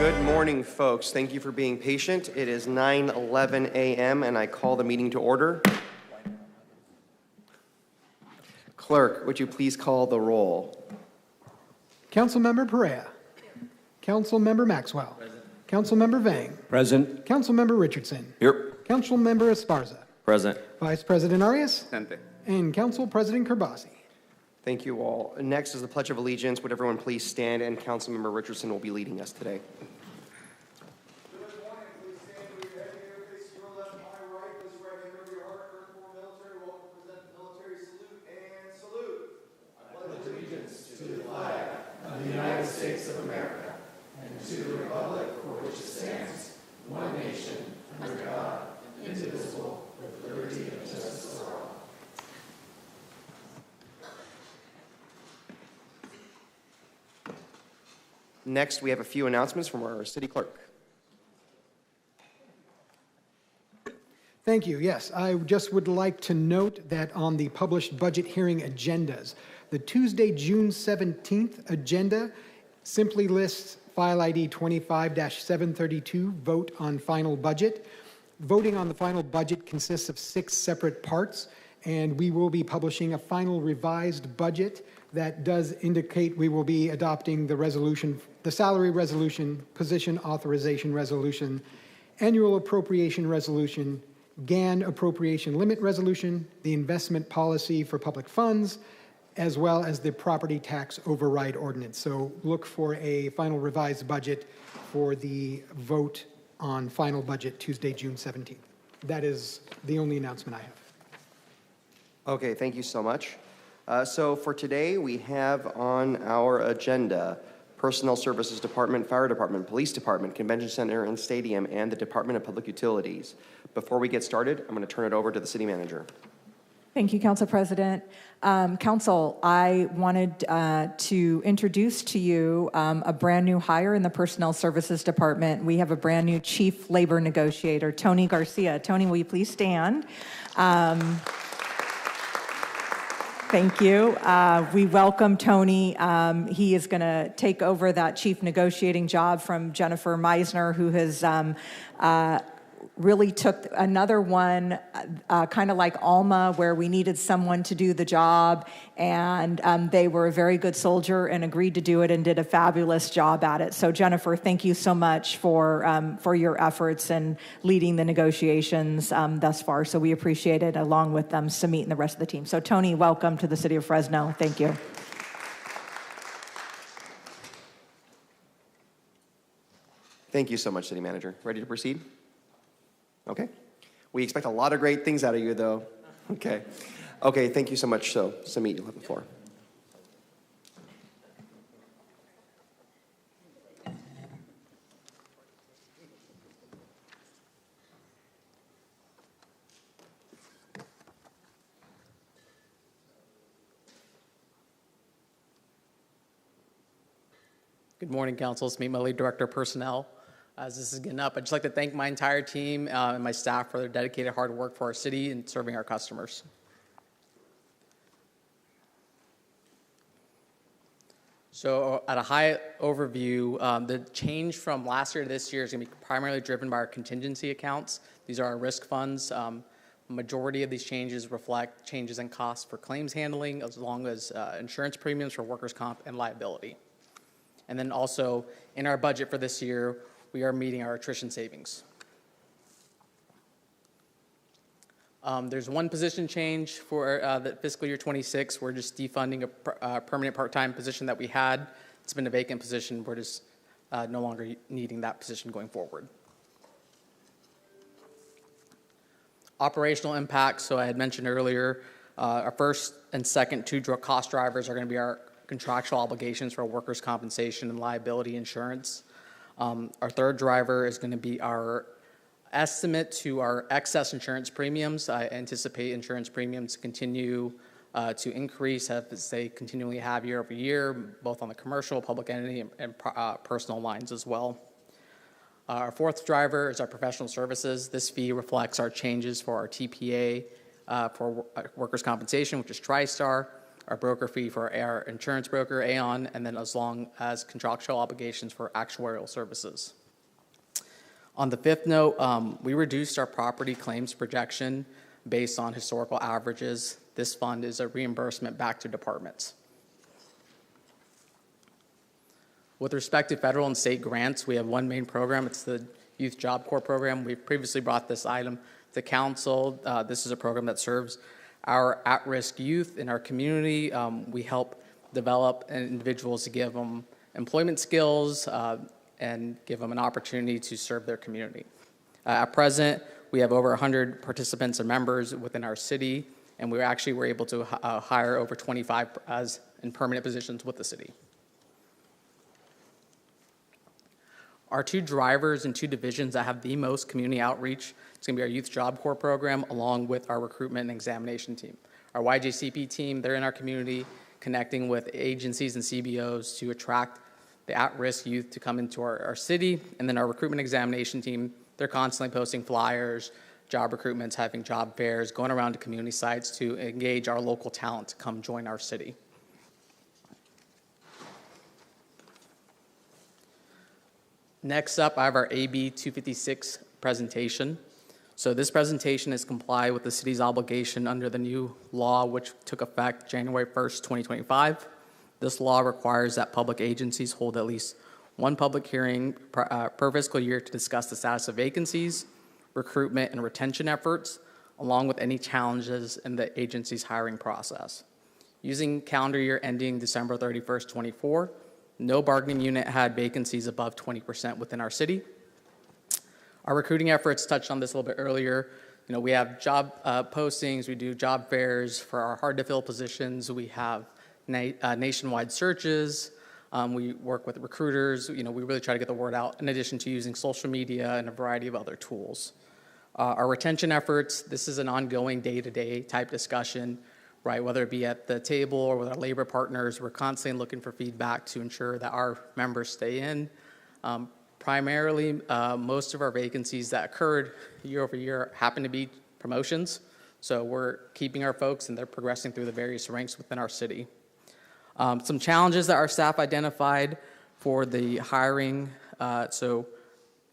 Good morning, folks. Thank you for being patient. It is 9:11 a.m. and I call the meeting to order. Clerk, would you please call the roll? Councilmember Perea. Councilmember Maxwell. Present. Councilmember Vang. Present. Councilmember Richardson. Here. Councilmember Esparza. Present. Vice President Arias. Present. And Council President Kerbasi. Thank you all. Next is the Pledge of Allegiance. Would everyone please stand, and Councilmember Richardson will be leading us today. Good morning. Please stand with your head here, face your left, my right. Place your right hand over your heart. Earth Corps military. Welcome to present the military salute and salute. I pledge allegiance to the flag of the United States of America and to the republic for which it stands, one nation, under God, indivisible, with liberty and justice for all. Next, we have a few announcements from our city clerk. Thank you. Yes, I just would like to note that on the published budget hearing agendas, the Tuesday, June 17th agenda simply lists file ID 25-732, vote on final budget. Voting on the final budget consists of 6 separate parts, and we will be publishing a final revised budget that does indicate we will be adopting the resolution, the salary resolution, position authorization resolution, annual appropriation resolution, GAN appropriation limit resolution, the investment policy for public funds, as well as the property tax override ordinance. So look for a final revised budget for the vote on final budget Tuesday, June 17th. That is the only announcement I have. Okay, thank you so much. So for today, we have on our agenda Personnel Services Department, Fire Department, Police Department, Convention Center and Stadium, and the Department of Public Utilities. Before we get started, I'm going to turn it over to the City Manager. Thank you, Council President. Council, I wanted to introduce to you a brand new hire in the Personnel Services Department. We have a brand new Chief Labor Negotiator, Tony Garcia. Tony, will you please stand? Thank you. We welcome Tony. He is going to take over that chief negotiating job from Jennifer Meisner, who has really took another one, kind of like Alma, where we needed someone to do the job, and they were a very good soldier and agreed to do it and did a fabulous job at it. So Jennifer, thank you so much for your efforts and leading the negotiations thus far. So we appreciate it, along with Samit and the rest of the team. So Tony, welcome to the City of Fresno. Thank you. Thank you so much, City Manager. Ready to proceed? Okay. We expect a lot of great things out of you, though. Okay. Okay, thank you so much. So, Samit, you'll have the floor. Good morning, Council. It's me, my lead director of personnel. As this is getting up, I'd just like to thank my entire team and my staff for their dedicated hard work for our city and serving our customers. So at a high overview, the change from last year to this year is going to be primarily driven by our contingency accounts. These are our risk funds. Majority of these changes reflect changes in costs for claims handling, as long as insurance premiums for workers' comp and liability. And then also in our budget for this year, we are meeting our attrition savings. There's one position change for the fiscal year 26. We're just defunding a permanent part-time position that we had. It's been a vacant position. We're just no longer needing that position going forward. Operational impacts, so I had mentioned earlier, our first and second two cost drivers are going to be our contractual obligations for workers' compensation and liability insurance. Our third driver is going to be our estimate to our excess insurance premiums. I anticipate insurance premiums to continue to increase as they continually have year over year, both on the commercial, public entity, and personal lines as well. Our fourth driver is our professional services. This fee reflects our changes for our TPA for workers' compensation, which is TriStar, our broker fee for our insurance broker, Aon, and then as long as contractual obligations for actuarial services. On the fifth note, we reduced our property claims projection based on historical averages. This fund is a reimbursement back to departments. With respect to federal and state grants, we have one main program. It's the Youth Job Corps program. We've previously brought this item to council. This is a program that serves our at-risk youth in our community. We help develop individuals to give them employment skills and give them an opportunity to serve their community. At present, we have over 100 participants and members within our city, and we actually were able to hire over 25 in permanent positions with the city. Our two drivers and two divisions that have the most community outreach, it's going to be our Youth Job Corps program along with our recruitment and examination team. Our YJCP team, they're in our community connecting with agencies and CBOs to attract the at-risk youth to come into our city. And then our recruitment examination team, they're constantly posting flyers, job recruitments, having job fairs, going around to community sites to engage our local talent to come join our city. Next up, I have our AB 256 presentation. So this presentation is comply with the city's obligation under the new law, which took effect January 1st, 2025. This law requires that public agencies hold at least one public hearing per fiscal year to discuss the status of vacancies, recruitment and retention efforts, along with any challenges in the agency's hiring process. Using calendar year ending December 31st, 24, no bargaining unit had vacancies above 20% within our city. Our recruiting efforts touched on this a little bit earlier. You know, we have job postings, we do job fairs for our hard-to-fill positions, we have nationwide searches, we work with recruiters, you know, we really try to get the word out in addition to using social media and a variety of other tools. Our retention efforts, this is an ongoing day-to-day type discussion, right? Whether it be at the table or with our labor partners, we're constantly looking for feedback to ensure that our members stay in. Primarily, most of our vacancies that occurred year over year happen to be promotions. So we're keeping our folks and they're progressing through the various ranks within our city. Some challenges that our staff identified for the hiring. So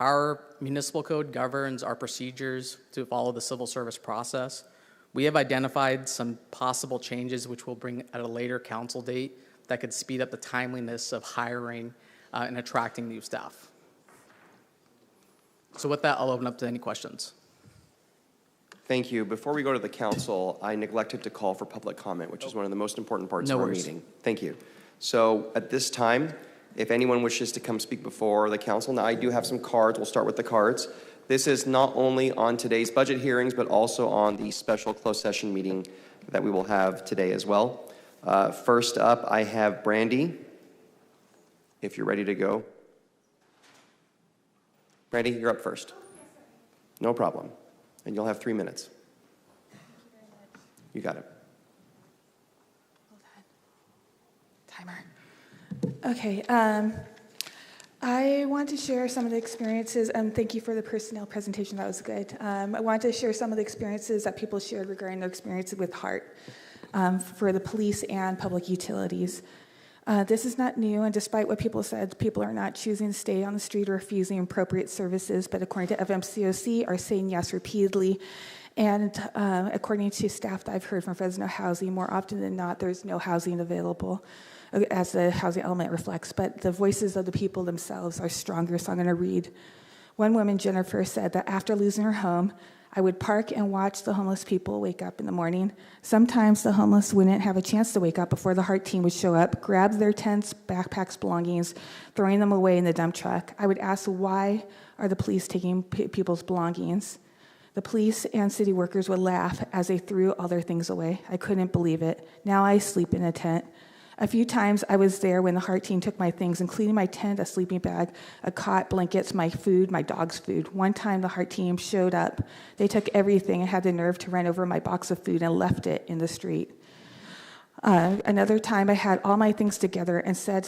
our municipal code governs our procedures to follow the civil service process. We have identified some possible changes which we'll bring at a later council date that could speed up the timeliness of hiring and attracting new staff. So with that, I'll open up to any questions. Thank you. Before we go to the council, I neglected to call for public comment, which is one of the most important parts of our meeting. Thank you. So at this time, if anyone wishes to come speak before the council, now I do have some cards. We'll start with the cards. This is not only on today's budget hearings, but also on the special closed session meeting that we will have today as well. First up, I have Brandy, if you're ready to go. Brandy, you're up first. No problem. And you'll have 3 minutes. You got it. Hold on. Timer. Okay. I want to share some of the experiences, and thank you for the personnel presentation. That was good. I want to share some of the experiences that people shared regarding their experiences with HEART for the police and public utilities. This is not new, and despite what people said, people are not choosing to stay on the street or refusing appropriate services, but according to FMCOC, are saying yes repeatedly. And according to staff that I've heard from Fresno Housing, more often than not, there's no housing available, as the housing element reflects, but the voices of the people themselves are stronger, so I'm going to read. One woman, Jennifer, said that after losing her home, I would park and watch the homeless people wake up in the morning. Sometimes the homeless wouldn't have a chance to wake up before the HEART team would show up, grab their tents, backpacks, belongings, throwing them away in the dump truck. I would ask, why are the police taking people's belongings? The police and city workers would laugh as they threw all their things away. I couldn't believe it. Now I sleep in a tent. A few times I was there when the HEART team took my things, including my tent, a sleeping bag, a cot, blankets, my food, my dog's food. One time the HEART team showed up. They took everything and had the nerve to run over my box of food and left it in the street. Another time I had all my things together and set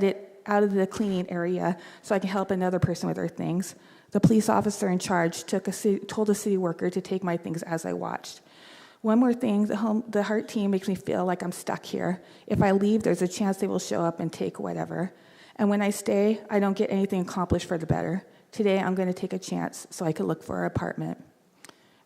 it out of the cleaning area so I could help another person with their things. The police officer in charge told a city worker to take my things as I watched. One more thing, the Heart team makes me feel like I'm stuck here. If I leave, there's a chance they will show up and take whatever. And when I stay, I don't get anything accomplished for the better. Today, I'm going to take a chance so I could look for an apartment.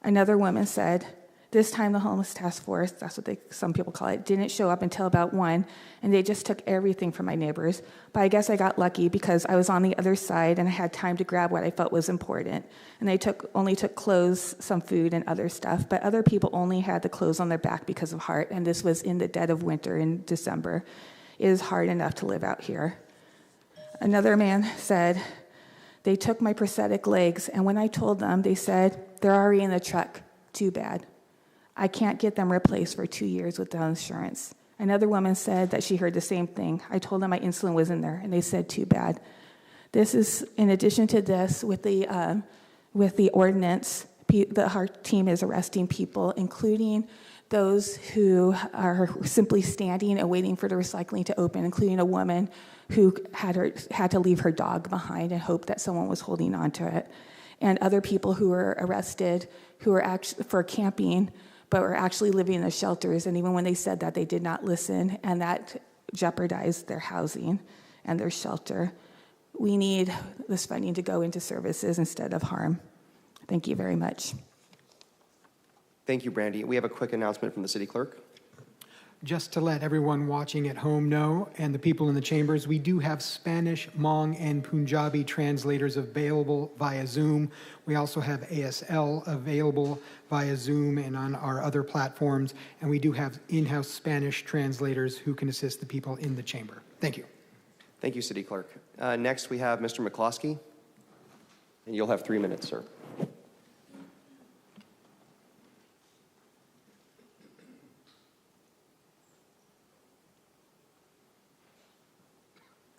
Another woman said, this time the homeless task force, that's what some people call it, didn't show up until about 1, and they just took everything from my neighbors. But I guess I got lucky because I was on the other side and I had time to grab what I felt was important. And they only took clothes, some food, and other stuff. But other people only had the clothes on their back because of Heart, and this was in the dead of winter in December. It is hard enough to live out here. Another man said, they took my prosthetic legs, and when I told them, they said, they're already in the truck. Too bad. I can't get them replaced for 2 years without insurance. Another woman said that she heard the same thing. I told them my insulin was in there, and they said, too bad. This is, in addition to this, with the ordinance, the Heart team is arresting people, including those who are simply standing and waiting for the recycling to open, including a woman who had to leave her dog behind and hope that someone was holding on to it, and other people who were arrested who were actually for camping, but were actually living in the shelters, and even when they said that, they did not listen, and that jeopardized their housing and their shelter. We need this funding to go into services instead of harm. Thank you very much. Thank you, Brandy. We have a quick announcement from the city clerk. Just to let everyone watching at home know, and the people in the chambers, we do have Spanish, Hmong, and Punjabi translators available via Zoom. We also have ASL available via Zoom and on our other platforms, and we do have in-house Spanish translators who can assist the people in the chamber. Thank you. Thank you, city clerk. Next, we have Mr. McCloskey, and you'll have 3 minutes, sir.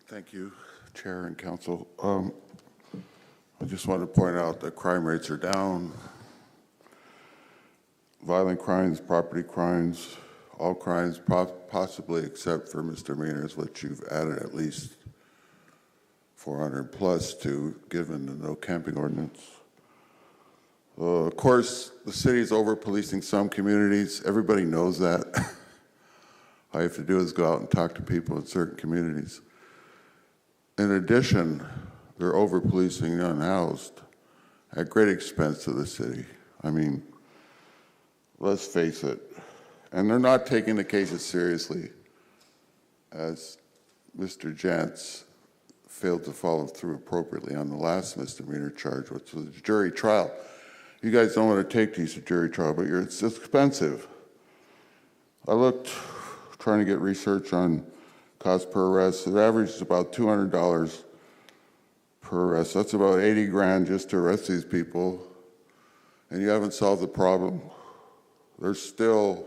Thank you, Chair and Council. I just want to point out that crime rates are down. Violent crimes, property crimes, all crimes, possibly except for misdemeanors, which you've added at least 400 plus to, given the no camping ordinance. Of course, the city's over-policing some communities. Everybody knows that. All you have to do is go out and talk to people in certain communities. In addition, they're over-policing the unhoused at great expense to the city. I mean, let's face it. And they're not taking the cases seriously, as Mr. Jantz failed to follow through appropriately on the last misdemeanor charge, which was a jury trial. You guys don't want to take these to jury trial, but it's expensive. I looked, trying to get research on cost per arrest. It averages about $200 per arrest. That's about 80 grand just to arrest these people, and you haven't solved the problem. There's still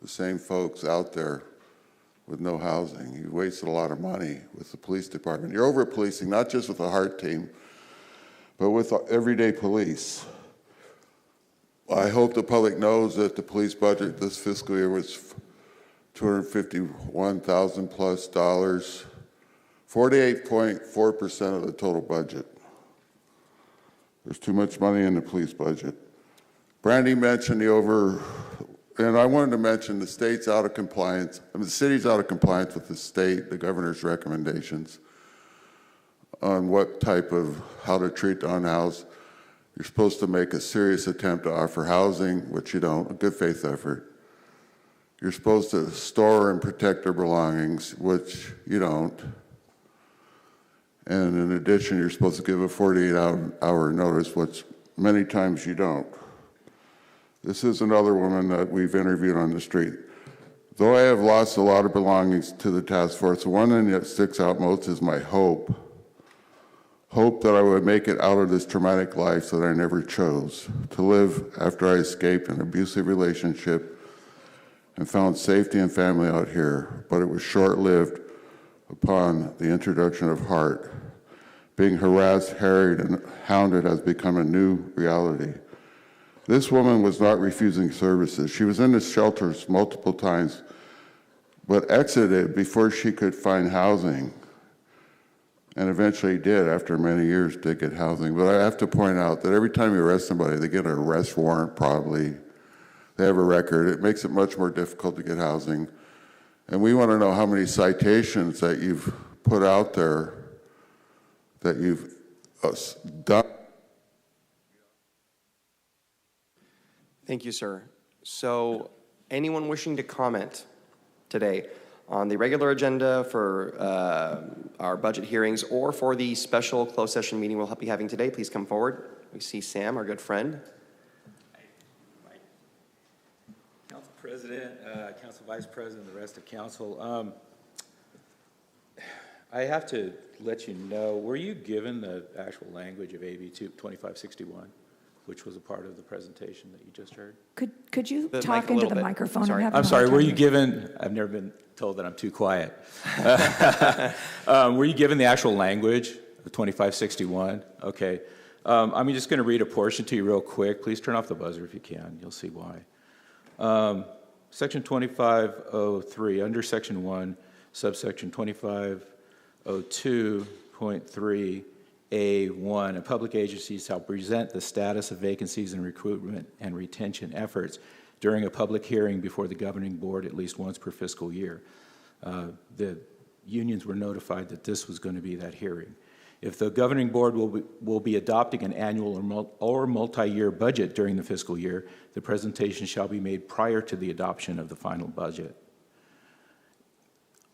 the same folks out there with no housing. You wasted a lot of money with the police department. You're over-policing, not just with the Heart team, but with everyday police. I hope the public knows that the police budget this fiscal year was $251,000 plus dollars, 48.4% of the total budget. There's too much money in the police budget. Brandy mentioned and I wanted to mention the state's out of compliance, the city's out of compliance with the state, the governor's recommendations on how to treat the unhoused. You're supposed to make a serious attempt to offer housing, which you don't, a good faith effort. You're supposed to store and protect their belongings, which you don't. And in addition, you're supposed to give a 48-hour notice, which many times you don't. This is another woman that we've interviewed on the street. Though I have lost a lot of belongings to the task force, the one thing that sticks out most is my hope. Hope that I would make it out of this traumatic life that I never chose, to live after I escaped an abusive relationship and found safety and family out here, but it was short-lived upon the introduction of Heart. Being harassed, harried, and hounded has become a new reality. This woman was not refusing services. She was in the shelters multiple times, but exited before she could find housing, and eventually did, after many years, did get housing. But I have to point out that every time you arrest somebody, they get an arrest warrant probably. They have a record. It makes it much more difficult to get housing. And we want to know how many citations that you've put out there, that you've done. Thank you, sir. So anyone wishing to comment today on the regular agenda for our budget hearings or for the special closed session meeting we'll be having today, please come forward. We see Sam, our good friend. Council President, Council Vice President, the rest of council. I have to let you know, were you given the actual language of AB 2561, which was a part of the presentation that you just heard? Could you The talk mic a into little the bit. microphone? Sorry. having a I'm hard sorry, time were you hearing. given, I've never been told that I'm too quiet. Were you given the actual language of 2561? Okay. I'm just going to read a portion to you real quick. Please turn off the buzzer if you can. You'll see why. Section 2503, under Section 1, subsection 2502.3A1, a public agency shall present the status of vacancies and recruitment and retention efforts during a public hearing before the governing board at least once per fiscal year. The unions were notified that this was going to be that hearing. If the governing board will be adopting an annual or multi-year budget during the fiscal year, the presentation shall be made prior to the adoption of the final budget.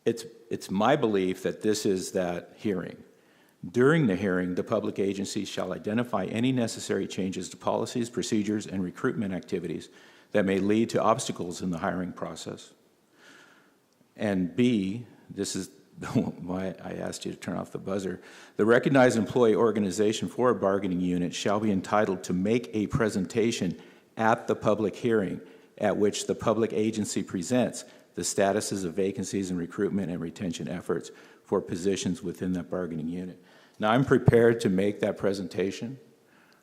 It's my belief that this is that hearing. During the hearing, the public agency shall identify any necessary changes to policies, procedures, and recruitment activities that may lead to obstacles in the hiring process. And B, this is why I asked you to turn off the buzzer. The recognized employee organization for a bargaining unit shall be entitled to make a presentation at the public hearing at which the public agency presents the statuses of vacancies and recruitment and retention efforts for positions within that bargaining unit. Now, I'm prepared to make that presentation.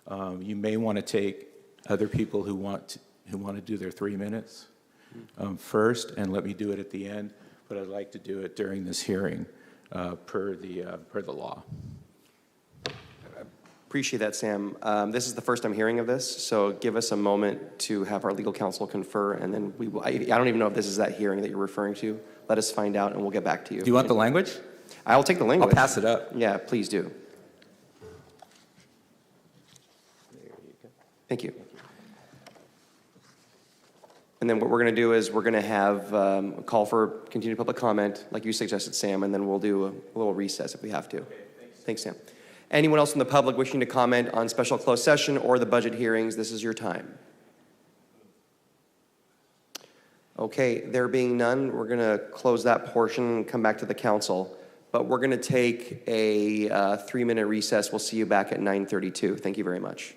You may want to take other people who want to do their 3 minutes first, and let me do it at the end. But I'd like to do it during this hearing per the law. Appreciate that, Sam. This is the first I'm hearing of this, so give us a moment to have our legal counsel confer, and then we will. I don't even know if this is that hearing that you're referring to. Let us find out, and we'll get back to you. Do you want the language? I'll take the language. I'll pass it up. Yeah, please do. Thank you. And then what we're going to do is we're going to have a call for continued public comment, like you suggested, Sam, and then we'll do a little recess if we have to. Okay, thanks, Sam. Anyone else from the public wishing to comment on special closed session or the budget hearings, this is your time. Okay, there being none, we're going to close that portion and come back to the council. But we're going to take a 3-minute recess. We'll see you back at 9:32. Thank you very much.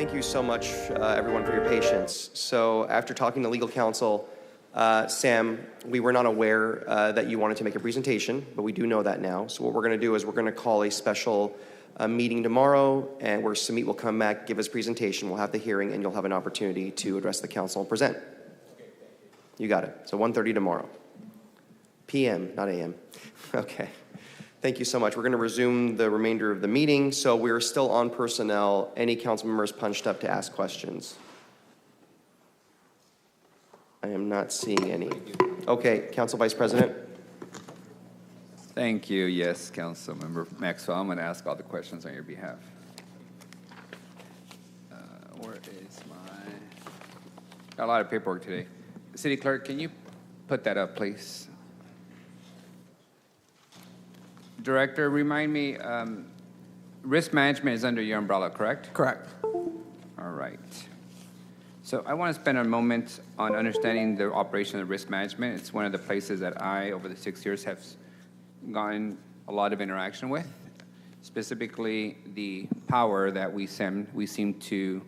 thank you so much, everyone, for your patience. So after talking to legal counsel, Sam, we were not aware that you wanted to make a presentation, but we do know that now. So what we're going to do is we're going to call a special meeting tomorrow, and where Samit will come back, give his presentation. We'll have the hearing, and you'll have an opportunity to address the council and present. You got it. So 1:30 tomorrow. PM, not AM. Okay. Thank you so much. We're going to resume the remainder of the meeting. So we're still on personnel. Any council members punched up to ask questions? I am not seeing any. Okay, Council Vice President. Thank you. Yes, Councilmember Maxwell. I'm going to ask all the questions on your behalf. Where is got a lot of paperwork today. City Clerk, can you put that up, please? Director, remind me, risk management is under your umbrella, correct? Correct. All right. So I want to spend a moment on understanding the operation of risk management. It's one of the places that I, over the 6 years, have gotten a lot of interaction with, specifically the power that we seem to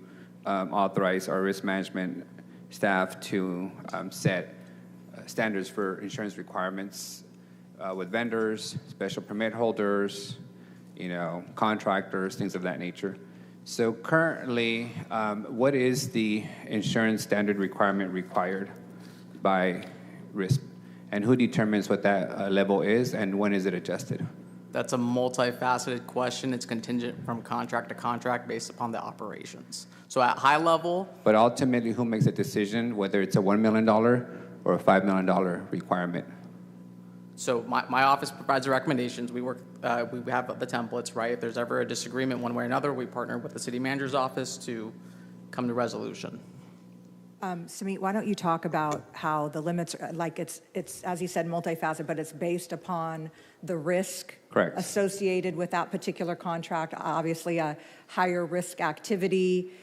authorize our risk management staff to set standards for insurance requirements with vendors, special permit holders, contractors, things of that nature. So currently, what is the insurance standard requirement required by risk? And who determines what that level is, and when is it adjusted? That's a multifaceted question. It's contingent from contract to contract based upon the operations. So at high level. But ultimately, who makes a decision whether it's a $1 million or a $5 million requirement? So my office provides the recommendations. We work, we have the templates, right? If there's ever a disagreement one way or another, we partner with the city manager's office to come to resolution. Samit, why don't you talk about how the limits, like it's as you said, multifaceted, but it's based upon the risk Correct. associated with that particular contract. Obviously, a higher risk activity,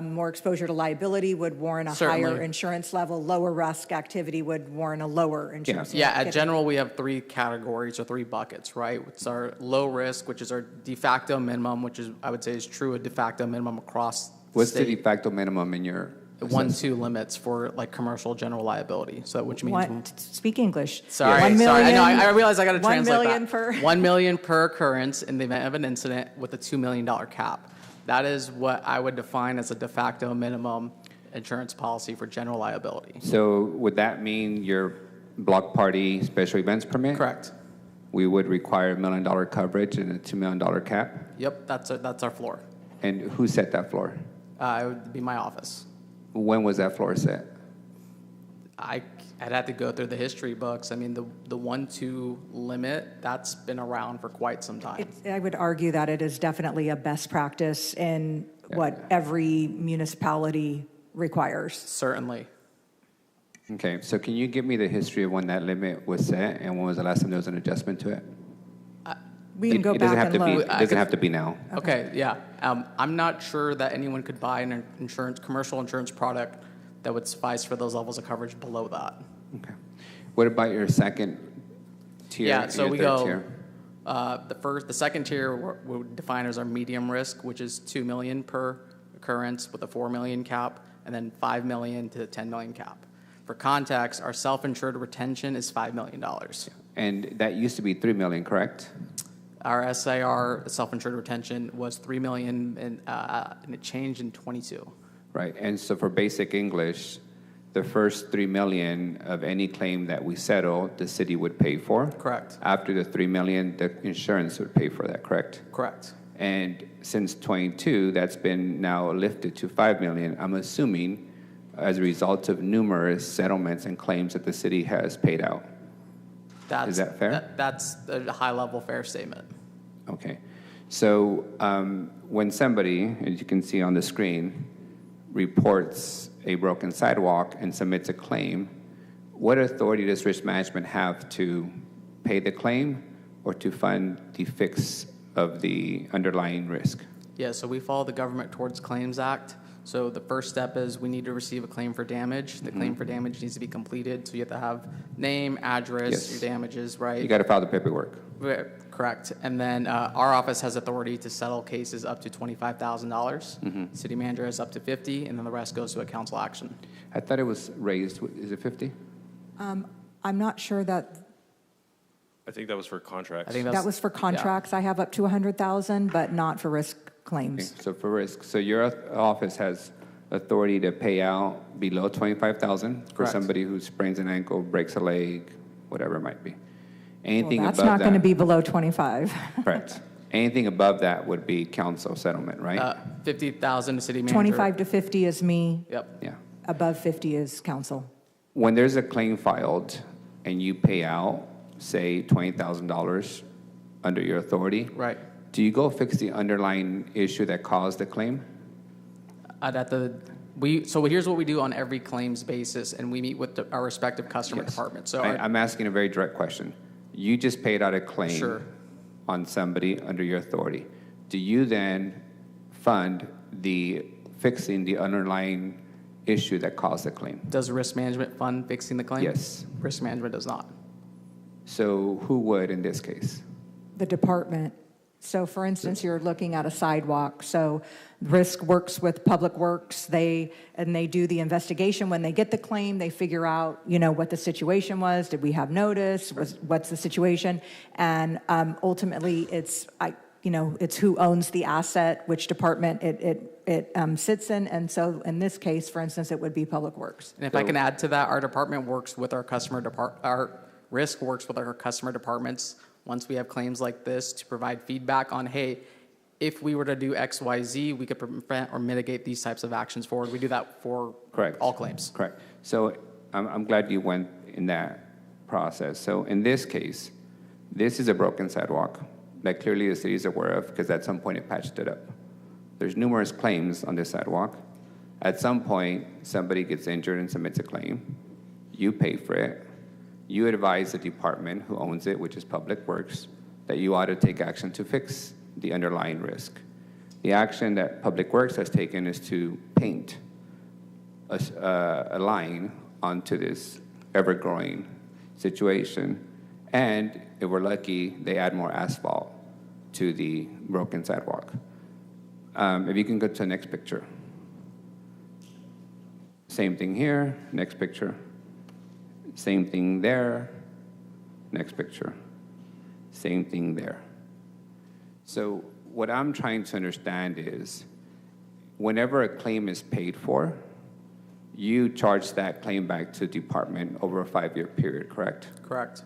more exposure to liability would warrant a Certainly. higher insurance level. Lower risk activity would warrant a lower insurance. Yeah, level. at general, we have three categories or three buckets, right? It's our low risk, which is our de facto minimum, which is, I would say, is true a de facto minimum across What's state. the de facto minimum in your 1-2 limits for like commercial general liability. So which means Speak English. Sorry, 1 million, sorry. I realize I got to 1 translate million that. per 1 million per occurrence in the event of an incident with a $2 million cap. That is what I would define as a de facto minimum insurance policy for general liability. So would that mean your block party special events permit? Correct. We would require $1 million coverage and a $2 million cap? Yep, that's our floor. And who set that floor? It would be my office. When was that floor set? I'd have to go through the history books. I mean, the 1-2 limit, that's been around for quite some time. I would argue that it is definitely a best practice in what every municipality requires. Certainly. Okay, so can you give me the history of when that limit was set and when was the last time there was an adjustment to it? We can go It doesn't back have and to be. look. It doesn't have to be now. Okay, yeah. I'm not sure that anyone could buy an commercial insurance product that would suffice for those levels of coverage below that. Okay. What about your second tier? Yeah, and so your we third go, tier? the second tier we would define as our medium risk, which is $2 million per occurrence with a $4 million cap, and then $5 million to $10 million cap. For context, our self-insured retention is $5 million. And that used to be $3 million, correct? Our SIR, self-insured retention, was $3 million, and it changed in 22. Right, and so for basic English, the first $3 million of any claim that we settle, the city would pay for. Correct. After the $3 million, the insurance would pay for that, correct? Correct. And since 22, that's been now lifted to $5 million. I'm assuming as a result of numerous settlements and claims that the city has paid out. Is that fair? That's a high-level fair statement. Okay. So when somebody, as you can see on the screen, reports a broken sidewalk and submits a claim, what authority does risk management have to pay the claim or to fund the fix of the underlying risk? Yeah, so we follow the Government Towards Claims Act. So the first step is we need to receive a claim for damage. The claim for damage needs to be completed, so you have to have name, address, Yes. your damages, right? You got to file the paperwork. Right, correct. And then our office has authority to settle cases up to $25,000. City manager has up to 50, and then the rest goes to a council action. I thought it was raised, is it 50? I'm not sure that, I think that was for contracts. I think that was for contracts. I have up to 100,000, but not for risk claims. So for risk, so your office has authority to pay out below 25,000 for Correct. somebody who sprains an ankle, breaks a leg, whatever it might be. Well, Anything that's above not going to that, be below 25. correct. Anything above that would be council settlement, right? 50,000 to city manager. 25 to 50 is me. Yep. Yeah. Above 50 is council. When there's a claim filed and you pay out, say, $20,000 under your authority, Right. do you go fix the underlying issue that caused the claim? So here's what we do on every claims basis, and we meet with our respective customer Yes. departments. So I'm asking a very direct question. You just paid out a claim Sure. on somebody under your authority. Do you then fund the fixing the underlying issue that caused the claim? does risk management fund fixing the claim? Yes. Risk management does not. So who would in this case? The department. So for instance, you're looking at a sidewalk. So Risk works with Public Works. They do the investigation. When they get the claim, they figure out, what the situation was. Did we have notice? What's the situation? And ultimately, it's who owns the asset, which department it sits in. And so in this case, for instance, it would be Public Works. And if I can add to that, our department works with our our risk works with our customer departments once we have claims like this to provide feedback on, hey, if we were to do X, Y, Z, we could prevent or mitigate these types of actions forward. We do that for Correct. all claims. Correct. So I'm glad you went in that process. So in this case, this is a broken sidewalk that clearly the city is aware of because at some point it patched it up. There's numerous claims on this sidewalk. At some point, somebody gets injured and submits a claim. You pay for it. You advise the department who owns it, which is Public Works, that you ought to take action to fix the underlying risk. The action that Public Works has taken is to paint a line onto this ever-growing situation, and if we're lucky, they add more asphalt to the broken sidewalk. If you can go to the next picture. Same thing here, next picture. Same thing there, next picture. Same thing there. So what I'm trying to understand is, whenever a claim is paid for, you charge that claim back to the department over a 5-year period, correct? Correct.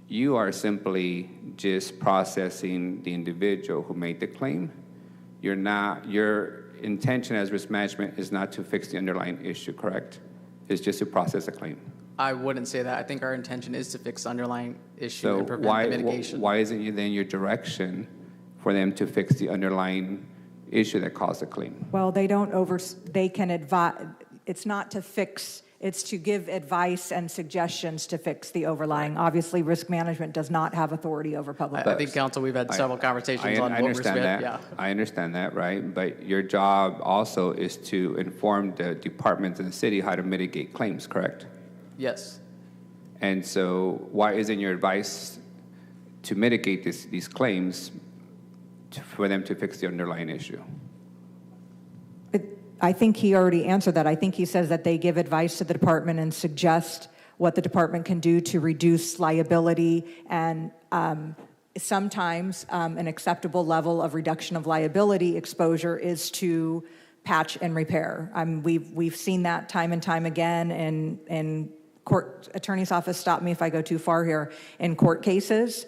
You are simply just processing the individual who made the claim. Your intention as risk management is not to fix the underlying issue, correct? It's just to process a claim. I wouldn't say that. I think our intention is to fix the underlying issue So and prevent the mitigation. why isn't you then your direction for them to fix the underlying issue that caused the claim? Well, they can advise, it's not to fix, it's to give advice and suggestions to fix the overlying. Obviously, risk management does not have authority over Public I Works. think, Council, we've had several conversations I on what risk understand that. yeah. I understand that, right? But your job also is to inform the departments in the city how to mitigate claims, correct? Yes. And so why isn't your advice to mitigate these claims for them to fix the underlying issue? I think he already answered that. I think he says that they give advice to the department and suggest what the department can do to reduce liability, and sometimes an acceptable level of reduction of liability exposure is to patch and repair. We've seen that time and time again in court. Attorney's office, stop me if I go too far here. In court cases,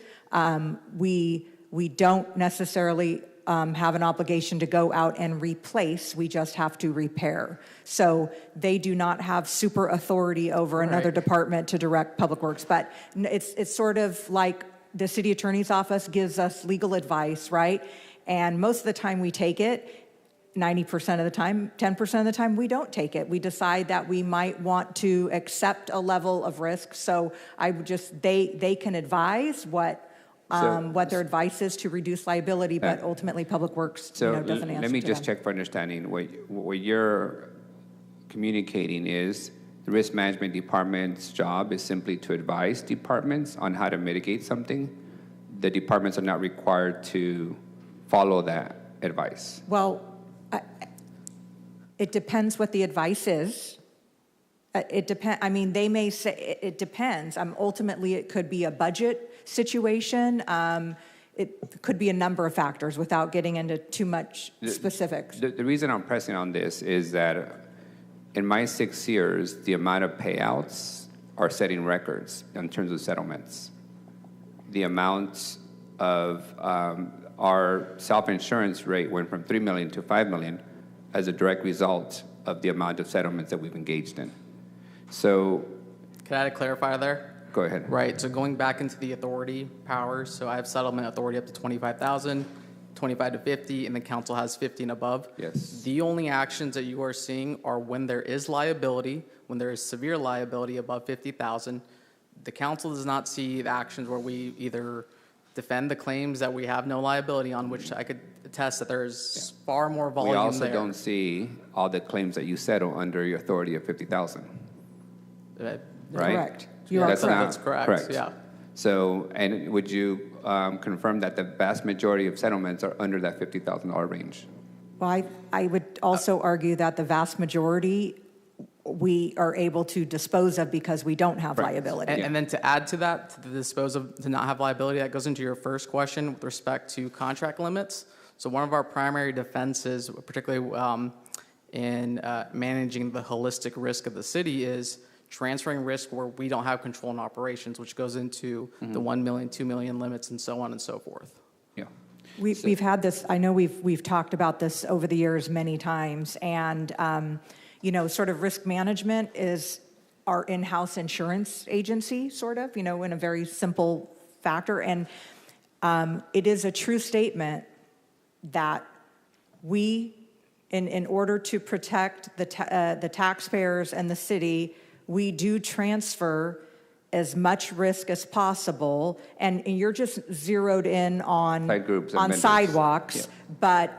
we don't necessarily have an obligation to go out and replace. We just have to repair. So they do not have super authority over another Right. department to direct Public Works. But it's sort of like the city attorney's office gives us legal advice, right? And most of the time we take it. 90% of the time, 10% of the time, we don't take it. We decide that we might want to accept a level of risk. So I would just, they can advise what what their advice is to reduce liability, but ultimately Public Works, So doesn't answer let me to just them. check for understanding. What you're communicating is the risk management department's job is simply to advise departments on how to mitigate something. The departments are not required to follow that advice. Well, it depends what the advice is. It depends. I mean, they may say it depends. Ultimately, it could be a budget situation. It could be a number of factors without getting into too much specifics. The reason I'm pressing on this is that in my 6 years, the amount of payouts are setting records in terms of settlements. The amount of our self-insurance rate went from 3 million to 5 million as a direct result of the amount of settlements that we've engaged in. So, Can I add a clarifier there? go ahead. Right, so going back into the authority powers, so I have settlement authority up to 25,000, 25 to 50, and the council has 50 and above. Yes. The only actions that you are seeing are when there is liability, when there is severe liability above 50,000. The council does not see the actions where we either defend the claims that we have no liability on, which I could attest that there's far more We volume also there. don't see all the claims that you settle under your authority of 50,000, right? Correct. You are That's correct. not That's correct, yeah. So, and would you confirm that the vast majority of settlements are under that $50,000 range? Well, I would also argue that the vast majority we are able to dispose of because we don't have liability. And then to add to that, to dispose of, to not have liability, that goes into your first question with respect to contract limits. So one of our primary defenses, particularly in managing the holistic risk of the city, is transferring risk where we don't have control in operations, which goes into the 1 million, 2 million limits, and so on and so forth. Yeah. We've had this, I know we've talked about this over the years many times, and sort of risk management is our in-house insurance agency, sort of, in a very simple factor. And it is a true statement that we, in order to protect the taxpayers and the city, we do transfer as much risk as possible, and you're just zeroed in on Side groups and on vendors. sidewalks, Yeah. but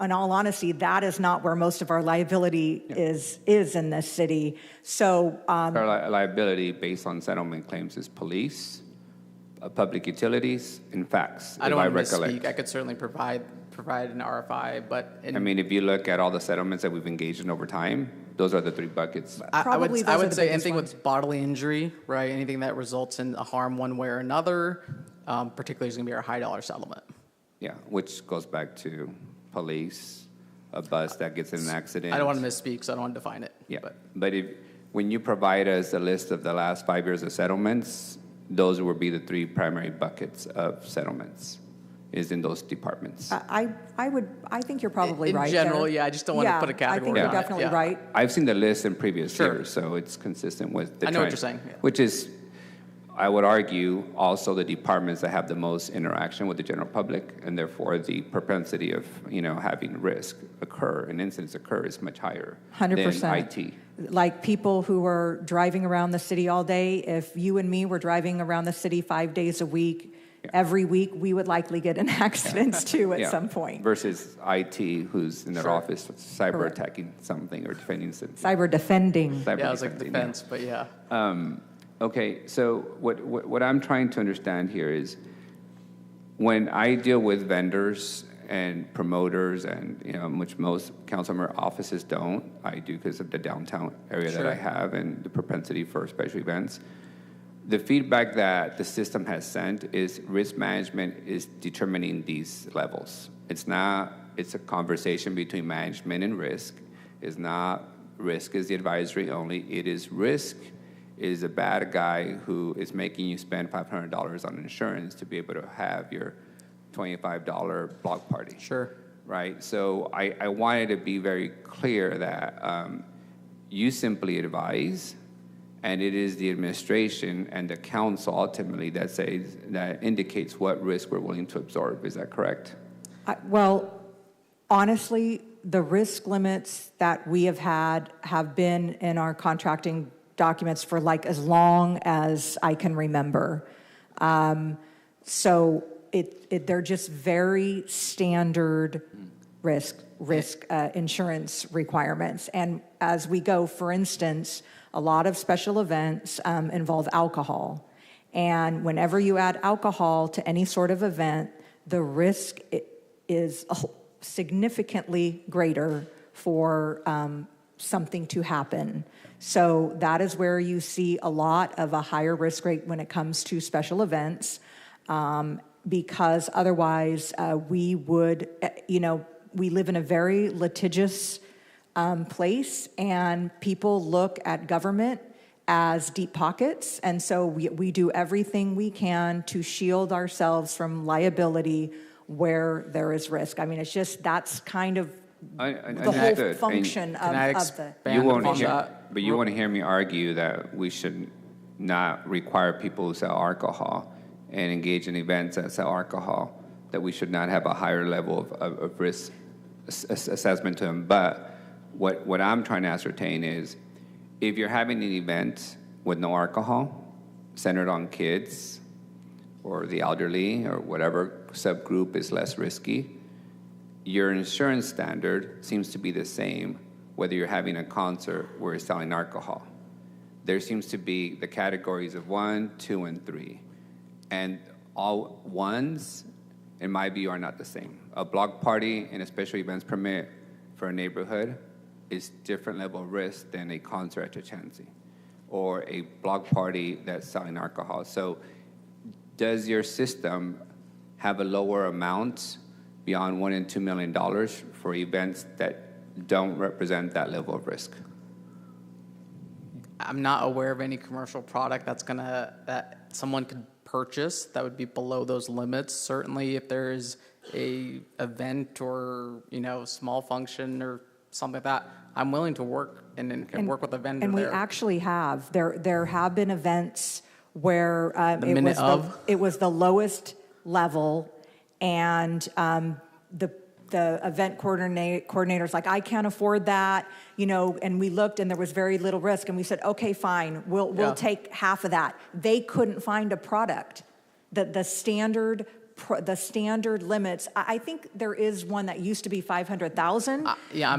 in all honesty, that is not where most of our liability is in this city. So Our liability based on settlement claims is police, public utilities, and facts, I if don't I want to recollect. misspeak. I could certainly provide an RFI, but I mean, if you look at all the settlements that we've engaged in over time, those are the 3 buckets. Probably I those are would the say biggest anything ones. with bodily injury, right? Anything that results in a harm one way or another, particularly is going to be our high dollar settlement. Yeah, which goes back to police, a bus that gets in an accident. I don't want to misspeak, so I don't want to define it. Yeah, But but when you provide us a list of the last 5 years of settlements, those will be the 3 primary buckets of settlements, is in those departments. I think you're probably in right general, there. yeah, I just don't want to put a I category think you're on it, definitely yeah. right. I've seen the list in previous Sure. years, so it's consistent with the I know what trend, you're saying, yeah. which is, I would argue, also the departments that have the most interaction with the general public, and therefore the propensity of having risk occur and incidents occur is much higher 100%. than IT. Like people who are driving around the city all day, if you and me were driving around the city 5 days a week, every week, we would likely get in accidents too at Yeah. some point. Versus IT, who's in their Sure. office cyber attacking something or defending something. Cyber defending. Cyber Yeah, it was like defending, defense, but yeah. Okay, so what I'm trying to understand here is when I deal with vendors and promoters, and which most councilmember offices don't, I do because of the downtown area that I Sure. have and the propensity for special events. The feedback that the system has sent is risk management is determining these levels. It's a conversation between management and risk. It's not risk is the advisory only. It is risk is a bad guy who is making you spend $500 on insurance to be able to have your $25 block party. Sure. Right? So I wanted to be very clear that you simply advise, and it is the administration and the council ultimately that indicates what risk we're willing to absorb. Is that correct? Well, honestly, the risk limits that we have had have been in our contracting documents for like as long as I can remember. So they're just very standard risk insurance requirements. And as we go, for instance, a lot of special events involve alcohol. And whenever you add alcohol to any sort of event, the risk is significantly greater for something to happen. So that is where you see a lot of a higher risk rate when it comes to special events, because otherwise we would, we live in a very litigious place, and people look at government as deep pockets, and so we do everything we can to shield ourselves from liability where there is risk. I mean, it's just, that's kind of the whole function of the... You won't on hear, that? but you won't hear me argue that we should not require people who sell alcohol and engage in events that sell alcohol, that we should not have a higher level of risk assessment to them. But what I'm trying to ascertain is, if you're having an event with no alcohol, centered on kids or the elderly or whatever subgroup is less risky, your insurance standard seems to be the same whether you're having a concert where you're selling alcohol. There seems to be the categories of 1, 2, and 3. And all ones, in my view, are not the same. A block party and a special events permit for a neighborhood is different level of risk than a concert at Chancey or a block party that's selling alcohol. So does your system have a lower amount beyond $1 and $2 million for events that don't represent that level of risk? I'm not aware of any commercial product that someone could purchase that would be below those limits. Certainly, if there is a event or small function or something like that, I'm willing to work and work with a vendor. And we there. actually have. There have been events where it was the lowest level, and the event coordinator's like, I can't afford that, and we looked and there was very little risk, and we said, okay, fine, we'll take half of that. They couldn't find a product. The standard limits, I think there is one that used to be 500,000,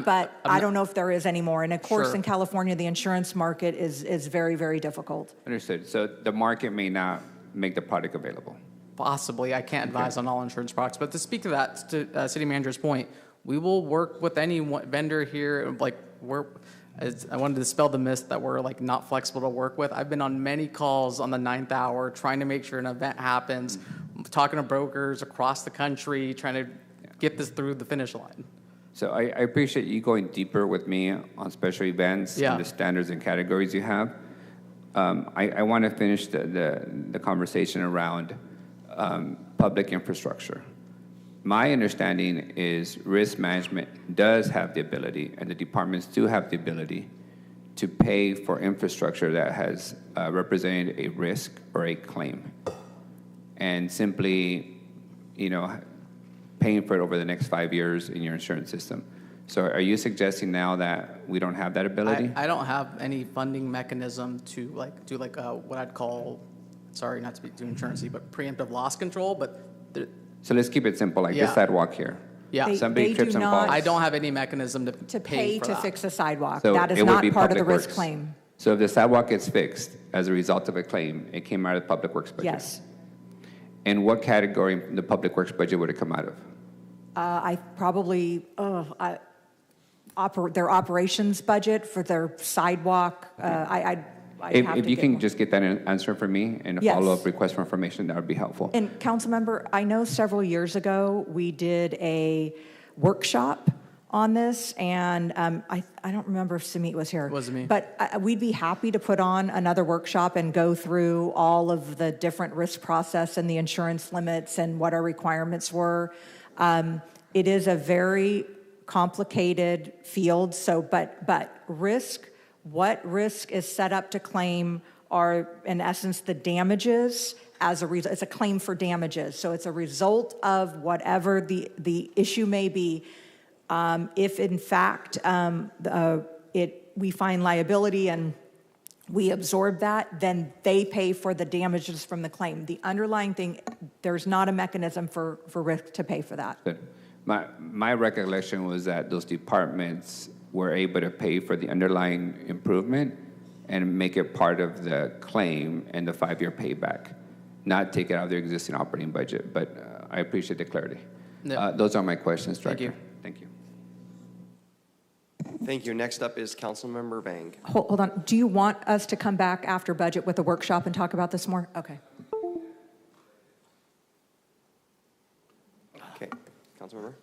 but I don't know if there is anymore. And of course, Sure. in California, the insurance market is very, very difficult. Understood. So the market may not make the product available. Possibly. I can't advise on all insurance products. But to speak to that, to City Manager's point, we will work with any vendor here. I wanted to dispel the myth that we're not flexible to work with. I've been on many calls on the 9th hour trying to make sure an event happens, talking to brokers across the country, trying to get this through the finish line. So I appreciate you going deeper with me on special events and the standards and categories you have. I want to finish the conversation around public infrastructure. My understanding is risk management does have the ability, and the departments do have the ability, to pay for infrastructure that has represented a risk or a claim, and simply, paying for it over the next 5 years in your insurance system. So are you suggesting now that we don't have that ability? I don't have any funding mechanism to do what I'd call, sorry not to be too insurancy, but preemptive loss control. But So let's keep it simple, like this sidewalk here. Yeah. Somebody They trips do and not- falls. I don't have any mechanism To pay pay for to that. fix a sidewalk. So That is it would not be part of the Public risk Works. claim. So if the sidewalk gets fixed as a result of a claim, it came out of the Public Works budget? Yes. And what category in the Public Works budget would it come out of? I probably, their operations budget for their sidewalk, I'd have If to you get can one. just get that answer for me and a Yes. follow-up request for information, that would be helpful. And Councilmember, I know several years ago, we did a workshop on this, and I don't remember if Samit was here. It wasn't me. But we'd be happy to put on another workshop and go through all of the different risk process and the insurance limits and what our requirements were. It is a very complicated field, but risk, what risk is set up to claim are, in essence, the damages as a result. It's a claim for damages. So it's a result of whatever the issue may be. If in fact we find liability and we absorb that, then they pay for the damages from the claim. The underlying thing, there's not a mechanism for risk to pay for that. Good. My recollection was that those departments were able to pay for the underlying improvement and make it part of the claim and the 5-year payback, not take it out of their existing operating budget. But I appreciate the clarity. Yeah. Those are my questions, Director. Thank you. Thank you. Thank you. Next up is Councilmember Bang. Hold on. Do you want us to come back after budget with a workshop and talk about this more? Okay. Okay, Councilmember.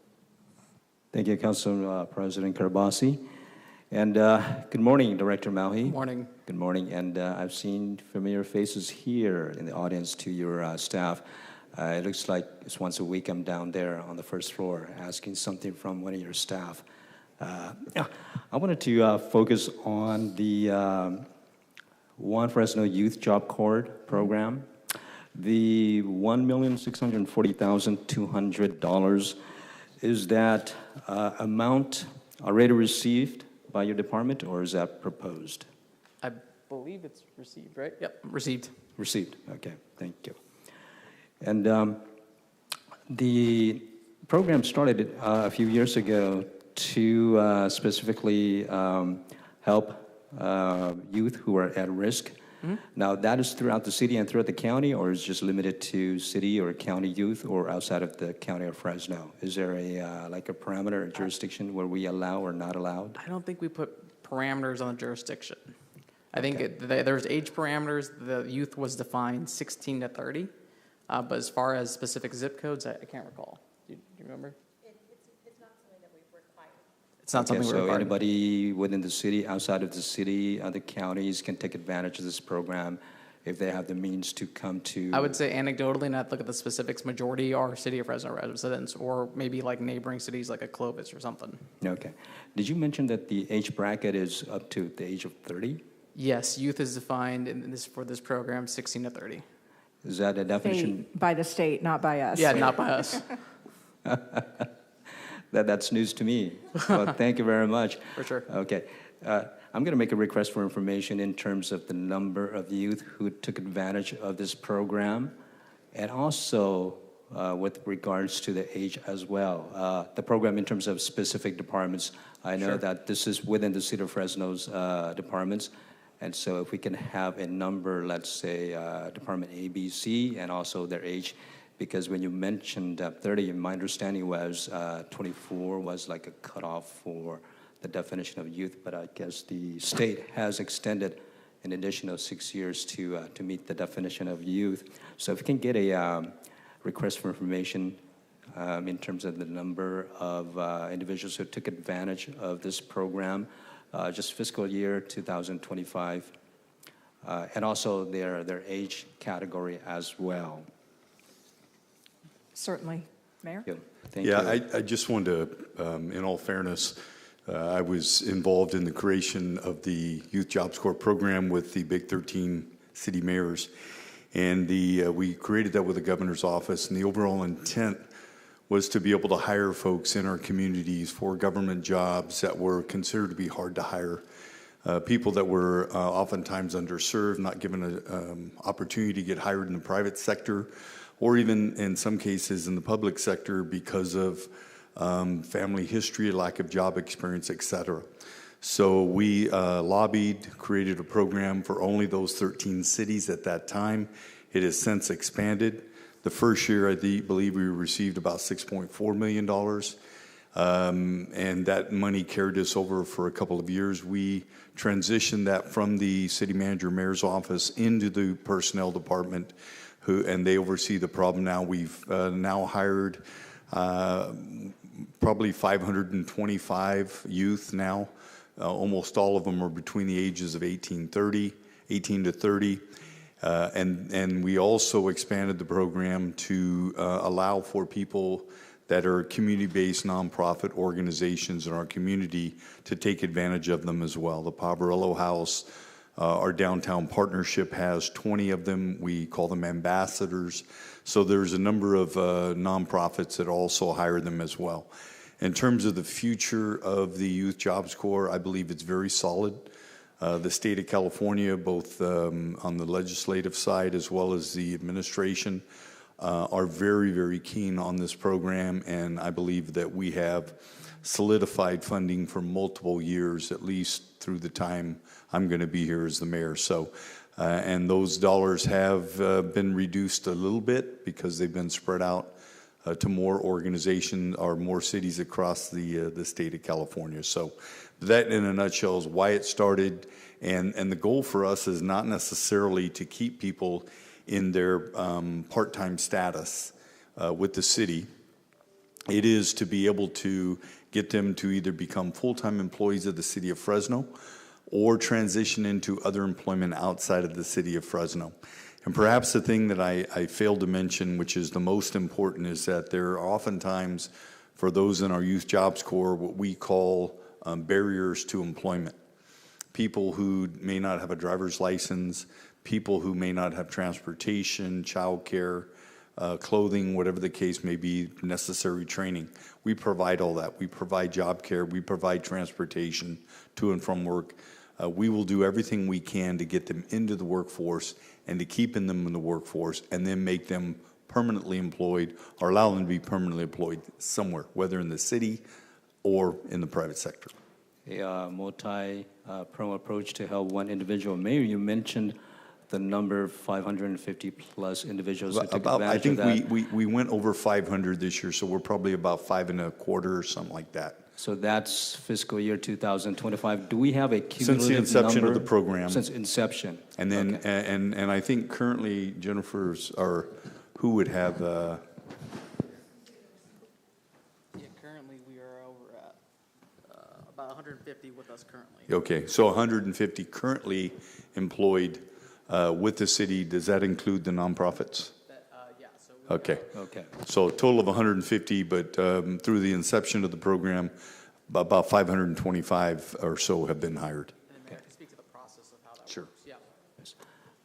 Thank you, Council President Karbasi. And good morning, Director Malhi. Morning. Good morning. And I've seen familiar faces here in the audience to your staff. It looks like it's once a week I'm down there on the first floor asking something from one of your staff. I wanted to focus on the One Fresno Youth Job Corps program. The $1,640,200, is that amount already received by your department, or is that proposed? I believe it's received, right? Yep, received. Received, okay, thank you. And the program started a few years ago to specifically help youth who are at risk. Mm-hmm. Now, that is throughout the city and throughout the county, or is just limited to city or county youth, or outside of the county of Fresno? Is there a like a parameter or jurisdiction where we allow or not allowed? I don't think we put parameters on the jurisdiction. I think there's age parameters. The youth was defined 16 to 30, but as far as specific zip codes, I can't recall. Do you remember? It's not something that we've required. It's not something we're So required. anybody within the city, outside of the city, other counties can take advantage of this program if they have the means to come to. I would say anecdotally, not look at the specifics, majority are city of Fresno residents, or maybe like neighboring cities like a Clovis or something. Okay. Did you mention that the age bracket is up to the age of 30? Yes, youth is defined for this program 16 to 30. Is that a definition? By the state, not by us. Yeah, not by us. That's news to me. Well, thank you very much. For sure. Okay. I'm going to make a request for information in terms of the number of youth who took advantage of this program, and also with regards to the age as well. The program in terms of specific departments, I know Sure. that this is within the City of Fresno's departments, and so if we can have a number, let's say Department A, B, C, and also their age, because when you mentioned 30, my understanding was 24 was like a cutoff for the definition of youth, but I guess the state has extended an additional 6 years to meet the definition of youth. So if you can get a request for information in terms of the number of individuals who took advantage of this program, just fiscal year 2025, and also their age category as well. Certainly. Mayor? Thank you. I just wanted to, in all fairness, I was involved in the creation of the Youth Jobs Corps program with the Big 13 city mayors, and we created that with the governor's office, and the overall intent was to be able to hire folks in our communities for government jobs that were considered to be hard to hire, people that were oftentimes underserved, not given an opportunity to get hired in the private sector, or even in some cases in the public sector because of family history, lack of job experience, et cetera. So we lobbied, created a program for only those 13 cities at that time. It has since expanded. The first year, I believe we received about $6.4 million, and that money carried us over for a couple of years. We transitioned that from the city manager mayor's office into the personnel department, and they oversee the problem now. We've now hired probably 525 youth now. Almost all of them are between the ages of 18 to 30. And we also expanded the program to allow for people that are community-based nonprofit organizations in our community to take advantage of them as well. The Poverello House, our downtown partnership has 20 of them. We call them ambassadors. So there's a number of nonprofits that also hire them as well. In terms of the future of the Youth Jobs Corps, I believe it's very solid. The state of California, both on the legislative side as well as the administration, are very, very keen on this program, and I believe that we have solidified funding for multiple years, at least through the time I'm going to be here as the mayor. So, and those dollars have been reduced a little bit because they've been spread out to more organizations or more cities across the state of California. So that in a nutshell is why it started, and the goal for us is not necessarily to keep people in their part-time status with the city. It is to be able to get them to either become full-time employees of the city of Fresno or transition into other employment outside of the city of Fresno. And perhaps the thing that I failed to mention, which is the most important, is that there are oftentimes, for those in our Youth Jobs Corps, what we call barriers to employment. People who may not have a driver's license, people who may not have transportation, childcare, clothing, whatever the case may be, necessary training. We provide all that. We provide job care. We provide transportation to and from work. We will do everything we can to get them into the workforce and to keep them in the workforce and then make them permanently employed or allow them to be permanently employed somewhere, whether in the city or in the private sector. A multi-pronged approach to help one individual. Mayor, you mentioned the number 550 plus individuals who took advantage of that. I think we went over 500 this year, so we're probably about 525 or something like that. So that's fiscal year 2025. Do we have a cumulative Since the inception number? of the program. Since inception. And then, Okay. and I think currently Jennifer's, or who would have, Yeah, currently we are over at about 150 with us currently. okay, so 150 currently employed with the city. Does that include the nonprofits? Yeah, so we Okay. Okay. So a total of 150, but through the inception of the program, about 525 or so have been hired. And then I can speak to the process of how that Sure. works. Yeah.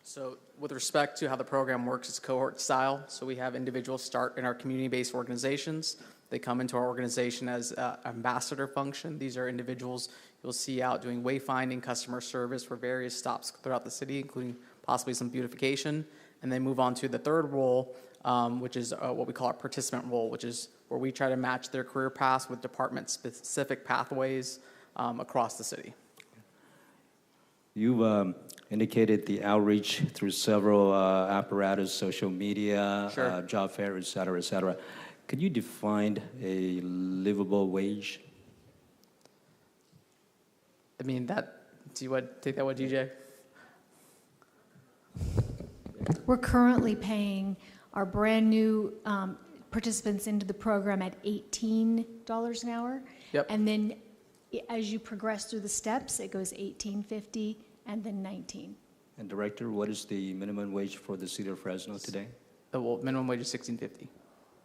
So with respect to how the program works, it's cohort style. So we have individuals start in our community-based organizations. They come into our organization as ambassador function. These are individuals you'll see out doing wayfinding, customer service for various stops throughout the city, including possibly some beautification. And then move on to the third role, which is what we call our participant role, which is where we try to match their career paths with department-specific pathways across the city. You've indicated the outreach through several apparatus, social media, Sure. job fair, et cetera, et cetera. Could you define a livable wage? I mean, do you want to take that one, DJ? We're currently paying our brand-new participants into the program at $18 an hour. Yep. And then as you progress through the steps, it goes $18.50 and then $19. And Director, what is the minimum wage for the city of Fresno today? Well, minimum wage is $16.50.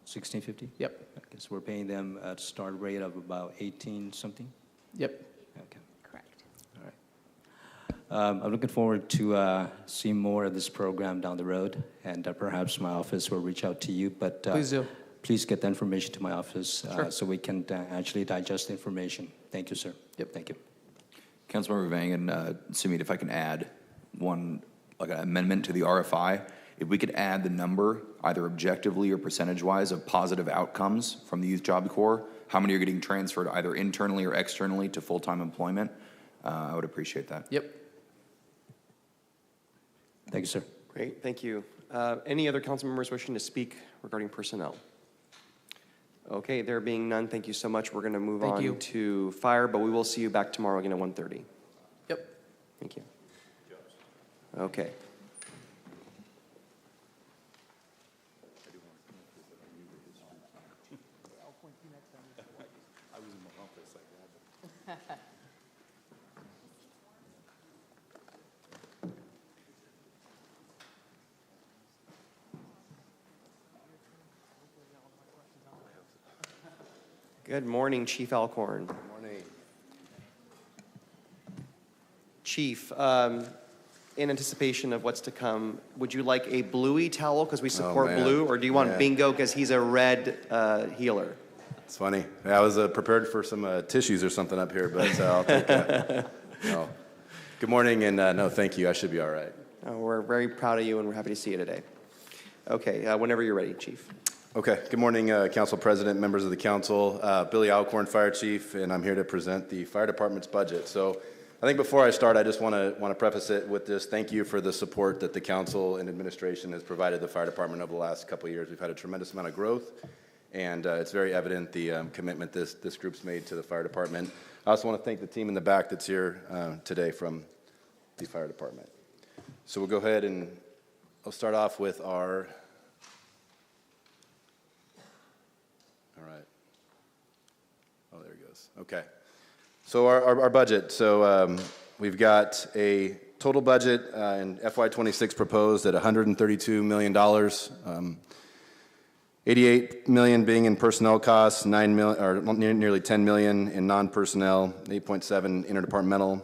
$16.50? Yep. Okay, so we're paying them at start rate of about 18 something? Yep. Okay. Correct. All right. I'm looking forward to seeing more of this program down the road, and perhaps my office will reach out to you. But Please do. Please get the information to my office Sure. so we can actually digest the information. Thank you, sir. Yep. Thank you. Councilmember Vang and Sumit, if I can add one, like an amendment to the RFI, if we could add the number, either objectively or percentage-wise, of positive outcomes from the Youth Job Corps, how many are getting transferred either internally or externally to full-time employment, I would appreciate that. Yep. Thank you, sir. Great, thank you. Any other council members wishing to speak regarding personnel? Okay, there being none, thank you so much. We're going to move Thank on you. to fire, but we will see you back tomorrow again at 1:30. Yep. Thank you. Okay. Good morning, Chief Alcorn. Good morning. Chief, in anticipation of what's to come, would you like a bluey towel because we support man. blue, or do you want Yeah. bingo because he's a red healer? It's funny. Yeah, I was prepared for some tissues or something up here, but I'll take that. No. Good morning, and no, thank you. I should be all right. We're very proud of you, and we're happy to see you today. Okay, whenever you're ready, Chief. Okay. Good morning, Council President, members of the council. Billy Alcorn, Fire Chief, and I'm here to present the Fire Department's budget. So I think before I start, I just want to preface it with this. Thank you for the support that the council and administration has provided the Fire Department over the last couple of years. We've had a tremendous amount of growth, and it's very evident the commitment this group's made to the Fire Department. I also want to thank the team in the back that's here today from the Fire Department. So we'll go ahead and I'll start off with our, all right. Oh, there it goes. Okay. So our budget. So we've got a total budget in FY26 proposed at $132 million. 88 million being in personnel costs, 9 million, or nearly 10 million in non-personnel, 8.7 interdepartmental,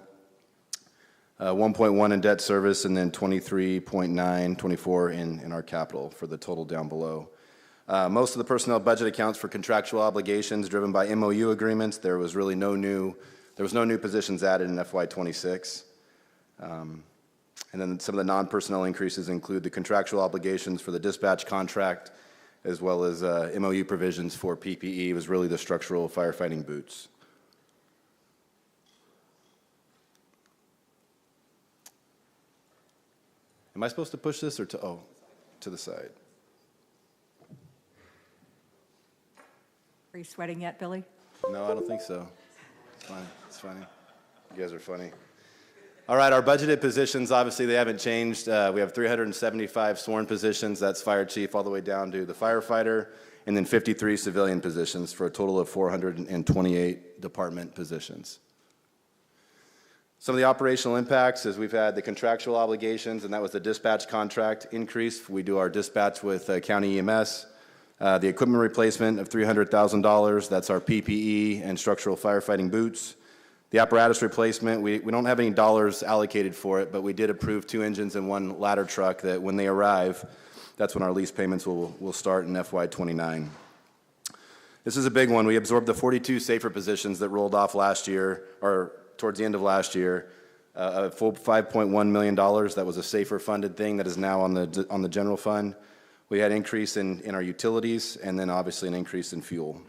1.1 in debt service, and then 23.9, 24 in our capital for the total down below. Most of the personnel budget accounts for contractual obligations driven by MOU agreements. There was no new positions added in FY26. And then some of the non-personnel increases include the contractual obligations for the dispatch contract, as well as MOU provisions for PPE. It was really the structural firefighting boots. Am I supposed to push this or to the side? Are you sweating yet, Billy? No, I don't think so. It's fine. It's funny. You guys are funny. All right, our budgeted positions, obviously, they haven't changed. We have 375 sworn positions. That's fire chief all the way down to the firefighter, and then 53 civilian positions for a total of 428 department positions. Some of the operational impacts is we've had the contractual obligations, and that was the dispatch contract increase. We do our dispatch with county EMS. The equipment replacement of $300,000. That's our PPE and structural firefighting boots. The apparatus replacement, we don't have any dollars allocated for it, but we did approve 2 engines and 1 ladder truck that when they arrive, that's when our lease payments will start in FY29. This is a big one. We absorbed the 42 safer positions that rolled off last year, or towards the end of last year, a full $5.1 million. That was a safer funded thing that is now on the general fund. We had an increase in our utilities, and then obviously an increase in fuel.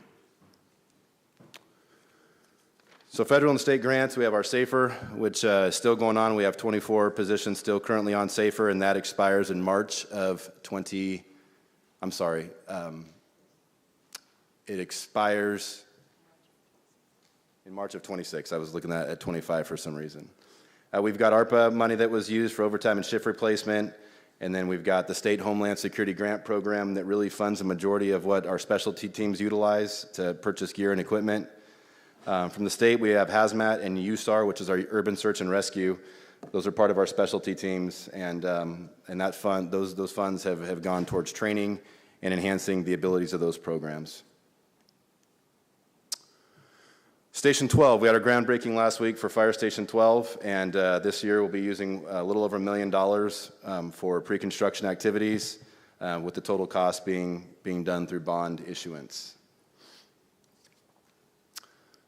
So federal and state grants, we have our SAFER, which is still going on. We have 24 positions still currently on SAFER, and that expires in March of it expires in March of 26. I was looking at 25 for some reason. We've got ARPA money that was used for overtime and shift replacement, and then we've got the State Homeland Security Grant Program that really funds the majority of what our specialty teams utilize to purchase gear and equipment. From the state, we have HAZMAT and USAR, which is our urban search and rescue. Those are part of our specialty teams, and that fund, those funds have gone towards training and enhancing the abilities of those programs. Station 12, we had our groundbreaking last week for Fire Station 12, and this year we'll be using a little over $1 million for pre-construction activities, with the total cost being done through bond issuance.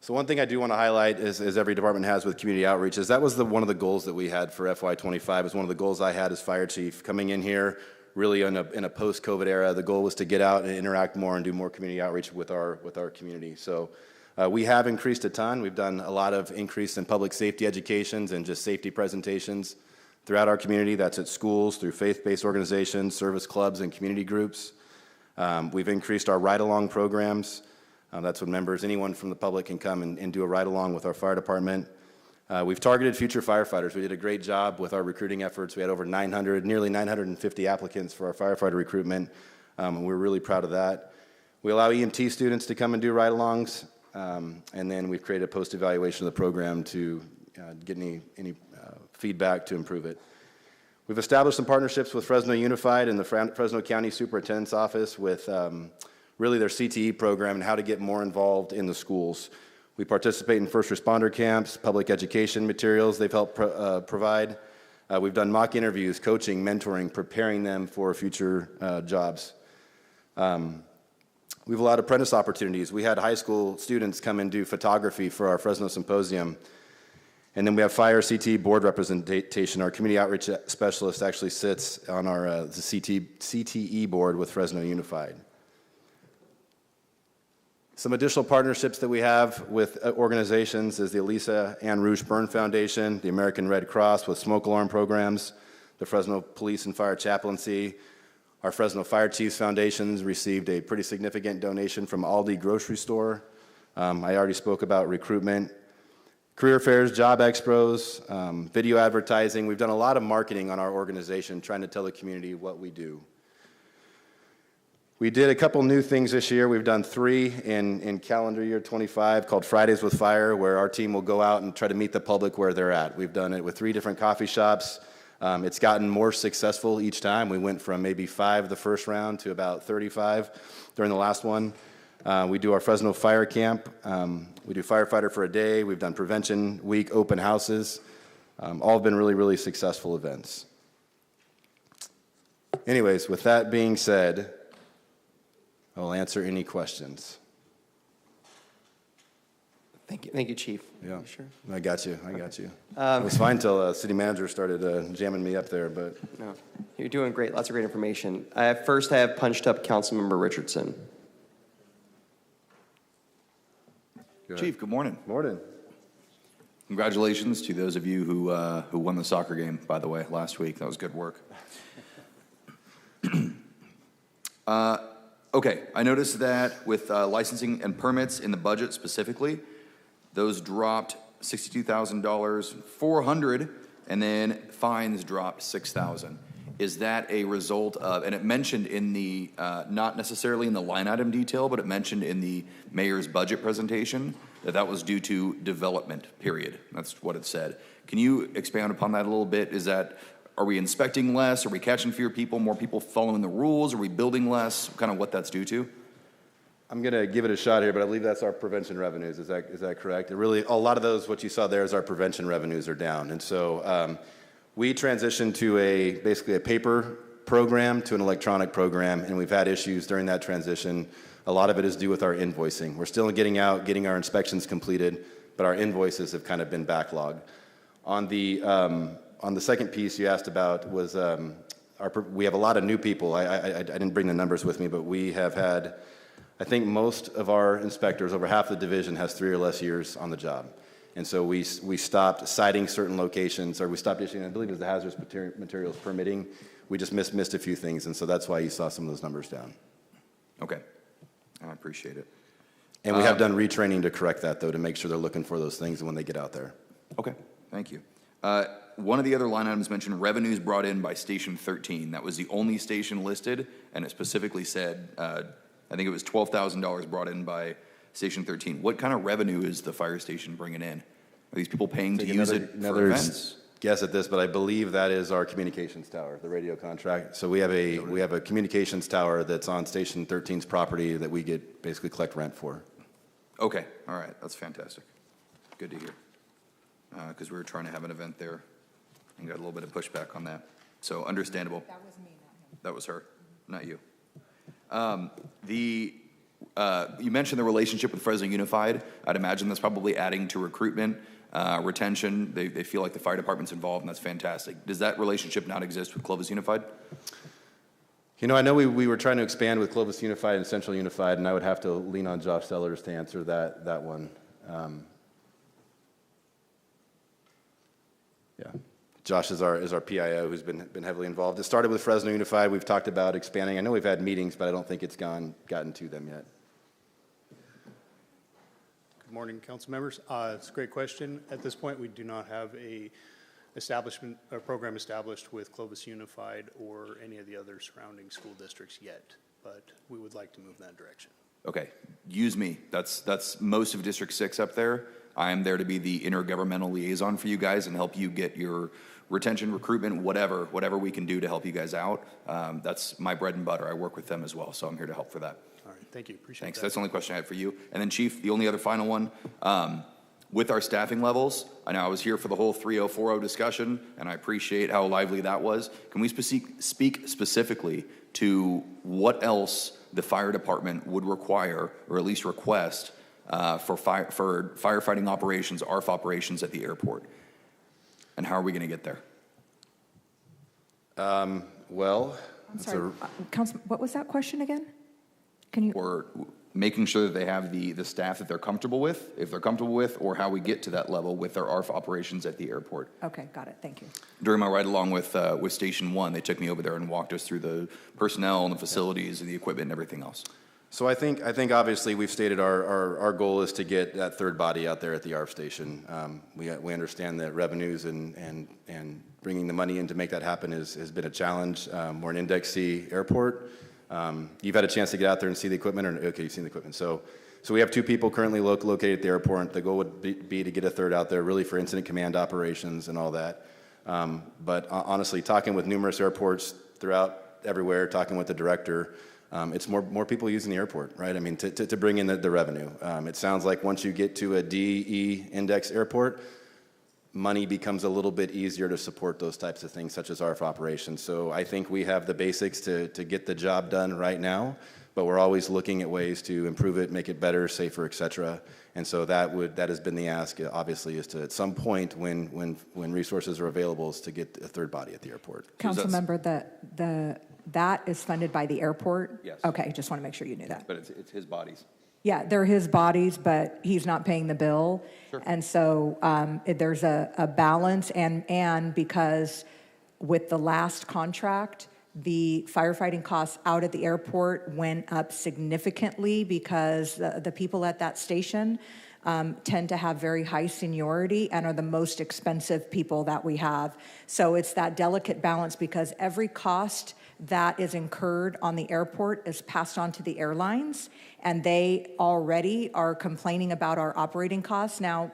So one thing I do want to highlight is, as every department has with community outreach, is that was one of the goals that we had for FY25. Is one of the goals I had as fire chief coming in here, really in a post-COVID era. The goal was to get out and interact more and do more community outreach with our community. So we have increased a ton. We've done a lot of increase in public safety educations and just safety presentations throughout our community. That's at schools, through faith-based organizations, service clubs, and community groups. We've increased our ride-along programs. That's when members, anyone from the public, can come and do a ride-along with our fire department. We've targeted future firefighters. We did a great job with our recruiting efforts. We had over nearly 950 applicants for our firefighter recruitment, and we're really proud of that. We allow EMT students to come and do ride-alongs, and then we've created a post-evaluation of the program to get any feedback to improve it. We've established some partnerships with Fresno Unified and the Fresno County Superintendent's Office with really their CTE program and how to get more involved in the schools. We participate in first responder camps, public education materials they've helped provide. We've done mock interviews, coaching, mentoring, preparing them for future jobs. We've allowed apprentice opportunities. We had high school students come and do photography for our Fresno Symposium. And then we have fire CT board representation. Our community outreach specialist actually sits on our the CTE board with Fresno Unified. Some additional partnerships that we have with organizations is the Elisa Ann Rouge Burn Foundation, the American Red Cross with smoke alarm programs, the Fresno Police and Fire Chaplaincy. Our Fresno Fire Chiefs Foundations received a pretty significant donation from Aldi Grocery Store. I already spoke about recruitment. Career fairs, job expos, video advertising. We've done a lot of marketing on our organization, trying to tell the community what we do. We did a couple new things this year. We've done 3 in calendar year 25 called Fridays with Fire, where our team will go out and try to meet the public where they're at. We've done it with 3 different coffee shops. It's gotten more successful each time. We went from maybe 5 the first round to about 35 during the last one. We do our Fresno Fire Camp. We do Firefighter for a Day. We've done Prevention Week open houses. All have been really, really successful events. Anyways, with that being said, I will answer any questions. Thank you, Chief. Yeah, sure. I got you. It was fine until city manager started jamming me up there, but. No, you're doing great. Lots of great information. First, I have punched up Councilmember Richardson. Chief, good morning. Morning. Congratulations to those of you who won the soccer game, by the way, last week. That was good work. Okay, I noticed that with licensing and permits in the budget specifically, those dropped $62,000, 400, and then fines dropped 6,000. Is that a result of, and it mentioned in the, not necessarily in the line item detail, but it mentioned in the mayor's budget presentation that that was due to development, period. That's what it said. Can you expand upon that a little bit? Is that, are we inspecting less? Are we catching fewer people, more people following the rules? Are we building less? Kind of what that's due to? I'm going to give it a shot here, but I believe that's our prevention revenues. Is that correct? It really, a lot of those, what you saw there is our prevention revenues are down. And so we transitioned to basically a paper program to an electronic program, and we've had issues during that transition. A lot of it is due with our invoicing. We're still getting our inspections completed, but our invoices have kind of been backlogged. On the second piece you asked about was we have a lot of new people. I didn't bring the numbers with me, but we have had, I think most of our inspectors, over half the division, has 3 or less years on the job. And so we stopped citing certain locations, or we stopped issuing, I believe it was the hazardous materials permitting. We just missed a few things, and so that's why you saw some of those numbers down. Okay, I appreciate it. And we have done retraining to correct that, though, to make sure they're looking for those things when they get out there. Okay, thank you. One of the other line items mentioned revenues brought in by Station 13. That was the only station listed, and it specifically said, I think it was $12,000 brought in by Station 13. What kind of revenue is the fire station bringing in? Are these people paying to use it for events? Guess at this, but I believe that is our communications tower, the radio contract. So we have a communications tower that's on Station 13's property that we basically collect rent for. Okay, all right, that's fantastic. Good to hear. Because we were trying to have an event there and got a little bit of pushback on that. So understandable. That was me, not him. That was her, not you. You mentioned the relationship with Fresno Unified. I'd imagine that's probably adding to recruitment, retention. They feel like the fire department's involved, and that's fantastic. Does that relationship not exist with Clovis Unified? You know, I know we were trying to expand with Clovis Unified and Central Unified, and I would have to lean on Josh Sellers to answer that one. Yeah. Josh is our PIO who's been heavily involved. It started with Fresno Unified. We've talked about expanding. I know we've had meetings, but I don't think it's gotten to them yet. Good morning, council members. It's a great question. At this point, we do not have a program established with Clovis Unified or any of the other surrounding school districts yet, but we would like to move in that direction. Okay, use me. That's most of District 6 up there. I'm there to be the intergovernmental liaison for you guys and help you get your retention, recruitment, whatever we can do to help you guys out. That's my bread and butter. I work with them as well, so I'm here to help for that. All right, thank you. Appreciate Thanks. that. That's the only question I had for you. And then, Chief, the only other final one, with our staffing levels, I know I was here for the whole 3040 discussion, and I appreciate how lively that was. Can we speak specifically to what else the fire department would require, or at least request, for firefighting operations, ARF operations at the airport? And how are we going to get there? Well, I'm sorry, Councilman, what was that question again? Can you? Or making sure that they have the staff that they're comfortable with, if they're comfortable with, or how we get to that level with their ARF operations at the airport. Okay, got it, thank you. During my ride along with Station 1, they took me over there and walked us through the personnel and the facilities and the equipment and everything else. So I think obviously we've stated our goal is to get that third body out there at the ARF station. We understand that revenues and bringing the money in to make that happen has been a challenge. We're an Index C airport. You've had a chance to get out there and see the equipment, or okay, you've seen the equipment. So we have 2 people currently located at the airport. The goal would be to get a third out there, really for incident command operations and all that. But honestly, talking with numerous airports throughout everywhere, talking with the director, it's more people using the airport, right? I mean, to bring in the revenue. It sounds like once you get to a DE index airport, money becomes a little bit easier to support those types of things, such as ARF operations. So I think we have the basics to get the job done right now, but we're always looking at ways to improve it, make it better, safer, et cetera. And so that has been the ask, obviously, is to at some point when resources are available is to get a third body at the airport. Councilmember, that is funded by the airport? Yes. Okay, just want to make sure you knew that. But it's his bodies. Yeah, they're his bodies, but he's not paying the bill. Sure. And so there's a balance, and because with the last contract, the firefighting costs out at the airport went up significantly because the people at that station tend to have very high seniority and are the most expensive people that we have. So it's that delicate balance because every cost that is incurred on the airport is passed on to the airlines, and they already are complaining about our operating costs. Now,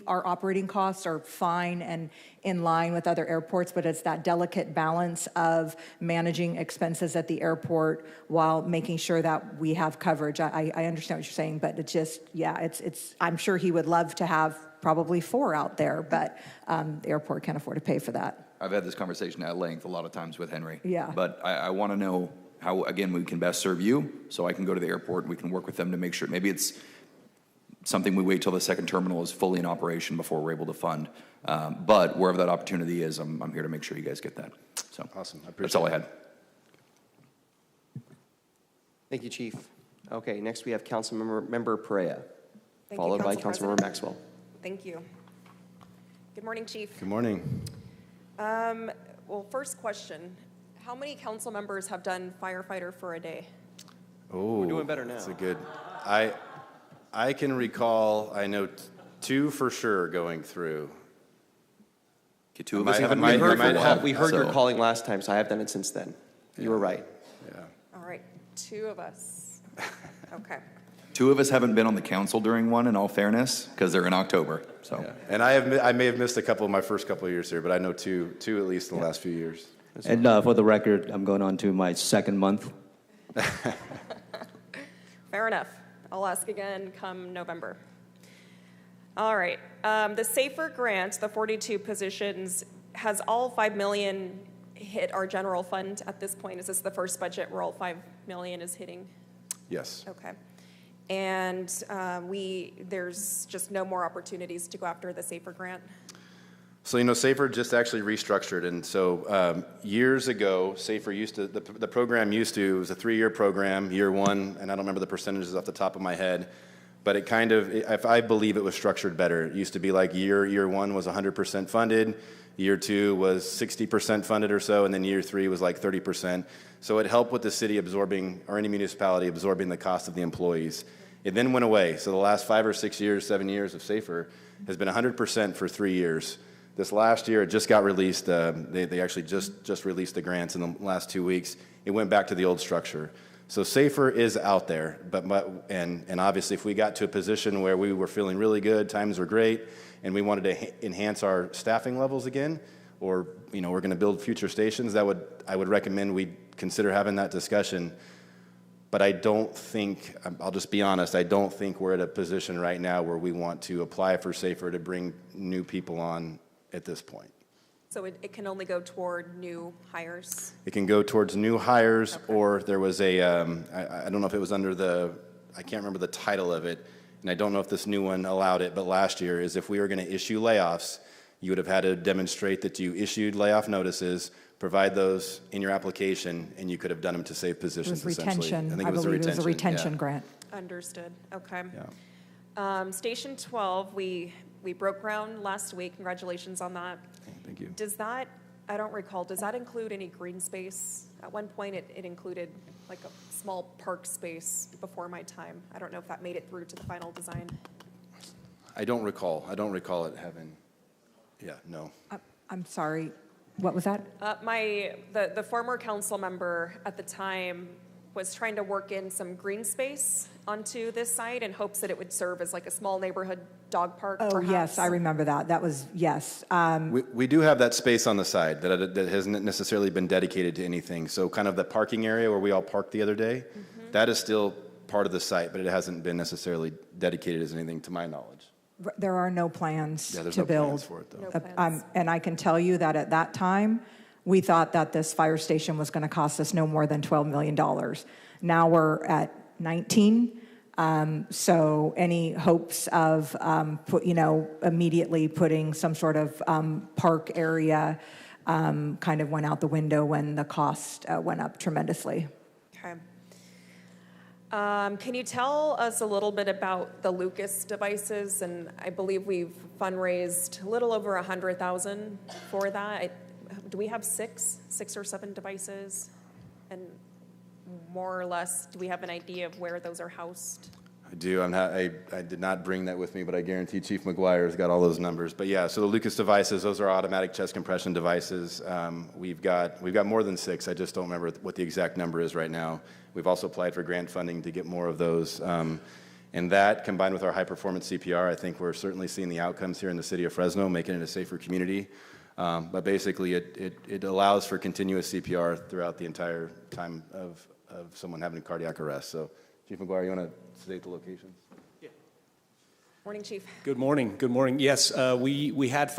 our operating costs are fine and in line with other airports, but it's that delicate balance of managing expenses at the airport while making sure that we have coverage. I understand what you're saying, but it's just, yeah, it's. I'm sure he would love to have probably 4 out there, but the airport can't afford to pay for that. I've had this conversation at length a lot of times with Henry. Yeah. But I want to know how, again, we can best serve you, so I can go to the airport and we can work with them to make sure. Maybe it's something we wait till the second terminal is fully in operation before we're able to fund. But wherever that opportunity is, I'm here to make sure you guys get that. So awesome. I appreciate that's all I had. Thank you, Chief. Okay, next we have Councilmember Perea, Thank followed you, by Council Councilmember President. Maxwell. Thank you. Good morning, Chief. Good morning. Well, first question. How many council members have done firefighter for a day? Oh, We're doing better now. That's a good. I can recall. I know 2 for sure going through. Okay, 2 of us haven't We been here for a while. heard your so- calling last time, so I have done it since then. You were right. Yeah. All right, 2 of us. Okay. 2 of us haven't been on the council during one, in all fairness, because they're in October. So. Yeah. And I may have missed a couple of my first couple of years here, but I know two at least in the last few years. And for the record, I'm going on to my 2nd month. Fair enough. I'll ask again come November. All right. The SAFER grant, the 42 positions, has all $5 million hit our general fund at this point? Is this the first budget where all $5 million is hitting? Yes. Okay. And there's just no more opportunities to go after the SAFER grant? So, SAFER just actually restructured. And so years ago, SAFER the program it was a 3-year program, year 1, and I don't remember the percentages off the top of my head, but I believe it was structured better. It used to be like year 1 was 100% funded, year 2 was 60% funded or so, and then year 3 was like 30%. So it helped with the city absorbing, or any municipality absorbing the cost of the employees. It then went away. So the last 5 or 6 years, 7 years of SAFER has been 100% for 3 years. This last year, it just got released. They actually just released the grants in the last 2 weeks. It went back to the old structure. So SAFER is out there, and obviously if we got to a position where we were feeling really good, times were great, and we wanted to enhance our staffing levels again, or we're going to build future stations, I would recommend we consider having that discussion. But I don't think, I'll just be honest, I don't think we're at a position right now where we want to apply for SAFER to bring new people on at this point. So it can only go toward new hires? It can go towards new hires, okay. Or there was I don't know if it was under I can't remember the title of it. and I don't know if this new one allowed it, but last year, is if we were going to issue layoffs, you would have had to demonstrate that you issued layoff notices, provide those in your application, and you could have done them to save positions, It was essentially. retention. I think I it was a believe retention. it was a retention yeah. grant. Understood, okay. Yeah. Station 12, we broke ground last week. Congratulations on that. Thank you. Does that, I don't recall, does that include any green space? At one point, it included like a small park space before my time. I don't know if that made it through to the final design. I don't recall it having, yeah, no. I'm sorry, what was that? The former council member at the time was trying to work in some green space onto this site in hopes that it would serve as like a small neighborhood dog park, Oh, perhaps. yes, I remember that. That was, yes. We do have that space on the side that hasn't necessarily been dedicated to anything. So kind of the parking area where we all parked the other day, that is still part of the site, but it hasn't been necessarily dedicated as anything to my knowledge. There are no plans Yeah, there's to no build. plans for it, though. No plans. And I can tell you that at that time, we thought that this fire station was going to cost us no more than $12 million. Now we're at 19. So any hopes of, immediately putting some sort of park area kind of went out the window when the cost went up tremendously. Okay. Can you tell us a little bit about the Lucas devices? And I believe we've fundraised a little over 100,000 for that. Do we have six or seven devices? And more or less, do we have an idea of where those are housed? I do. I did not bring that with me, but I guarantee Chief McGuire's got all those numbers. But yeah, so the Lucas devices, those are automatic chest compression devices. We've got more than 6. I just don't remember what the exact number is right now. We've also applied for grant funding to get more of those. And that, combined with our high-performance CPR, I think we're certainly seeing the outcomes here in the city of Fresno, making it a safer community. But basically, it allows for continuous CPR throughout the entire time of someone having cardiac arrest. So, Chief McGuire, you want to state the locations? Morning, Chief. Good morning. Good morning. Yes, we had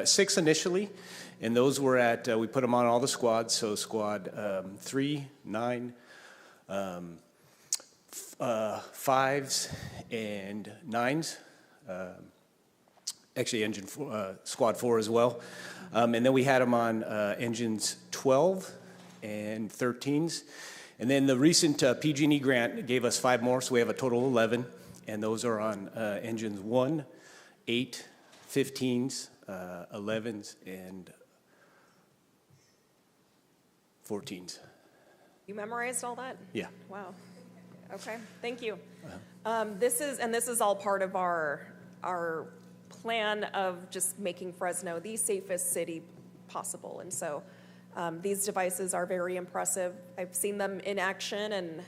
6 initially, and those were at, we put them on all the squads, so squad 3, 9, 5s, and 9s. Actually, engine squad 4 as well. And then we had them on engines 12 and 13s. And then the recent PG&E grant gave us 5 more, so we have a total of 11. And those are on engines 1, 8, 15s, 11s, and 14s. You memorized all that? Yeah. Wow. Okay, thank you. This is all part of our plan of just making Fresno the safest city possible. And so these devices are very impressive. I've seen them in action, and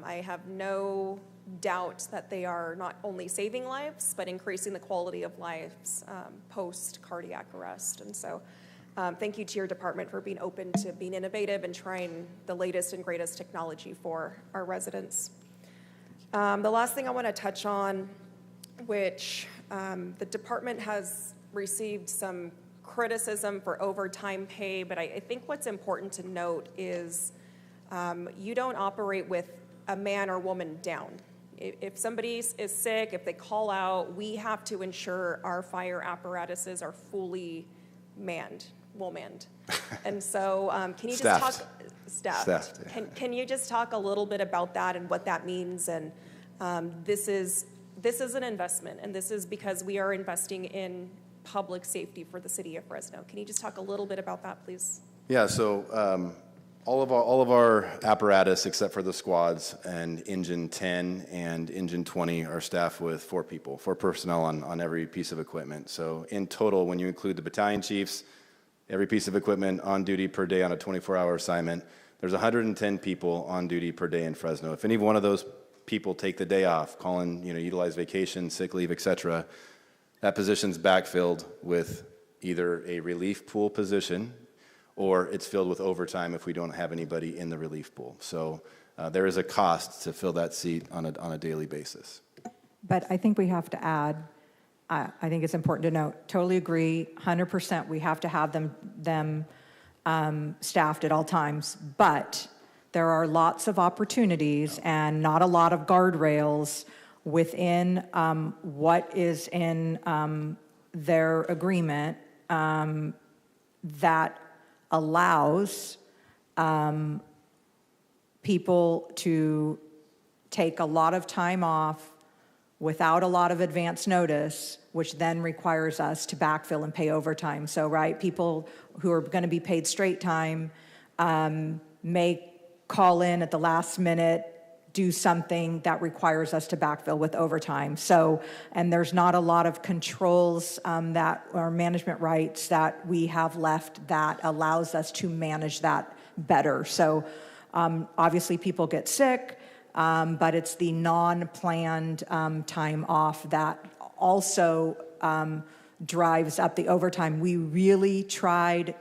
I have no doubt that they are not only saving lives, but increasing the quality of lives post-cardiac arrest. And so thank you to your department for being open to being innovative and trying the latest and greatest technology for our residents. The last thing I want to touch on, which the department has received some criticism for overtime pay, but I think what's important to note is you don't operate with a man or woman down. If somebody is sick, if they call out, we have to ensure our fire apparatuses are fully manned, well-manned. And so can you just talk, staffed. Yeah. Can you just talk a little bit about that and what that means? And this is an investment, and this is because we are investing in public safety for the city of Fresno. Can you just talk a little bit about that, please? Yeah, so all of our apparatus, except for the squads and engine 10 and engine 20, are staffed with 4 personnel on every piece of equipment. So in total, when you include the battalion chiefs, every piece of equipment on duty per day on a 24-hour assignment, there's 110 people on duty per day in Fresno. If any one of those people take the day off, call in, utilize vacation, sick leave, et cetera, that position's backfilled with either a relief pool position or it's filled with overtime if we don't have anybody in the relief pool. So there is a cost to fill that seat on a daily basis. But I think we have to add, I think it's important to note, totally agree, 100%, we have to have them staffed at all times, but there are lots of opportunities and not a lot of guardrails within what is in their agreement that allows people to take a lot of time off without a lot of advance notice, which then requires us to backfill and pay overtime. So, right, people who are going to be paid straight time may call in at the last minute, do something that requires us to backfill with overtime. So, and there's not a lot of controls that or management rights that we have left that allows us to manage that better. So, obviously people get sick, but it's the non-planned time off that also drives up the overtime. We really tried,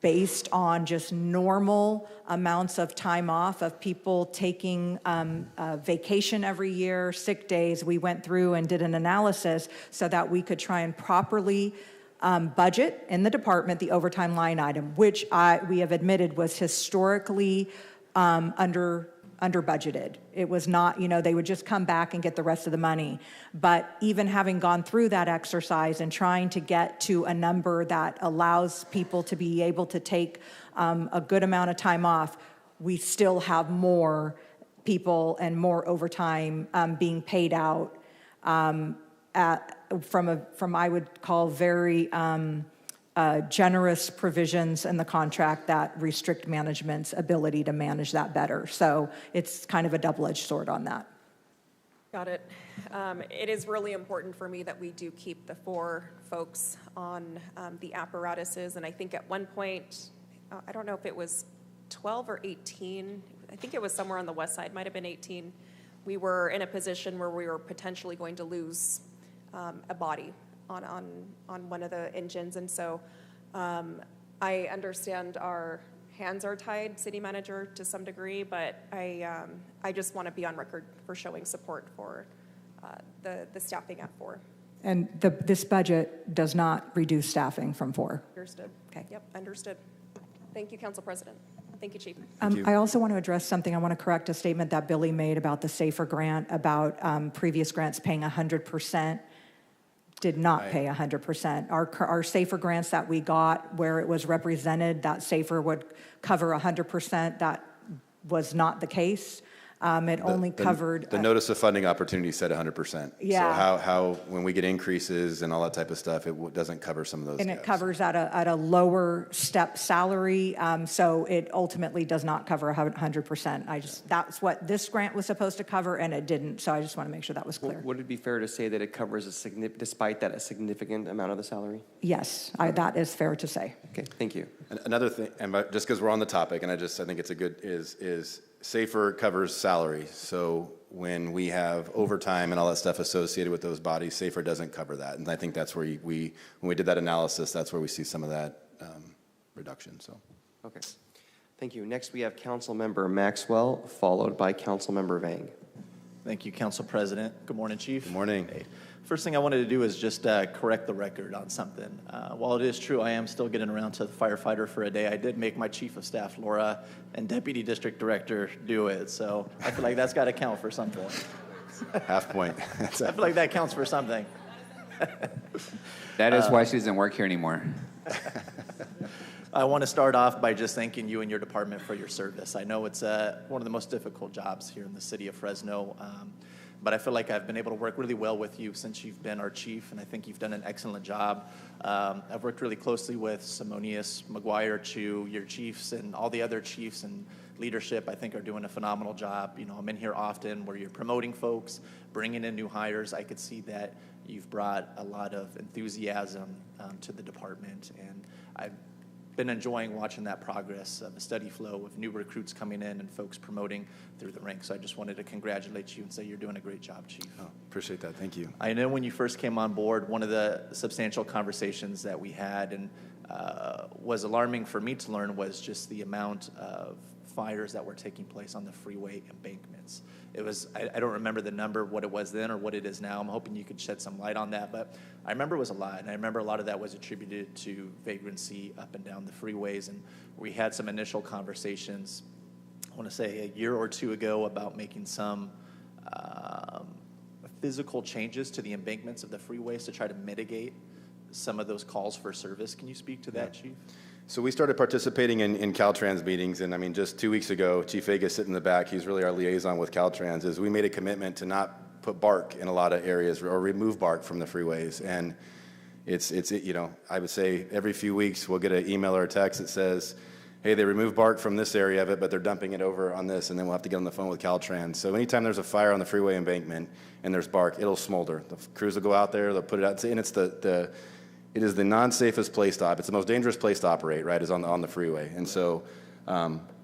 based on just normal amounts of time off of people taking vacation every year, sick days. We went through and did an analysis so that we could try and properly budget in the department the overtime line item, which we have admitted was historically under budgeted. It was not, they would just come back and get the rest of the money. But even having gone through that exercise and trying to get to a number that allows people to be able to take a good amount of time off, we still have more people and more overtime being paid out from I would call very generous provisions in the contract that restrict management's ability to manage that better. So it's kind of a double-edged sword on that. Got it. It is really important for me that we do keep the 4 folks on the apparatuses. And I think at one point, I don't know if it was 12 or 18, I think it was somewhere on the west side, might have been 18. We were in a position where we were potentially going to lose a body on one of the engines. And so I understand our hands are tied, city manager, to some degree, but I just want to be on record for showing support for the staffing at 4. And this budget does not reduce staffing from 4. Understood. Okay. Yep, understood. Thank you, Council President. Thank you, Chief. I also want to address something. I want to correct a statement that Billy made about the SAFER grant, about previous grants paying 100%. Did not pay 100%. Our SAFER grants that we got, where it was represented that SAFER would cover 100%, that was not the case. It only covered... The notice of funding opportunity said 100%. Yeah. So how when we get increases and all that type of stuff, it doesn't cover some of those And gaps. it covers at a lower step salary, so it ultimately does not cover 100%. That's what this grant was supposed to cover, and it didn't, so I just want to make sure that was clear. Would it be fair to say that it covers despite that, a significant amount of the salary? Yes, that is fair to say. Okay, thank you. Another thing, and just because we're on the topic, and I think it's a good, is SAFER covers salary. So when we have overtime and all that stuff associated with those bodies, SAFER doesn't cover that. And I think that's where when we did that analysis, that's where we see some of that reduction. So, okay, thank you. Next, we have Councilmember Maxwell, followed by Councilmember Vang. Thank you, Council President. Good morning, Chief. Good morning. Hey. First thing I wanted to do is just correct the record on something. While it is true I am still getting around to the firefighter for a day, I did make my Chief of Staff, Laura, and Deputy District Director do it. So I feel like that's got to count for something. Half point. I feel like that counts for something. That is why she doesn't work here anymore. I want to start off by just thanking you and your department for your service. I know it's one of the most difficult jobs here in the city of Fresno. But I feel like I've been able to work really well with you since you've been our chief, and I think you've done an excellent job. I've worked really closely with Simonius, McGuire, Chu, your chiefs, and all the other chiefs and leadership, I think, are doing a phenomenal job. I'm in here often where you're promoting folks, bringing in new hires. I could see that you've brought a lot of enthusiasm to the department, and I've been enjoying watching that progress of a steady flow of new recruits coming in and folks promoting through the ranks. So I just wanted to congratulate you and say you're doing a great job, Chief. Oh, appreciate that. Thank you. I know when you first came on board, one of the substantial conversations that we had and was alarming for me to learn was just the amount of fires that were taking place on the freeway embankments. It was, I don't remember the number, what it was then or what it is now. I'm hoping you could shed some light on that, but I remember it was a lot, and I remember a lot of that was attributed to vagrancy up and down the freeways, and we had some initial conversations, I want to say a year or two ago, about making some physical changes to the embankments of the freeways to try to mitigate some of those calls for service. Can you speak to that, Chief? So we started participating in Caltrans meetings, and I mean, just 2 weeks ago, Chief Vega sitting in the back, he's really our liaison with Caltrans, is we made a commitment to not put bark in a lot of areas or remove bark from the freeways. And it's you know, I would say every few weeks we'll get an email or a text that says, hey, they removed bark from this area of it, but they're dumping it over on this, and then we'll have to get on the phone with Caltrans. So anytime there's a fire on the freeway embankment and there's bark, it'll smolder. The crews will go out there, they'll put it out, and it's it is the non-safest place to operate. It's the most dangerous place to operate, right, is on the freeway. And so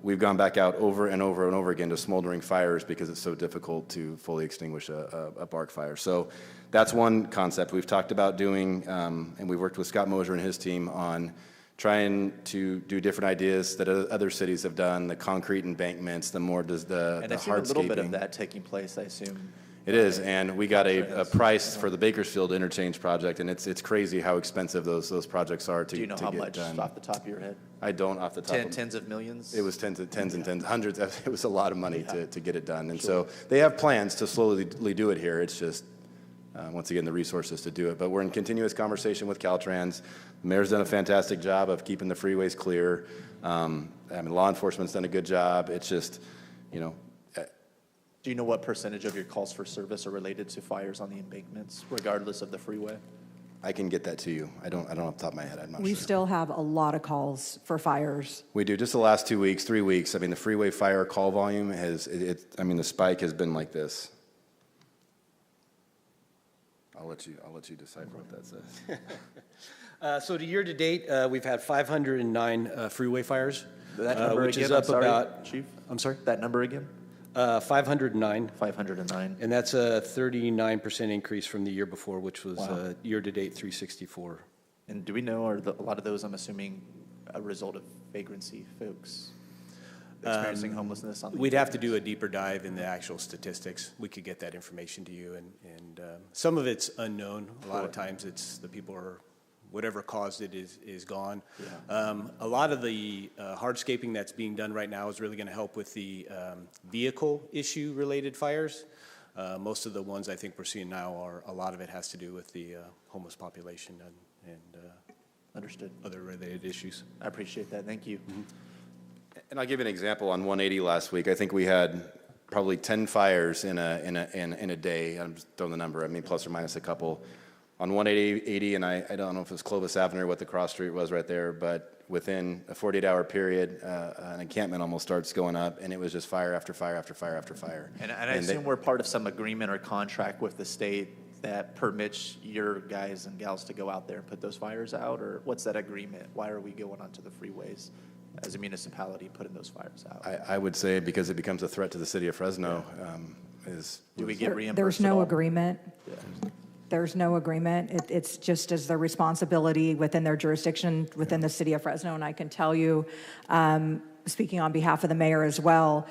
we've gone back out over and over and over again to smoldering fires because it's so difficult to fully extinguish a bark fire. So that's one concept we've talked about doing, and we've worked with Scott Mosier and his team on trying to do different ideas that other cities have done, the concrete embankments, the hardscaping. And I've seen a little bit of that taking place, I assume. It is, and we got a price for the Bakersfield interchange project, and it's crazy how expensive those projects are to get done. Do you know how much off the top of your head? I don't off the top. Tens of millions? It was tens and tens, hundreds. It was a lot of money to get it done, and so they have plans to slowly do it here. It's just once again the resources to do it. But we're in continuous conversation with Caltrans. The mayor's done a fantastic job of keeping the freeways clear. I mean, law enforcement's done a good job. It's just, you know. Do you know what percentage of your calls for service are related to fires on the embankments, regardless of the freeway? I can get that to you. I don't off the top of my head. I'm not We sure. still have a lot of calls for fires. We do. Just the last 2 weeks, 3 weeks. I mean, the freeway fire call volume I mean, the spike has been like this. I'll let you decipher what that says. So to year to date, we've had 509 freeway fires. That number which again, is up I'm sorry, about, Chief? I'm sorry? That number again? 509. 509. And that's a 39% increase from the year before, which was Wow. year to date 364. And do we know, are a lot of those, I'm assuming, a result of vagrancy, folks experiencing homelessness on the We'd have to do a deeper dive in the actual statistics. We could get that information to you, and some of it's unknown. A lot of times it's the people are, whatever caused it is gone. A lot of the hardscaping that's being done right now is really going to help with the vehicle issue related fires. Most of the ones I think we're seeing now a lot of it has to do with the homeless population and Understood. Other related issues. I appreciate that. Thank you. Mm-hmm. And I'll give you an example. On 180 last week, I think we had probably 10 fires in a day. I'm just throwing the number. I mean, plus or minus a couple. On 180, and I don't know if it was Clovis Avenue or what the cross street was right there, but within a 48-hour period, an encampment almost starts going up, and it was just fire after fire after fire after fire. And I assume we're part of some agreement or contract with the state that permits your guys and gals to go out there and put those fires out, or what's that agreement? Why are we going onto the freeways as a municipality putting those fires out? I would say because it becomes a threat to the city of Fresno. Do we get reimbursed? There's at no all? agreement. There's no agreement. It's just as their responsibility within their jurisdiction within the city of Fresno. And I can tell you, speaking on behalf of the mayor as well,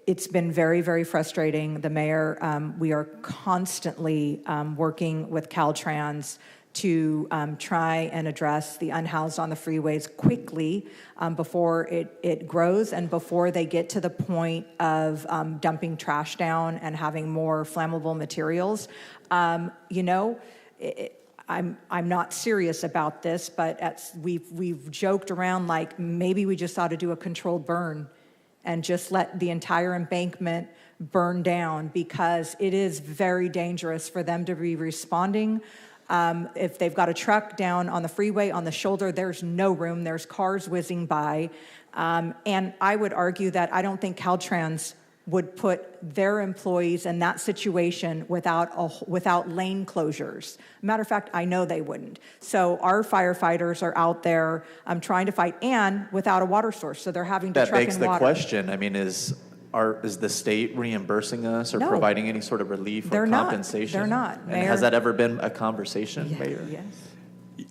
it's been very, very frustrating. The mayor, we are constantly working with Caltrans to try and address the unhoused on the freeways quickly before it grows and before they get to the point of dumping trash down and having more flammable materials. You know, I'm not serious about this, but we've joked around like maybe we just ought to do a controlled burn and just let the entire embankment burn down, because it is very dangerous for them to be responding. If they've got a truck down on the freeway on the shoulder, there's no room. There's cars whizzing by. And I would argue that I don't think Caltrans would put their employees in that situation without lane closures. Matter of fact, I know they wouldn't. So our firefighters are out there trying to fight, and without a water source, so they're having to That truck in begs water. the question. I mean, is the state reassing us or No. providing any sort of relief They're or not. compensation? They're not. And Mayor- has that ever been a conversation, Mayor? Yes.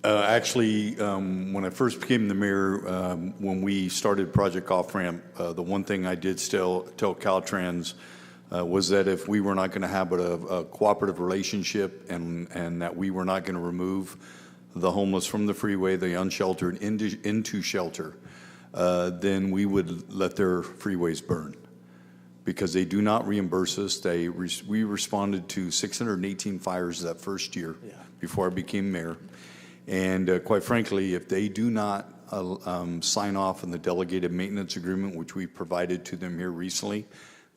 Actually, when I first became the mayor, when we started Project Off Ramp, the one thing I did still tell Caltrans was that if we were not going to have a cooperative relationship and that we were not going to remove the homeless from the freeway, the unsheltered into shelter, then we would let their freeways burn. because they do not reimburse us. We responded to 618 fires that first year before I became mayor. And quite frankly, if they do not sign off on the delegated maintenance agreement, which we provided to them here recently,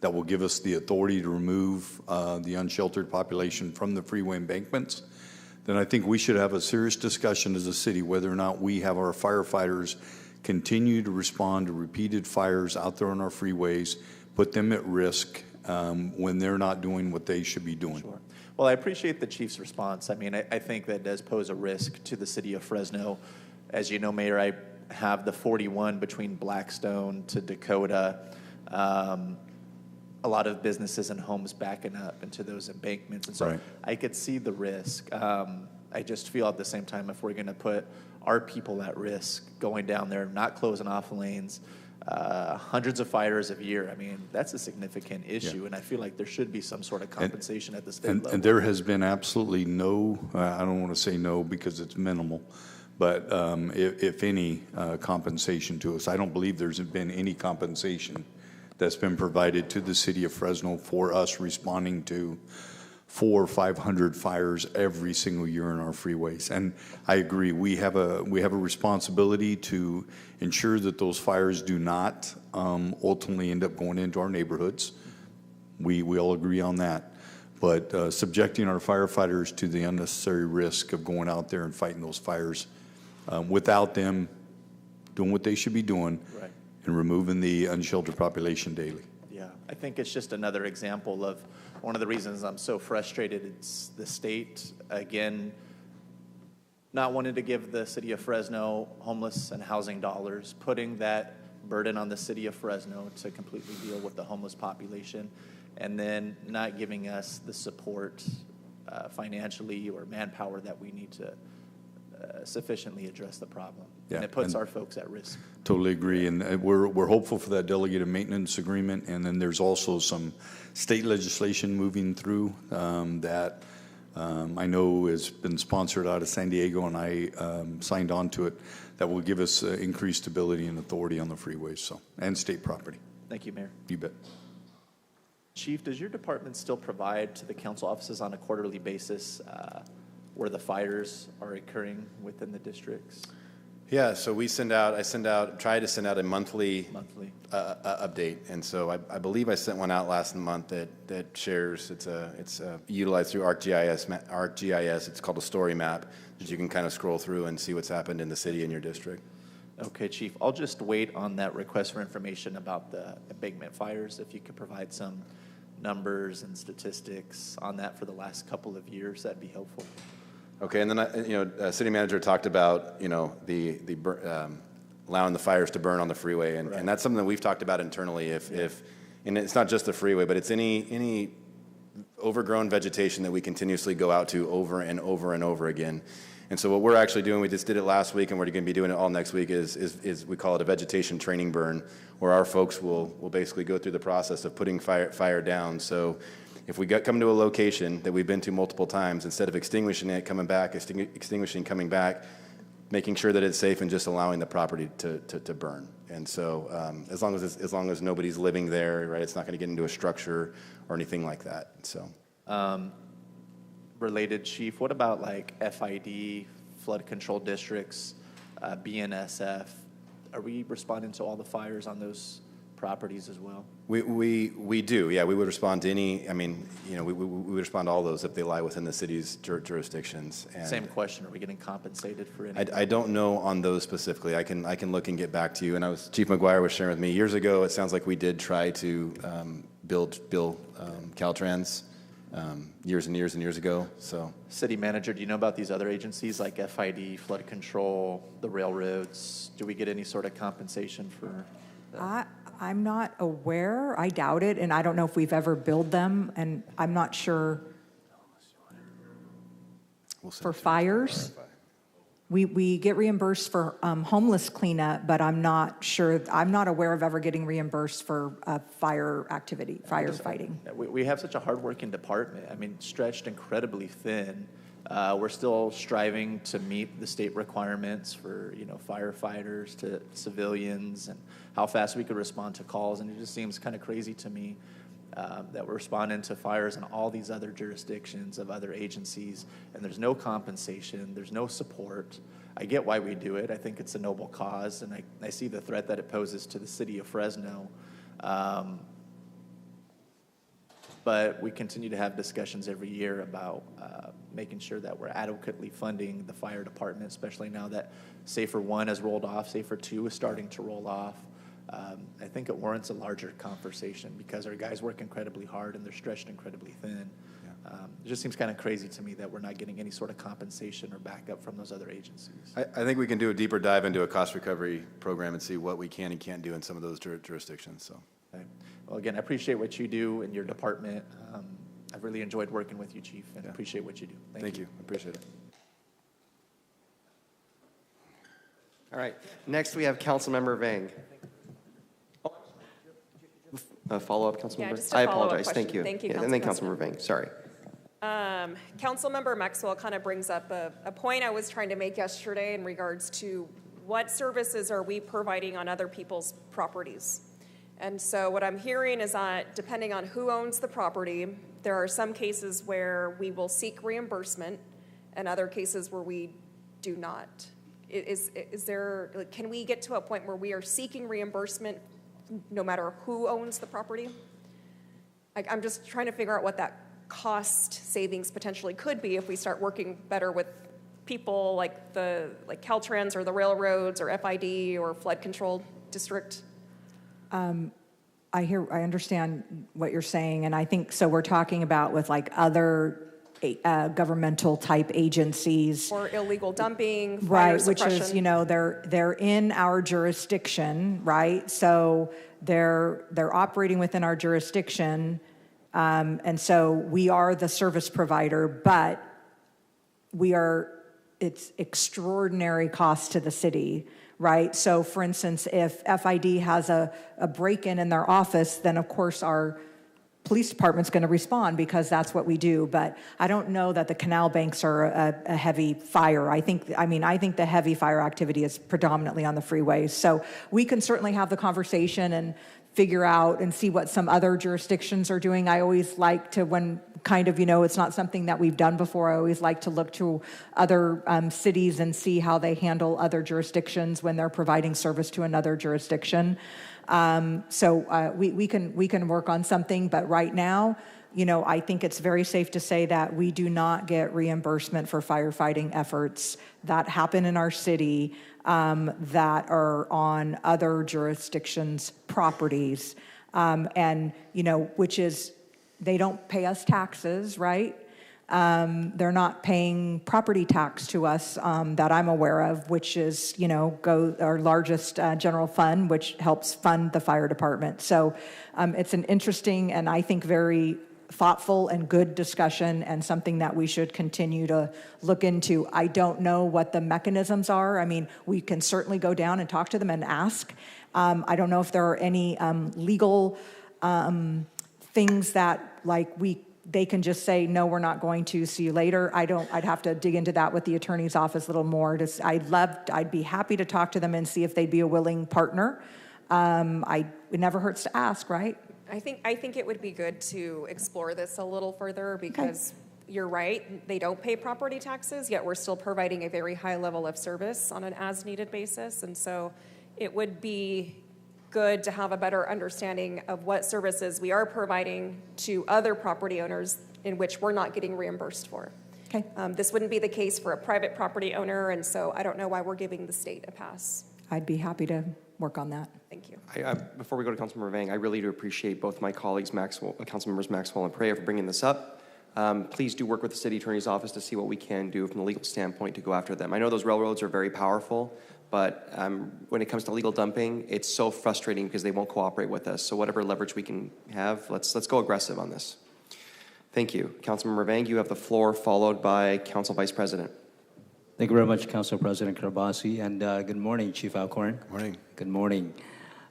that will give us the authority to remove the unsheltered population from the freeway embankments, then I think we should have a serious discussion as a city whether or not we have our firefighters continue to respond to repeated fires out there on our freeways, put them at risk when they're not doing what they should be doing. Sure. Well, I appreciate the chief's response. I mean, I think that does pose a risk to the city of Fresno. As you know, Mayor, I have the 41 between Blackstone to Dakota. A lot of businesses and homes backing up into those embankments. And so Right. I could see the risk. I just feel at the same time, if we're going to put our people at risk going down there, not closing off lanes, hundreds of fires a year, I mean, that's a significant issue. And I feel like there should be some sort of compensation at the state level. And there has been absolutely no, I don't want to say no because it's minimal, but if any compensation to us. I don't believe there's been any compensation that's been provided to the city of Fresno for us responding to 400 or 500 fires every single year in our freeways. And I agree, we have a responsibility to ensure that those fires do not ultimately end up going into our neighborhoods. We all agree on that. But subjecting our firefighters to the unnecessary risk of going out there and fighting those fires without them doing what they should be doing, Right. and removing the unsheltered population daily. Yeah, I think it's just another example of one of the reasons I'm so frustrated. It's the state, again, not wanting to give the city of Fresno homeless and housing dollars, putting that burden on the city of Fresno to completely deal with the homeless population, and then not giving us the support financially or manpower that we need to sufficiently address the problem. Yeah, and it puts and our folks at risk. Totally agree, and we're hopeful for that delegated maintenance agreement, and then there's also some state legislation moving through that I know has been sponsored out of San Diego, and I signed on to it, that will give us increased ability and authority on the freeways, so, and state property. Thank you, Mayor. You bet. Chief, does your department still provide to the council offices on a quarterly basis where the fires are occurring within the districts? Yeah, so I try to send out a monthly update, and so I believe I sent one out last month that shares. It's utilized through ArcGIS. It's called a story map that you can kind of scroll through and see what's happened in the city and your district. Okay, Chief. I'll just wait on that request for information about the embankment fires. If you could provide some numbers and statistics on that for the last couple of years, that'd be helpful. Okay, and then city manager talked about allowing the fires to burn on the freeway, and that's something that we've talked about internally. And it's not just the freeway, but it's any overgrown vegetation that we continuously go out to over and over and over again. And so what we're actually doing, we just did it last week, and we're going to be doing it all next week, is we call it a vegetation training burn, where our folks will basically go through the process of putting fire down. So if we come to a location that we've been to multiple times, instead of extinguishing it, coming back, coming back, making sure that it's safe and just allowing the property to burn. And so as long as nobody's living there, right, it's not going to get into a structure or anything like that. So. Related, Chief, what about like FID, flood control districts, BNSF? Are we responding to all the fires on those properties as well? We do, yeah. We would respond to any. I mean, we would respond to all those if they lie within the city's jurisdictions. And same question: are we getting compensated for any? I don't know on those specifically. I can look and get back to you. And Chief McGuire was sharing with me years ago. It sounds like we did try to build Caltrans years and years and years ago. So, City Manager, do you know about these other agencies like FID, flood control, the railroads? Do we get any sort of compensation for that? I'm not aware. I doubt it, and I don't know if we've ever billed them, and I'm not sure for fires. We get reimbursed for homeless cleanup, but I'm not sure. I'm not aware of ever getting reimbursed for fire activity, firefighting. We have such a hardworking department. I mean, stretched incredibly thin. We're still striving to meet the state requirements for, firefighters to civilians and how fast we could respond to calls. And it just seems kind of crazy to me that we're responding to fires in all these other jurisdictions of other agencies, and there's no compensation, there's no support. I get why we do it. I think it's a noble cause, and I see the threat that it poses to the city of Fresno. But we continue to have discussions every year about making sure that we're adequately funding the fire department, especially now that Safer 1 has rolled off, Safer 2 is starting to roll off. I think it warrants a larger conversation because our guys work incredibly hard and they're stretched incredibly thin. It just seems kind of crazy to me that we're not getting any sort of compensation or backup from those other agencies. I think we can do a deeper dive into a cost recovery program and see what we can and can't do in some of those jurisdictions. So, okay. Well, again, I appreciate what you do in your department. I've really enjoyed working with you, Chief, and appreciate what you do. Thank you. I appreciate it. All right. Next, we have Councilmember Vang. Follow-up, Councilmember? Yeah, just a I follow-up apologize. question. Thank you. Thank you, And then Council Councilmember Vang. Sorry. Councilmember Maxwell kind of brings up a point I was trying to make yesterday in regards to what services are we providing on other people's properties. And so what I'm hearing is that depending on who owns the property, there are some cases where we will seek reimbursement and other cases where we do not. Is there, like, can we get to a point where we are seeking reimbursement no matter who owns the property? I'm just trying to figure out what that cost savings potentially could be if we start working better with people like Caltrans or the railroads or FID or flood control district. I understand what you're saying, and I think so. We're talking about with like other governmental type agencies, or illegal dumping, fire right? Which suppression. is, they're in our jurisdiction, right? So they're operating within our jurisdiction, and so we are the service provider, but it's extraordinary cost to the city. Right. So, for instance, if FID has a break-in in their office, then of course our police department's going to respond because that's what we do. But I don't know that the canal banks are a heavy fire. I think the heavy fire activity is predominantly on the freeways. So we can certainly have the conversation and figure out and see what some other jurisdictions are doing. I always like to, when it's not something that we've done before, I always like to look to other cities and see how they handle other jurisdictions when they're providing service to another jurisdiction. So we can work on something, but right now, I think it's very safe to say that we do not get reimbursement for firefighting efforts that happen in our city that are on other jurisdictions' properties, which is, they don't pay us taxes, right? They're not paying property tax to us that I'm aware of, which is, our largest general fund, which helps fund the fire department. So it's an interesting and I think very thoughtful and good discussion and something that we should continue to look into. I don't know what the mechanisms are. I mean, we can certainly go down and talk to them and ask. I don't know if there are any legal things that they can just say, no, we're not going to, see you later. I'd have to dig into that with the attorney's office a little more. I'd be happy to talk to them and see if they'd be a willing partner. It never hurts to ask, right? I think it would be good to explore this a little further because you're right, they don't pay property taxes, yet we're still providing a very high level of service on an as-needed basis. And so it would be good to have a better understanding of what services we are providing to other property owners in which we're not getting reimbursed for. Okay. This wouldn't be the case for a private property owner, and so I don't know why we're giving the state a pass. I'd be happy to work on that. Thank you. Before we go to Councilmember Vang, I really do appreciate both my colleagues, Councilmembers Maxwell and Perea, for bringing this up. Please do work with the city attorney's office to see what we can do from a legal standpoint to go after them. I know those railroads are very powerful, but when it comes to legal dumping, it's so frustrating because they won't cooperate with us. So whatever leverage we can have, let's go aggressive on this. Thank you. Councilmember Vang, you have the floor, followed by Council Vice President. Thank you very much, Council President Karbasi, and good morning, Chief Alcorn. Good morning. Good morning.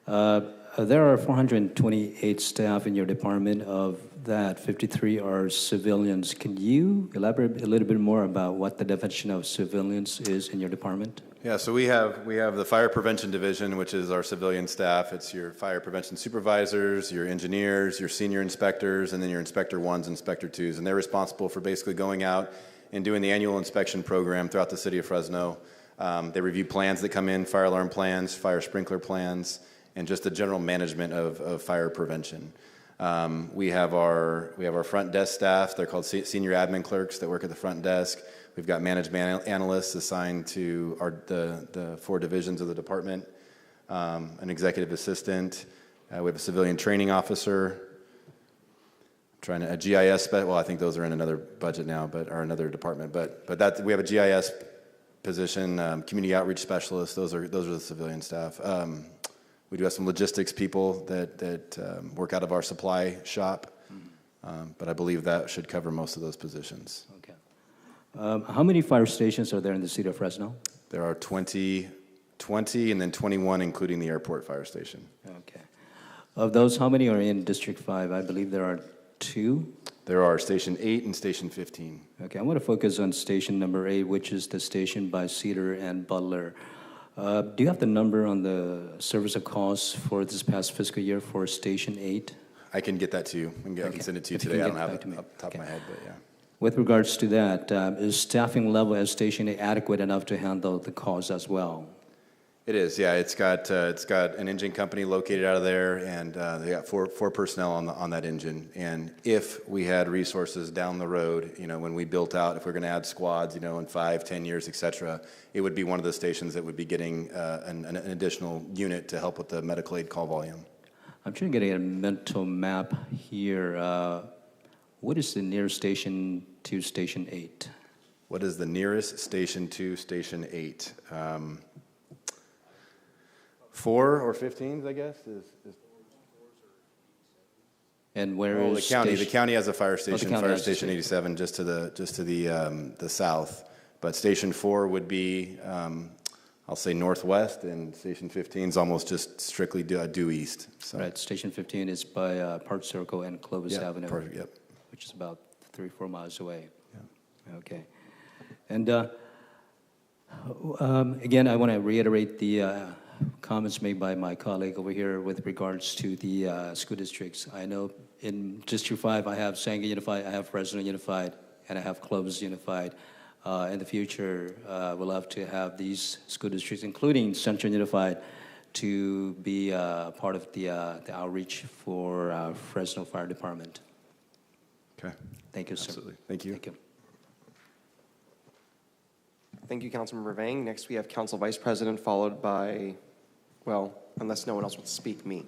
There are 428 staff in your department. Of that, 53 are civilians. Can you elaborate a little bit more about what the definition of civilians is in your department? Yeah, so we have the Fire Prevention Division, which is our civilian staff. It's your fire prevention supervisors, your engineers, your senior inspectors, and then your inspector ones, inspector twos. And they're responsible for basically going out and doing the annual inspection program throughout the city of Fresno. They review plans that come in, fire alarm plans, fire sprinkler plans, and just the general management of fire prevention. We have our front desk staff. They're called senior admin clerks that work at the front desk. We've got management analysts assigned to the 4 divisions of the department, an executive assistant. We have a civilian training officer. A GIS, well, I think those are in another budget now, or another department. But we have a GIS position, community outreach specialist. Those are the civilian staff. We do have some logistics people that work out of our supply shop, but I believe that should cover most of those positions. Okay. How many fire stations are there in the city of Fresno? There are 20 and then 21, including the airport fire station. Okay. Of those, how many are in District 5? I believe there are 2. There are Station 8 and Station 15. Okay, I want to focus on station number 8, which is the station by Cedar and Butler. Do you have the number on the service of costs for this past fiscal year for Station 8? I can get that to you. I can send it to you today. I don't have it up top of my head, but yeah. With regards to that, is staffing level at Station 8 adequate enough to handle the costs as well? It is, yeah. It's got an engine company located out of there, and they got four personnel on that engine. And if we had resources down the road, when we built out, if we're going to add squads, in 5, 10 years, et cetera, it would be one of the stations that would be getting an additional unit to help with the medical aid call volume. I'm trying to get a mental map here. What is the nearest station to Station 8? What is the nearest station to Station 8? 4 or 15s, I guess. And where is the county? Station? The county has a fire station, Fire Station 87, 87, just to the south. But Station 4 would be, I'll say northwest, and Station 15 is almost just strictly due east. So. Right. Station 15 is by Park Circle and Clovis Avenue. Yep. Which is about 3-4 miles away. Yeah. Okay. And again, I want to reiterate the comments made by my colleague over here with regards to the school districts. I know in District 5, I have Sangha Unified, I have Fresno Unified, and I have Clovis Unified. In the future, we'll love to have these school districts, including Central Unified, to be part of the outreach for Fresno Fire Department. Okay. Thank you, sir. Absolutely. Thank you. Thank you. Thank you, Councilmember Vang. Next, we have Council Vice President, followed by, well, unless no one else wants to speak, me.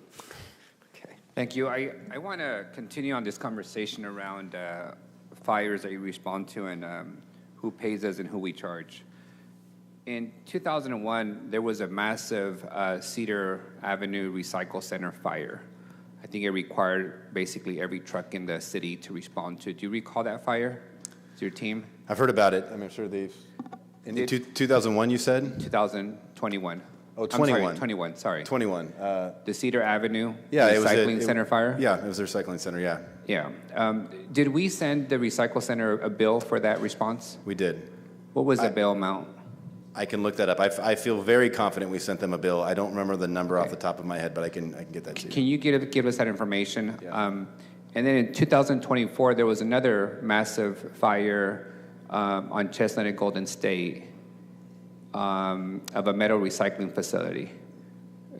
Okay. Thank you. I want to continue on this conversation around fires that you respond to and who pays us and who we charge. In 2001, there was a massive Cedar Avenue Recycle Center fire. I think it required basically every truck in the city to respond to. Do you recall that fire? Is your team? I've heard about it. I'm sure they've... In 2001, you said? 2021. Oh, 21. 21, sorry. 21. The Cedar Avenue Recycling Center fire? Yeah, it was the recycling center, yeah. Yeah. Did we send the recycle center a bill for that response? We did. What was the bill amount? I can look that up. I feel very confident we sent them a bill. I don't remember the number off the top of my head, but I can get that to you. Can you give us that information? Yeah. And then in 2024, there was another massive fire on Chestnut and Golden State of a metal recycling facility.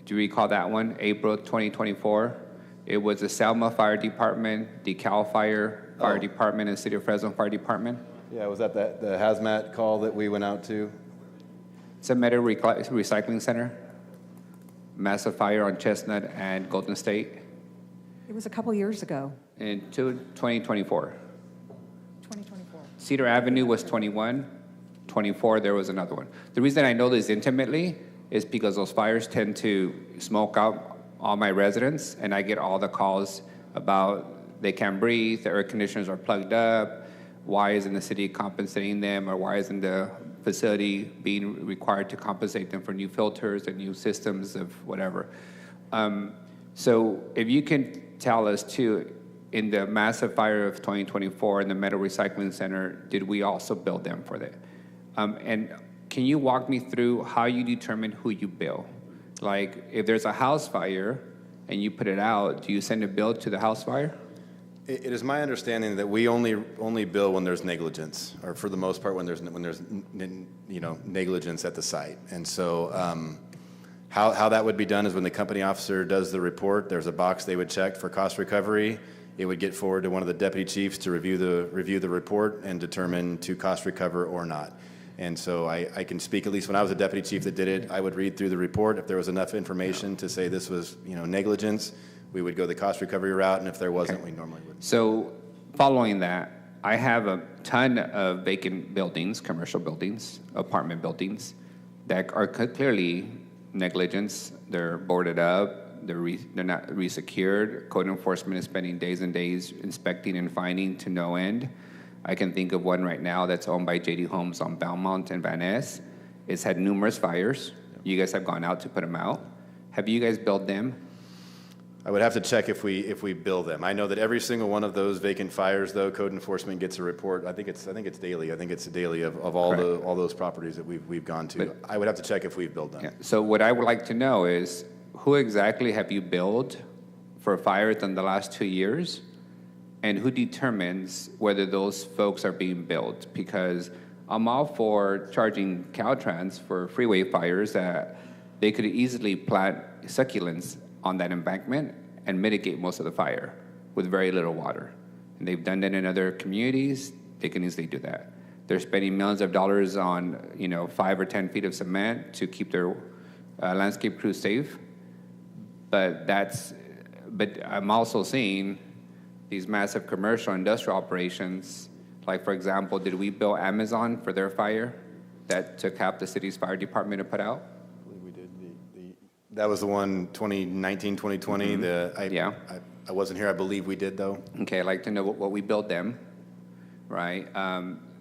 Do you recall that one? April 2024. It was the Selma Fire Department, the Cal Fire Department, and City of Fresno Fire Department. Yeah, was that the hazmat call that we went out to? It's a metal recycling center. Massive fire on Chestnut and Golden State. It was a couple years ago. In 2024. 2024. Cedar Avenue was 21. 24, there was another one. The reason I know this intimately is because those fires tend to smoke out all my residents, and I get all the calls about they can't breathe, the air conditioners are plugged up, why isn't the city compensating them, or why isn't the facility being required to compensate them for new filters and new systems of whatever. So if you can tell us too, in the massive fire of 2024 in the Metal Recycling Center, did we also bill them for that? And can you walk me through how you determine who you bill? Like, if there's a house fire and you put it out, do you send a bill to the house fire? It is my understanding that we only bill when there's negligence, or for the most part when there's negligence at the site. And so how that would be done is when the company officer does the report, there's a box they would check for cost recovery. It would get forwarded to one of the deputy chiefs to review the report and determine to cost recover or not. And so I can speak, at least when I was a deputy chief that did it, I would read through the report. If there was enough information to say this was negligence, we would go the cost recovery route, and if there wasn't, we normally wouldn't. So following that, I have a ton of vacant buildings, commercial buildings, apartment buildings, that are clearly negligence. They're boarded up. They're not resecured. Code enforcement is spending days and days inspecting and finding to no end. I can think of one right now that's owned by JD Homes on Belmont and Van Ness. It's had numerous fires. You guys have gone out to put them out. Have you guys billed them? I would have to check if we bill them. I know that every single one of those vacant fires, though, code enforcement gets a report. I think it's daily. I think it's daily of all those properties that we've gone to. But I would have to check if we've billed them. Yeah. So what I would like to know is, who exactly have you billed for fires in the last 2 years, and who determines whether those folks are being billed? Because I'm all for charging Caltrans for freeway fires that they could easily plant succulents on that embankment and mitigate most of the fire with very little water. And they've done that in other communities. They can easily do that. They're spending millions of dollars on 5 or 10 feet of cement to keep their landscape crews safe. But I'm also seeing these massive commercial industrial operations. Like, for example, did we bill Amazon for their fire that took half the city's fire department to put out? I believe we did. That was the one 2019, 2020. Mm-hmm. I wasn't here. I believe we did, though. Okay, I'd like to know what we billed them, right?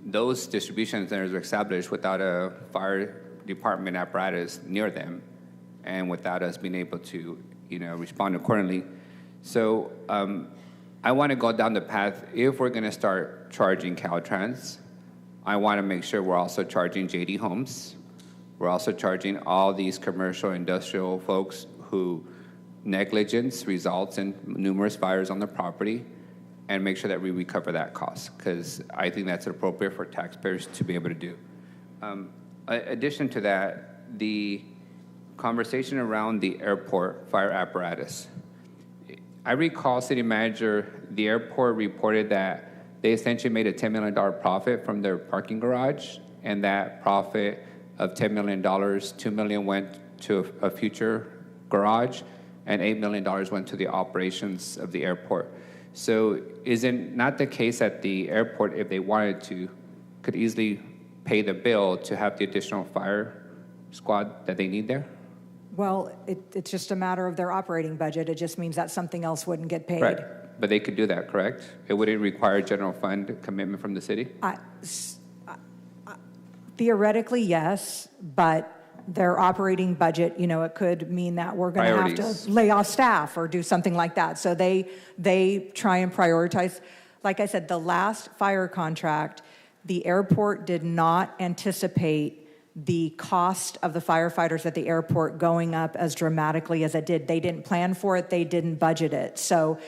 Those distribution centers were established without a fire department apparatus near them and without us being able to respond accordingly. So I want to go down the path. If we're going to start charging Caltrans, I want to make sure we're also charging JD Homes. We're also charging all these commercial industrial folks who negligence results in numerous fires on their property, and make sure that we recover that cost, because I think that's appropriate for taxpayers to be able to do. Addition to that, the conversation around the airport fire apparatus. I recall, City Manager, the airport reported that they essentially made a $10 million profit from their parking garage, and that profit of $10 million, $2 million went to a future garage, and $8 million went to the operations of the airport. So is it not the case that the airport, if they wanted to, could easily pay the bill to have the additional fire squad that they need there? Well, it's just a matter of their operating budget. It just means that something else wouldn't get paid. Right, but they could do that, correct? It wouldn't require general fund commitment from the city? Theoretically, yes, but their operating budget, it could mean that we're going to have to lay off staff or do something like that. So they try and prioritize. Like I said, the last fire contract, the airport did not anticipate the cost of the firefighters at the airport going up as dramatically as it did. They didn't plan for it. They didn't budget it. So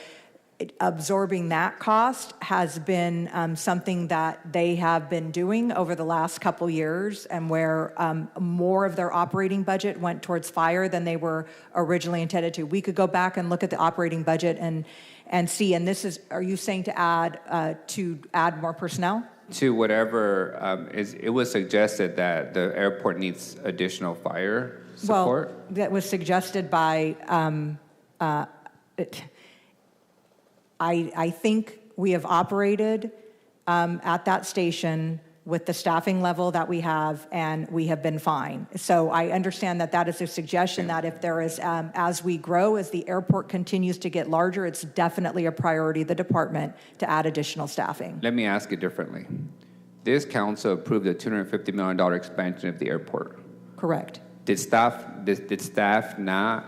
absorbing that cost has been something that they have been doing over the last couple years, and where more of their operating budget went towards fire than they were originally intended to. We could go back and look at the operating budget and see, and this is, are you saying to add more personnel? To whatever, it was suggested that the airport needs additional fire support. Well, that was suggested by, I think we have operated at that station with the staffing level that we have, and we have been fine. So I understand that is a suggestion that if there is, as we grow, as the airport continues to get larger, it's definitely a priority of the department to add additional staffing. Let me ask it differently. This council approved a $250 million expansion of the airport. Correct. Did staff not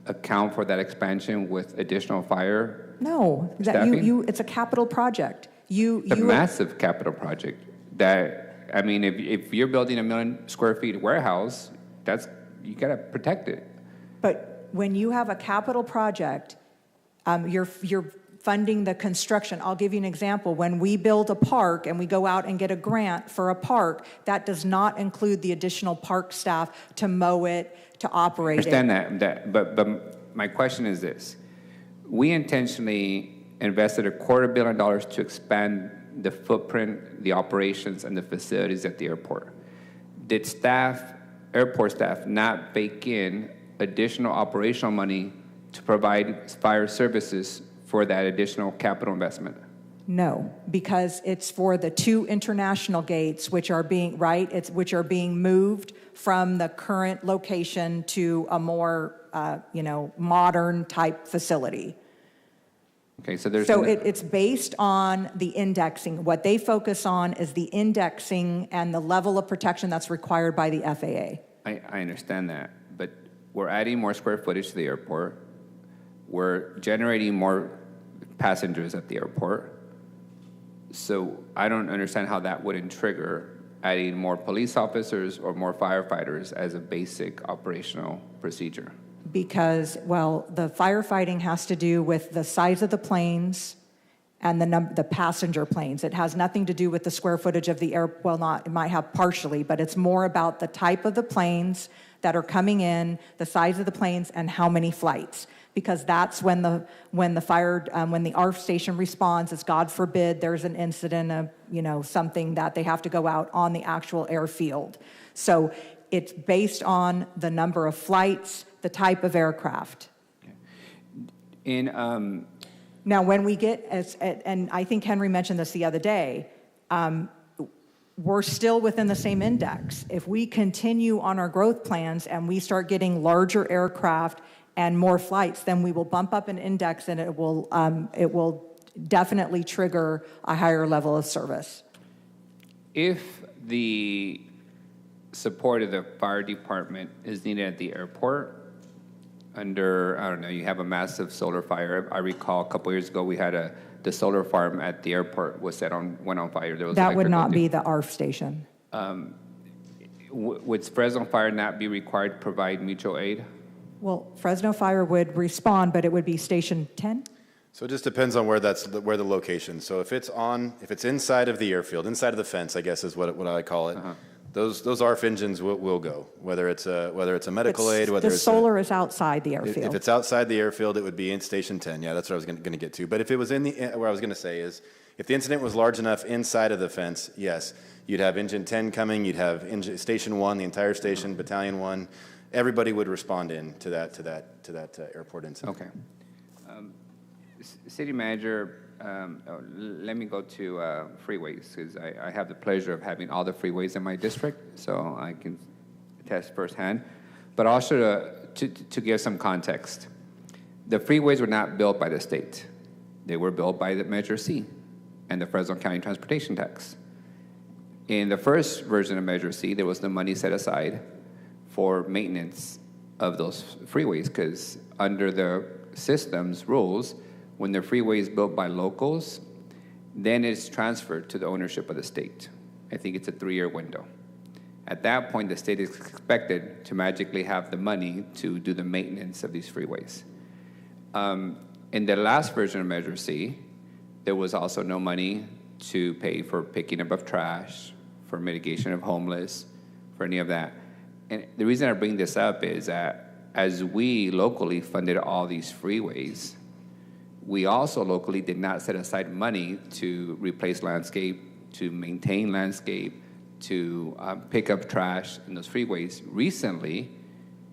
account for that expansion with additional fire? No, that Staffing? it's a capital project. It's a massive capital project that, I mean, if you're building a 1 million square feet warehouse, you got to protect it. But when you have a capital project, you're funding the construction. I'll give you an example. When we build a park and we go out and get a grant for a park, that does not include the additional park staff to mow it, to operate it. I understand that, but my question is this. We intentionally invested $250 million to expand the footprint, the operations, and the facilities at the airport. Did airport staff, not bake in additional operational money to provide fire services for that additional capital investment? No, because it's for the 2 international gates, which are being which are being moved from the current location to a more modern type facility. Okay, so it's based on the indexing. What they focus on is the indexing and the level of protection that's required by the FAA. I understand that, but we're adding more square footage to the airport. We're generating more passengers at the airport. So I don't understand how that wouldn't trigger adding more police officers or more firefighters as a basic operational procedure. Because, the firefighting has to do with the size of the planes and the passenger planes. It has nothing to do with the square footage of the it might have partially, but it's more about the type of the planes that are coming in, the size of the planes, and how many flights. Because that's when the ARF station responds, is God forbid there's an incident of something that they have to go out on the actual airfield. So it's based on the number of flights, the type of aircraft. Now, when we get, and I think Henry mentioned this the other day, we're still within the same index. If we continue on our growth plans and we start getting larger aircraft and more flights, then we will bump up an index, and it will definitely trigger a higher level of service. If the support of the fire department is needed at the airport, you have a massive solar fire. I recall a couple years ago we had the solar farm at the airport went on fire. That would not be the ARF station. Would Fresno Fire not be required to provide mutual aid? Well, Fresno Fire would respond, but it would be Station 10? So it just depends on where the location. So if it's inside of the airfield, inside of the fence, I guess is what I call it. Those ARF engines will go, whether it's a medical aid, whether the solar is outside the airfield. If it's outside the airfield, it would be in Station 10. Yeah, that's what I was going to get to. But if it was where I was going to say is, if the incident was large enough inside of the fence, yes, you'd have Engine 10 coming, you'd have Station 1, the entire station, Battalion 1. Everybody would respond to that airport incident. Okay. City Manager, let me go to freeways, because I have the pleasure of having all the freeways in my district, so I can attest firsthand. But also to give some context, the freeways were not built by the state. They were built by the Measure C and the Fresno County Transportation Tax. In the first version of Measure C, there was no money set aside for maintenance of those freeways, because under the system's rules, when the freeway is built by locals, then it's transferred to the ownership of the state. I think it's a 3-year window. At that point, the state is expected to magically have the money to do the maintenance of these freeways. In the last version of Measure C, there was also no money to pay for picking up of trash, for mitigation of homeless, for any of that. And the reason I bring this up is that as we locally funded all these freeways, we also locally did not set aside money to replace landscape, to maintain landscape, to pick up trash in those freeways. Recently,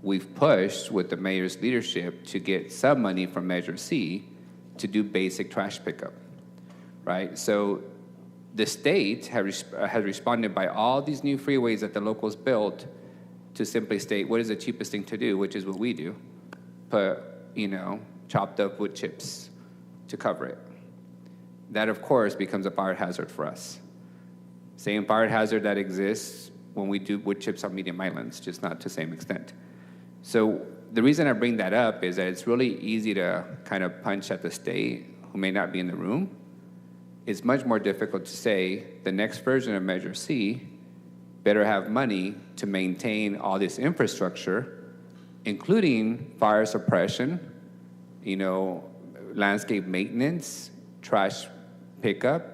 we've pushed with the mayor's leadership to get some money from Measure C to do basic trash pickup, right? So the state has responded by all these new freeways that the locals built to simply state what is the cheapest thing to do, which is what we do, put, chopped up wood chips to cover it. That, of course, becomes a fire hazard for us. Same fire hazard that exists when we do wood chips on medium islands, just not to the same extent. So the reason I bring that up is that it's really easy to kind of punch at the state who may not be in the room. It's much more difficult to say the next version of Measure C better have money to maintain all this infrastructure, including fire suppression, landscape maintenance, trash pickup,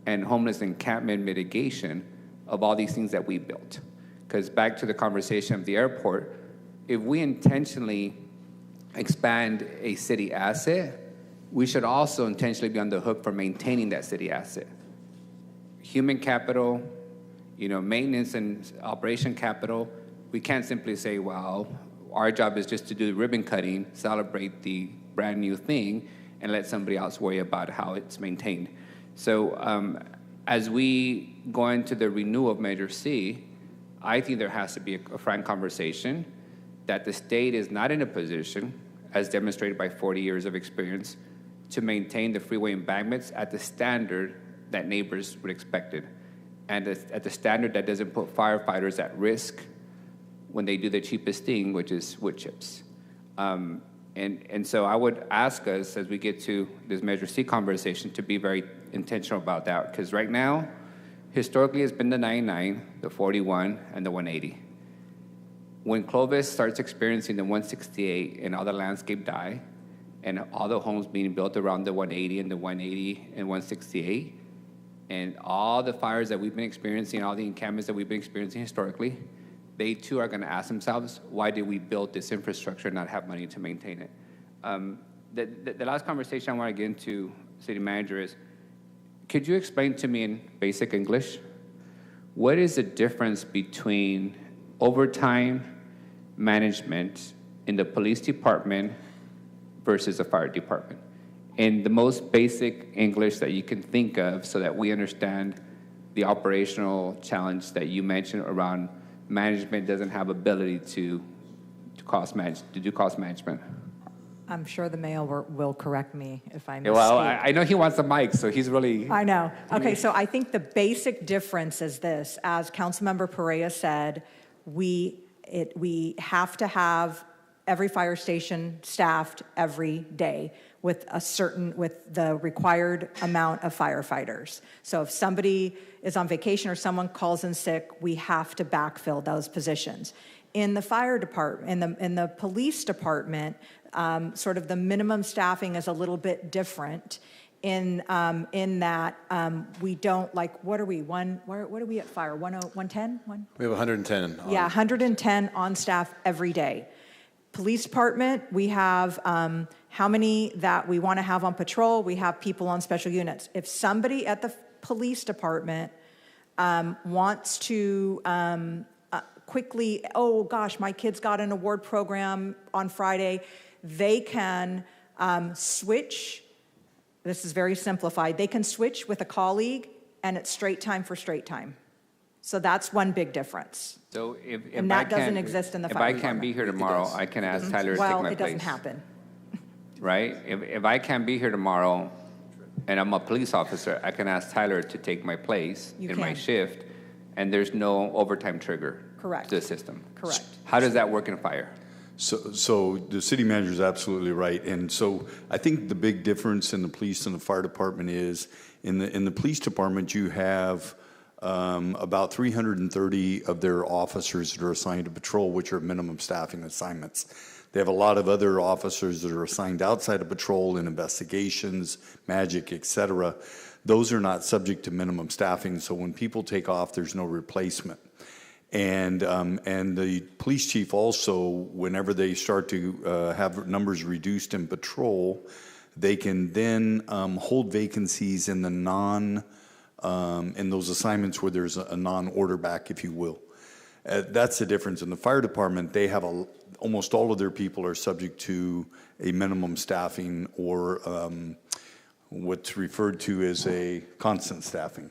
and homeless encampment mitigation of all these things that we built. Because back to the conversation of the airport, if we intentionally expand a city asset, we should also intentionally be on the hook for maintaining that city asset. Human capital, maintenance and operation capital, we can't simply say, well, our job is just to do ribbon cutting, celebrate the brand new thing, and let somebody else worry about how it's maintained. So as we go into the renewal of Measure C, I think there has to be a frank conversation that the state is not in a position, as demonstrated by 40 years of experience, to maintain the freeway embankments at the standard that neighbors would expect it, and at the standard that doesn't put firefighters at risk when they do the cheapest thing, which is wood chips. And so I would ask us, as we get to this Measure C conversation, to be very intentional about that, because right now, historically, it's been the 99, the 41, and the 180. When Clovis starts experiencing the 168 and all the landscape die, and all the homes being built around the 180 and the 180 and 168, and all the fires that we've been experiencing, all the encampments that we've been experiencing historically, they too are going to ask themselves, why did we build this infrastructure and not have money to maintain it? The last conversation I want to get into, City Manager, is could you explain to me in basic English, what is the difference between overtime management in the police department versus the fire department? In the most basic English that you can think of, so that we understand the operational challenge that you mentioned around management doesn't have ability to do cost management. I'm sure the mayor will correct me if I misspeak. Well, I know he wants the mic, so he's really... I know. Okay, so I think the basic difference is this. As Councilmember Perea said, we have to have every fire station staffed every day with the required amount of firefighters. So if somebody is on vacation or someone calls in sick, we have to backfill those positions. In the fire department, in the police department, sort of the minimum staffing is a little bit different in that we don't, like, what are we, what are we at fire, 110? We have 110. Yeah, 110 on staff every day. Police department, we have how many that we want to have on patrol. We have people on special units. If somebody at the police department wants to quickly, oh gosh, my kids got an award program on Friday, they can switch. This is very simplified. They can switch with a colleague, and it's straight time for straight time. So that's one big difference. So if and that doesn't exist in the fire department. If I can't be here tomorrow, I can ask Tyler to take my place. Well, it doesn't happen. Right? If I can't be here tomorrow and I'm a police officer, I can ask Tyler to take my place my shift, and there's no overtime trigger Correct. to the system. Correct. How does that work in fire? So the city manager is absolutely right. And so I think the big difference in the police and the fire department is in the police department, you have about 330 of their officers that are assigned to patrol, which are minimum staffing assignments. They have a lot of other officers that are assigned outside of patrol in investigations, magic, et cetera. Those are not subject to minimum staffing, so when people take off, there's no replacement. And the police chief also, whenever they start to have numbers reduced in patrol, they can then hold vacancies in the in those assignments where there's a non-order back, if you will. That's the difference. In the fire department, they have almost all of their people are subject to a minimum staffing or what's referred to as a constant staffing.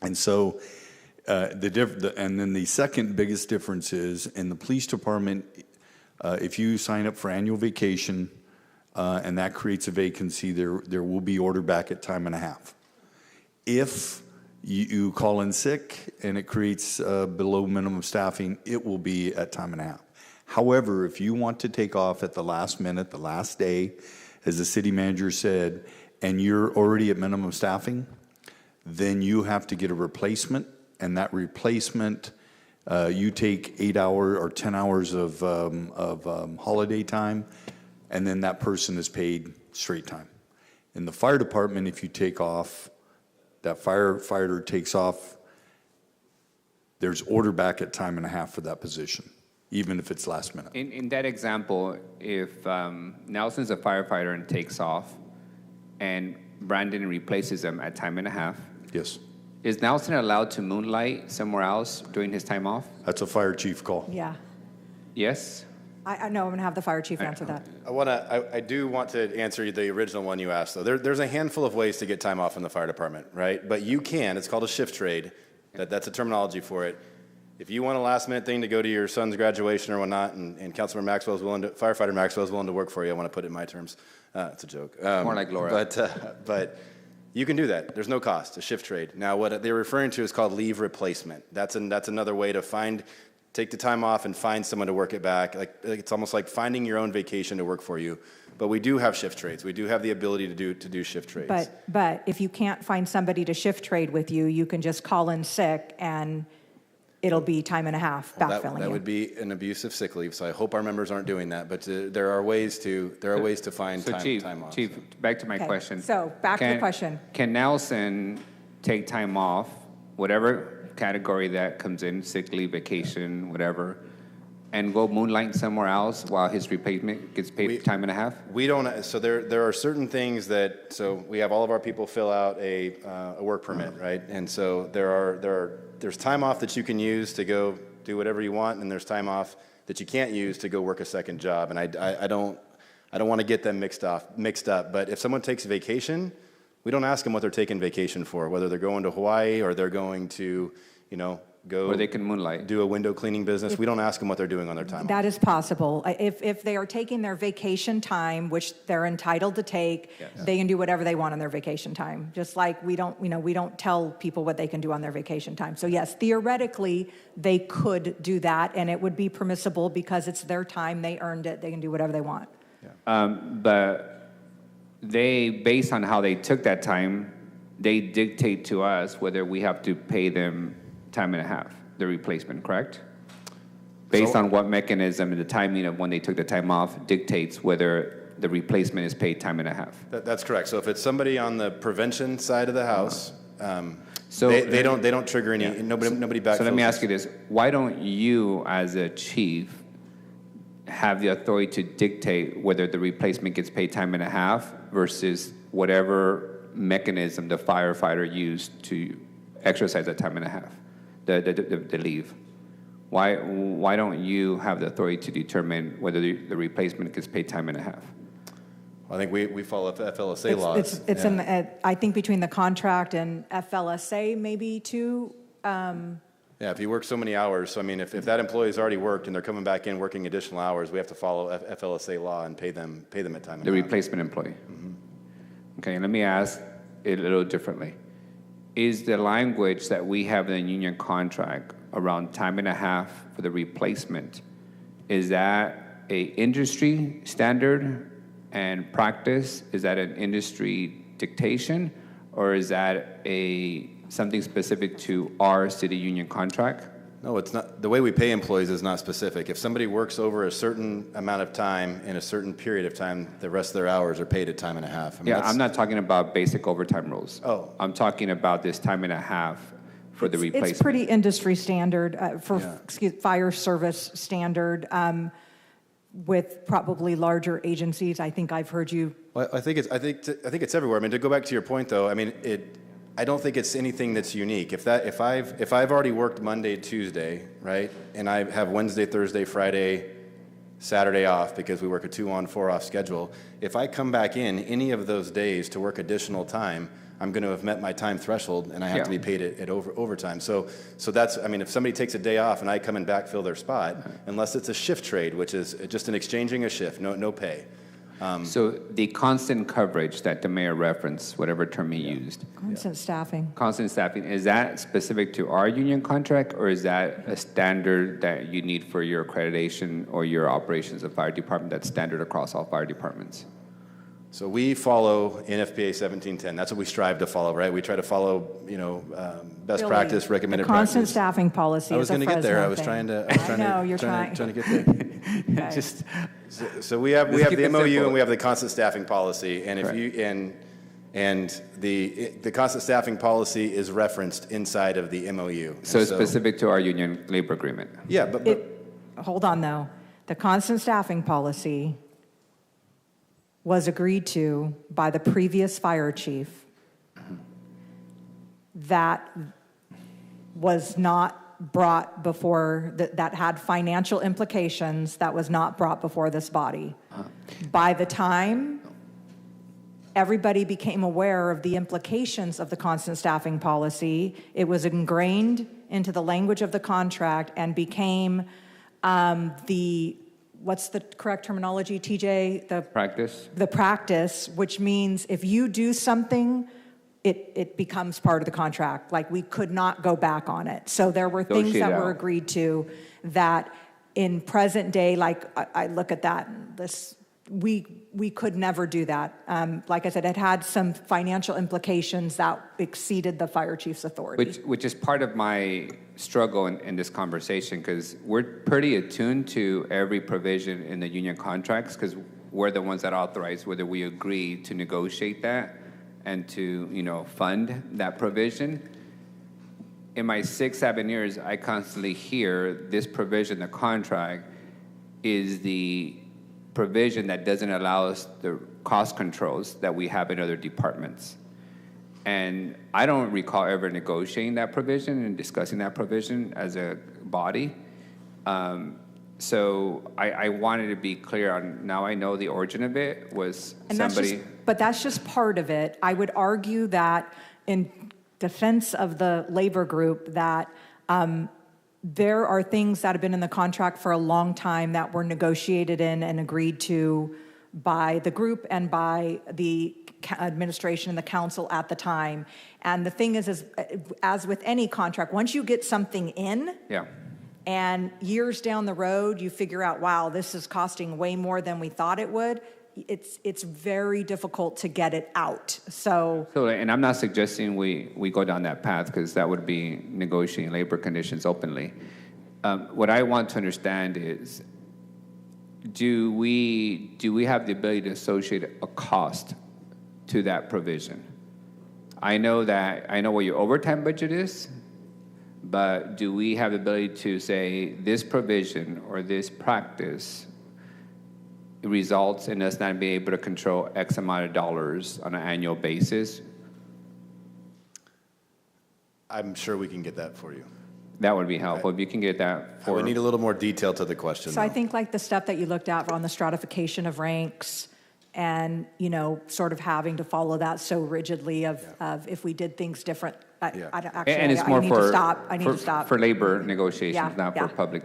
And so and then the second biggest difference is in the police department, if you sign up for annual vacation and that creates a vacancy, there will be order back at time and a half. If you call in sick and it creates below minimum staffing, it will be at time and a half. However, if you want to take off at the last minute, the last day, as the city manager said, and you're already at minimum staffing, then you have to get a replacement, and that replacement, you take 8 hours or 10 hours of holiday time, and then that person is paid straight time. In the fire department, if you take off, that firefighter takes off, there's order back at time and a half for that position, even if it's last minute. In that example, if Nelson's a firefighter and takes off, and Brandon replaces him at time and a half, yes, is Nelson allowed to moonlight somewhere else during his time off? That's a fire chief call. Yeah. Yes? I know, I'm going to have the fire chief answer that. I do want to answer the original one you asked, though. There's a handful of ways to get time off in the fire department, right? But you can, it's called a shift trade. That's a terminology for it. If you want a last minute thing to go to your son's graduation or whatnot, and Councilman Maxwell's Firefighter Maxwell's willing to work for you, I want to put it in my terms. It's a joke. More like Laura. But you can do that. There's no cost, a shift trade. Now, what they're referring to is called leave replacement. That's another way to take the time off and find someone to work it back. Like it's almost like finding your own vacation to work for you. But we do have shift trades. We do have the ability to do shift trades. But if you can't find somebody to shift trade with you, you can just call in sick and it'll be time and a half backfilling That you. would be an abuse of sick leave. So I hope our members aren't doing that. But there are ways to find time off. Chief, back to my Okay, question. so back to the question. Can Nelson take time off, whatever category that comes in, sick leave, vacation, whatever, and go moonlight somewhere else while his replacement gets paid time and a half? We don't. So there are certain things that. So we have all of our people fill out a work permit, right? And so there's time off that you can use to go do whatever you want, and there's time off that you can't use to go work a second job. And I don't want to get them mixed up. But if someone takes vacation, we don't ask them what they're taking vacation for, whether they're going to Hawaii or they're going to, go. Or they can moonlight. Do a window cleaning business. We don't ask them what they're doing on their time off. That is possible. If they are taking their vacation time, which they're entitled to take, they can do whatever they want on their vacation time. Just like we don't tell people what they can do on their vacation time. So yes, theoretically, they could do that, and it would be permissible because it's their time. They earned it. They can do whatever they want. But they, based on how they took that time, they dictate to us whether we have to pay them time and a half, the replacement, correct? Based on what mechanism and the timing of when they took the time off dictates whether the replacement is paid time and a half. That's correct. So if it's somebody on the prevention side of the house, So they don't trigger any. Nobody backfills. So let me ask you this: why don't you, as a chief, have the authority to dictate whether the replacement gets paid time and a half versus whatever mechanism the firefighter used to exercise that time and a half, the leave? Why don't you have the authority to determine whether the replacement gets paid time and a half? I think we follow FLSA laws. It's in I think between the contract and FLSA maybe too. Yeah, if you work so many hours, so I mean, if that employee's already worked and they're coming back in working additional hours, we have to follow FLSA law and pay them at time. The replacement employee. Mm-hmm. Okay, let me ask it a little differently. Is the language that we have in the union contract around time and a half for the replacement, is that a industry standard and practice? Is that an industry dictation, or is that something specific to our city union contract? No, it's not. The way we pay employees is not specific. If somebody works over a certain amount of time in a certain period of time, the rest of their hours are paid at time and a half. I mean, I'm not talking about basic overtime rules. Oh. I'm talking about this time and a half for the replacement. It's pretty industry standard fire service standard with probably larger agencies. I think I've heard you. Well, I think it's everywhere. I mean, to go back to your point, though, I mean, I don't think it's anything that's unique. If I've already worked Monday, Tuesday, right, and I have Wednesday, Thursday, Friday, Saturday off because we work a 2-on, 4-off schedule, if I come back in any of those days to work additional time, I'm going to have met my time threshold, and I have to be paid at overtime. So that's, I mean, if somebody takes a day off and I come and backfill their spot, unless it's a shift trade, which is just an exchanging a shift, no pay. So the constant coverage that the mayor referenced, whatever term he used, Constant staffing. constant staffing, is that specific to our union contract, or is that a standard that you need for your accreditation or your operations of fire department that's standard across all fire departments? So we follow NFPA 1710. That's what we strive to follow, right? We try to follow, best Really, practice, recommended the constant practice. staffing policy I was is a going to get there. Fresno I was thing. trying to. I know, you're trying. Trying to get there. Okay. Just So we have Just keep the it MOU simple. and we have the constant staffing policy, and if Correct. you and the constant staffing policy is referenced inside of the MOU. so And it's specific to our union labor agreement. Yeah, but Hold on, though. The constant staffing policy was agreed to by the previous fire chief. That was not brought before, that had financial implications, that was not brought before this body. By the time everybody became aware of the implications of the constant staffing policy, it was ingrained into the language of the contract and became what's the correct terminology, TJ? Practice? The practice, which means if you do something, it becomes part of the contract. Like, we could not go back on it. So there were things Negotiate that were out. agreed to that in present day, like I look at that, we could never do that. Like I said, it had some financial implications that exceeded the fire chief's authority. Which is part of my struggle in this conversation, because we're pretty attuned to every provision in the union contracts, because we're the ones that authorize whether we agree to negotiate that and to fund that provision. In my 6-7 years, I constantly hear this provision, the contract, is the provision that doesn't allow us the cost controls that we have in other departments. And I don't recall ever negotiating that provision and discussing that provision as a body. So I wanted to be clear on, now I know the origin of it was And somebody. but that's just part of it. I would argue that in defense of the labor group, that there are things that have been in the contract for a long time that were negotiated in and agreed to by the group and by the administration and the council at the time. And the thing is as with any contract, once you get something in, Yeah. and years down the road, you figure out, wow, this is costing way more than we thought it would, it's very difficult to get it out. So And I'm not suggesting we go down that path, because that would be negotiating labor conditions openly. What I want to understand is, do we have the ability to associate a cost to that provision? I know what your overtime budget is, but do we have the ability to say this provision or this practice results in us not being able to control X amount of dollars on an annual basis? I'm sure we can get that for you. That would be helpful. If you can get that I for. would need a little more detail to the question. So I think like the stuff that you looked at on the stratification of ranks and, sort of having to follow that so rigidly of if we did things different. And it's more I need for, to stop. I need to stop. for labor negotiations, Yeah, not yeah. for public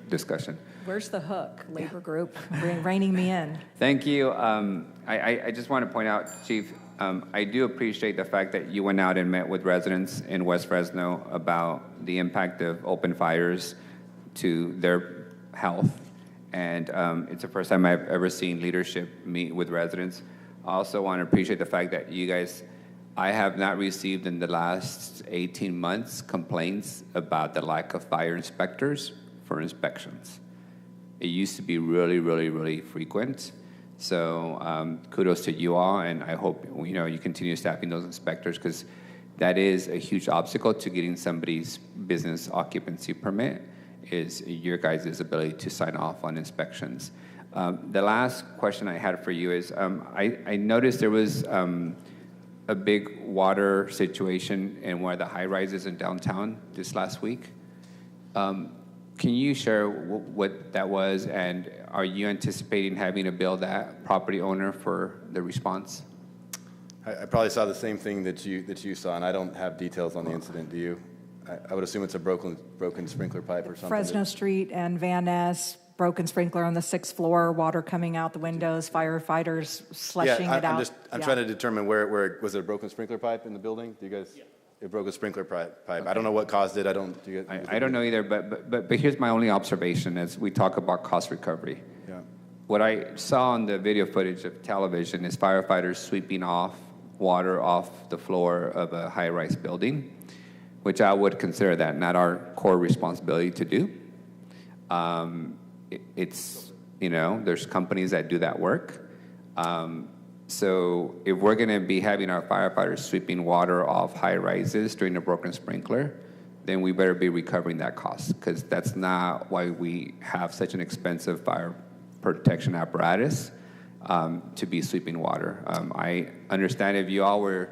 discussion. Where's the hook, labor group, reining me in? Thank you. I just want to point out, Chief, I do appreciate the fact that you went out and met with residents in West Fresno about the impact of open fires to their health. And it's the first time I've ever seen leadership meet with residents. I also want to appreciate the fact that you guys, I have not received in the last 18 months complaints about the lack of fire inspectors for inspections. It used to be really, really, really frequent. So kudos to you all, and I hope you continue staffing those inspectors, because that is a huge obstacle to getting somebody's business occupancy permit, is your guys' ability to sign off on inspections. The last question I had for you is, I noticed there was a big water situation in one of the high rises in downtown this last week. Can you share what that was, and are you anticipating having to bill that property owner for the response? I probably saw the same thing that you saw, and I don't have details on the incident. Do you? I would assume it's a broken sprinkler pipe or something. Fresno Street and Van Ness, broken sprinkler on the 6th floor, water coming out the windows, firefighters slushing it out. I'm trying to determine where was it a broken sprinkler pipe in the building? Do you guys? Yeah. It broke a sprinkler pipe. I don't know what caused it. I don't know either, but here's my only observation as we talk about cost recovery. Yeah. What I saw on the video footage of television is firefighters sweeping off water off the floor of a high-rise building, which I would consider that not our core responsibility to do. It's, there's companies that do that work. So if we're going to be having our firefighters sweeping water off high rises during a broken sprinkler, then we better be recovering that cost, because that's not why we have such an expensive fire protection apparatus to be sweeping water. I understand if you all were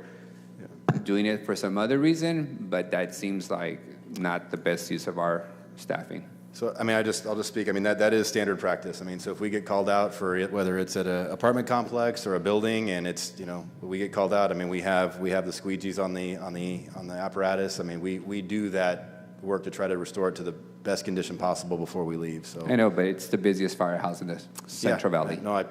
doing it for some other reason, but that seems like not the best use of our staffing. So, I'll just speak. That is standard practice. So if we get called out for it, whether it's at an apartment complex or a building, and it's, we get called out, we have the squeegees on the apparatus. We do that work to try to restore it to the best condition possible before we leave. So I know, but it's the busiest firehouse in the Central Valley. No,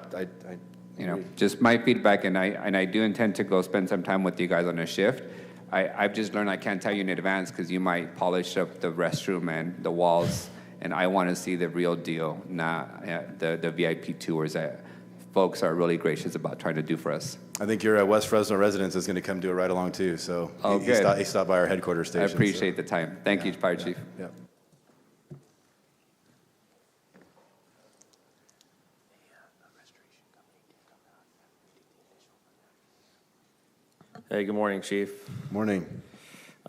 just my feedback, and I do intend to go spend some time with you guys on a shift. I've just learned I can't tell you in advance, because you might polish up the restroom and the walls. And I want to see the real deal, not the VIP tours that folks are really gracious about trying to do for us. I think your West Fresno residence is going to come do a ride along too. So he stopped by our headquarters station. I appreciate the time. Thank you, Fire Chief. Yeah. Hey, good morning, Chief. Morning.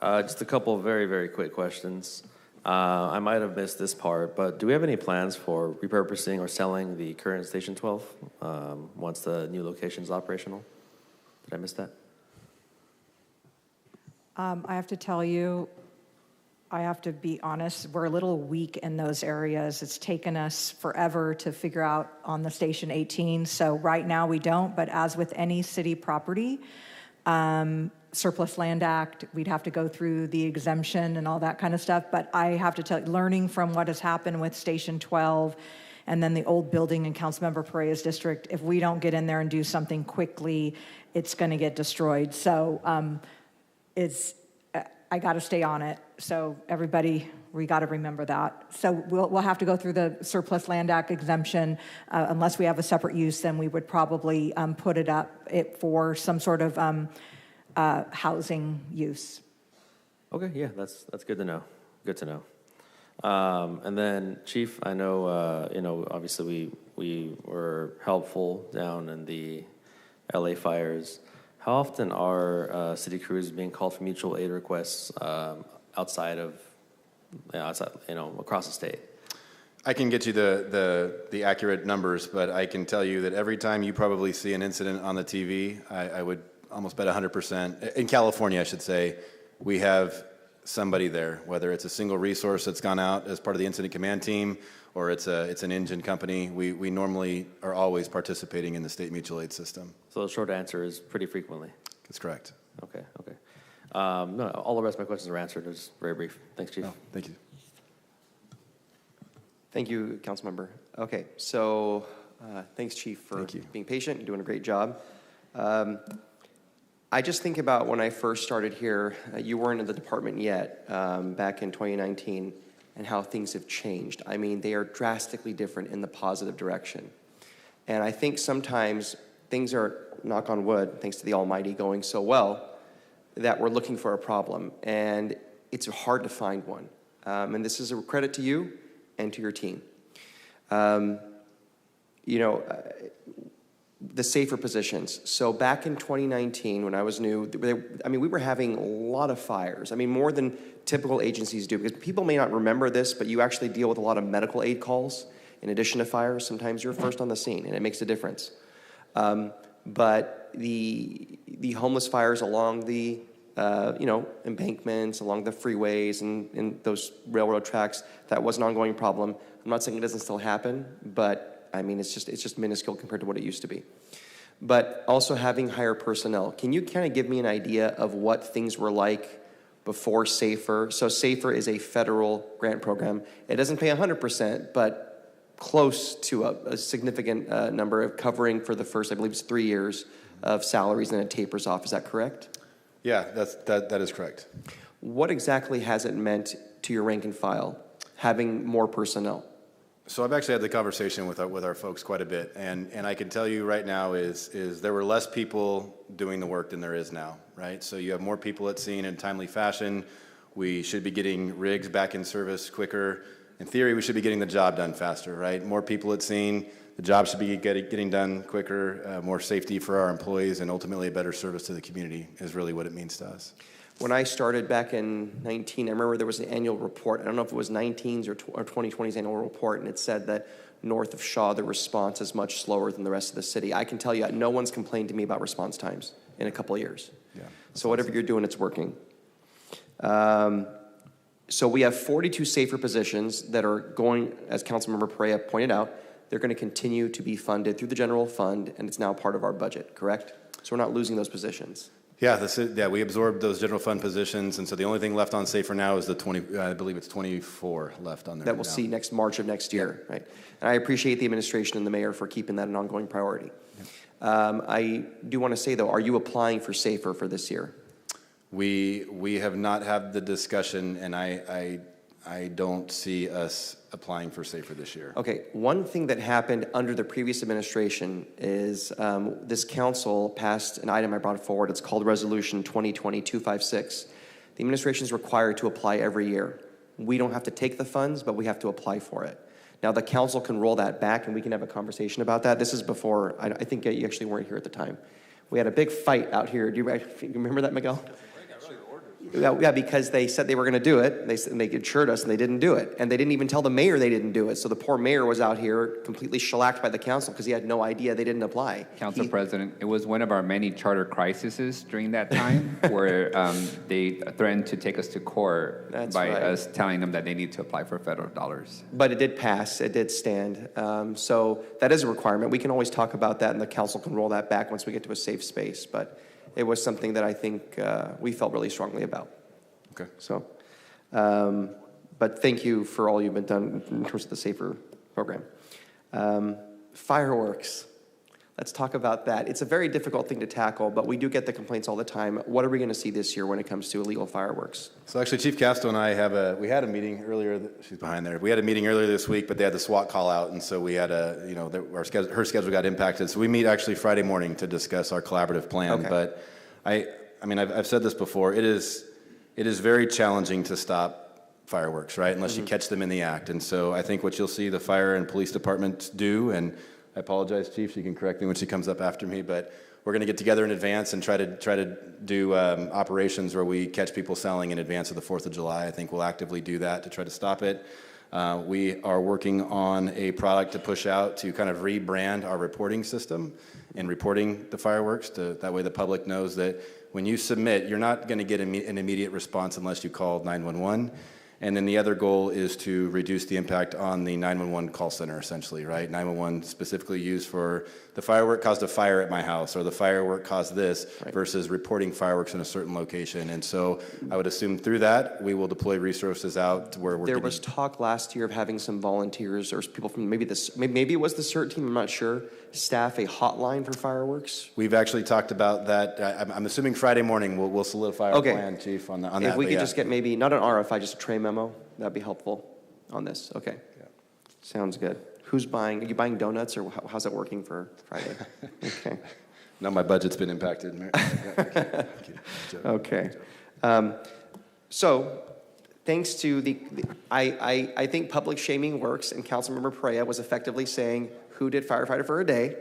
Just a couple of very, very quick questions. I might have missed this part, but do we have any plans for repurposing or selling the current Station 12 once the new location is operational? Did I miss that? I have to tell you, I have to be honest, we're a little weak in those areas. It's taken us forever to figure out on the Station 18, so right now we don't, but as with any city property, Surplus Land Act, we'd have to go through the exemption and all that kind of stuff. But I have to tell you, learning from what has happened with Station 12 and then the old building in Councilmember Pereira's district, if we don't get in there and do something quickly, it's going to get destroyed. So I got to stay on it. So everybody, we got to remember that. So we'll have to go through the Surplus Land Act exemption. Unless we have a separate use, then we would probably put it up for some sort of housing use. Okay, yeah, that's good to know. Good to know. And then, Chief, I know, obviously we were helpful down in the LA fires. How often are city crews being called for mutual aid requests outside, across the state? I can get you the accurate numbers, but I can tell you that every time you probably see an incident on the TV, I would almost bet 100%, in California, I should say, we have somebody there, whether it's a single resource that's gone out as part of the incident command team, or it's an engine company. We normally are always participating in the state mutual aid system. So the short answer is pretty frequently. That's correct. Okay. No, all the rest of my questions are answered. It was very brief. Thanks, Chief. No, thank you. Thank you, Councilmember. Okay, so thanks, Chief, for being patient. You're doing a great job. I just think about when I first started here, you weren't in the department yet, back in 2019, and how things have changed. They are drastically different in the positive direction. And I think sometimes things are, knock on wood, thanks to the Almighty, going so well that we're looking for a problem. And it's hard to find one. And this is a credit to you and to your team. The safer positions. So back in 2019, when I was new, we were having a lot of fires. More than typical agencies do, because people may not remember this, but you actually deal with a lot of medical aid calls in addition to fires. Sometimes you're first on the scene, and it makes a difference. But the homeless fires along the embankments, along the freeways and those railroad tracks, that was an ongoing problem. I'm not saying it doesn't still happen, but it's just minuscule compared to what it used to be. But also having higher personnel. Can you kind of give me an idea of what things were like before SAFER? So SAFER is a federal grant program. It doesn't pay 100%, but close to a significant number of covering for the first, I believe it's 3 years of salaries, and it tapers off. Is that correct? Yeah, that is correct. What exactly has it meant to your rank and file, having more personnel? So I've actually had the conversation with our folks quite a bit, and I can tell you right now is there were less people doing the work than there is now, right? So you have more people at scene in a timely fashion. We should be getting rigs back in service quicker. In theory, we should be getting the job done faster, right? More people at scene, the job should be getting done quicker, more safety for our employees, and ultimately a better service to the community is really what it means to us. When I started back in 19, I remember there was an annual report. I don't know if it was 19's or 2020's annual report, and it said that north of Shaw, the response is much slower than the rest of the city. I can tell you, no one's complained to me about response times in a couple of years. Yeah. So whatever you're doing, it's working. So we have 42 safer positions that are going, as Councilmember Perea pointed out, they're going to continue to be funded through the general fund, and it's now part of our budget, correct? So we're not losing those positions. Yeah, we absorbed those general fund positions, and so the only thing left on safer now is the 20, I believe it's 24 left on there. That we'll see next March of next year, right? And I appreciate the administration and the mayor for keeping that an ongoing priority. I do want to say, though, are you applying for safer for this year? We have not had the discussion, and I don't see us applying for safer this year. Okay, one thing that happened under the previous administration is this council passed an item I brought forward. It's called Resolution 2020-256. The administration is required to apply every year. We don't have to take the funds, but we have to apply for it. Now, the council can roll that back, and we can have a conversation about that. This is before, I think you actually weren't here at the time. We had a big fight out here. Do you remember that, Miguel? Yeah, because they said they were going to do it. They assured us, and they didn't do it. And they didn't even tell the mayor they didn't do it. So the poor mayor was out here completely shellacked by the council because he had no idea they didn't apply. Council President, it was one of our many charter crises during that time where they threatened to take us to court by us telling them that they need to apply for federal dollars. But it did pass. It did stand. So that is a requirement. We can always talk about that, and the council can roll that back once we get to a safe space. But it was something that I think we felt really strongly about. Okay. So, but thank you for all you've been done in terms of the safer program. Fireworks. Let's talk about that. It's a very difficult thing to tackle, but we do get the complaints all the time. What are we going to see this year when it comes to illegal fireworks? So actually, Chief Castro and I we had a meeting earlier. She's behind there. We had a meeting earlier this week, but they had the SWAT call out, and so we had her schedule got impacted. So we meet actually Friday morning to discuss our collaborative plan. Okay. But I mean, I've said this before. It is very challenging to stop fireworks, right? Unless you catch them in the act. And so I think what you'll see the fire and police departments do, and I apologize, Chief, she can correct me when she comes up after me, but we're going to get together in advance and try to do operations where we catch people selling in advance of the 4th of July. I think we'll actively do that to try to stop it. We are working on a product to push out to kind of rebrand our reporting system and reporting the fireworks. That way the public knows that when you submit, you're not going to get an immediate response unless you call 911. And then the other goal is to reduce the impact on the 911 call center, essentially, right? 911 specifically used for the firework caused a fire at my house, or the firework caused this, versus reporting fireworks in a certain location. And so I would assume through that, we will deploy resources out to where we're There was talk last year of having some volunteers or people from maybe it was the CERT team, I'm not sure, staff a hotline for fireworks. We've actually talked about that. I'm assuming Friday morning we'll solidify our plan, Chief, on that. If we could just get maybe, not an RFI, just a tray memo, that'd be helpful on this. Okay. Yeah. Sounds good. Who's buying? Are you buying donuts, or how's it working for Friday? Okay. No, my budget's been impacted. Okay. So, thanks to I think public shaming works, and Councilmember Perea was effectively saying, who did firefighter for a day?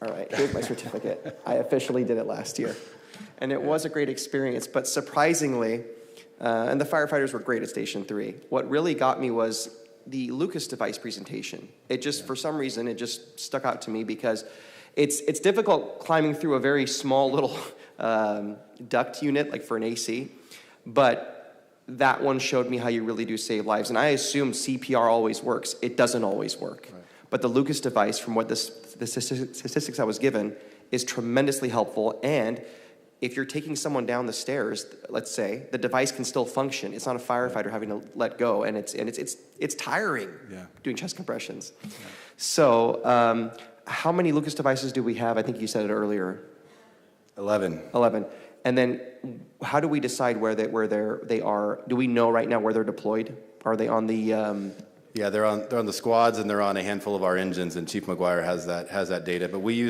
All right, here's my certificate. I officially did it last year. And it was a great experience, but surprisingly, and the firefighters were great at Station 3. What really got me was the Lucas device presentation. It just, for some reason, it just stuck out to me because it's difficult climbing through a very small little duct unit, like for an AC, but that one showed me how you really do save lives. And I assume CPR always works. It doesn't always work. Right. But the Lucas device, from what the statistics I was given, is tremendously helpful, and if you're taking someone down the stairs, let's say, the device can still function. It's not a firefighter having to let go, and it's tiring doing chest compressions. Yeah. So how many Lucas devices do we have? I think you said it earlier. 11. 11. And then how do we decide where they are? Do we know right now where they're deployed? Are they on the... Yeah, they're on the squads, and they're on a handful of our engines, and Chief McGuire has that data. But we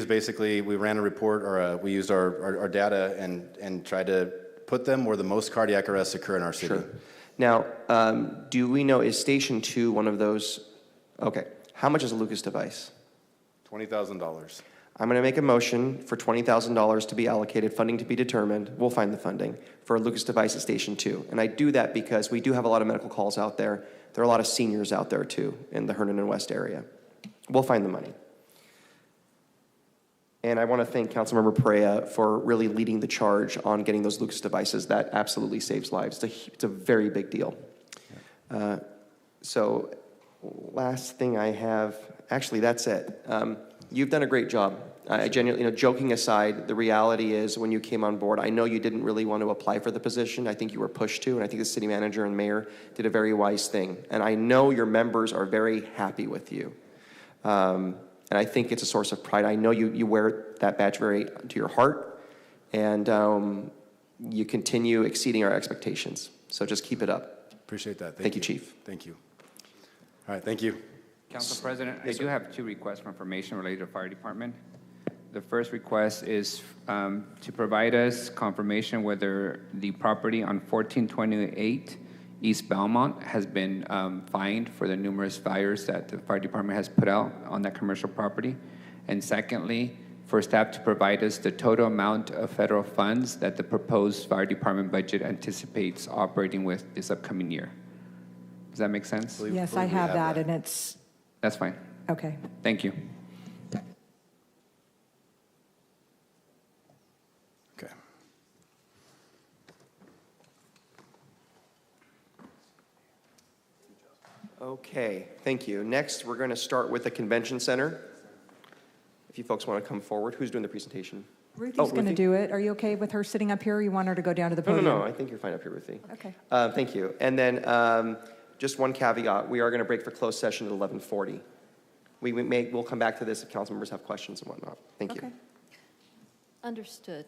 ran a report, or we used our data and tried to put them where the most cardiac arrests occur in our city. Sure. Now, do we know, is Station 2 one of those? Okay. How much is a Lucas device? $20,000. I'm going to make a motion for $20,000 to be allocated, funding to be determined. We'll find the funding for a Lucas device at Station 2. And I do that because we do have a lot of medical calls out there. There are a lot of seniors out there, too, in the Hernan and West area. We'll find the money. And I want to thank Councilmember Perea for really leading the charge on getting those Lucas devices. That absolutely saves lives. It's a very big deal. So last thing I have, actually, that's it. You've done a great job. I genuinely, joking aside, the reality is when you came on board, I know you didn't really want to apply for the position. I think you were pushed to, and I think the city manager and mayor did a very wise thing. And I know your members are very happy with you. And I think it's a source of pride. I know you wear that badge very to your heart, and you continue exceeding our expectations. So just keep it up. Appreciate that. Thank you, Chief. Thank you. All right, thank you. Council President, I do have 2 requests for information related to the fire department. The first request is to provide us confirmation whether the property on 1428 East Belmont has been fined for the numerous fires that the fire department has put out on that commercial property. And secondly, for staff to provide us the total amount of federal funds that the proposed fire department budget anticipates operating with this upcoming year. Does that make sense? Yes, I have that, and it's... That's fine. Okay. Thank you. Okay. Okay, thank you. Next, we're going to start with the convention center. If you folks want to come forward, who's doing the presentation? Ruthie's going to do it. Are you okay with her sitting up here, or you want her to go down to the podium? No, I think you're fine up here, Ruthie. Okay. Thank you. And then just one caveat, we are going to break for closed session at 11:40. We'll come back to this if council members have questions and whatnot. Thank you. Understood.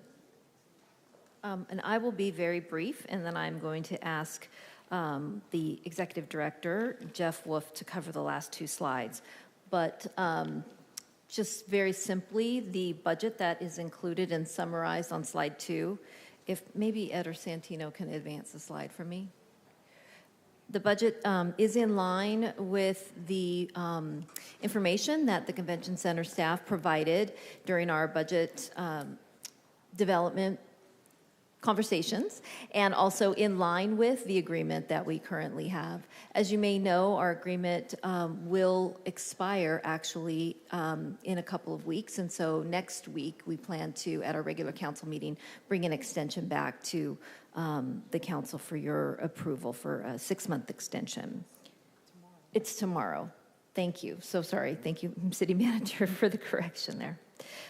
And I will be very brief, and then I'm going to ask the executive director, Jeff Wolf, to cover the last 2 slides. But just very simply, the budget that is included and summarized on slide 2, if maybe Ed or Santino can advance the slide for me. The budget is in line with the information that the Convention Center staff provided during our budget development conversations, and also in line with the agreement that we currently have. As you may know, our agreement will expire actually in a couple of weeks, and so next week we plan to, at our regular council meeting, bring an extension back to the council for your approval for a 6-month extension. It's tomorrow. Thank you. So sorry. Thank you, City Manager, for the correction there.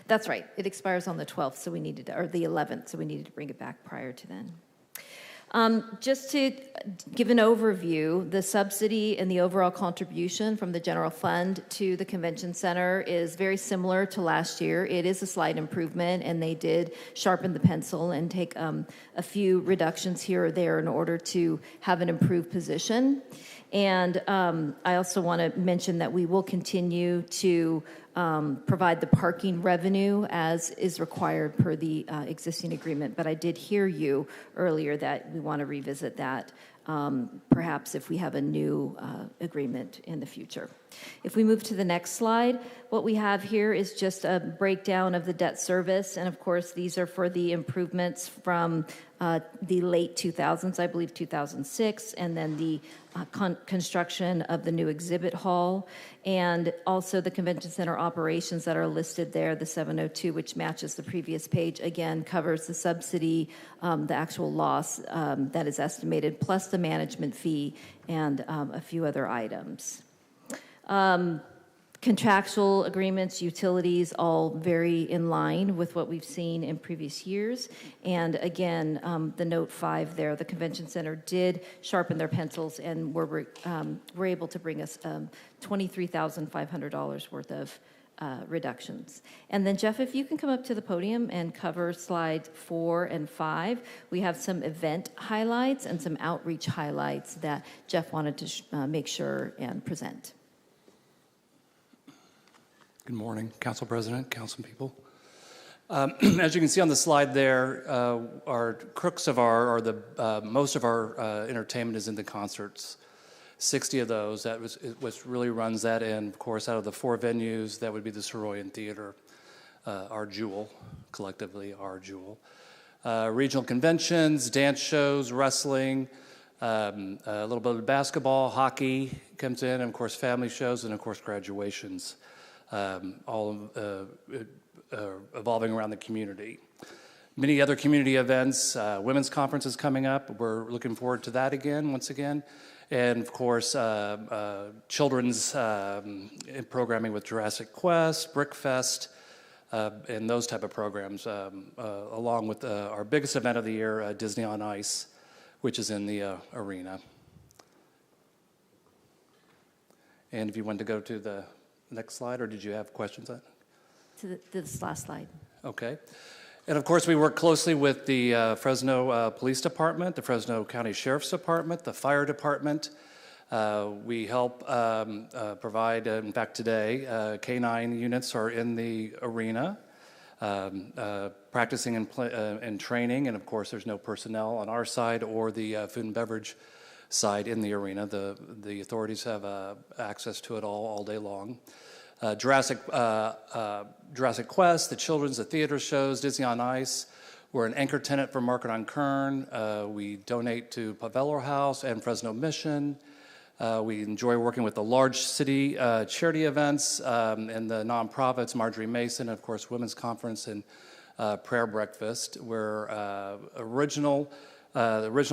That's right. It expires on the 12th, so we needed to, or the 11th, so we needed to bring it back prior to then. Just to give an overview, the subsidy and the overall contribution from the general fund to the convention center is very similar to last year. It is a slight improvement, and they did sharpen the pencil and take a few reductions here or there in order to have an improved position. And I also want to mention that we will continue to provide the parking revenue as is required per the existing agreement. But I did hear you earlier that we want to revisit that, perhaps if we have a new agreement in the future. If we move to the next slide, what we have here is just a breakdown of the debt service. And of course, these are for the improvements from the late 2000s, I believe 2006, and then the construction of the new exhibit hall, and also the convention center operations that are listed there. The 702, which matches the previous page, again covers the subsidy, the actual loss that is estimated, plus the management fee and a few other items. Contractual agreements, utilities, all very in line with what we've seen in previous years. And again, the note 5 there, the convention center did sharpen their pencils and were able to bring us $23,500 worth of reductions. And then Jeff, if you can come up to the podium and cover slide 4 and 5, we have some event highlights and some outreach highlights that Jeff wanted to make sure and present. Good morning, Council President, Council people. As you can see on the slide there, our crux of most of our entertainment is in the concerts. 60 of those, that was really runs that, and of course, out of the 4 venues, that would be the Soroyan Theater, our jewel, collectively our jewel. Regional conventions, dance shows, wrestling, a little bit of basketball, hockey comes in, and of course, family shows, and of course, graduations. All evolving around the community. Many other community events, women's conference is coming up. We're looking forward to that once again. And of course, children's programming with Jurassic Quest, Brickfest, and those type of programs, along with our biggest event of the year, Disney on Ice, which is in the arena. And if you want to go to the next slide, or did you have questions on? To this last slide. Okay. And of course, we work closely with the Fresno Police Department, the Fresno County Sheriff's Department, the Fire Department. We help provide, in fact, today, K9 units are in the arena, practicing and training. And of course, there's no personnel on our side or the food and beverage side in the arena. The authorities have access to it all day long. Jurassic Quest, the children's, the theater shows, Disney on Ice. We're an anchor tenant for Market on Kern. We donate to Pavelo House and Fresno Mission. We enjoy working with the large city charity events and the nonprofits, Marjorie Mason, and of course, Women's Conference and Prayer Breakfast. We're the original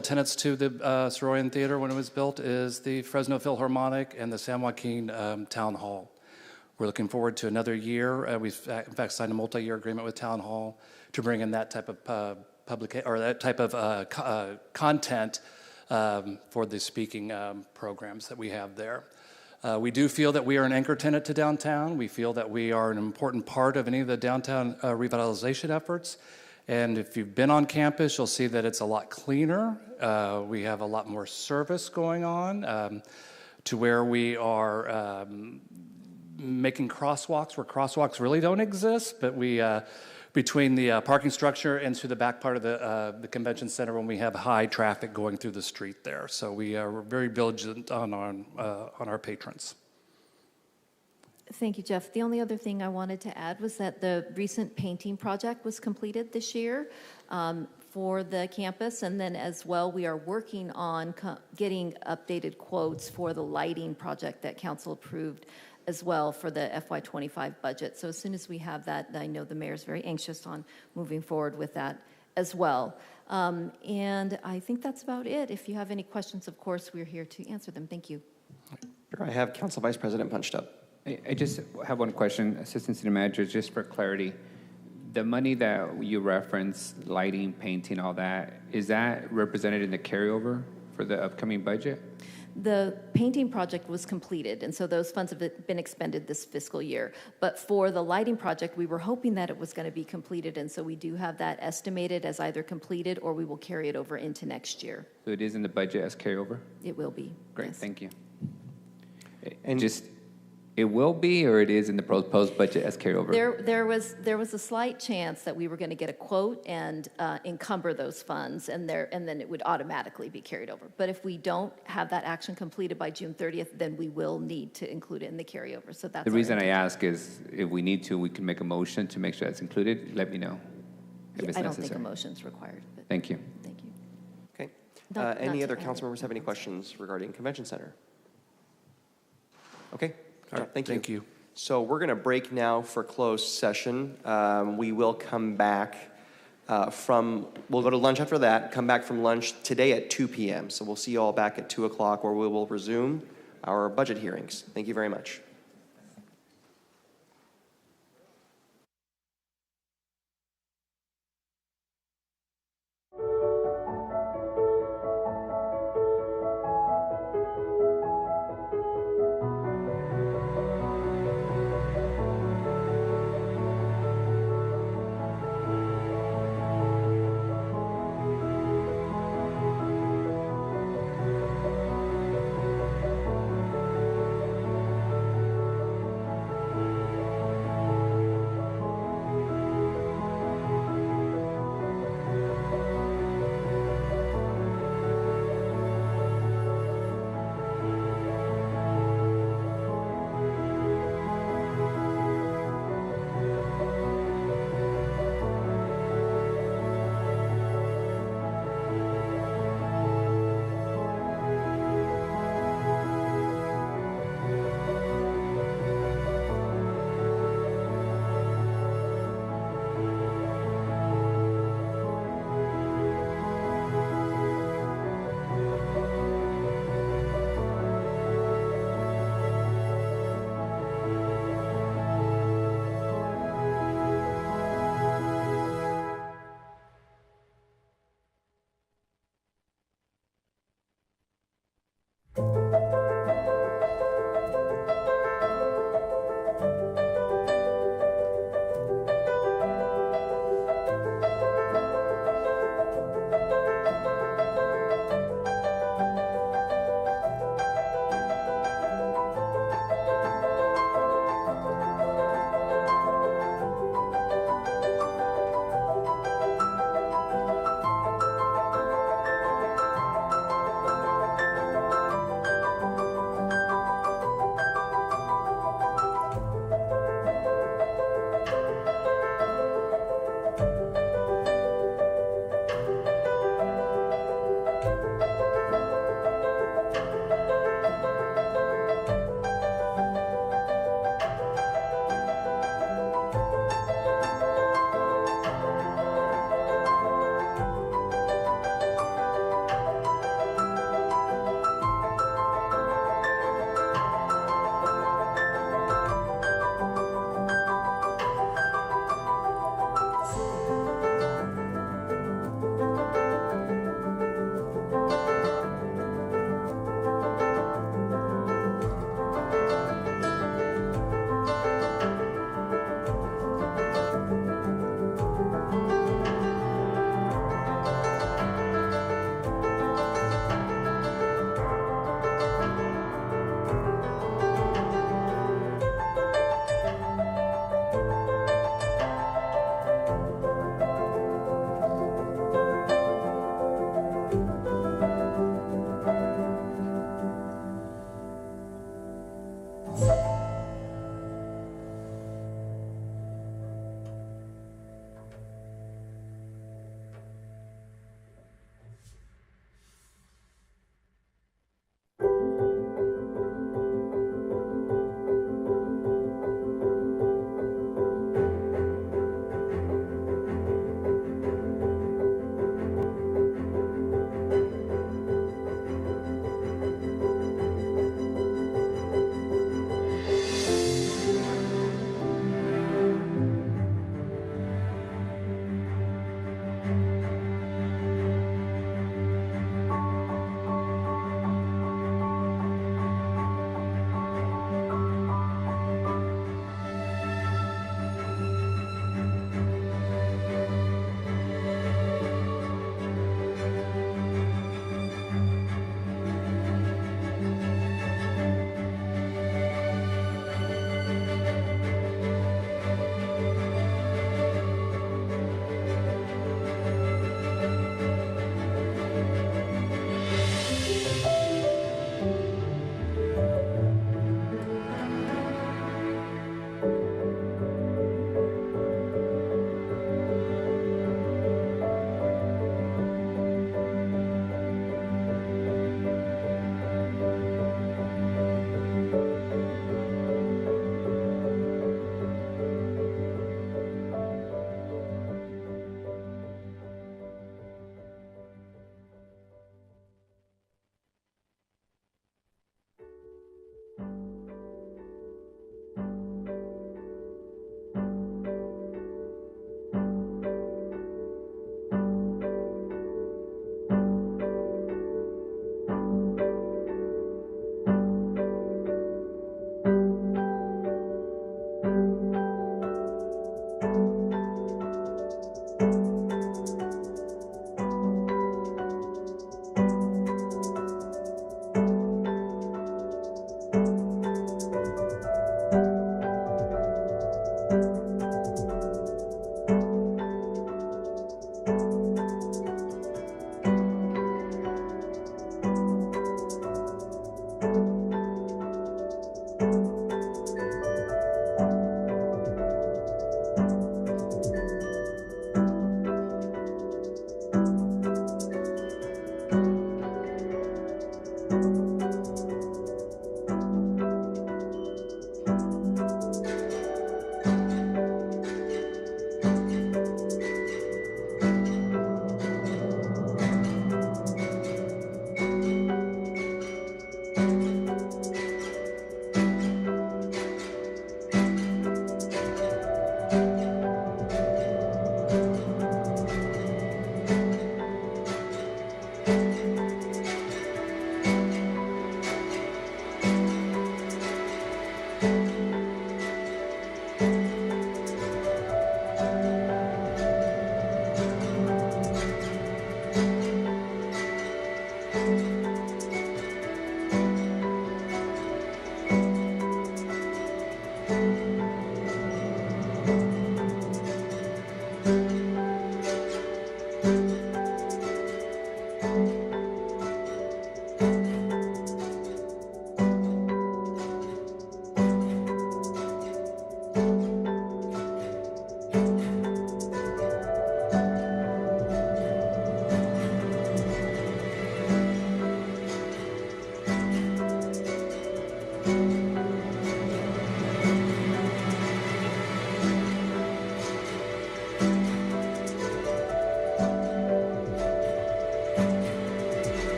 tenants to the Soroyan Theater when it was built is the Fresno Philharmonic and the San Joaquin Town Hall. We're looking forward to another year. We've in fact signed a multi-year agreement with Town Hall to bring in that type of content for the speaking programs that we have there. We do feel that we are an anchor tenant to downtown. We feel that we are an important part of any of the downtown revitalization efforts. And if you've been on campus, you'll see that it's a lot cleaner. We have a lot more service going on to where we are making crosswalks where crosswalks really don't exist, but we between the parking structure and to the back part of the convention center when we have high traffic going through the street there. So we are very vigilant on our patrons. Thank you, Jeff. The only other thing I wanted to add was that the recent painting project was completed this year for the campus, and then as well we are working on getting updated quotes for the lighting project that council approved as well for the FY25 budget. So as soon as we have that, I know the mayor's very anxious on moving forward with that as well. And I think that's about it. If you have any questions, of course, we're here to answer them. Thank you. I have Council Vice President punched up. I just have one question, Assistant City Manager, just for clarity. The money that you reference, lighting, painting, all that, is that represented in the carryover for the upcoming budget? The painting project was completed, and so those funds have been expended this fiscal year. But for the lighting project, we were hoping that it was going to be completed, and so we do have that estimated as either completed or we will carry it over into next year. So it is in the budget as carryover? It will be. Great, yes. thank you. And just, it will be, or it is in the proposed budget as carryover? There was a slight chance that we were going to get a quote and encumber those funds, and then it would automatically be carried over. But if we don't have that action completed by June 30th, then we will need to include it in the carryover. So that's the reason I ask is if we need to, we can make a motion to make sure that's included. Let me know if it's I don't necessary. think a motion's required. But Thank you. Thank you. Okay. Not Any other to council members have any questions regarding Convention Center? Okay. Thank you. Thank you. So we're going to break now for closed session. We will come back we'll go to lunch after that, come back from lunch today at 2 p.m. So we'll see you all back at 2 o'clock where we will resume our budget hearings. Thank you very much.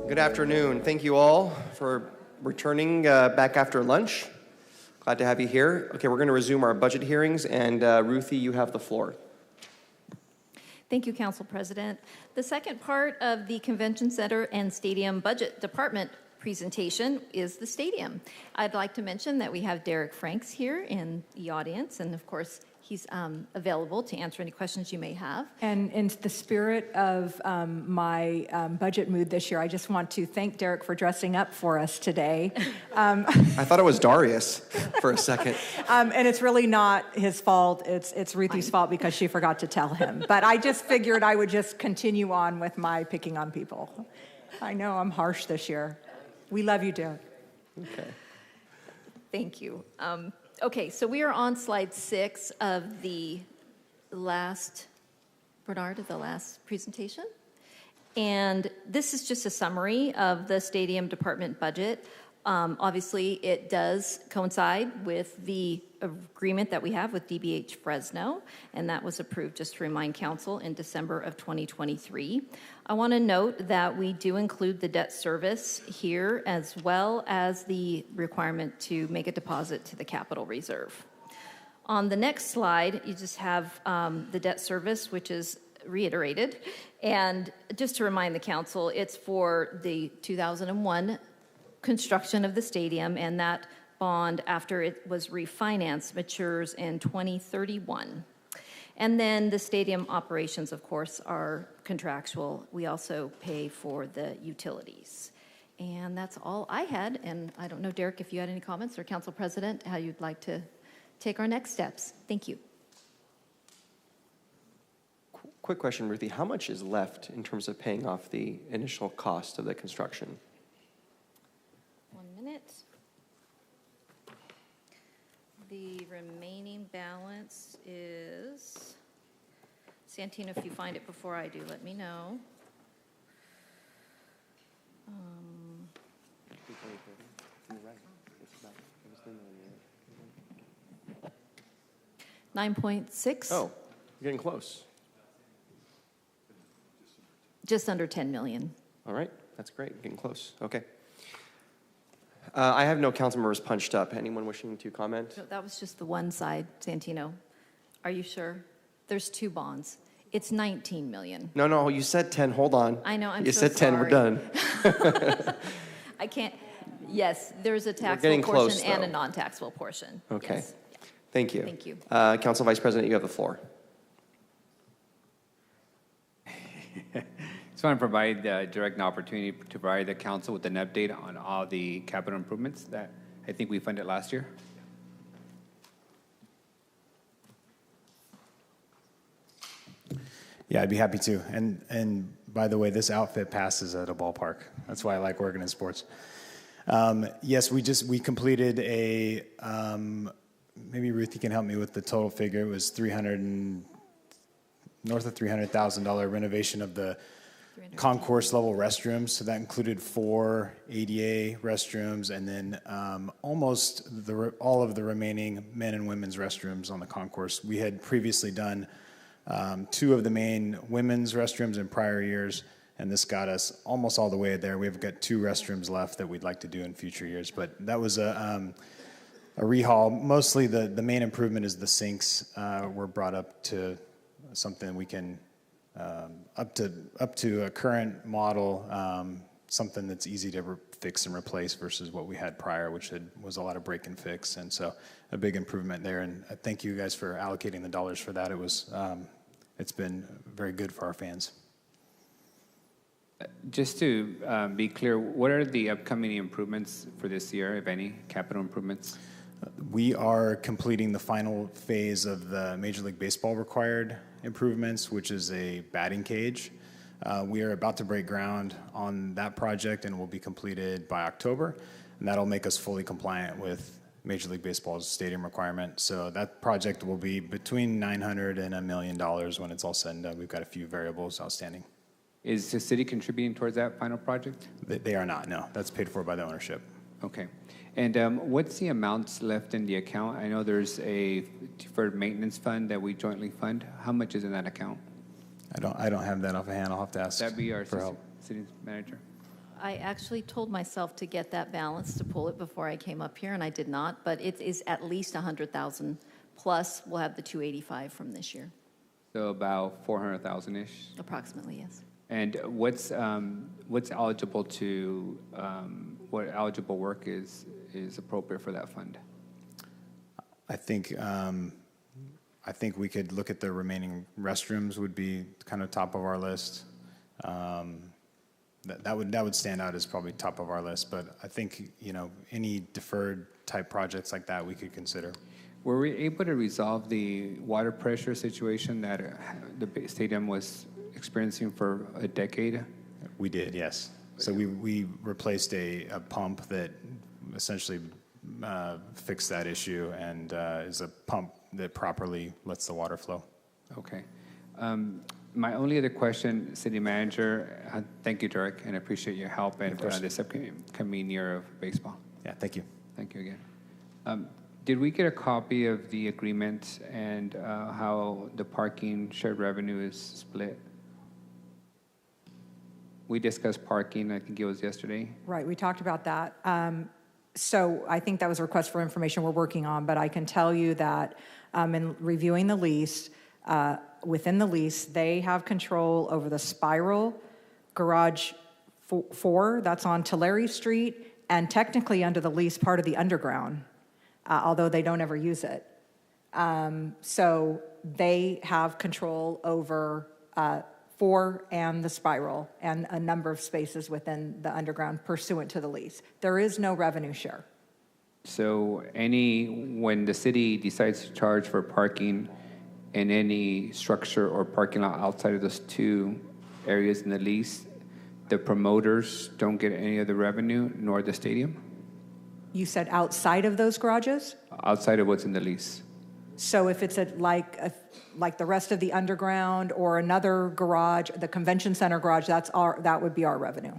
Good afternoon. Thank you all for returning back after lunch. Glad to have you here. Okay, we're going to resume our budget hearings, and Ruthie, you have the floor. Thank you, Council President. The second part of the Convention Center and Stadium Budget Department presentation is the stadium. I'd like to mention that we have Derek Franks here in the audience, and of course, he's available to answer any questions you may have. And in the spirit of my budget mood this year, I just want to thank Derek for dressing up for us today. I thought it was Darius for a second. And it's really not his fault. It's Ruthie's fault because she forgot to tell him. But I just figured I would just continue on with my picking on people. I know I'm harsh this year. We love you, Derek. Okay. Thank you. Okay, so we are on slide 6 of the last, Bernard, of the last presentation. And this is just a summary of the Stadium Department budget. Obviously, it does coincide with the agreement that we have with DBH Fresno, and that was approved, just to remind Council, in December of 2023. I want to note that we do include the debt service here, as well as the requirement to make a deposit to the capital reserve. On the next slide, you just have the debt service, which is reiterated. And just to remind the Council, it's for the 2001 construction of the stadium, and that bond, after it was refinanced, matures in 2031. And then the stadium operations, of course, are contractual. We also pay for the utilities. And that's all I had. And I don't know, Derek, if you had any comments, or Council President, how you'd like to take our next steps. Thank you. Quick question, Ruthie. How much is left in terms of paying off the initial cost of the construction? 1 minute. The remaining balance is, Santino, if you find it before I do, let me know. $9.6. Oh, you're getting close. Just under 10 million. All right, that's great. Getting close. Okay. I have no council members punched up. Anyone wishing to comment? No, that was just the one side, Santino. Are you sure? There's 2 bonds. It's 19 million. No, you said 10. Hold on. I know, I'm You so said 10, we're sorry. done. I can't, yes, there's a taxable getting portion close, and a though. non-taxable portion. Okay. Yes. Thank you. Thank you. Council Vice President, you have the floor. Just want to provide direct an opportunity to provide the council with an update on all the capital improvements that I think we funded last year. Yeah, I'd be happy to. And by the way, this outfit passes at a ballpark. That's why I like working in sports. Yes, we completed a, maybe Ruthie can help me with the total figure. It was north of $300,000 renovation of the concourse level restrooms. So that included 4 ADA restrooms and then almost all of the remaining men and women's restrooms on the concourse. We had previously done 2 of the main women's restrooms in prior years, and this got us almost all the way there. We've got 2 restrooms left that we'd like to do in future years, but that was a rehaul. Mostly the main improvement is the sinks were brought up to something we can, up to a current model, something that's easy to fix and replace versus what we had prior, which was a lot of break and fix. And so a big improvement there. And I thank you guys for allocating the dollars for that. It's been very good for our fans. Just to be clear, what are the upcoming improvements for this year, if any, capital improvements? We are completing the final phase of the Major League Baseball required improvements, which is a batting cage. We are about to break ground on that project and will be completed by October. And that'll make us fully compliant with Major League Baseball's stadium requirement. So that project will be between $900,000 and $1 million when it's all said and done. We've got a few variables outstanding. Is the city contributing towards that final project? They are not, no. That's paid for by the ownership. Okay. And what's the amounts left in the account? I know there's a deferred maintenance fund that we jointly fund. How much is in that account? I don't have that offhand. I'll have to ask. That'd be our for help. city manager. I actually told myself to get that balance to pull it before I came up here, and I did not, but it is at least 100,000 plus we'll have the 285 from this year. So about 400,000-ish? Approximately, yes. And what's eligible to, what eligible work is appropriate for that fund? I think we could look at the remaining restrooms would be kind of top of our list. That would stand out as probably top of our list, but I think, any deferred type projects like that we could consider. Were we able to resolve the water pressure situation that the stadium was experiencing for a decade? We did, yes. So we replaced a pump that essentially fixed that issue and is a pump that properly lets the water flow. Okay. My only other question, City Manager, thank you, Derek, and I appreciate your help and this upcoming year of baseball. Yeah, thank you. Thank you again. Did we get a copy of the agreement and how the parking shared revenue is split? We discussed parking, I think it was yesterday. Right, we talked about that. So I think that was a request for information we're working on, but I can tell you that in reviewing the lease, within the lease, they have control over the spiral, garage 4, that's on Tulare Street, and technically under the lease, part of the underground, although they don't ever use it. So they have control over 4 and the spiral and a number of spaces within the underground pursuant to the lease. There is no revenue share. So when the city decides to charge for parking in any structure or parking lot outside of those 2 areas in the lease, the promoters don't get any of the revenue, nor the stadium? You said outside of those garages? Outside of what's in the lease. So if it's like the rest of the underground or another garage, the convention center garage, that would be our revenue.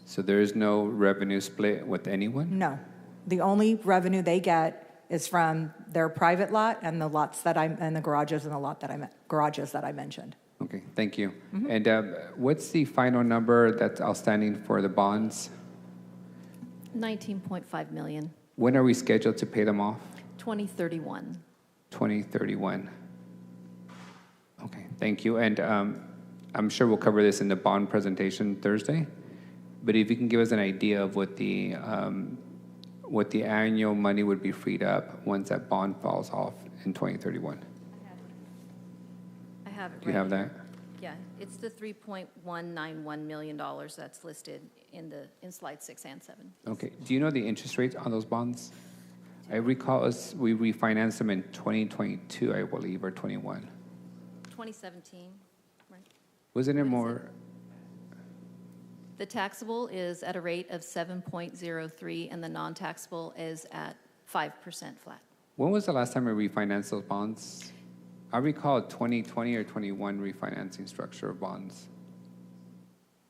So there is no revenue split with anyone? No. The only revenue they get is from their private lot and the lots and the garages and the garages that I mentioned. Okay, thank you. And what's the final number that's outstanding for the bonds? 19.5 million, When are we scheduled to pay them off? 2031. 2031. Okay, thank you. And I'm sure we'll cover this in the bond presentation Thursday, but if you can give us an idea of what the annual money would be freed up once that bond falls off in 2031. I have it. Do you have that? Yeah, it's the $3.191 million that's listed in slide 6 and 7. Okay. Do you know the interest rates on those bonds? I recall we refinanced them in 2022, I believe, or 21. 2017, right? Wasn't it more? The taxable is at a rate of 7.03, and the non-taxable is at 5% flat. When was the last time we refinanced those bonds? I recall 2020 or 21 refinancing structure of bonds.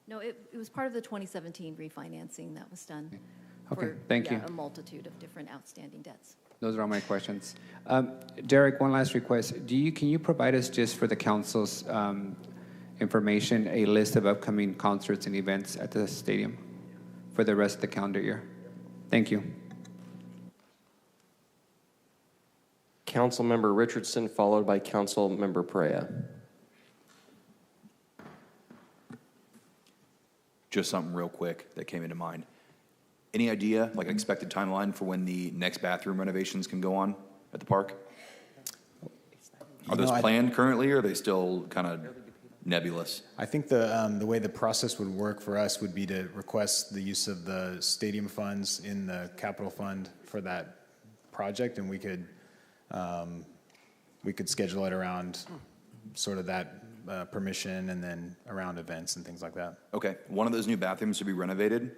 No, it was part of the 2017 refinancing that was done. Okay, thank you. A multitude of different outstanding debts. Those are all my questions. Derek, one last request. Can you provide us, just for the council's information, a list of upcoming concerts and events at the stadium for the rest of the calendar year? Thank you. Councilmember Richardson, followed by Councilmember Perea. just something real quick that came into mind. Any idea, like an expected timeline for when the next bathroom renovations can go on at the park? Are those planned currently, or are they still kind of nebulous? I think the way the process would work for us would be to request the use of the stadium funds in the capital fund for that project, and we could schedule it around sort of that permission, and then around events and things like that. Okay, one of those new bathrooms to be renovated,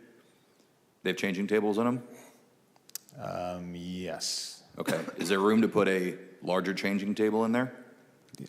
they have changing tables in them? Yes. Okay, is there room to put a larger changing table in there?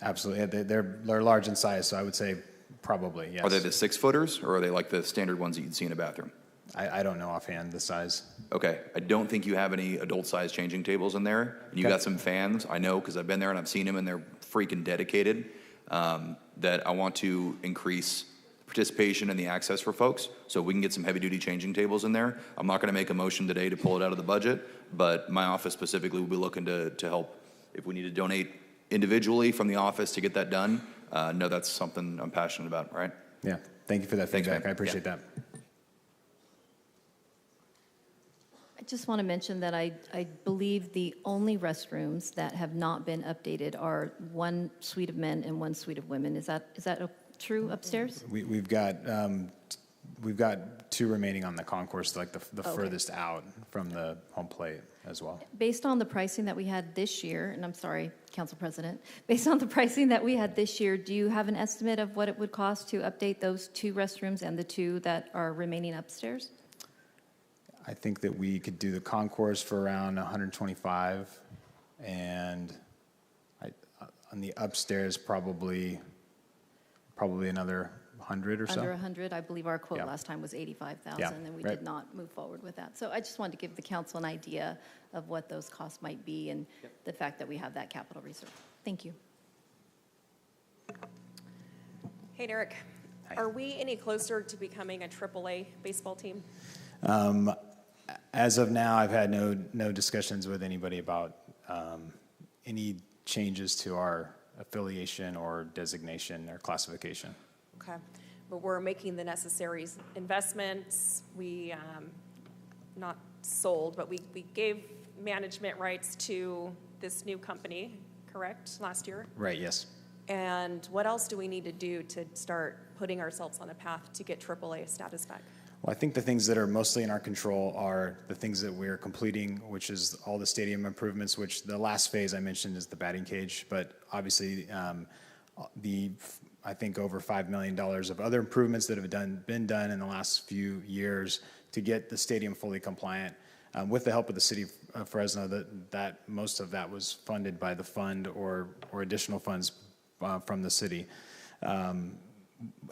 Absolutely. They're large in size, so I would say probably, yes. Are they the 6-footers, or are they like the standard ones that you'd see in a bathroom? I don't know offhand the size. Okay, I don't think you have any adult-size changing tables in there. And you got some fans, I know, because I've been there and I've seen them, and they're freaking dedicated, that I want to increase participation and the access for folks, so we can get some heavy-duty changing tables in there. I'm not going to make a motion today to pull it out of the budget, but my office specifically will be looking to help. If we need to donate individually from the office to get that done, no, that's something I'm passionate about, right? Yeah, thank you for that Thanks, feedback. man. I appreciate that. I just want to mention that I believe the only restrooms that have not been updated are one suite of men and one suite of women. Is that true upstairs? We've got 2 remaining on the concourse, like the furthest out from the home plate as well. Based on the pricing that we had this year, and I'm sorry, Council President, based on the pricing that we had this year, do you have an estimate of what it would cost to update those 2 restrooms and the 2 that are remaining upstairs? I think that we could do the concourse for around 125, and on the upstairs probably another 100 or so. Under 100, I believe our quote Yeah. last time was 85,000, Yeah, and we right. did not move forward with that. So I just wanted to give the council an idea of what those costs might be, and the fact that we have that capital reserve. Thank you. Hey, Derek, are we any closer to becoming a AAA baseball team? As of now, I've had no discussions with anybody about any changes to our affiliation or designation or classification. Okay, but we're making the necessary investments. We, not sold, but we gave management rights to this new company, correct, last year? Right, yes. And what else do we need to do to start putting ourselves on a path to get AAA status back? Well, I think the things that are mostly in our control are the things that we're completing, which is all the stadium improvements, which the last phase I mentioned is the batting cage, but obviously I think over $5 million of other improvements that have been done in the last few years to get the stadium fully compliant. With the help of the city of Fresno, that most of that was funded by the fund or additional funds from the city.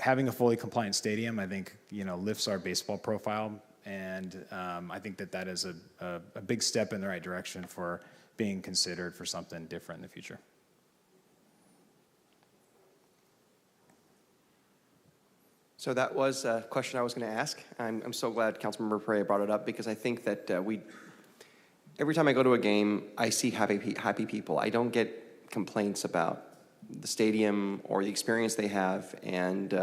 Having a fully compliant stadium, I think, lifts our baseball profile, and I think that is a big step in the right direction for being considered for something different in the future. So that was a question I was going to ask. I'm so glad Councilmember Pereira brought it up, because I think that every time I go to a game, I see happy people. I don't get complaints about the stadium or the experience they have, and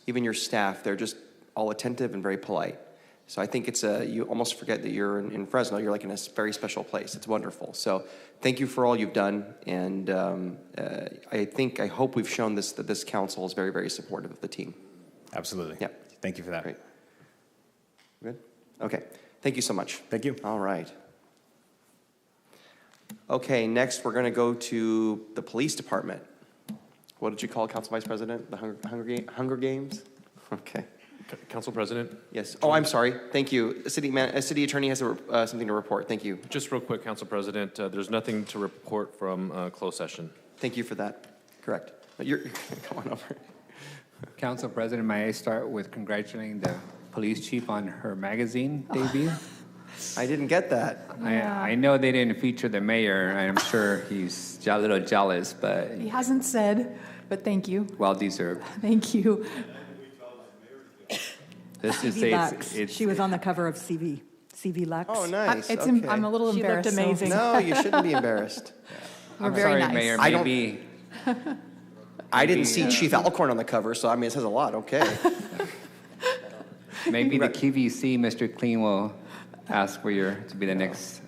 even your staff, they're just all attentive and very polite. So I think you almost forget that you're in Fresno. You're like in a very special place. It's wonderful. So thank you for all you've done, and I hope we've shown that this council is very, very supportive of the team. Absolutely. Yeah. Thank you for that. Great. Good? Okay. Thank you so much. Thank you. All right. Okay, next we're going to go to the police department. What did you call it, Council Vice President? The Hunger Games? Okay. Council President? Yes. Oh, I'm sorry. Thank you. A city attorney has something to report. Thank you. Just real quick, Council President, there's nothing to report from closed session. Thank you for that. Correct. You're going over. Council President, may I start with congratulating the police chief on her magazine debut? I didn't get that. I know they didn't feature the mayor. I'm sure he's a little jealous, but He hasn't said, but thank you. well deserved. Thank you. Let's just CV say Lux. She was on the cover of CV Lux. Oh, nice. I'm a little She embarrassed. looked amazing. No, you shouldn't be embarrassed. We're I'm very sorry, nice. Mayor. I don't- Maybe I didn't see Chief Alcorn on the cover, so I mean, it says a lot. Okay. Maybe the QVC, Mr. Clean, will ask for your to be the next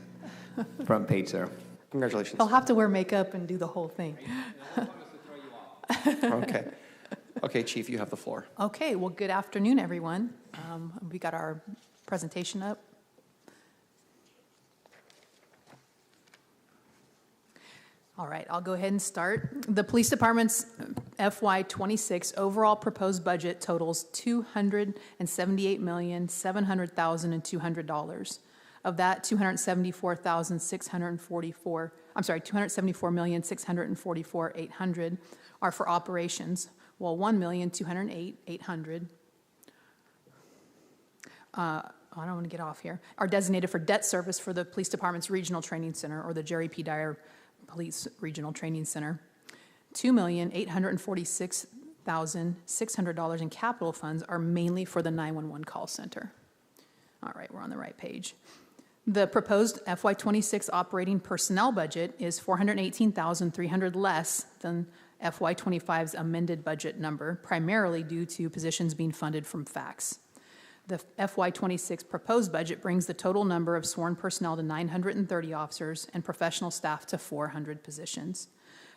front page there. Congratulations. I'll have to wear makeup and do the whole thing. Okay. Okay, Chief, you have the floor. Okay, well, good afternoon, everyone. We got our presentation up. All right, I'll go ahead and start. The police department's FY26 overall proposed budget totals $278,700,200. Of that, $274,644,800 are for operations, while $1,208,800 I don't want to get off here, are designated for debt service for the police department's regional training center, or the Jerry P. Dyer Police Regional Training Center. $2,846,600 in capital funds are mainly for the 911 call center. All right, we're on the right page. The proposed FY26 operating personnel budget is $418,300 less than FY25's amended budget number, primarily due to positions being funded from FACTS. The FY26 proposed budget brings the total number of sworn personnel to 930 officers and professional staff to 400 positions.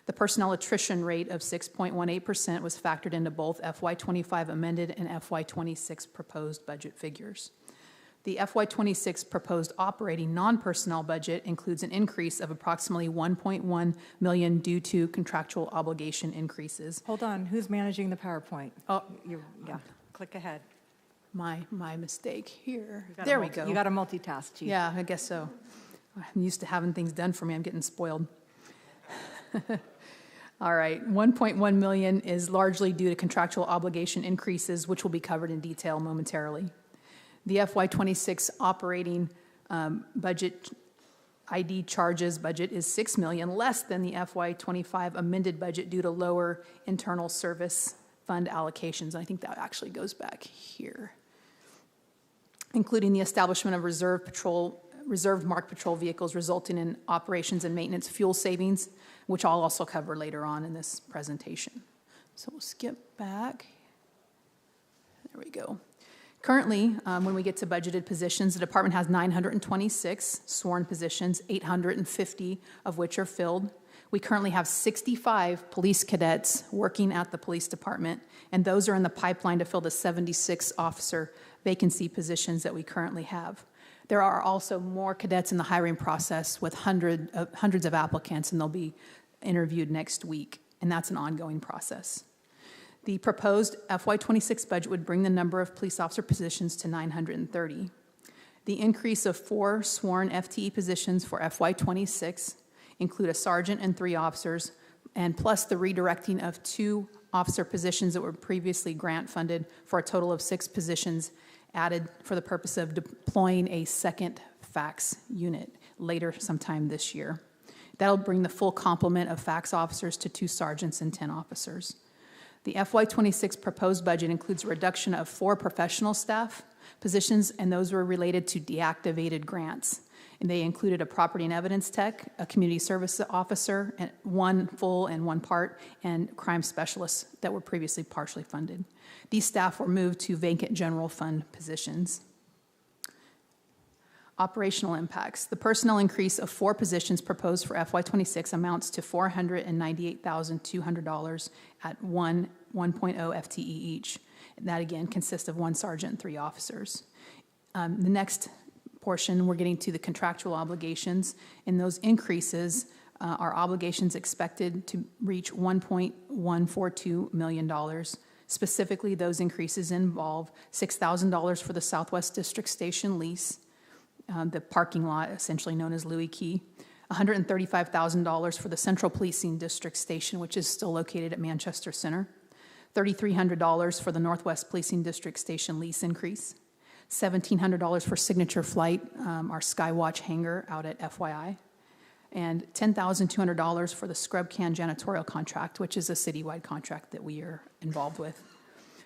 The personnel attrition rate of 6.18% was factored into both FY25 amended and FY26 proposed budget figures. The FY26 proposed operating non-personnel budget includes an increase of approximately $1.1 million due to contractual obligation increases. Hold on, who's managing the PowerPoint? Oh, yeah, click ahead. My mistake here. There There we go. You got to multitask, Chief. Yeah, I guess so. I'm used to having things done for me. I'm getting spoiled. All right, $1.1 million is largely due to contractual obligation increases, which will be covered in detail momentarily. The FY26 operating budget ID charges budget is $6 million less than the FY25 amended budget due to lower internal service fund allocations. And I think that actually goes back here, including the establishment of reserved marked patrol vehicles, resulting in operations and maintenance fuel savings, which I'll also cover later on in this presentation. So we'll skip back. There we go. Currently, when we get to budgeted positions, the department has 926 sworn positions, 850 of which are filled. We currently have 65 police cadets working at the police department, and those are in the pipeline to fill the 76 officer vacancy positions that we currently have. There are also more cadets in the hiring process with hundreds of applicants, and they'll be interviewed next week, and that's an ongoing process. The proposed FY26 budget would bring the number of police officer positions to 930. The increase of 4 sworn FTE positions for FY26 include a sergeant and 3 officers, and plus the redirecting of 2 officer positions that were previously grant funded for a total of 6 positions added for the purpose of deploying a second FACTS unit later sometime this year. That'll bring the full complement of FACTS officers to 2 sergeants and 10 officers. The FY26 proposed budget includes a reduction of 4 professional staff positions, and those were related to deactivated grants. And they included a property and evidence tech, a community service officer, and 1 full and 1 part, and crime specialists that were previously partially funded. These staff were moved to vacant general fund positions. Operational impacts. The personnel increase of 4 positions proposed for FY26 amounts to $498,200 at 1.0 FTE each. And that again consists of 1 sergeant and 3 officers. The next portion, we're getting to the contractual obligations. In those increases, our obligations expected to reach $1.142 million. Specifically, those increases involve $6,000 for the Southwest District Station lease, the parking lot, essentially known as Louis Key, $135,000 for the Central Policing District Station, which is still located at Manchester Center, $3,300 for the Northwest Policing District Station lease increase, $1,700 for Signature Flight, our Skywatch hangar out at FYI, and $10,200 for the Scrub Can janitorial contract, which is a citywide contract that we are involved with.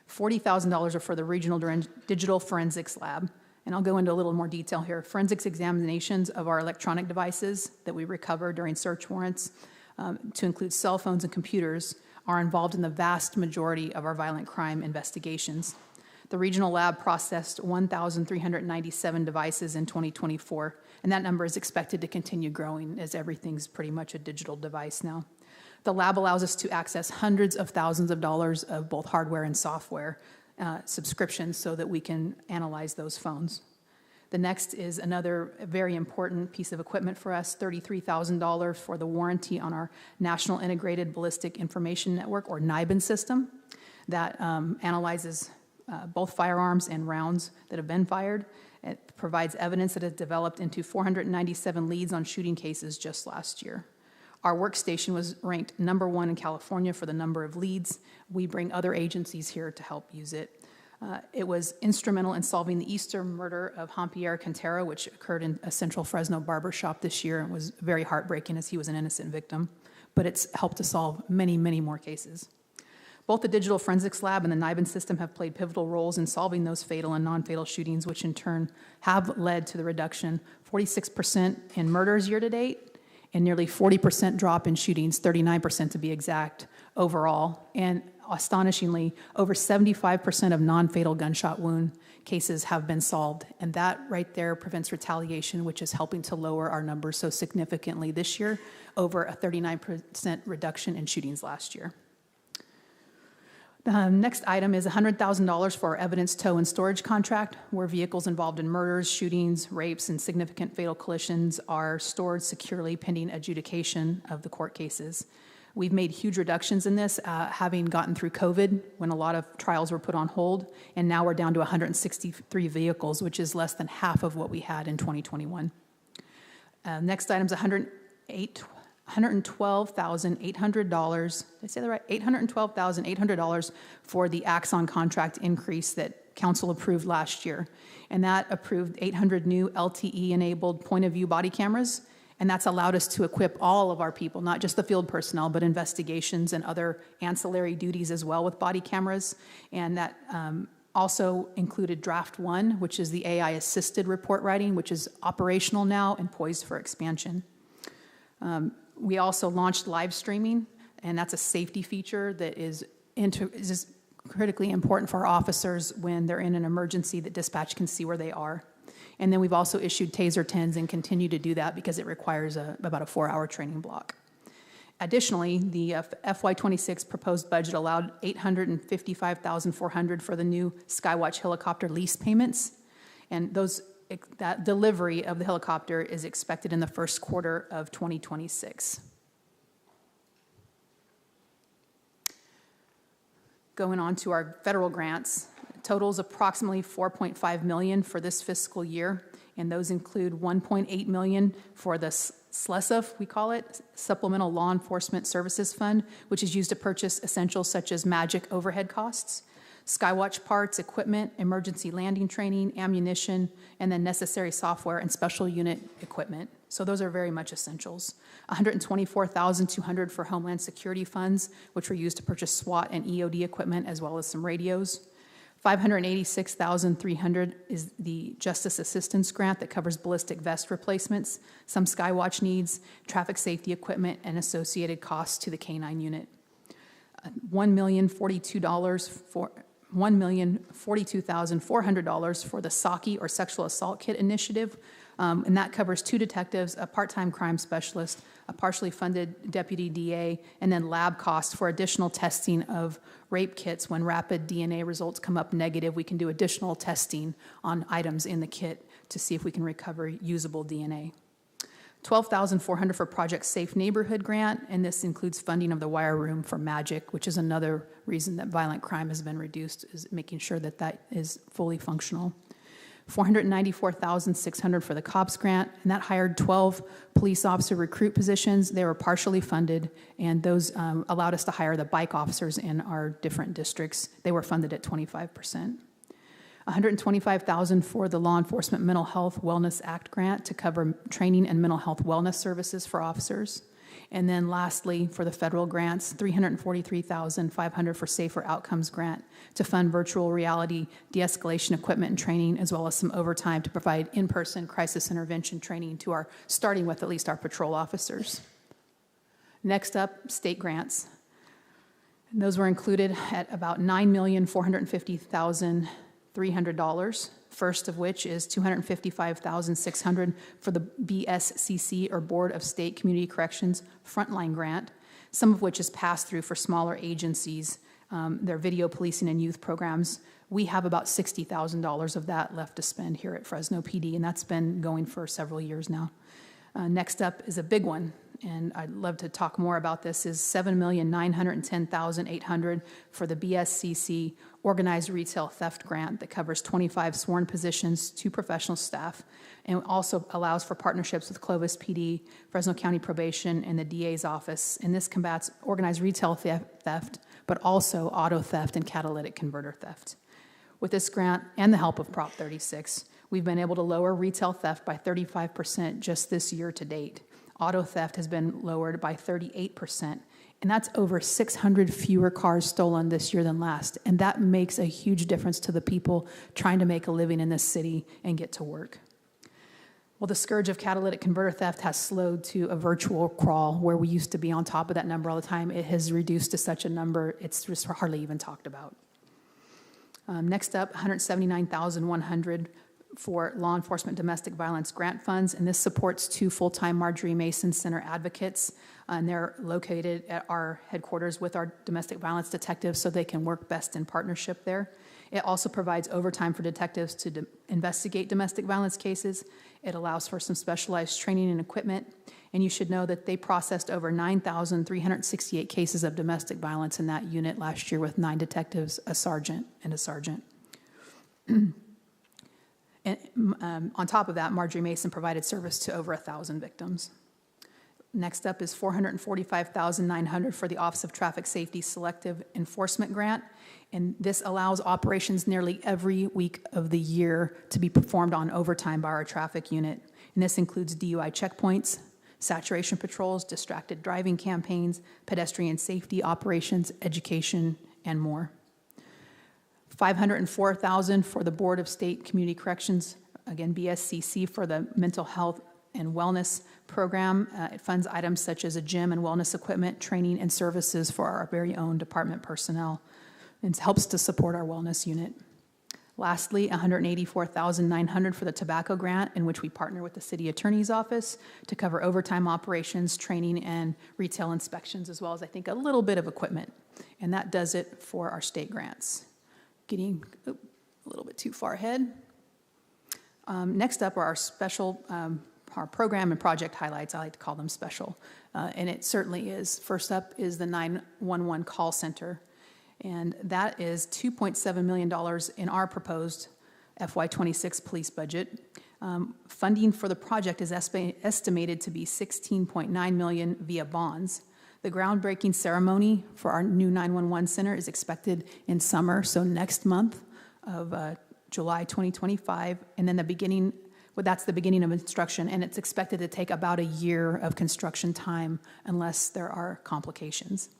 $40,000 are for the Regional Digital Forensics Lab, and I'll go into a little more detail here. Forensics examinations of our electronic devices that we recover during search warrants, to include cell phones and computers, are involved in the vast majority of our violent crime investigations. The regional lab processed 1,397 devices in 2024, and that number is expected to continue growing as everything's pretty much a digital device now. The lab allows us to access hundreds of thousands of dollars of both hardware and software subscriptions so that we can analyze those phones. The next is another very important piece of equipment for us, $33,000 for the warranty on our National Integrated Ballistic Information Network, or NIBIN system, that analyzes both firearms and rounds that have been fired. It provides evidence that has developed into 497 leads on shooting cases just last year. Our workstation was ranked #1 in California for the number of leads. We bring other agencies here to help use it. It was instrumental in solving the Easter murder of Jean-Pierre Quintero, which occurred in a central Fresno barber shop this year, and was very heartbreaking as he was an innocent victim. But it's helped to solve many, many more cases. Both the Digital Forensics Lab and the NIBIN system have played pivotal roles in solving those fatal and non-fatal shootings, which in turn have led to the reduction 46% in murders year to date, and nearly 40% drop in shootings, 39% to be exact, overall. And astonishingly, over 75% of non-fatal gunshot wound cases have been solved. And that right there prevents retaliation, which is helping to lower our numbers so significantly this year, over a 39% reduction in shootings last year. The next item is $100,000 for our evidence tow and storage contract, where vehicles involved in murders, shootings, rapes, and significant fatal collisions are stored securely pending adjudication of the court cases. We've made huge reductions in this, having gotten through COVID when a lot of trials were put on hold, and now we're down to 163 vehicles, which is less than half of what we had in 2021. Next item is $112,800. Did I say that right? $812,800 for the Axon contract increase that council approved last year. And that approved 800 new LTE-enabled point-of-view body cameras. And that's allowed us to equip all of our people, not just the field personnel, but investigations and other ancillary duties as well with body cameras. And that also included Draft 1, which is the AI-assisted report writing, which is operational now and poised for expansion. We also launched live streaming, and that's a safety feature that is just critically important for our officers when they're in an emergency, that dispatch can see where they are. And then we've also issued TASER 10s and continue to do that because it requires about a 4-hour training block. Additionally, the FY26 proposed budget allowed $855,400 for the new Skywatch helicopter lease payments, and that delivery of the helicopter is expected in the first quarter of 2026. Going on to our federal grants, totals approximately $4.5 million for this fiscal year, and those include $1.8 million for the SLESF, we call it, Supplemental Law Enforcement Services Fund, which is used to purchase essentials such as Magic overhead costs, Skywatch parts, equipment, emergency landing training, ammunition, and then necessary software and special unit equipment. So those are very much essentials. $124,200 for Homeland Security funds, which were used to purchase SWAT and EOD equipment, as well as some radios. $586,300 is the Justice Assistance Grant that covers ballistic vest replacements, some Skywatch needs, traffic safety equipment, and associated costs to the K-9 unit. $1,042,400 for the SAKI, or Sexual Assault Kit Initiative, and that covers 2 detectives, a part-time crime specialist, a partially funded deputy DA, and then lab costs for additional testing of rape kits. When rapid DNA results come up negative, we can do additional testing on items in the kit to see if we can recover usable DNA. $12,400 for Project Safe Neighborhood Grant, and this includes funding of the wire room for Magic, which is another reason that violent crime has been reduced, is making sure that that is fully functional. $494,600 for the COPS grant, and that hired 12 police officer recruit positions. They were partially funded, and those allowed us to hire the bike officers in our different districts. They were funded at 25%. $125,000 for the Law Enforcement Mental Health Wellness Act grant to cover training and mental health wellness services for officers. And then lastly, for the federal grants, $343,500 for Safer Outcomes grant to fund virtual reality de-escalation equipment and training, as well as some overtime to provide in-person crisis intervention training to our, starting with at least our patrol officers. Next up, state grants. And those were included at about $9,450,000 $300, first of which is $255,600 for the BSCC, or Board of State Community Corrections Frontline Grant, some of which is passed through for smaller agencies, their video policing and youth programs. We have about $60,000 of that left to spend here at Fresno PD, and that's been going for several years now. Next up is a big one, and I'd love to talk more about this, is $7,910,800 for the BSCC Organized Retail Theft Grant that covers 25 sworn positions, 2 professional staff, and also allows for partnerships with Clovis PD, Fresno County Probation, and the DA's office. And this combats organized retail theft, but also auto theft and catalytic converter theft. With this grant and the help of Prop 36, we've been able to lower retail theft by 35% just this year to date. Auto theft has been lowered by 38%, and that's over 600 fewer cars stolen this year than last. And that makes a huge difference to the people trying to make a living in this city and get to work. Well, the scourge of catalytic converter theft has slowed to a virtual crawl, where we used to be on top of that number all the time. It has reduced to such a number, it's just hardly even talked about. Next up, $179,100 for law enforcement domestic violence grant funds, and this supports 2 full-time Marjorie Mason Center advocates, and they're located at our headquarters with our domestic violence detectives so they can work best in partnership there. It also provides overtime for detectives to investigate domestic violence cases. It allows for some specialized training and equipment, and you should know that they processed over 9,368 cases of domestic violence in that unit last year with 9 detectives, a sergeant, and a sergeant. And on top of that, Marjorie Mason provided service to over 1,000 victims. Next up is $445,900 for the Office of Traffic Safety Selective Enforcement Grant, and this allows operations nearly every week of the year to be performed on overtime by our traffic unit. And this includes DUI checkpoints, saturation patrols, distracted driving campaigns, pedestrian safety operations, education, and more. $504,000 for the Board of State Community Corrections, again, BSCC, for the mental health and wellness program. It funds items such as a gym and wellness equipment, training, and services for our very own department personnel. It helps to support our wellness unit. Lastly, $184,900 for the tobacco grant, in which we partner with the city attorney's office to cover overtime operations, training, and retail inspections, as well as, I think, a little bit of equipment. And that does it for our state grants. Getting a little bit too far ahead. Next up are our special, our program and project highlights. I like to call them special. And it certainly is. First up is the 911 call center. And that is $2.7 million in our proposed FY26 police budget. Funding for the project is estimated to be $16.9 million via bonds. The groundbreaking ceremony for our new 911 center is expected in summer, so next month of July 2025, and then that's the beginning of construction, and it's expected to take about a year of construction time unless there are complications.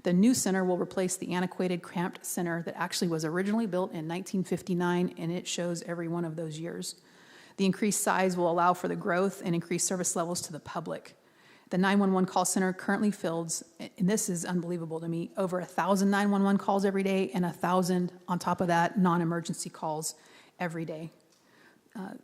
The new center will replace the antiquated, cramped center that actually was originally built in 1959, and it shows every one of those years. The increased size will allow for the growth and increased service levels to the public. The 911 call center currently fields, and this is unbelievable to me, over 1,000 911 calls every day, and 1,000 on top of that non-emergency calls every day.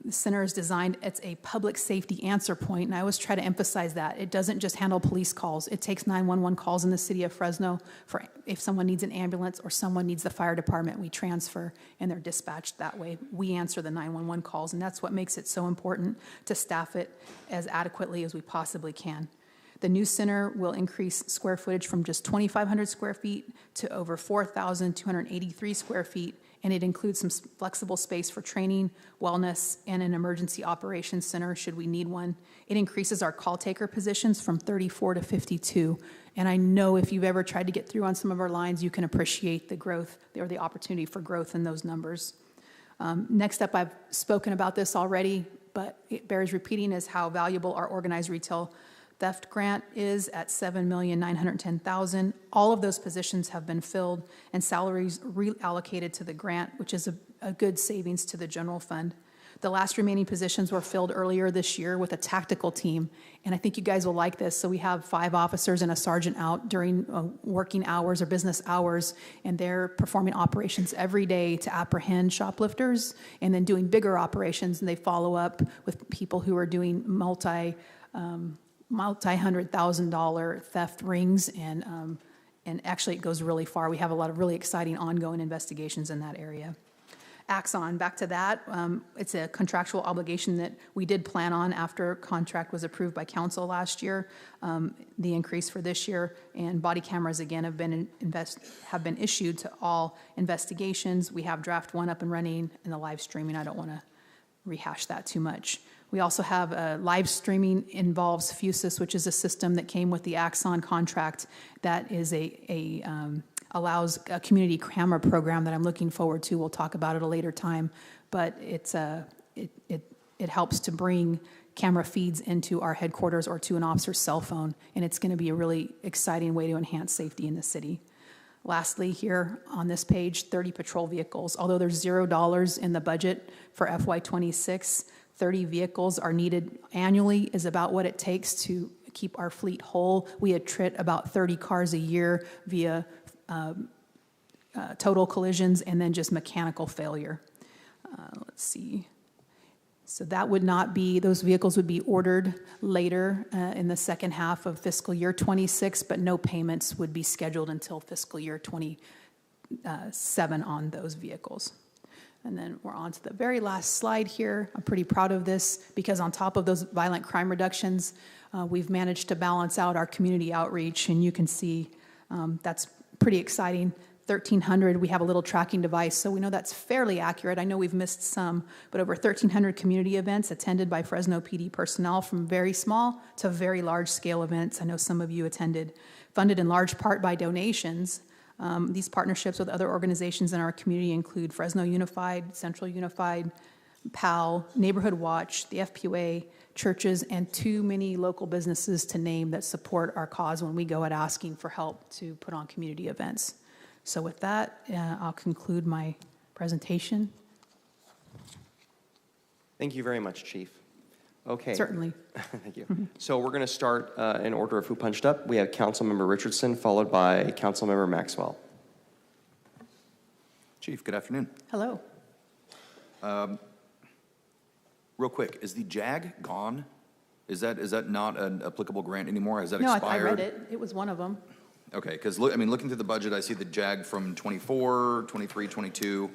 The center is designed, it's a public safety answer point, and I always try to emphasize that. It doesn't just handle police calls. It takes 911 calls in the city of Fresno for if someone needs an ambulance or someone needs the fire department, we transfer, and they're dispatched that way. We answer the 911 calls, and that's what makes it so important to staff it as adequately as we possibly can. The new center will increase square footage from just 2,500 square feet to over 4,283 square feet, and it includes some flexible space for training, wellness, and an emergency operations center should we need one. It increases our call taker positions from 34 to 52, and I know if you've ever tried to get through on some of our lines, you can appreciate the growth or the opportunity for growth in those numbers. Next up, I've spoken about this already, but it bears repeating, is how valuable our organized retail theft grant is at $7,910,000. All of those positions have been filled and salaries reallocated to the grant, which is a good savings to the general fund. The last remaining positions were filled earlier this year with a tactical team, and I think you guys will like this. So we have 5 officers and a sergeant out during working hours or business hours, and they're performing operations every day to apprehend shoplifters and then doing bigger operations, and they follow up with people who are doing multi-$100,000 theft rings, and actually it goes really far. We have a lot of really exciting ongoing investigations in that area. Axon, back to that, it's a contractual obligation that we did plan on after contract was approved by council last year. The increase for this year, and body cameras again have been issued to all investigations. We have draft 1 up and running, and the live streaming, I don't want to rehash that too much. We also have live streaming involves Fusus, which is a system that came with the Axon contract that is allows a community camera program that I'm looking forward to. We'll talk about it at a later time, but it helps to bring camera feeds into our headquarters or to an officer's cell phone, and it's going to be a really exciting way to enhance safety in the city. Lastly, here on this page, 30 patrol vehicles. Although there's $0 in the budget for FY26, 30 vehicles are needed annually is about what it takes to keep our fleet whole. We attrit about 30 cars a year via total collisions and then just mechanical failure. Let's see. So that would not be, those vehicles would be ordered later in the second half of fiscal year 26, but no payments would be scheduled until fiscal year 27 on those vehicles. And then we're on to the very last slide here. I'm pretty proud of this because on top of those violent crime reductions, we've managed to balance out our community outreach, and you can see that's pretty exciting. 1,300, we have a little tracking device, so we know that's fairly accurate. I know we've missed some, but over 1,300 community events attended by Fresno PD personnel, from very small to very large scale events. I know some of you attended, funded in large part by donations. These partnerships with other organizations in our community include Fresno Unified, Central Unified, PAL, Neighborhood Watch, the FPUA, churches, and too many local businesses to name that support our cause when we go at asking for help to put on community events. So with that, I'll conclude my presentation. Thank you very much, Chief. Okay. Certainly. Thank you. So we're going to start in order of who punched up. We have Councilmember Richardson, followed by Councilmember Maxwell. Chief, good afternoon. Hello. Real quick, is the JAG gone? Is that not an applicable grant anymore? Has that No, expired? I read it. It was one of them. Okay, because looking through the budget, I see the JAG from 24, 23, 22. Is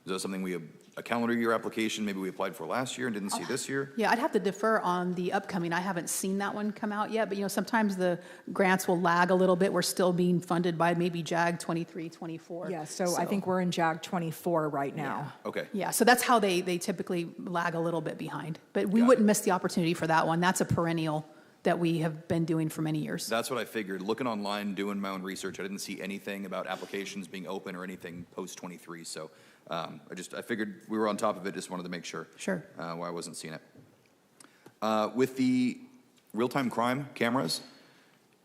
that something a calendar year application maybe we applied for last year and didn't see this year? Yeah, I'd have to defer on the upcoming. I haven't seen that one come out yet, but sometimes the grants will lag a little bit. We're still being funded by maybe JAG 23, 24. Yeah, so I think we're in JAG 24 right now. Yeah. Okay. Yeah, so that's how they typically lag a little bit behind. But we wouldn't miss the opportunity for that one. That's a perennial that we have been doing for many years. That's what I figured. Looking online, doing my own research, I didn't see anything about applications being open or anything post-23. So I figured we were on top of it. Just wanted to make sure. Sure. Why I wasn't seeing it. With the real-time crime cameras,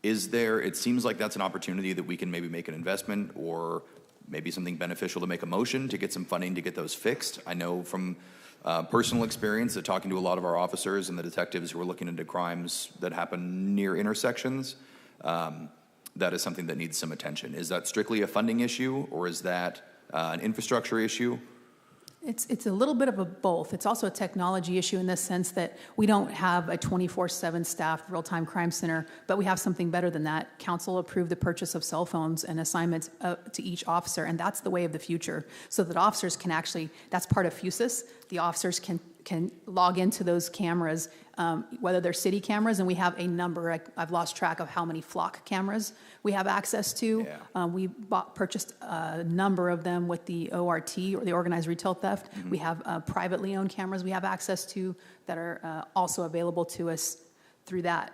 it seems like that's an opportunity that we can maybe make an investment or maybe something beneficial to make a motion to get some funding to get those fixed. I know from personal experience that talking to a lot of our officers and the detectives who are looking into crimes that happen near intersections, that is something that needs some attention. Is that strictly a funding issue, or is that an infrastructure issue? It's a little bit of a both. It's also a technology issue in the sense that we don't have a 24/7 staffed real-time crime center, but we have something better than that. Council approved the purchase of cell phones and assignments to each officer, and that's the way of the future. So that officers can actually, that's part of Fusus. The officers can log into those cameras, whether they're city cameras, and we have a number. I've lost track of how many flock cameras we have access to. Yeah. We purchased a number of them with the ORT, or the organized retail theft. Mm-hmm. We have privately owned cameras we have access to that are also available to us through that.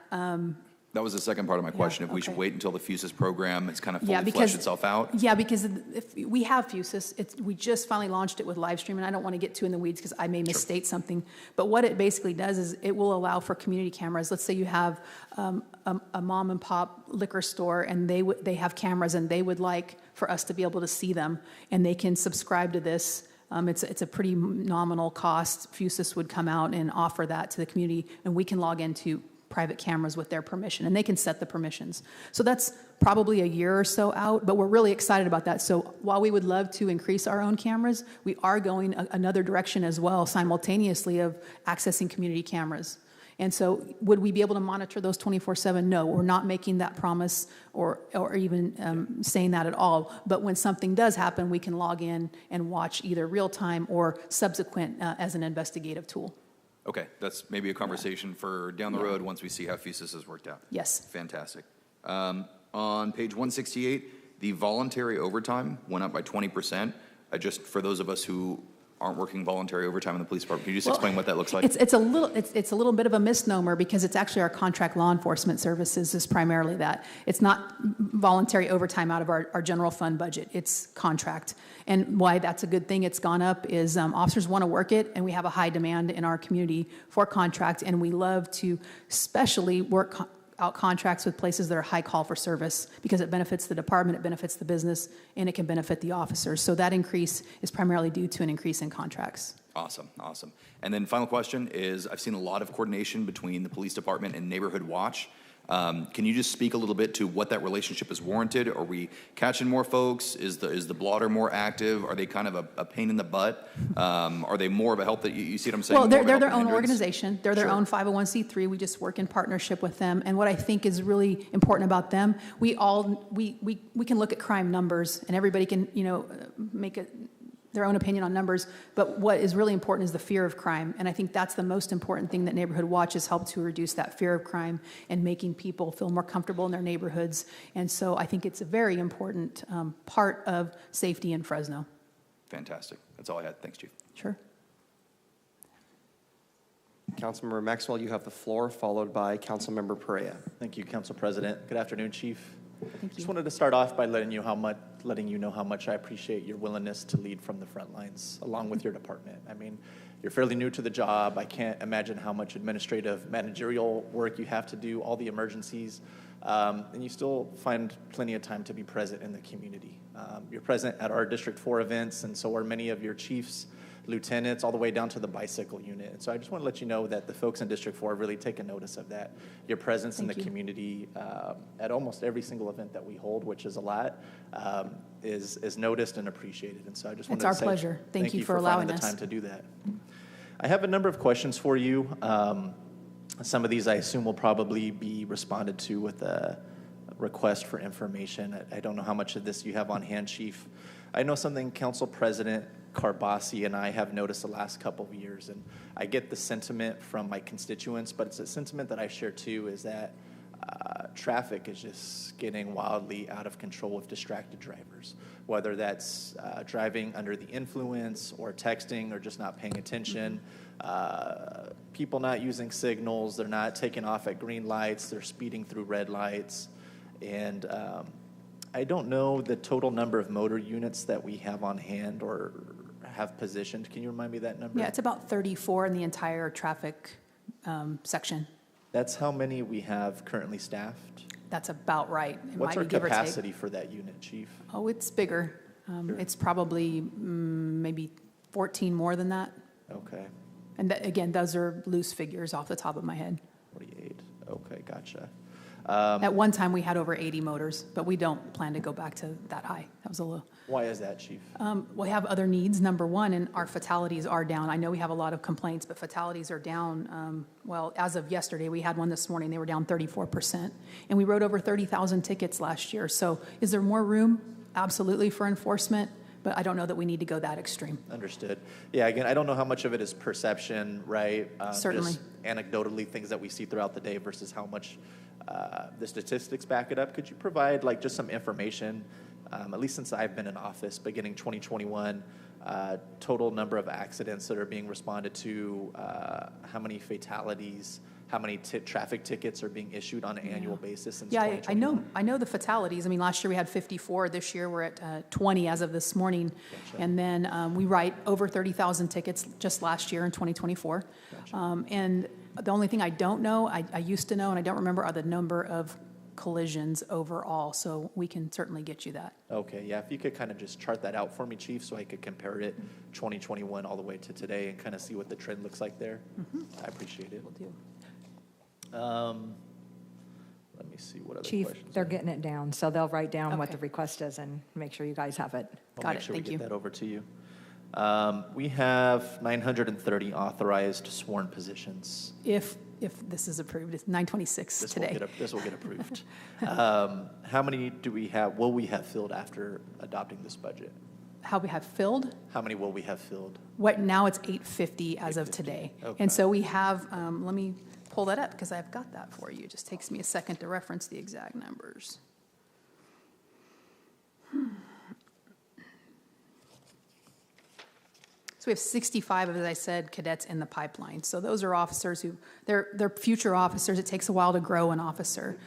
That was the second part of my question. If we should wait until the Fusus program is kind of fully fleshed itself out? Yeah, because if we have Fusus. We just finally launched it with live stream, and I don't want to get too in the weeds because I may misstate something. But what it basically does is it will allow for community cameras. Let's say you have a mom and pop liquor store, and they have cameras, and they would like for us to be able to see them, and they can subscribe to this It's a pretty nominal cost. Fusus would come out and offer that to the community, and we can log into private cameras with their permission, and they can set the permissions. So that's probably a year or so out, but we're really excited about that. So while we would love to increase our own cameras, we are going another direction as well, simultaneously, of accessing community cameras. And so would we be able to monitor those 24/7? No, we're not making that promise or even saying that at all. But when something does happen, we can log in and watch either real time or subsequent as an investigative tool. Okay, that's maybe a conversation for down the road once we see how Fusus has worked out. Yes. Fantastic. On page 168, the voluntary overtime went up by 20%. Just for those of us who aren't working voluntary overtime in the police department, can you just explain what that looks like? It's a little bit of a misnomer because it's actually our contract law enforcement services is primarily that. It's not voluntary overtime out of our general fund budget. It's contract. And why that's a good thing it's gone up is officers want to work it, and we have a high demand in our community for contract, and we love to especially work out contracts with places that are high call for service because it benefits the department, it benefits the business, and it can benefit the officers. So that increase is primarily due to an increase in contracts. Awesome, awesome. And then final question is, I've seen a lot of coordination between the police department and Neighborhood Watch. Can you just speak a little bit to what that relationship is warranted? Are we catching more folks? Is the blotter more active? Are they kind of a pain in the butt? Are they more of a help that you see what I'm saying? Well, they're their own organization. They're their Sure. own 501c3. We just work in partnership with them. And what I think is really important about them, we can look at crime numbers, and everybody can make their own opinion on numbers, but what is really important is the fear of crime, and I think that's the most important thing that Neighborhood Watch has helped to reduce that fear of crime and making people feel more comfortable in their neighborhoods, and so I think it's a very important part of safety in Fresno. Fantastic. That's all I had. Thanks, Chief. Sure. Councilmember Maxwell, you have the floor, followed by Councilmember Perea. Thank you, Council President. Good afternoon, Chief. Thank you. Just wanted to start off by letting you know how much I appreciate your willingness to lead from the front lines, along with your department. I mean, you're fairly new to the job. I can't imagine how much administrative, managerial work you have to do, all the emergencies, and you still find plenty of time to be present in the community. You're present at our District 4 events, and so are many of your chiefs, lieutenants, all the way down to the bicycle unit. And so I just want to let you know that the folks in District 4 have really taken notice of that. Your presence in the community at almost every single event that we hold, which is a lot, is noticed and appreciated. And so I just wanted to say pleasure. Thank you for finding allowing the us. time to do that. I have a number of questions for you. Some of these I assume will probably be responded to with a request for information. I don't know how much of this you have on hand, Chief. I know something Council President Carbasi and I have noticed the last couple of years, and I get the sentiment from my constituents, but it's a sentiment that I share too, is that traffic is just getting wildly out of control with distracted drivers, whether that's driving under the influence or texting or just not paying attention, people not using signals, they're not taking off at green lights, they're speeding through red lights, and I don't know the total number of motor units that we have on hand or have positioned. Can you remind me of that number? Yeah, it's about 34 in the entire traffic section. That's how many we have currently staffed? That's about right. What's our capacity for that unit, Chief? Oh, it's bigger. It's probably maybe 14 more than that. Okay. And again, those are loose figures off the top of my head. 48. Okay, gotcha. At one time, we had over 80 motors, but we don't plan to go back to that high. That was a little. Why is that, Chief? We have other needs, number one, and our fatalities are down. I know we have a lot of complaints, but fatalities are down. Well, as of yesterday, we had one this morning. They were down 34%. And we wrote over 30,000 tickets last year. So is there more room? Absolutely, for enforcement. But I don't know that we need to go that extreme. Understood. Yeah, again, I don't know how much of it is perception, right? Certainly. Just anecdotally, things that we see throughout the day versus how much the statistics back it up. Could you provide like just some information, at least since I've been in office, beginning 2021, total number of accidents that are being responded to, how many fatalities, how many traffic tickets are being issued on an annual basis since 2021? I know the fatalities. I mean, last year we had 54. This year we're at 20 as of this morning. Gotcha. And then we write over 30,000 tickets just last year in 2024. Gotcha. And the only thing I don't know, I used to know, and I don't remember, are the number of collisions overall, so we can certainly get you that. Okay, yeah, if you could kind of just chart that out for me, Chief, so I could compare it 2021 all the way to today and kind of see what the trend looks like there. I appreciate it. Will do. Let me see what other Chief, questions. they're getting it down, so they'll write down what Okay. the request is and make sure you guys have it. I'll Got make it, sure thank we you. get that over to you. We have 930 authorized sworn positions. If this is approved, it's 926 today. This will get approved. How many do we have, will we have filled after adopting this budget? How we have filled? How many will we have filled? What, now it's 850 as of today. Okay. And so we have, let me pull that up because I've got that for you. It just takes me a second to reference the exact numbers. So we have 65, as I said, cadets in the pipeline. So those are officers who, they're future officers. It takes a while to grow an officer.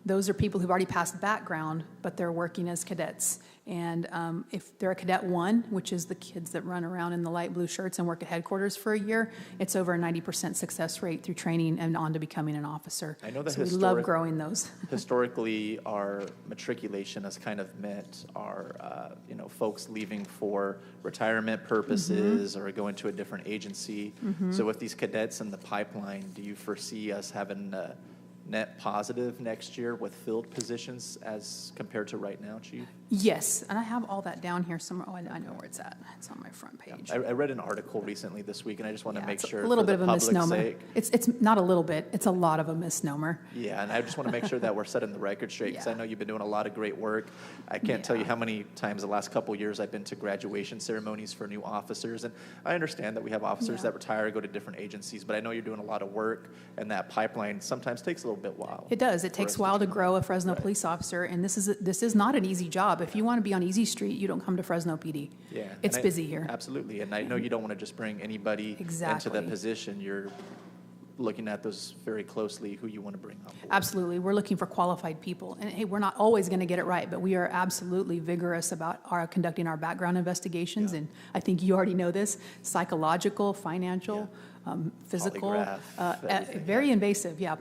Those are people who've already passed background, but they're working as cadets. And if they're a cadet 1, which is the kids that run around in the light blue shirts and work at headquarters for a year, it's over a 90% success rate through training and on to becoming an officer. I know that so we love growing those. Historically, our matriculation has kind of met our, folks leaving for retirement purposes or going to a different agency. So with these cadets in the pipeline, do you foresee us having net positive next year with filled positions as compared to right now, Chief? Yes, and I have all that down here somewhere. Oh, I know where it's at. It's on my front page. I read an article recently this week, and I just want to make it's sure a little for bit the of a public's misnomer. sake. It's not a little bit. It's a lot of a misnomer. Yeah, and I just want to make sure that we're setting the record straight, because I know you've been doing a lot of great work. I can't tell you how many times the last couple of years I've been to graduation ceremonies for new officers, and I understand that we have officers that retire, go to different agencies, but I know you're doing a lot of work, and that pipeline sometimes takes a little bit while. It does. It takes a while to grow a Fresno police officer, and this is not an easy job. If you want to be on Easy Street, you don't come to Fresno PD. Yeah, It's busy here. Absolutely, and I know you don't want to just bring anybody into Exactly. that position. You're looking at those very closely, who you want to bring on board. Absolutely. We're looking for qualified people. And hey, we're not always going to get it right, but we are absolutely vigorous about conducting our background investigations. And I think you already know this, psychological, financial, physical, Polygraph, very invasive. Yeah,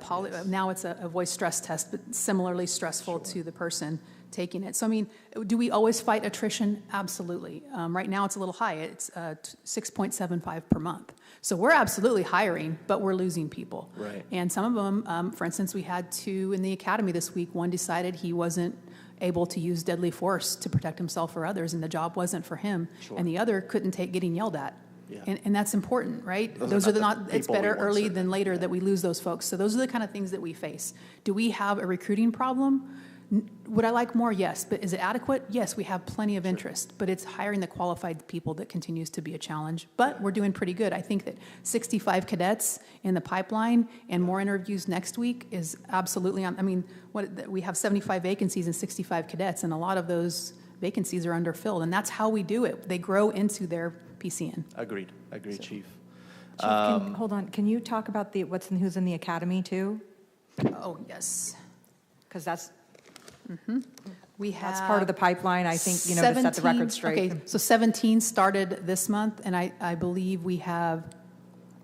now it's a voice stress test, but similarly stressful to the person taking it. So, I mean, do we always fight attrition? Absolutely. Right now it's a little high. It's 6.75 per month. So we're absolutely hiring, but we're losing people. Right. And some of them, for instance, we had 2 in the academy this week. One decided he wasn't able to use deadly force to protect himself or others, and the job wasn't for him. Sure. And the other couldn't take getting yelled at. Yeah. And that's important, right? Those are not the it's people we better want early serving. than later that we lose those folks. So those are the kind of things that we face. Do we have a recruiting problem? Would I like more? Yes. But is it adequate? Yes, we have plenty of interest. But it's hiring the qualified people that continues to be a challenge. But we're doing pretty good. I think that 65 cadets in the pipeline and more interviews next week is absolutely on. I mean, we have 75 vacancies and 65 cadets, and a lot of those vacancies are underfilled. And that's how we do it. They grow into their PCN. Agreed, Chief. Chief, hold on. Can you talk about who's in the academy too? Oh, yes. Because that's We have that's part of the pipeline. I think to set the record straight. Okay, so 17 started this month, and I believe we have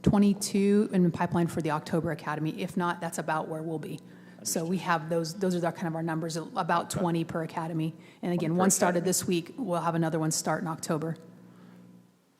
22 in the pipeline for the October academy. If not, that's about where we'll be. So we have those are kind of our numbers, about 20 per academy. And again, one started this week. We'll have another one start in October.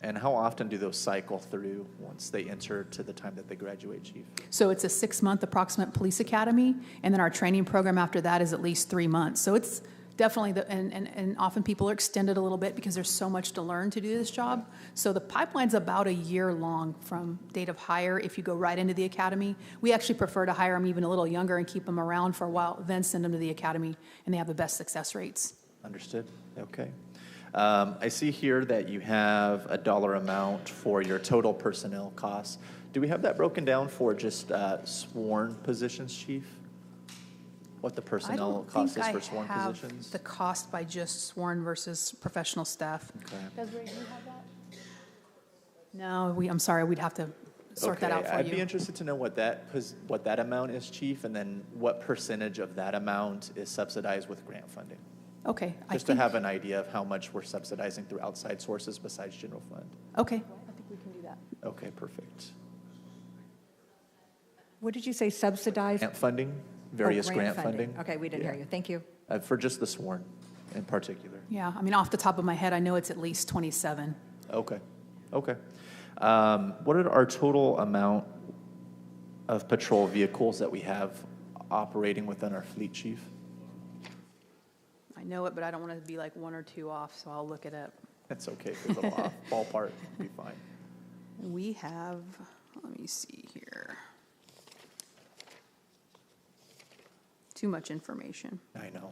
And how often do those cycle through once they enter to the time that they graduate, Chief? So it's a 6-month approximate police academy, and then our training program after that is at least 3 months. So it's definitely, and often people are extended a little bit because there's so much to learn to do this job. So the pipeline's about a year long from date of hire if you go right into the academy. We actually prefer to hire them even a little younger and keep them around for a while, then send them to the academy, and they have the best success rates. Understood. Okay. I see here that you have a dollar amount for your total personnel costs. Do we have that broken down for just sworn positions, Chief? What the personnel cost is for sworn positions? I don't think I have the cost by just sworn versus professional staff. Okay. Desiree, do you have that? No, I'm sorry, we'd have to sort that out for I'd you. be interested to know what that amount is, Chief, and then what percentage of that amount is subsidized with grant funding. Okay. Just to have an idea of how much we're subsidizing through outside sources besides general fund. Okay, I think we can do that. Okay, perfect. What did you say, subsidized? Grant funding? various Oh, grant funding. Okay, we didn't hear you. Thank you. For just the sworn in particular. Yeah, I mean, off the top of my head, I know it's at least 27. Okay, okay. What are our total amount of patrol vehicles that we have operating within our fleet, Chief? I know it, but I don't want to be like 1 or 2 off, so I'll look it up. That's okay, if it's a little off, ballpark would be fine. We have, let me see here. Too much information. I know.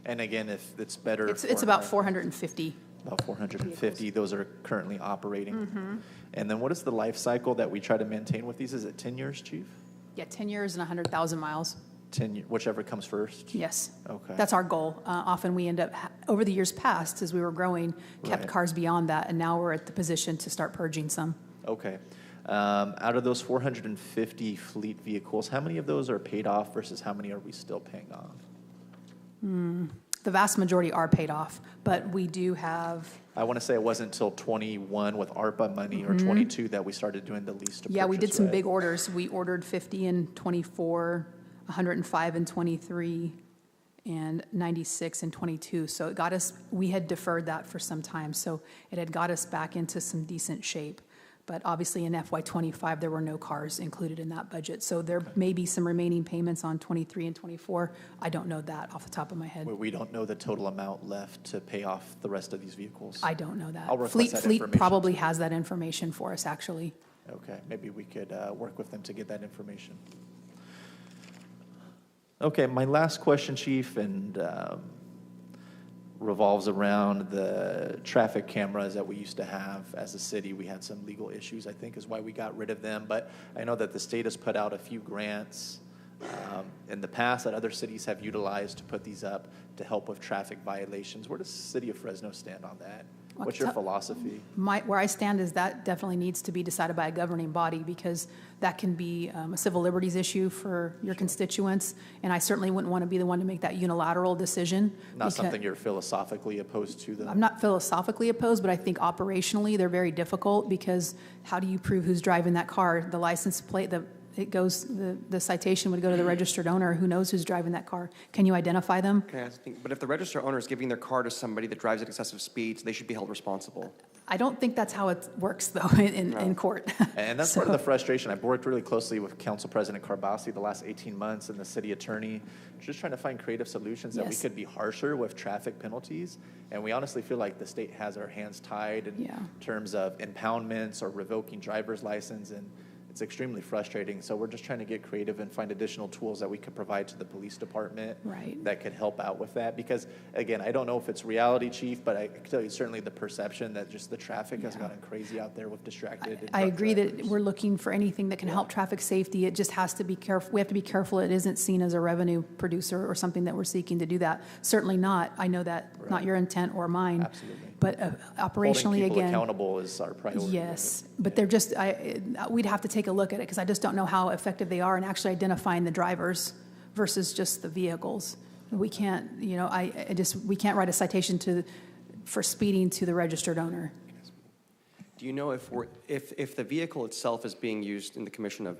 And again, if it's better. It's about 450. About 450, those are currently operating. Mm-hmm. And then what is the life cycle that we try to maintain with these? Is it 10 years, Chief? Yeah, 10 years and 100,000 miles. 10, whichever comes first? Yes. Okay. That's our goal. Often we end up, over the years past, as we were growing, kept Right. cars beyond that, and now we're at the position to start purging some. Okay. Out of those 450 fleet vehicles, how many of those are paid off versus how many are we still paying off? The vast majority are paid off, but we do have, I want to say it wasn't until 21 with ARPA money or 22 that we started doing the lease to yeah, we did purchase, some right? big orders. We ordered 50 in 24, 105 in 23, and 96 in 22. So it got us, we had deferred that for some time, so it had got us back into some decent shape. But obviously in FY25, there were no cars included in that budget. So there may be some remaining payments on 23 and 24. I don't know that off the top of my head. We don't know the total amount left to pay off the rest of these vehicles. I don't know that. I'll request Fleet that information. probably has that information for us, actually. Okay, maybe we could work with them to get that information. Okay, my last question, Chief, and revolves around the traffic cameras that we used to have as a city. We had some legal issues, I think, is why we got rid of them. But I know that the state has put out a few grants in the past that other cities have utilized to put these up to help with traffic violations. Where does the city of Fresno stand on that? What's your philosophy? Where I stand is that definitely needs to be decided by a governing body, because that can be a civil liberties issue for your constituents, and I certainly wouldn't want to be the one to make that unilateral decision. Not something you're philosophically opposed to, though? I'm not philosophically opposed, but I think operationally they're very difficult, because how do you prove who's driving that car? The license plate, the citation would go to the registered owner. Who knows who's driving that car? Can you identify them? Okay, but if the registered owner is giving their car to somebody that drives at excessive speeds, they should be held responsible. I don't think that's how it works, though, in court. And that's part of the frustration. I've worked really closely with Council President Carbasi the last 18 months and the city attorney, just trying to find creative solutions that we Yes. could be harsher with traffic penalties. And we honestly feel like the state has our hands tied in terms of impoundments or revoking driver's license, and it's extremely frustrating. So we're just trying to get creative and find additional tools that we could provide to the police department that could help out with that. Because, again, I don't know if it's reality, Chief, but I can tell you certainly the perception that just the traffic has gotten crazy out there with distracted. I agree that we're looking for anything that can help traffic safety. It just has to be careful. We have to be careful it isn't seen as a revenue producer or something that we're seaking to do that. Certainly not. I know that not your intent or mine. Absolutely. But operationally, Holding people again. accountable is our priority. Yes, but they're just, we'd have to take a look at it, because I just don't know how effective they are in actually identifying the drivers versus just the vehicles. We can't, we can't write a citation for speeding to the registered owner. Do you know if the vehicle itself is being used in the commission of,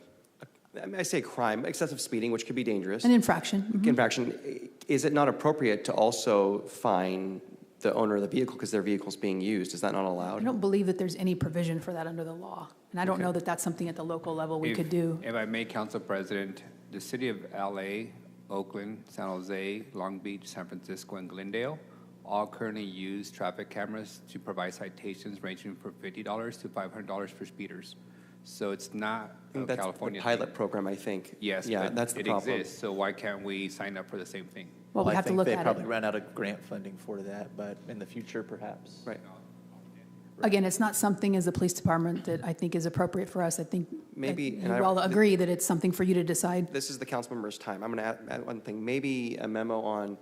I say crime, excessive speeding, which could be dangerous. An infraction. Mhm. Infraction, is it not appropriate to also fine the owner of the vehicle because their vehicle's being used? Is that not allowed? I don't believe that there's any provision for that under the law. And I don't know that that's something at the local level we could do. If I may, Council President, the city of LA, Oakland, San Jose, Long Beach, San Francisco, and Glendale all currently use traffic cameras to provide citations ranging from $50 to $500 for speeders. So it's not a That's California the pilot thing. program, I think. Yes, Yeah, but that's the it problem. exists, so why can't we sign up for the same thing? Well, we have to look they at probably it. ran out of grant funding for that, but in the future, perhaps. Right. Again, it's not something as the police department that I think is appropriate for us. I think Maybe, you and I- all agree that it's something for you to decide. This is the council member's time. I'm going to add one thing, maybe a memo on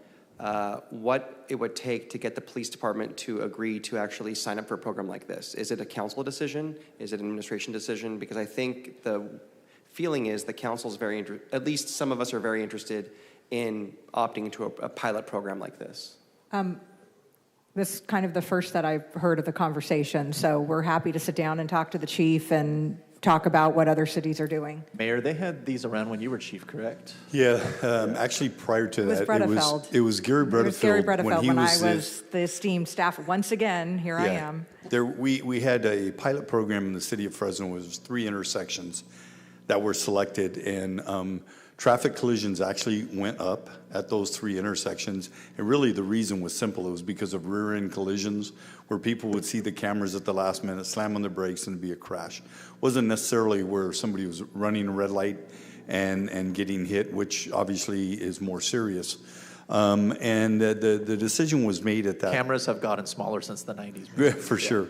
what it would take to get the police department to agree to actually sign up for a program like this. Is it a council decision? Is it an administration decision? Because I think the feeling is the council is very, at least some of us are very interested in opting into a pilot program like this. This is kind of the first that I've heard of the conversation, so we're happy to sit down and talk to the chief and talk about what other cities are doing. Mayor, they had these around when you were chief, correct? Yeah, actually prior to It was that, Bredefeld. it was Gary It was Gary Bredefeld Bredefeld he when I was was the esteemed staff. Once again, here I am. There, we had a pilot program in the city of Fresno. It was 3 intersections that were selected, and traffic collisions actually went up at those 3 intersections. And really the reason was simple. It was because of rear-end collisions where people would see the cameras at the last minute, slam on the brakes, and it'd be a crash. Wasn't necessarily where somebody was running a red light and getting hit, which obviously is more serious. And the decision was made at that. Cameras have gotten smaller since the 90s. For sure.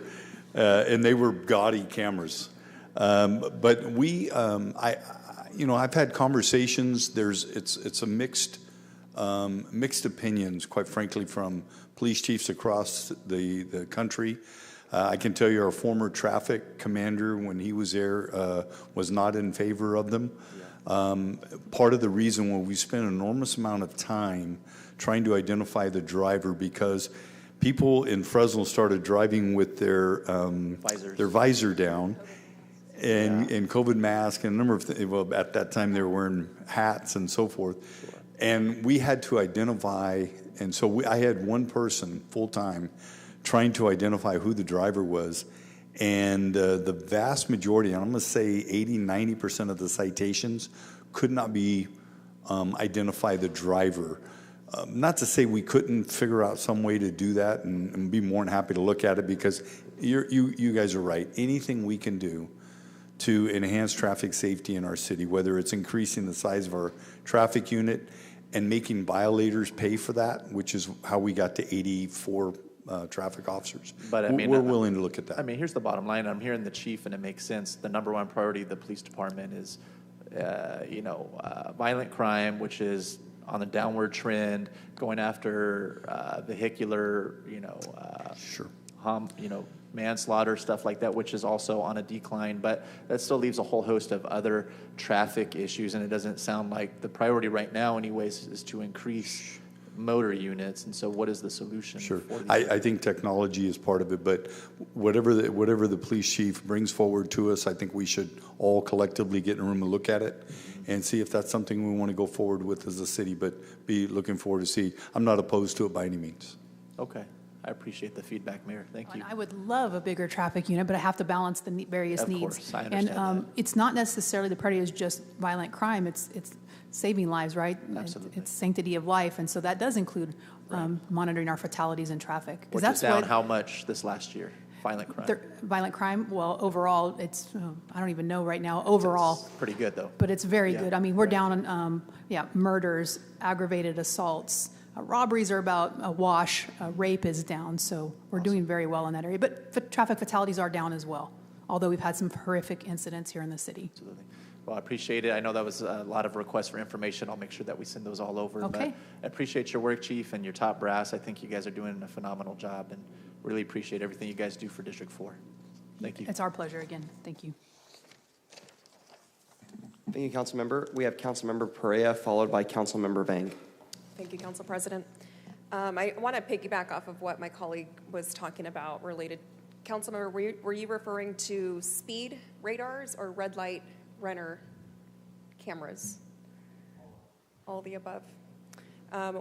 And they were gaudy cameras. But I've had conversations. It's a mixed opinions, quite frankly, from police chiefs across the country. I can tell you our former traffic commander, when he was there, was not in favor of them. Part of the reason why we spent an enormous amount of time trying to identify the driver, because people in Fresno started driving with their visor down, and COVID mask and a number of things. Well, at that time they were wearing hats and so forth, and we had to identify. And so I had one person full time trying to identify who the driver was, and the vast majority, and I'm going to say 80-90% of the citations could not be identify the driver. Not to say we couldn't figure out some way to do that, and be more than happy to look at it, because you guys are right. Anything we can do to enhance traffic safety in our city, whether it's increasing the size of our traffic unit and making violators pay for that, which is how we got to 84 traffic officers. But I mean, we're willing to look at that. I mean, here's the bottom line. I'm hearing the chief, and it makes sense. The number one priority of the police department is, violent crime, which is on the downward trend, going after vehicular, manslaughter, stuff like that, which is also on a decline. But that still leaves a whole host of other traffic issues, and it doesn't sound like the priority right now, anyways, is to increase motor units. And so what is the solution? Sure. For these? I think technology is part of it, but whatever the police chief brings forward to us, I think we should all collectively get in a room and look at it and see if that's something we want to go forward with as a city, but be looking forward to see. I'm not opposed to it by any means. Okay. I appreciate the feedback, Mayor. Thank you. I would love a bigger traffic unit, but I have to balance the various needs. Of course, I understand and it's not necessarily the priority is just violent crime. It's saving lives, right? Absolutely. It's sanctity of life, and so that does include monitoring our fatalities in traffic. Which is down how much this last year? Violent crime. Violent crime. Well, overall, it's I don't even know right now. Overall, it's pretty good though. But it's very good. I mean, we're down on murders, aggravated assaults. Robberies are about a wash. Rape is down, so we're doing very well in that area. But traffic fatalities are down as well, although we've had some horrific incidents here in the city. Absolutely. Well, I appreciate it. I know that was a lot of requests for information. I'll make sure that we send those all over. Okay. But I appreciate your work, Chief, and your top brass. I think you guys are doing a phenomenal job, and really appreciate everything you guys do for District 4. Thank you. It's our pleasure again. Thank you. Thank you, Councilmember. We have Councilmember Perea, followed by Councilmember Vang. Thank you, Council President. I want to piggyback off of what my colleague was talking about related. Councilmember, were you referring to speed radars or red light runner cameras? All the above.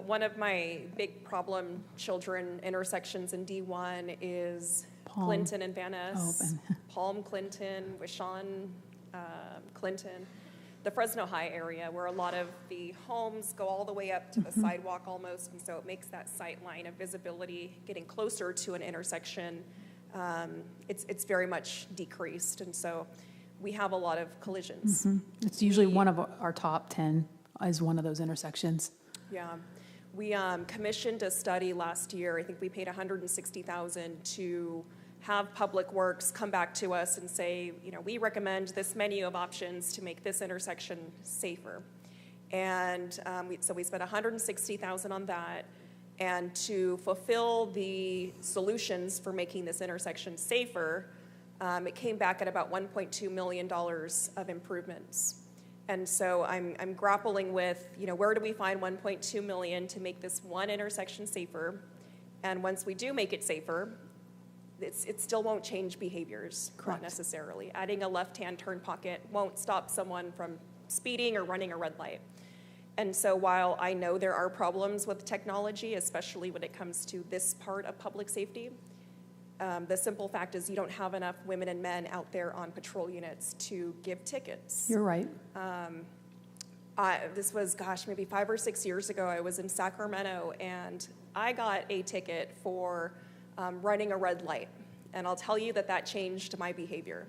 One of my big problem children intersections in D1 is Palm. Clinton and Van Ness, Oh, Palm Clinton, Wishon Clinton, the Fresno High area where a lot of the homes go all the way up to the sidewalk almost, and so it makes that sight line of visibility getting closer to an intersection. It's very much decreased, and so we have a lot of collisions. It's usually one of our top 10 is one of those intersections. Yeah, we commissioned a study last year. I think we paid $160,000 to have Public Works come back to us and say, we recommend this menu of options to make this intersection safer. And so we spent $160,000 on that. And to fulfill the solutions for making this intersection safer, it came back at about $1.2 million of improvements. And so I'm grappling with, where do we find $1.2 million to make this one intersection safer? And once we do make it safer, it still won't change behaviors, not necessarily. Adding a left-hand turn pocket won't stop someone from speeding or running a red light. And so while I know there are problems with technology, especially when it comes to this part of public safety, the simple fact is you don't have enough women and men out there on patrol units to give tickets. You're right. This was, gosh, maybe 5 or 6 years ago. I was in Sacramento, and I got a ticket for running a red light. And I'll tell you that that changed my behavior.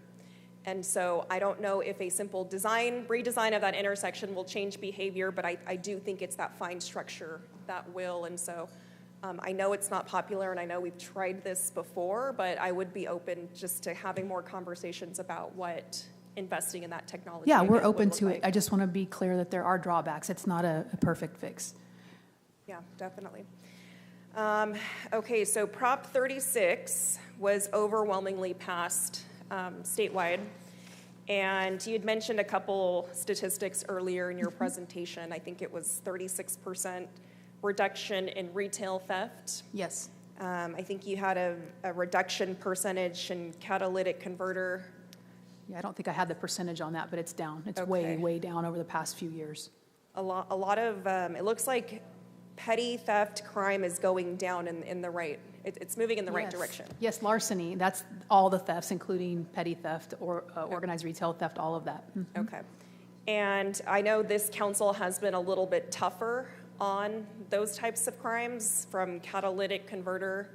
And so I don't know if a simple redesign of that intersection will change behavior, but I do think it's that fine structure that will. And so I know it's not popular, and I know we've tried this before, but I would be open just to having more conversations about what investing in that technology. Yeah, we're again open would to look it. like. I just want to be clear that there are drawbacks. It's not a perfect fix. Yeah, definitely. Okay, so Prop 36 was overwhelmingly passed statewide. And you had mentioned a couple statistics earlier in your presentation. I think it was 36% reduction in retail theft. Yes. I think you had a reduction percentage in catalytic converter. Yeah, I don't think I had the percentage on that, but it's down. It's Okay. way down over the past few years. A lot of, it looks like petty theft crime is going down in the right, it's moving in the right Yes. direction. Yes, larceny, that's all the thefts, including petty theft or organized retail theft, all of that. Mhm. Okay. And I know this council has been a little bit tougher on those types of crimes, from catalytic converter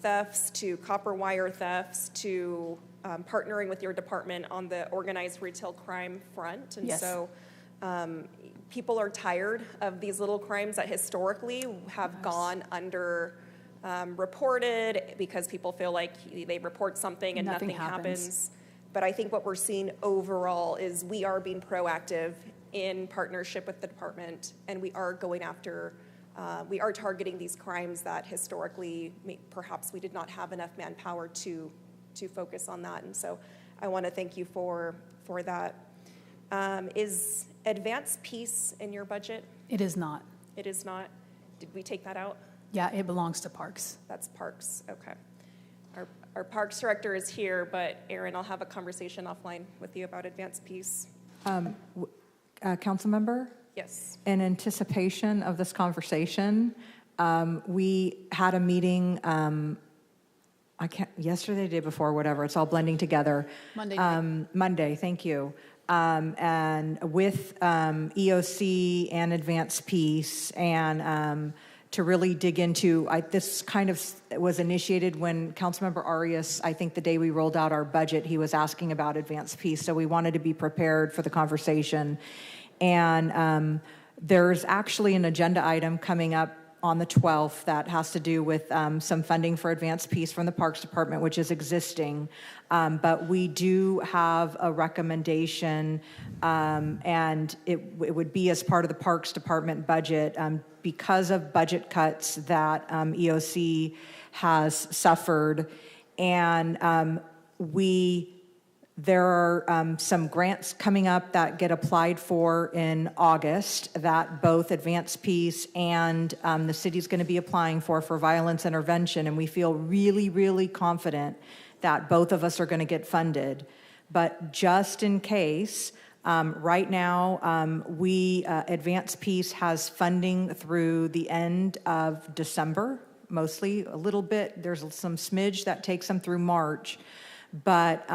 thefts to copper wire thefts to partnering with your department on the organized retail crime front. And Yes. so people are tired of these little crimes that historically have gone under reported because people feel like they report something and Nothing nothing happens. happens. But I think what we're seeing overall is we are being proactive in partnership with the department, and we are going after, we are targeting these crimes that historically perhaps we did not have enough manpower to focus on that. And so I want to thank you for that. Is advanced peace in your budget? It is not. It is not. Did we take that out? Yeah, it belongs to parks. That's parks, okay. Our parks director is here, but Erin, I'll have a conversation offline with you about advanced peace. Council member? Yes. In anticipation of this conversation, we had a meeting, yesterday, the day before, whatever, it's all blending together. Monday night. Monday, thank you. And with EOC and Advanced Peace, and to really dig into, this kind of was initiated when Councilmember Arias, I think the day we rolled out our budget, he was asking about Advanced Peace, so we wanted to be prepared for the conversation. And there's actually an agenda item coming up on the 12th that has to do with some funding for Advanced Peace from the Parks Department, which is existing. But we do have a recommendation, and it would be as part of the Parks Department budget because of budget cuts that EOC has suffered. And there are some grants coming up that get applied for in August that both Advanced Peace and the city's going to be applying for violence intervention. And we feel really, really confident that both of us are going to get funded. But just in case, right now, Advanced Peace has funding through the end of December, mostly a little bit. There's some smidge that takes them through March. But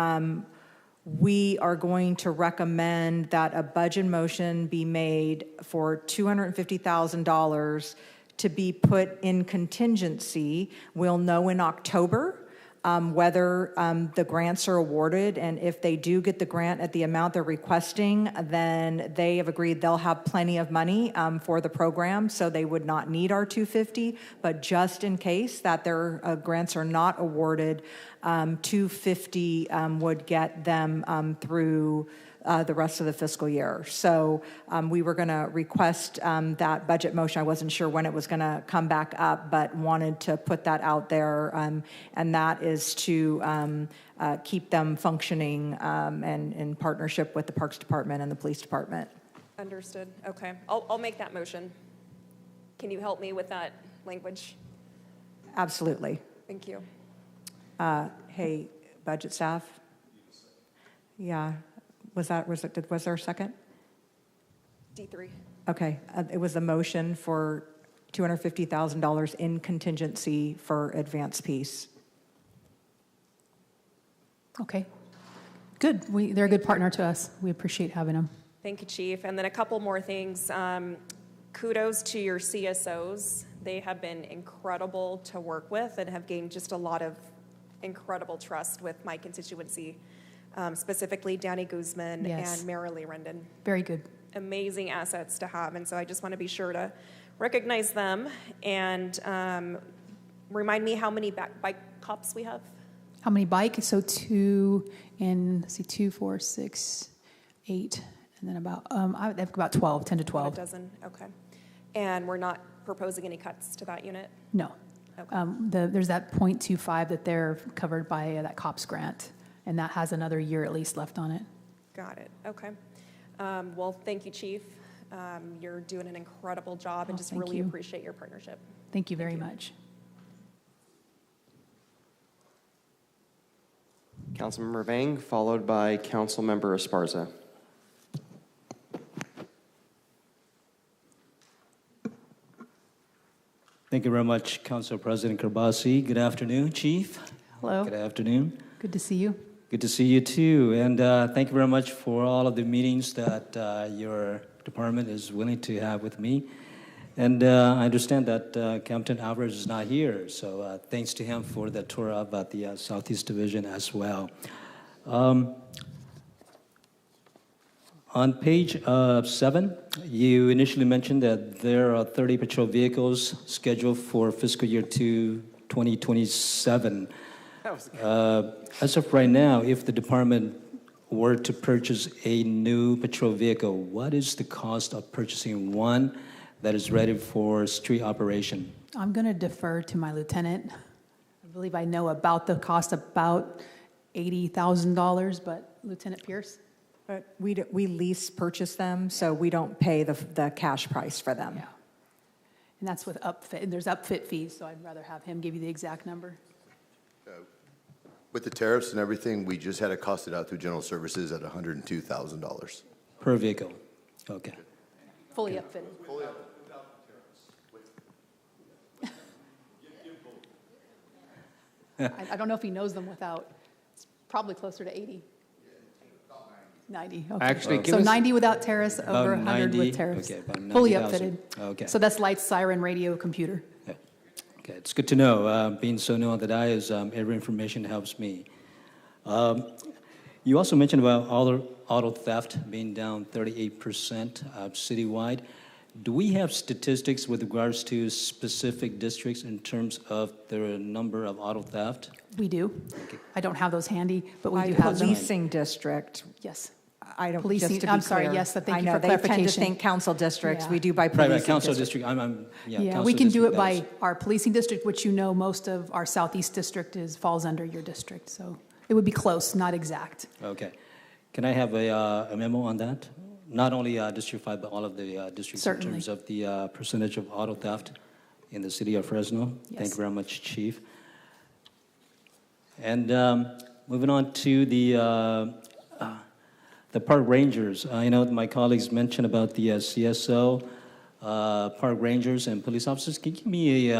we are going to recommend that a budget motion be made for $250,000 to be put in contingency. We'll know in October whether the grants are awarded, and if they do get the grant at the amount they're requesting, then they have agreed they'll have plenty of money for the program, so they would not need our $250. But just in case that their grants are not awarded, $250 would get them through the rest of the fiscal year. So we were going to request that budget motion. I wasn't sure when it was going to come back up, but wanted to put that out there. And that is to keep them functioning and in partnership with the Parks Department and the Police Department. Understood. Okay. I'll make that motion. Can you help me with that language? Absolutely. Thank you. Hey, budget staff? Yeah, was there a second? D3. Okay, it was a motion for $250,000 in contingency for advance piece. Okay, good. They're a good partner to us. We appreciate having them. Thank you, Chief. And then a couple more things. Kudos to your CSOs. They have been incredible to work with and have gained just a lot of incredible trust with my constituency, specifically Danny Guzman Yes. and Marilee Rendon. Very good. Amazing assets to have. And so I just want to be sure to recognize them and remind me how many bike cops we have. How many bike? So 2 and, let's see, 2, 4, 6, 8, and then about, I have about 12, 10 to 12. About a dozen, okay. And we're not proposing any cuts to that unit? No. There's that 0.25 that they're covered by that COPS grant, and that has another year at least left on it. Got it, okay. Well, thank you, Chief. You're doing an incredible job and just thank really you. appreciate your partnership. Thank you very much. Councilmember Vang, followed by Councilmember Esparza. Thank you very much, Council President Kerbasi. Good afternoon, Chief. Hello. Good afternoon. Good to see you. Good to see you too. And thank you very much for all of the meetings that your department is willing to have with me. And I understand that Captain Alvarez is not here, so thanks to him for the tour of the Southeast Division as well. On page 7, you initially mentioned that there are 30 patrol vehicles scheduled for fiscal year 2027. As of right now, if the department were to purchase a new patrol vehicle, what is the cost of purchasing one that is ready for street operation? I'm going to defer to my lieutenant. I believe I know about the cost, about $80,000, but Lieutenant Pierce? But we lease purchase them, so we don't pay the cash price for them. Yeah. And that's with upfit. And there's upfit fees, so I'd rather have him give you the exact number. With the tariffs and everything, we just had it costed out through general services at $102,000. Per vehicle? Okay. Fully upfitted. I don't know if he knows them without. It's probably closer to 80. 90. Okay. Actually, so 90 without tariffs, over 100 90, with tariffs. okay, about Fully 90,000. upfitted. Okay. So that's lights, siren, radio, computer. Yeah. Okay, it's good to know. Being so new on the diet, every information helps me. You also mentioned about auto theft being down 38% citywide. Do we have statistics with regards to specific districts in terms of the number of auto theft? We do. Okay. I don't have those handy, but we By do have them. policing district. Yes. I don't, Policing- just to be I'm sorry, clear. yes, thank you I know, for they tend to clarification. think council districts. Yeah. We do by policing Right, council district. district. Yeah, council we can do district it by does. our policing district, which you know most of our southeast district falls under your district. So it would be close, not exact. Okay. Can I have a memo on that? Not only District 5, but all of the districts Certainly. in terms of the percentage of auto theft in the city of Fresno. Yes. Thank you very much, Chief. And moving on to the park rangers. I know my colleagues mentioned about the CSO, park rangers, and police officers. Can you give me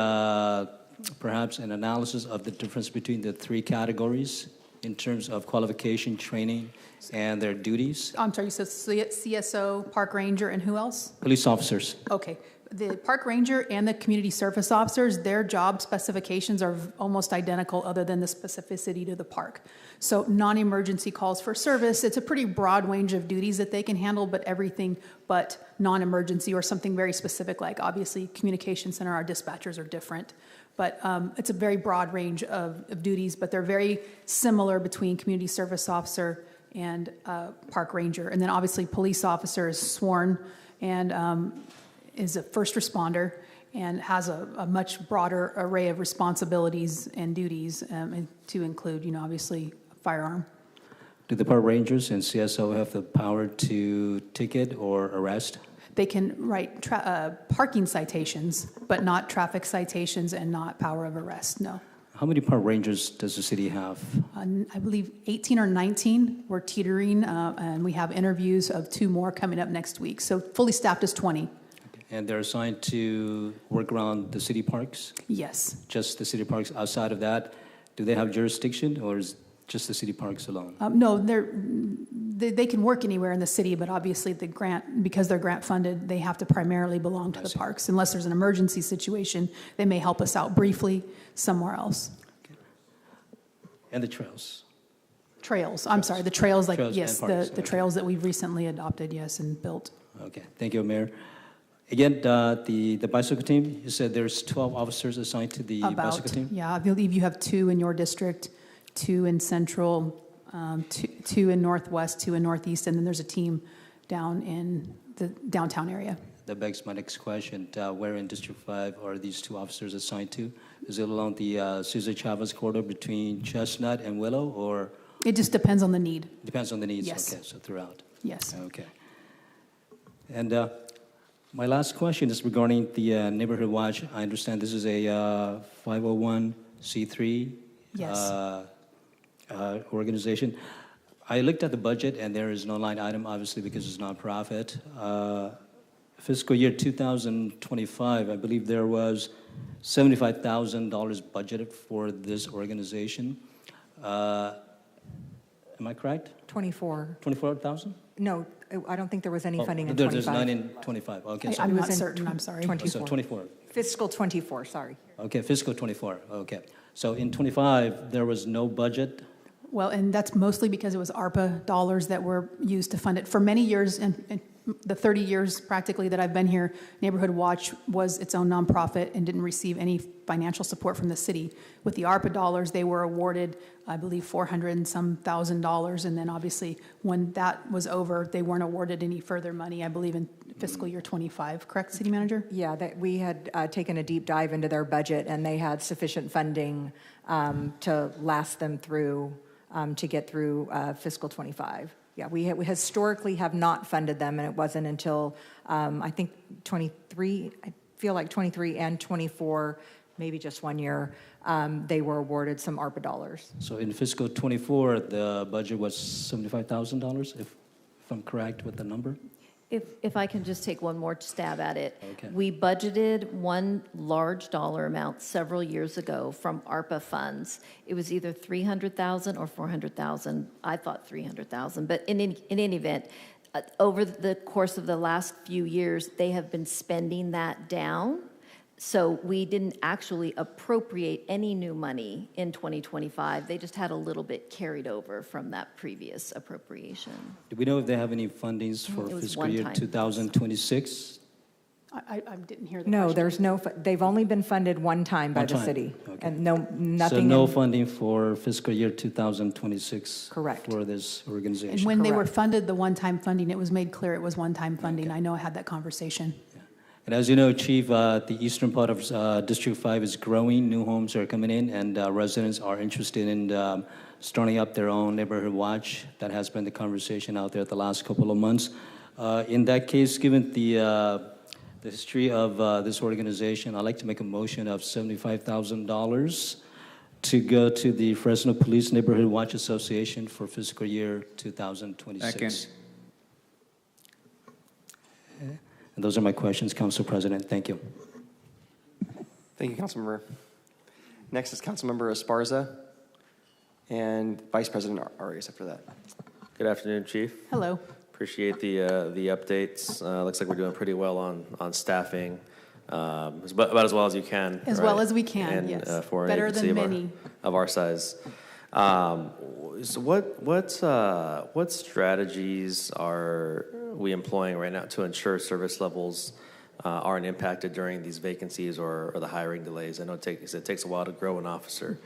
perhaps an analysis of the difference between the three categories in terms of qualification, training, and their duties? I'm sorry, you said CSO, park ranger, and who else? Police officers. Okay. The park ranger and the community service officers, their job specifications are almost identical other than the specificity to the park. So non-emergency calls for service, it's a pretty broad range of duties that they can handle, but everything but non-emergency or something very specific, like obviously communication center, our dispatchers are different. But it's a very broad range of duties, but they're very similar between community service officer and park ranger. And then obviously police officer is sworn and is a first responder and has a much broader array of responsibilities and duties and to include, obviously a firearm. Do the park rangers and CSO have the power to ticket or arrest? They can write parking citations, but not traffic citations and not power of arrest, no. How many park rangers does the city have? I believe 18 or 19. We're teetering, and we have interviews of 2 more coming up next week. So fully staffed is 20. And they're assigned to work around the city parks? Yes. Just the city parks. Outside of that, do they have jurisdiction, or is just the city parks alone? No, they can work anywhere in the city, but obviously the grant, because they're grant funded, they have to primarily belong to the parks. Unless there's an emergency situation, they may help us out briefly somewhere else. Okay. And the trails? Trails, I'm sorry, the trails, like, Trails yes, and parks, the trails that we've recently adopted, yes, and built. Okay, thank you, Mayor. Again, the bicycle team, you said there's 12 officers assigned to the bicycle team? Yeah, I believe you have 2 in your district, 2 in Central, 2 in Northwest, 2 in Northeast, and then there's a team down in the downtown area. That begs my next question. Where in District 5 are these 2 officers assigned to? Is it along the Cesar Chavez corridor between Chestnut and Willow, or? It just depends on the need. Depends on the needs? Yes. Okay, so throughout. Yes. Okay. And my last question is regarding the Neighborhood Watch. I understand this is a 501c3 Yes. Organization. I looked at the budget, and there is no line item, obviously, because it's nonprofit. Fiscal year 2025, I believe there was $75,000 budgeted for this organization. Am I correct? 24. 24,000? No, I don't think there was any funding in There's 25. none in 25. Okay, so I'm It not was in certain, I'm sorry. 24. So 24. Fiscal 24, sorry. Okay, fiscal 24. Okay. So in 25, there was no budget. Well, and that's mostly because it was ARPA dollars that were used to fund it. For many years, and the 30 years practically that I've been here, Neighborhood Watch was its own nonprofit and didn't receive any financial support from the city. With the ARPA dollars, they were awarded, I believe, $400 and some thousand, and then obviously when that was over, they weren't awarded any further money, I believe, in fiscal year 25. Correct, City Manager? Yeah, we had taken a deep dive into their budget, and they had sufficient funding to last them through, to get through fiscal 25. Yeah, we historically have not funded them, and it wasn't until, I think, 23, I feel like 23 and 24, maybe just 1 year, they were awarded some ARPA dollars. So in fiscal 24, the budget was $75,000, if I'm correct with the number? If I can just take one more stab at it. Okay. We budgeted one large dollar amount several years ago from ARPA funds. It was either $300,000 or $400,000. I thought $300,000, but in any event, over the course of the last few years, they have been spending that down. So we didn't actually appropriate any new money in 2025. They just had a little bit carried over from that previous appropriation. Do we know if they have any fundings for It was fiscal year one-time. 2026? I didn't hear the No, question. there's no, they've only been funded one time by One the time, city. okay. And no, So nothing. no in- funding for fiscal year 2026? Correct. For this organization? And when they were Correct. funded the one-time funding, it was made clear it was one-time funding. I know I had that conversation. And as you know, Chief, the eastern part of District 5 is growing. New homes are coming in, and residents are interested in starting up their own neighborhood watch. That has been the conversation out there the last couple of months. In that case, given the history of this organization, I'd like to make a motion of $75,000 to go to the Fresno Police Neighborhood Watch Association for fiscal year 2026. Second. And those are my questions, Council President. Thank you. Thank you, Councilmember. Next is Councilmember Esparza and Vice President Arias after that. Good afternoon, Chief. Hello. Appreciate the updates. Looks like we're doing pretty well on staffing, about as well as you can. As right? well as we can, And, yes. for an Better agency than of many. of our size. So what strategies are we employing right now to ensure service levels aren't impacted during these vacancies or the hiring delays? I know it takes a while to grow an officer.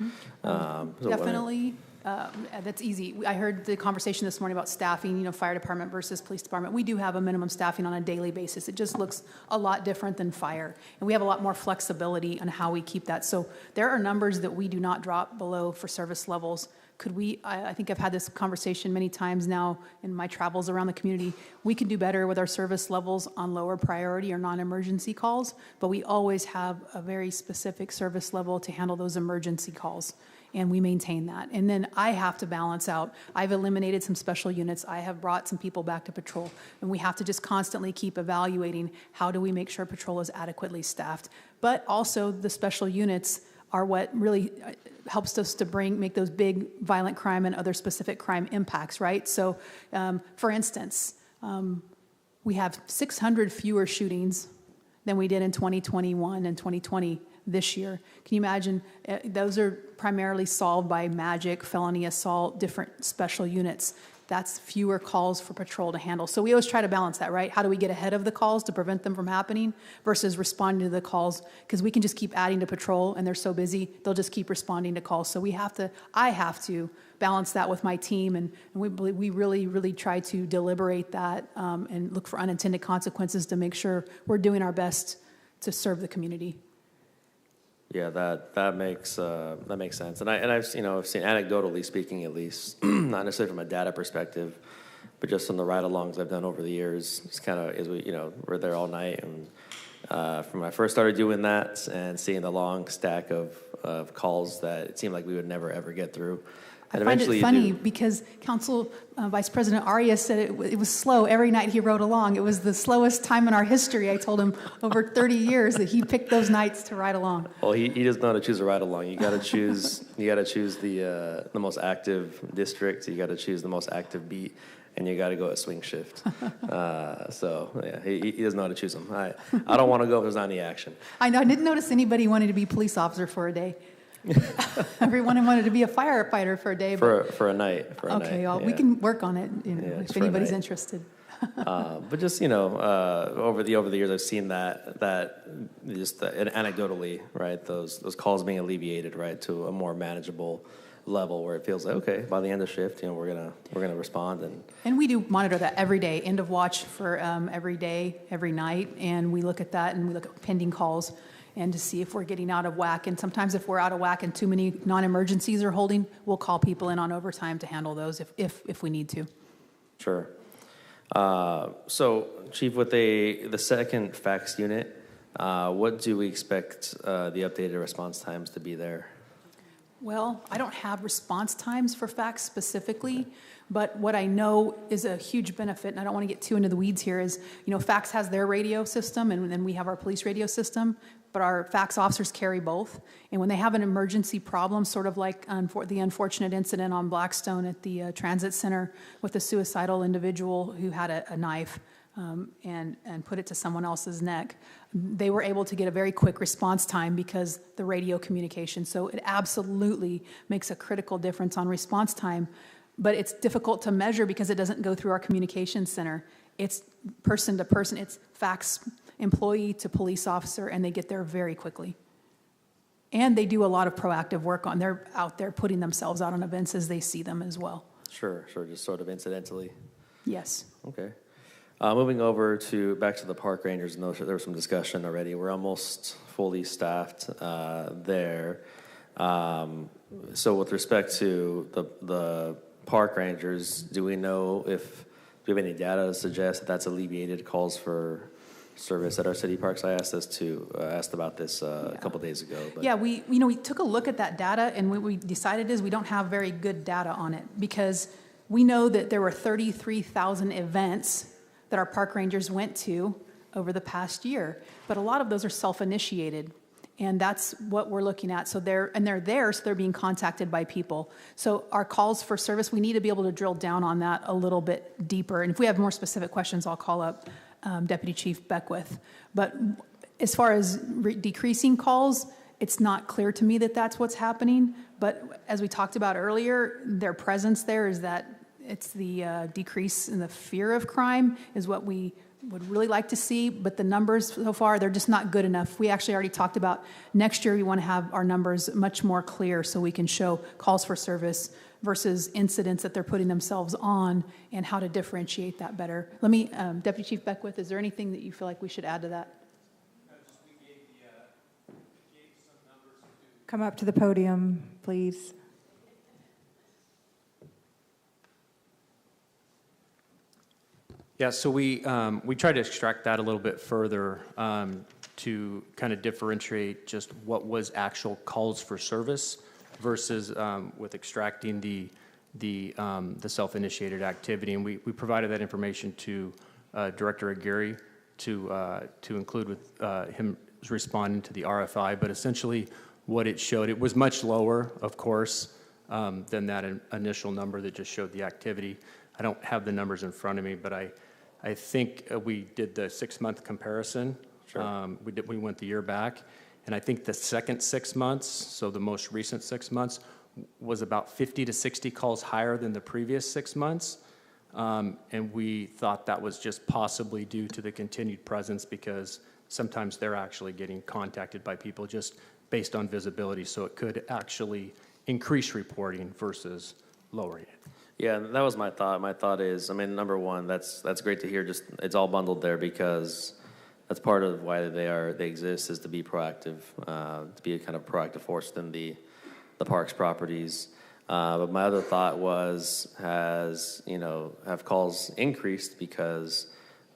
So what- Definitely, that's easy. I heard the conversation this morning about staffing, fire department versus police department. We do have a minimum staffing on a daily basis. It just looks a lot different than fire. And we have a lot more flexibility on how we keep that. So there are numbers that we do not drop below for service levels could we, I think I've had this conversation many times now in my travels around the community, we can do better with our service levels on lower priority or non-emergency calls, but we always have a very specific service level to handle those emergency calls, and we maintain that. And then I have to balance out. I've eliminated some special units. I have brought some people back to patrol, and we have to just constantly keep evaluating how do we make sure patrol is adequately staffed. But also the special units are what really helps us to make those big violent crime and other specific crime impacts, right? So, for instance, we have 600 fewer shootings than we did in 2021 and 2020 this year. Can you imagine? Those are primarily solved by MAGIC, felony assault, different special units. That's fewer calls for patrol to handle. So we always try to balance that, right? How do we get ahead of the calls to prevent them from happening versus responding to the calls? Because we can just keep adding to patrol, and they're so busy, they'll just keep responding to calls. So I have to balance that with my team, and we really, really try to deliberate that and look for unintended consequences to make sure we're doing our best to serve the community. Yeah, that makes sense, and I've seen anecdotally speaking, at least, not necessarily from a data perspective, but just from the ride-alongs I've done over the years. It's kind of as we're there all night, and from when I first started doing that and seeing the long stack of calls that it seemed like we would never ever get through. I find it funny because Council Vice President Arias said it was slow every night he rode along. It was the slowest time in our history. I told him over 30 years that he picked those nights to ride along. Well, he doesn't know how to choose a ride along. You got to choose the most active district. You got to choose the most active beat, and you got to go at swing shift. So yeah, he doesn't know how to choose them. I don't want to go if there's not any action. I know. I didn't notice anybody wanted to be a police officer for a day. Everyone wanted to be a firefighter for a day. For a night. Okay, yeah. We can work on it if anybody's interested. But just over the years, I've seen that just anecdotally, right? Those calls being alleviated, right, to a more manageable level where it feels like, okay, by the end of shift, we're gonna respond. And we do monitor that every day, end of watch for every day, every night, and we look at that and we look at pending calls and to see if we're getting out of whack. And sometimes if we're out of whack and too many non-emergencies are holding, we'll call people in on overtime to handle those if we need to. Sure. So, Chief, with the second fax unit, what do we expect the updated response times to be there? Well, I don't have response times for fax specifically, but what I know is a huge benefit, and I don't want to get too into the weeds here, is, fax has their radio system, and then we have our police radio system, but our fax officers carry both. And when they have an emergency problem, sort of like the unfortunate incident on Blackstone at the transit center with a suicidal individual who had a knife and put it to someone else's neck, they were able to get a very quick response time because the radio communication. So it absolutely makes a critical difference on response time, but it's difficult to measure because it doesn't go through our communication center. It's person to person. It's fax employee to police officer, and they get there very quickly. And they do a lot of proactive work they're out there putting themselves out on events as they see them as well. Sure, just sort of incidentally. Yes. Okay. Moving over back to the park rangers, there was some discussion already. We're almost fully staffed there. So with respect to the park rangers, do we have any data to suggest that that's alleviated calls for service at our city parks? I asked about this a couple days ago. But. Yeah, we took a look at that data, and what we decided is we don't have very good data on it because we know that there were 33,000 events that our park rangers went to over the past year, but a lot of those are self-initiated, and that's what we're looking at. So they're there, so they're being contacted by people. So our calls for service, we need to be able to drill down on that a little bit deeper. And if we have more specific questions, I'll call up Deputy Chief Beckwith. But as far as decreasing calls, it's not clear to me that that's what's happening. But as we talked about earlier, their presence there is that it's the decrease in the fear of crime is what we would really like to see, but the numbers so far, they're just not good enough. We actually already talked about next year we want to have our numbers much more clear so we can show calls for service versus incidents that they're putting themselves on and how to differentiate that better. Let me, Deputy Chief Beckwith, is there anything that you feel like we should add to that? Come up to the podium, please. Yeah, so we tried to extract that a little bit further to kind of differentiate just what was actual calls for service versus with extracting the self-initiated activity. And we provided that information to Director Aguirre to include with him responding to the RFI. But essentially what it showed, it was much lower, of course, than that initial number that just showed the activity. I don't have the numbers in front of me, but I think we did the 6-month comparison. Sure. We went the year back, and I think the second 6 months, so the most recent 6 months, was about 50 to 60 calls higher than the previous 6 months. And we thought that was just possibly due to the continued presence, because sometimes they're actually getting contacted by people just based on visibility. So it could actually increase reporting versus lowering it. Yeah, that was my thought. My thought is, I mean, number one, that's great to hear. Just it's all bundled there because that's part of why they exist, is to be proactive, to be a kind of proactive force within the parks properties. But my other thought was, have calls increased because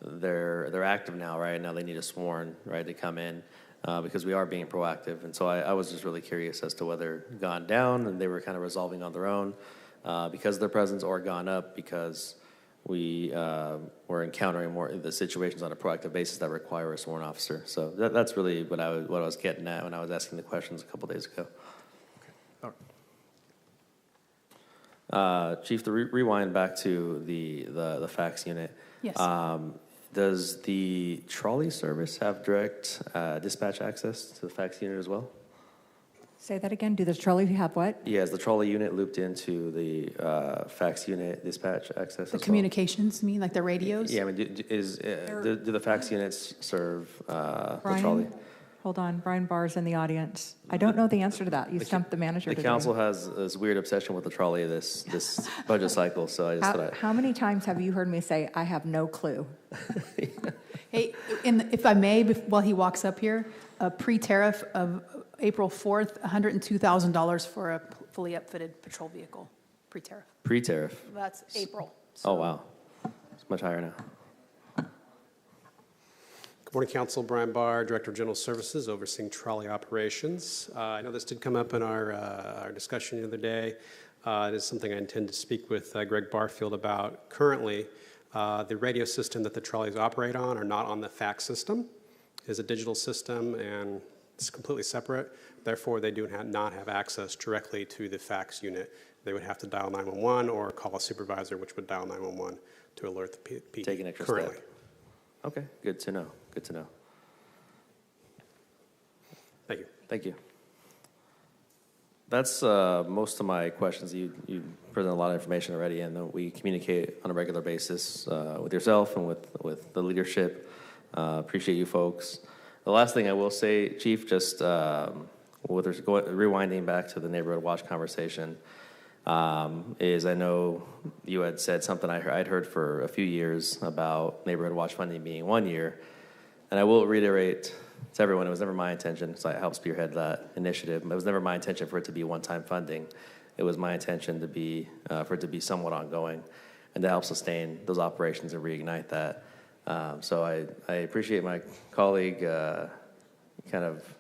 they're active now, right? Now they need a sworn, right, to come in because we are being proactive. And so I was just really curious as to whether it gone down and they were kind of resolving on their own because of their presence, or gone up because we were encountering more the situations on a proactive basis that require a sworn officer. So that's really what I was getting at when I was asking the questions a couple days ago. Chief, to rewind back to the fax unit. Yes. Does the trolley service have direct dispatch access to the fax unit as well? Say that again. Do the trolley have what? Yeah, is the trolley unit looped into the fax unit dispatch access? The as communications, you mean, like the radios? Yeah, I mean, do the fax units serve the Brian? trolley? Hold on, Brian Barr's in the audience. I don't know the answer to that. You stumped the manager The today. council has this weird obsession with the trolley this budget cycle, so I just thought How many times have you heard me say, I have no clue? Hey, if I may, while he walks up here, a pre-tariff of April 4th, $102,000 for a fully upfitted patrol vehicle, pre-tariff. Pre-tariff. That's April. Oh, wow. It's much higher now. Good morning, Council. Brian Barr, Director of General Services, overseeing trolley operations. I know this did come up in our discussion the other day. It is something I intend to speak with Greg Barfield about. Currently, the radio system that the trolleys operate on are not on the fax system. It is a digital system, and it's completely separate. Therefore, they do not have access directly to the fax unit. They would have to dial 911 or call a supervisor, which would dial 911 to alert the PD. Take an extra currently. step. Okay, good to know. Good to know. Thank you. Thank you. That's most of my questions. You presented a lot of information already, and we communicate on a regular basis with yourself and with the leadership. Appreciate you folks. The last thing I will say, Chief, just rewinding back to the neighborhood watch conversation, is I know you had said something I'd heard for a few years about neighborhood watch funding being 1 year. And I will reiterate to everyone, it was never my intention, so I helped spearhead that initiative. It was never my intention for it to be one-time funding. It was my intention to be for it to be somewhat ongoing and to help sustain those operations and reignite that. So I appreciate my colleague kind of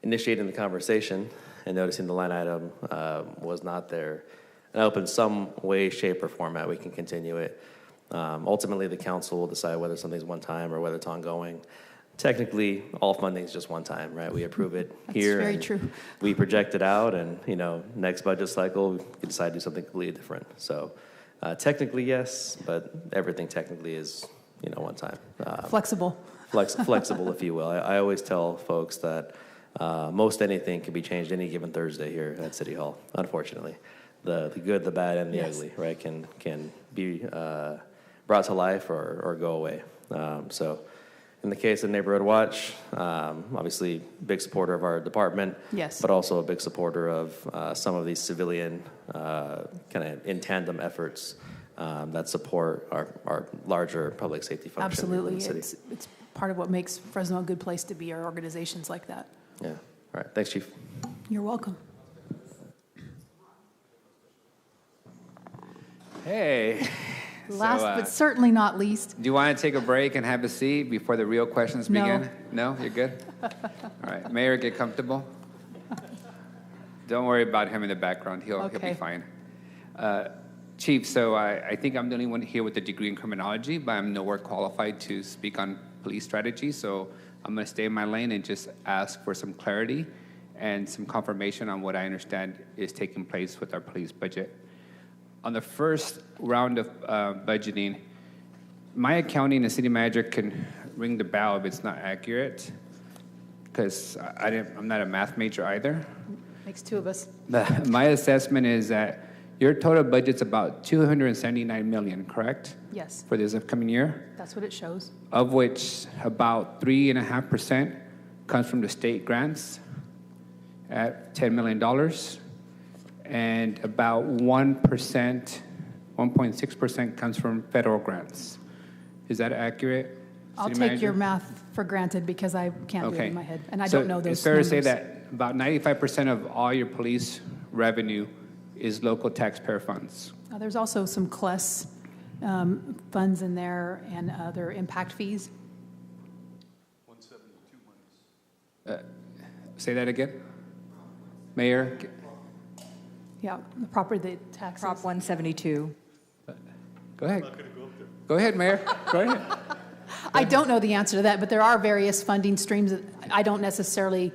initiating the conversation and noticing the line item was not there. And I hope in some way, shape, or format we can continue it. Ultimately, the council will decide whether something's one time or whether it's ongoing. Technically, all funding is just one time, right? We approve it here. That's very and true. We project it out, and next budget cycle, we can decide to do something completely different. So technically, yes, but everything technically is, one time. Flexible. Flexible, if you will. I always tell folks that most anything can be changed any given Thursday here at City Hall, unfortunately. The good, the bad, and the ugly, right, can be brought to life or go away. So in the case of Neighborhood Watch, obviously big supporter of our department, yes, but also a big supporter of some of these civilian kind of in tandem efforts that support our larger public safety function. Absolutely. In the city. It's part of what makes Fresno a good place to be, our organizations like that. Yeah. All right. Thanks, Chief. You're welcome. Hey, Last So, but certainly not least, do you want to take a break and have a seat before the real questions No. begin? No? You're good? All right. Mayor, get comfortable. Don't worry about him in the background. He'll be Okay. fine. Chief, so I think I'm the only one here with a degree in criminology, but I'm nowhere qualified to speak on police strategy. So I'm going to stay in my lane and just ask for some clarity and some confirmation on what I understand is taking place with our police budget. On the first round of budgeting, my accounting and city manager can ring the bell if it's not accurate, because I'm not a math major either. makes two of us. But my assessment is that your total budget's about $279 million, correct? Yes, For this upcoming year, that's what it shows. of which about 3.5% comes from the state grants at $10 million, and about 1.6% comes from federal grants. Is that accurate? I'll City take Manager? your math for granted because I can't do it Okay. in my head, and I So don't know those it's fair numbers. to say that about 95% of all your police revenue is local taxpayer funds. There's also some CLES funds in there and other impact fees. Say that again? Mayor? Yeah, the property taxes. Prop 172. Go ahead. Go ahead, Mayor. Go ahead. I don't know the answer to that, but there are various funding streams that I don't necessarily,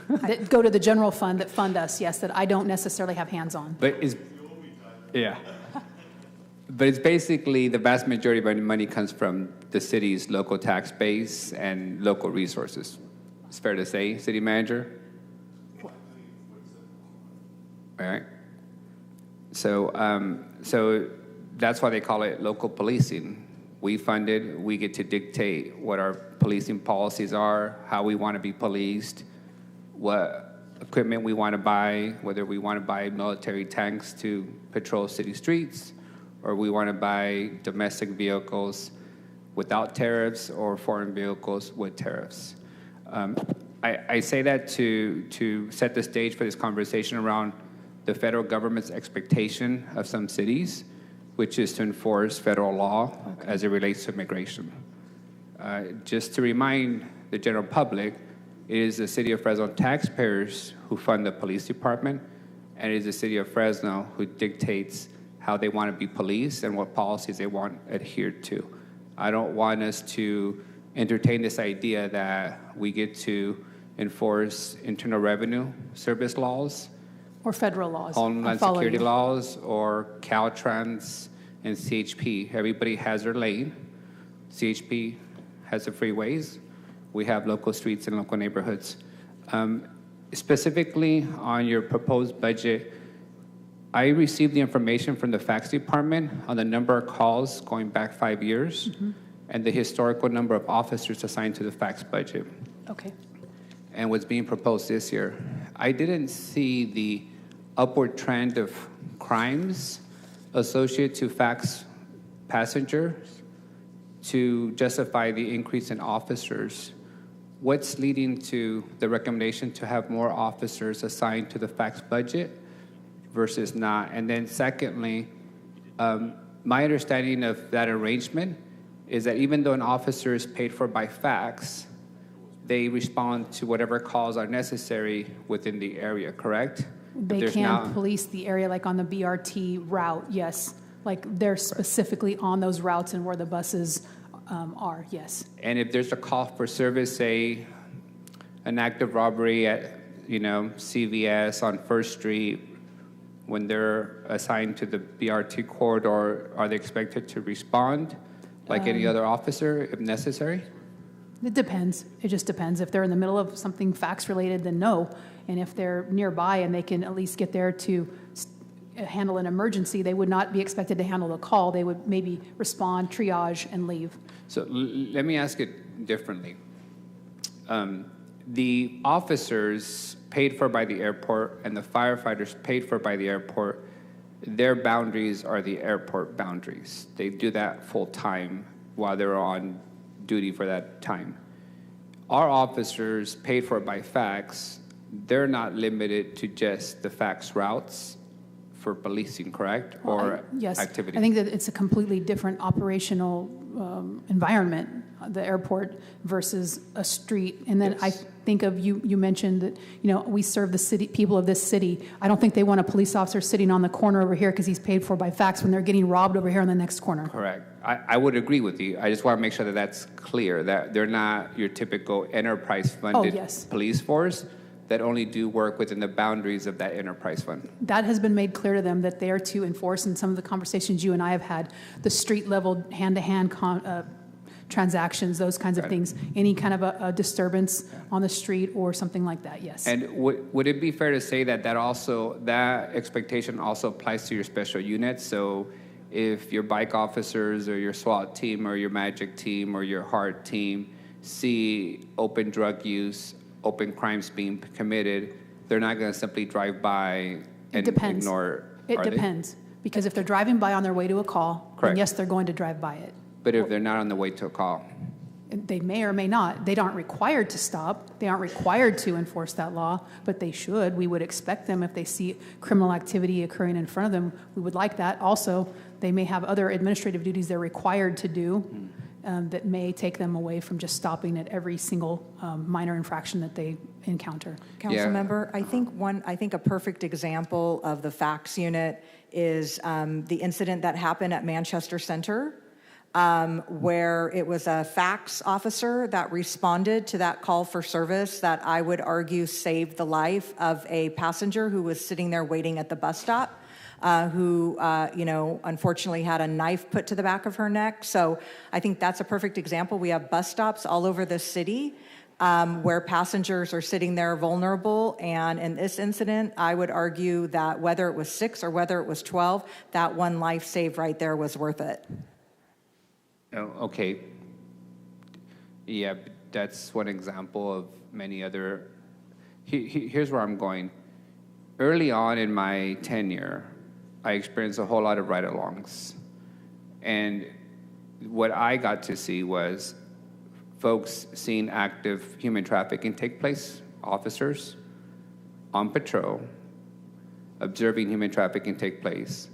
that go to the general fund that fund us, yes, that I don't necessarily have hands on. But yeah. But it's basically the vast majority of our money comes from the city's local tax base and local resources. It's fair to say, City Manager? All right. So that's why they call it local policing. We fund it, we get to dictate what our policing policies are, how we want to be policed, what equipment we want to buy, whether we want to buy military tanks to patrol city streets, or we want to buy domestic vehicles without tariffs or foreign vehicles with tariffs. I say that to set the stage for this conversation around the federal government's expectation of some cities, which is to enforce federal law as it relates to immigration. Just to remind the general public, it is the city of Fresno taxpayers who fund the police department, and it is the city of Fresno who dictates how they want to be policed and what policies they want adhered to. I don't want us to entertain this idea that we get to enforce Internal Revenue Service laws, Or federal laws. I Homeland follow Security you. laws, or Caltrans and CHP. Everybody has their lane. CHP has the freeways. We have local streets and local neighborhoods. Specifically on your proposed budget, I received the information from the fax department on the number of calls going back 5 years and the historical number of officers assigned to the fax budget Okay. and what's being proposed this year. I didn't see the upward trend of crimes associated to fax passengers to justify the increase in officers. What's leading to the recommendation to have more officers assigned to the fax budget versus not? And then secondly, my understanding of that arrangement is that even though an officer is paid for by fax, they respond to whatever calls are necessary within the area, correct? If They there's can not- police the area like on the BRT route, yes. Like they're specifically on those routes and where the buses are, yes. And if there's a call for service, say, an act of robbery at, CVS on First Street, when they're assigned to the BRT corridor, are they expected to respond like any other officer if necessary? It depends. It just depends. If they're in the middle of something fax related, then no. And if they're nearby and they can at least get there to handle an emergency, they would not be expected to handle the call. They would maybe respond, triage, and leave. So let me ask it differently. The officers paid for by the airport and the firefighters paid for by the airport, their boundaries are the airport boundaries. They do that full time while they're on duty for that time. Our officers paid for by fax, they're not limited to just the fax routes for policing, correct? Or Yes. activity? I think that it's a completely different operational environment, the airport versus a street. And then I think of you mentioned that, we serve the city, people of this city. I don't think they want a police officer sitting on the corner over here because he's paid for by fax when they're getting robbed over here in the next corner. Correct. I would agree with you. I just want to make sure that that's clear, that they're not your typical enterprise-funded police force that only do work within the boundaries of that enterprise fund. That has been made clear to them, that they are to enforce, in some of the conversations you and I have had, the street-level, hand-to-hand transactions, those kinds of things. Any kind of a disturbance on the street or something like that, yes. And would it be fair to say that that expectation also applies to your special units? So if your bike officers or your SWAT team or your magic team or your HART team see open drug use, open crimes being committed, they're not going to simply drive by and ignore. It depends. Because if they're driving by on their way to a call, then yes, they're going to drive by it. But if they're not on the way to a call? They may or may not. They aren't required to stop. They aren't required to enforce that law, but they should. We would expect them, if they see criminal activity occurring in front of them, we would like that. Also, they may have other administrative duties they're required to do that may take them away from just stopping at every single minor infraction that they encounter. Councilmember, I think a perfect example of the fax unit is the incident that happened at Manchester Center, where it was a fax officer that responded to that call for service that I would argue saved the life of a passenger who was sitting there waiting at the bus stop. Who unfortunately had a knife put to the back of her neck. So I think that's a perfect example. We have bus stops all over the city where passengers are sitting there vulnerable. And in this incident, I would argue that whether it was 6 or whether it was 12, that one life saved right there was worth it. Oh, okay. Yeah, that's one example of many other. Here's where I'm going. Early on in my tenure, I experienced a whole lot of ride-alongs. And what I got to see was folks seeing active human trafficking take place, officers on patrol, observing human trafficking take place.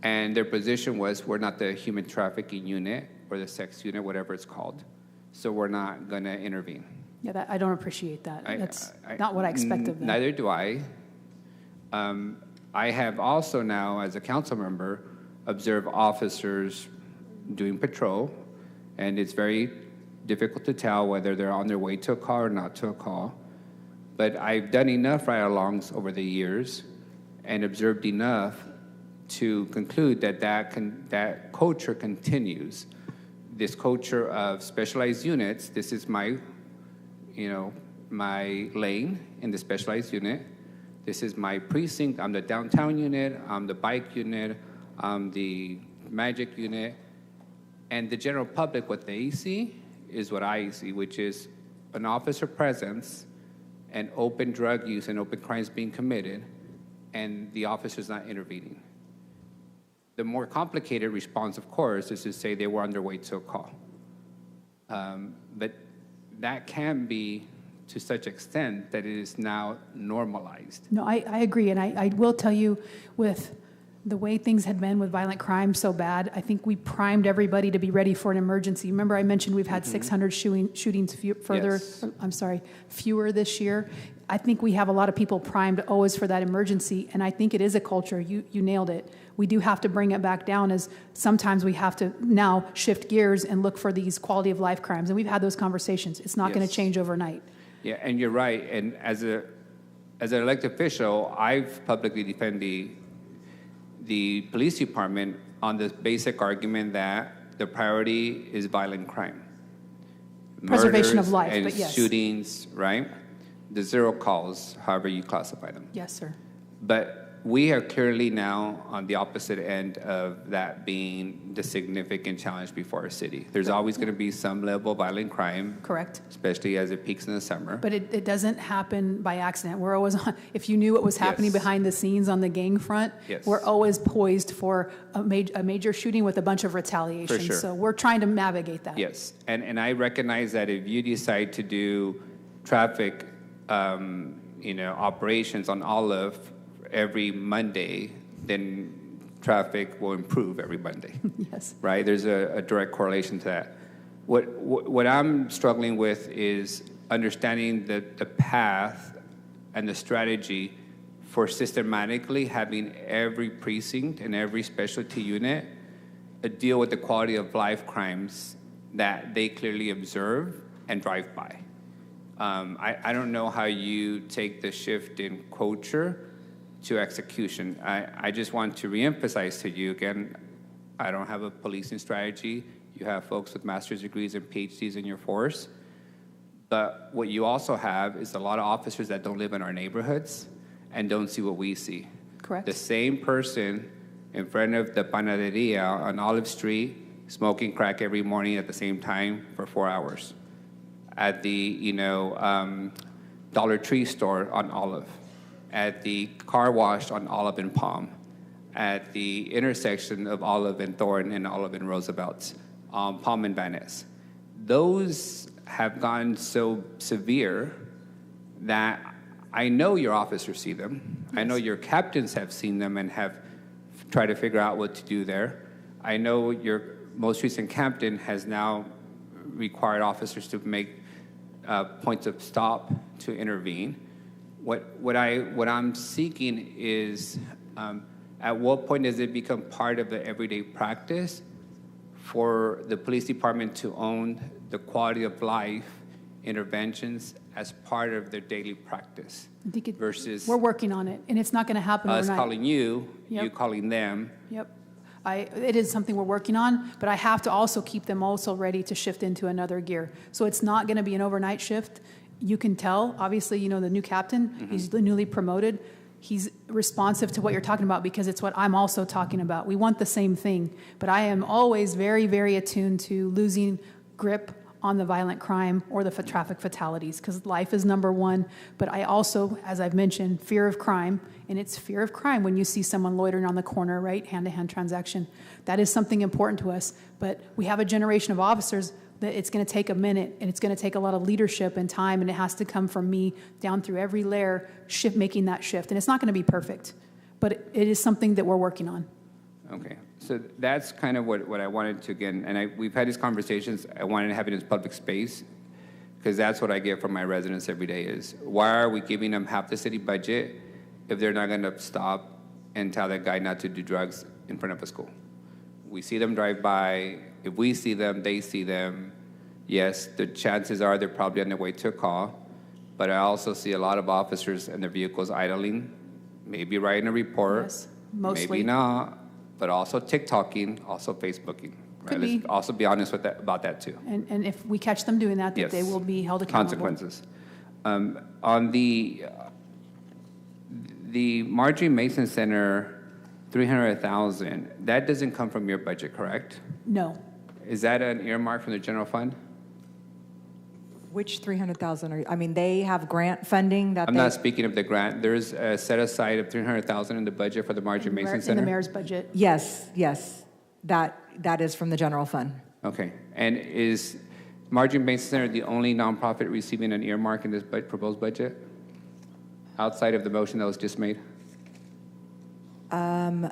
And their position was, we're not the human trafficking unit or the sex unit, whatever it's called, so we're not going to intervene. Yeah, I don't appreciate that. That's not what I expect of them. Neither do I. I have also now, as a council member, observed officers doing patrol, and it's very difficult to tell whether they're on their way to a call or not to a call. But I've done enough ride-alongs over the years and observed enough to conclude that culture continues. This culture of specialized units, this is my lane in the specialized unit. This is my precinct. I'm the downtown unit. I'm the bike unit. I'm the magic unit. And the general public, what they see is what I see, which is an officer presence and open drug use and open crimes being committed, and the officer's not intervening. The more complicated response, of course, is to say they were on their way to a call. But that can be to such extent that it is now normalized. No, I agree. And I will tell you, with the way things had been with violent crime so bad, I think we primed everybody to be ready for an emergency. Remember I mentioned we've had 600 shootings fewer this year. I think we have a lot of people primed always for that emergency, and I think it is a culture. You nailed it. We do have to bring it back down, as sometimes we have to now shift gears and look for these quality of life crimes, and we've had those conversations. It's not going to change overnight. Yeah, and you're right. And as an elected official, I've publicly defended the police department on the basic argument that the priority is violent crime. Preservation of Murders life, and but yes. shootings, right? The zero calls, however you classify them. Yes, sir. But we are clearly now on the opposite end of that being the significant challenge before our city. There's always going to be some level of violent crime. Correct. Especially as it peaks in the summer. But it doesn't happen by accident. We're always on, if you knew what was happening behind the scenes on the gang front, we're always poised for a major shooting with a bunch of retaliation. For sure. So we're trying to navigate that. Yes, and I recognize that if you decide to do traffic, operations on Olive every Monday, then traffic will improve every Monday. Yes. Right? There's a direct correlation to that. What I'm struggling with is understanding the path and the strategy for systematically having every precinct and every specialty unit deal with the quality of life crimes that they clearly observe and drive by. I don't know how you take the shift in culture to execution. I just want to reemphasize to you again, I don't have a policing strategy. You have folks with master's degrees and PhDs in your force. But what you also have is a lot of officers that don't live in our neighborhoods and don't see what we see. Correct. The same person in front of the panaderia on Olive Street smoking crack every morning at the same time for 4 hours. At the, Dollar Tree store on Olive. At the car wash on Olive and Palm. At the intersection of Olive and Thorne and Olive and Roosevelt. Palm and Van Ness. Those have gotten so severe that I know your officers see them. Yes. I know your captains have seen them and have tried to figure out what to do there. I know your most recent captain has now required officers to make points of stop to intervene. What I'm seeking is, at what point does it become part of the everyday practice for the police department to own the quality of life interventions as part of their daily practice versus we're working on it, and it's not going to happen us overnight. calling you, Yep. you calling them. Yep. It is something we're working on, but I have to also keep them also ready to shift into another gear. So it's not going to be an overnight shift. You can tell, obviously, the new captain, he's newly promoted. He's responsive to what you're talking about because it's what I'm also talking about. We want the same thing, but I am always very, very attuned to losing grip on the violent crime or the traffic fatalities because life is number one. But I also, as I've mentioned, fear of crime, and it's fear of crime when you see someone loitering on the corner, right? Hand-to-hand transaction. That is something important to us. But we have a generation of officers that it's going to take a minute, and it's going to take a lot of leadership and time, and it has to come from me down through every layer, making that shift. And it's not going to be perfect, but it is something that we're working on. Okay, so that's kind of what I wanted to, again, and we've had these conversations. I wanted to have it in public space because that's what I get from my residents every day is, why are we giving them half the city budget if they're not going to stop and tell that guy not to do drugs in front of a school? We see them drive by. If we see them, they see them. Yes, the chances are they're probably on their way to a call, but I also see a lot of officers and their vehicles idling, maybe writing a report, Yes, mostly. maybe not, but also TikToking, also Facebooking. Right? Let's also be honest with about that too. And if we catch them doing that, Yes. they will be held accountable. Consequences. On the Marjorie Mason Center, $300,000, that doesn't come from your budget, correct? No. Is that an earmark from the general fund? Which 300,000 are, I mean, they have grant funding that I'm they. not speaking of the grant. There's a set aside of $300,000 in the budget for the Marjorie Mason Center? In the mayor's budget. Yes, that is from the general fund. Okay. And is Marjorie Mason Center the only nonprofit receiving an earmark in this proposed budget? Outside of the motion that was just made? I'm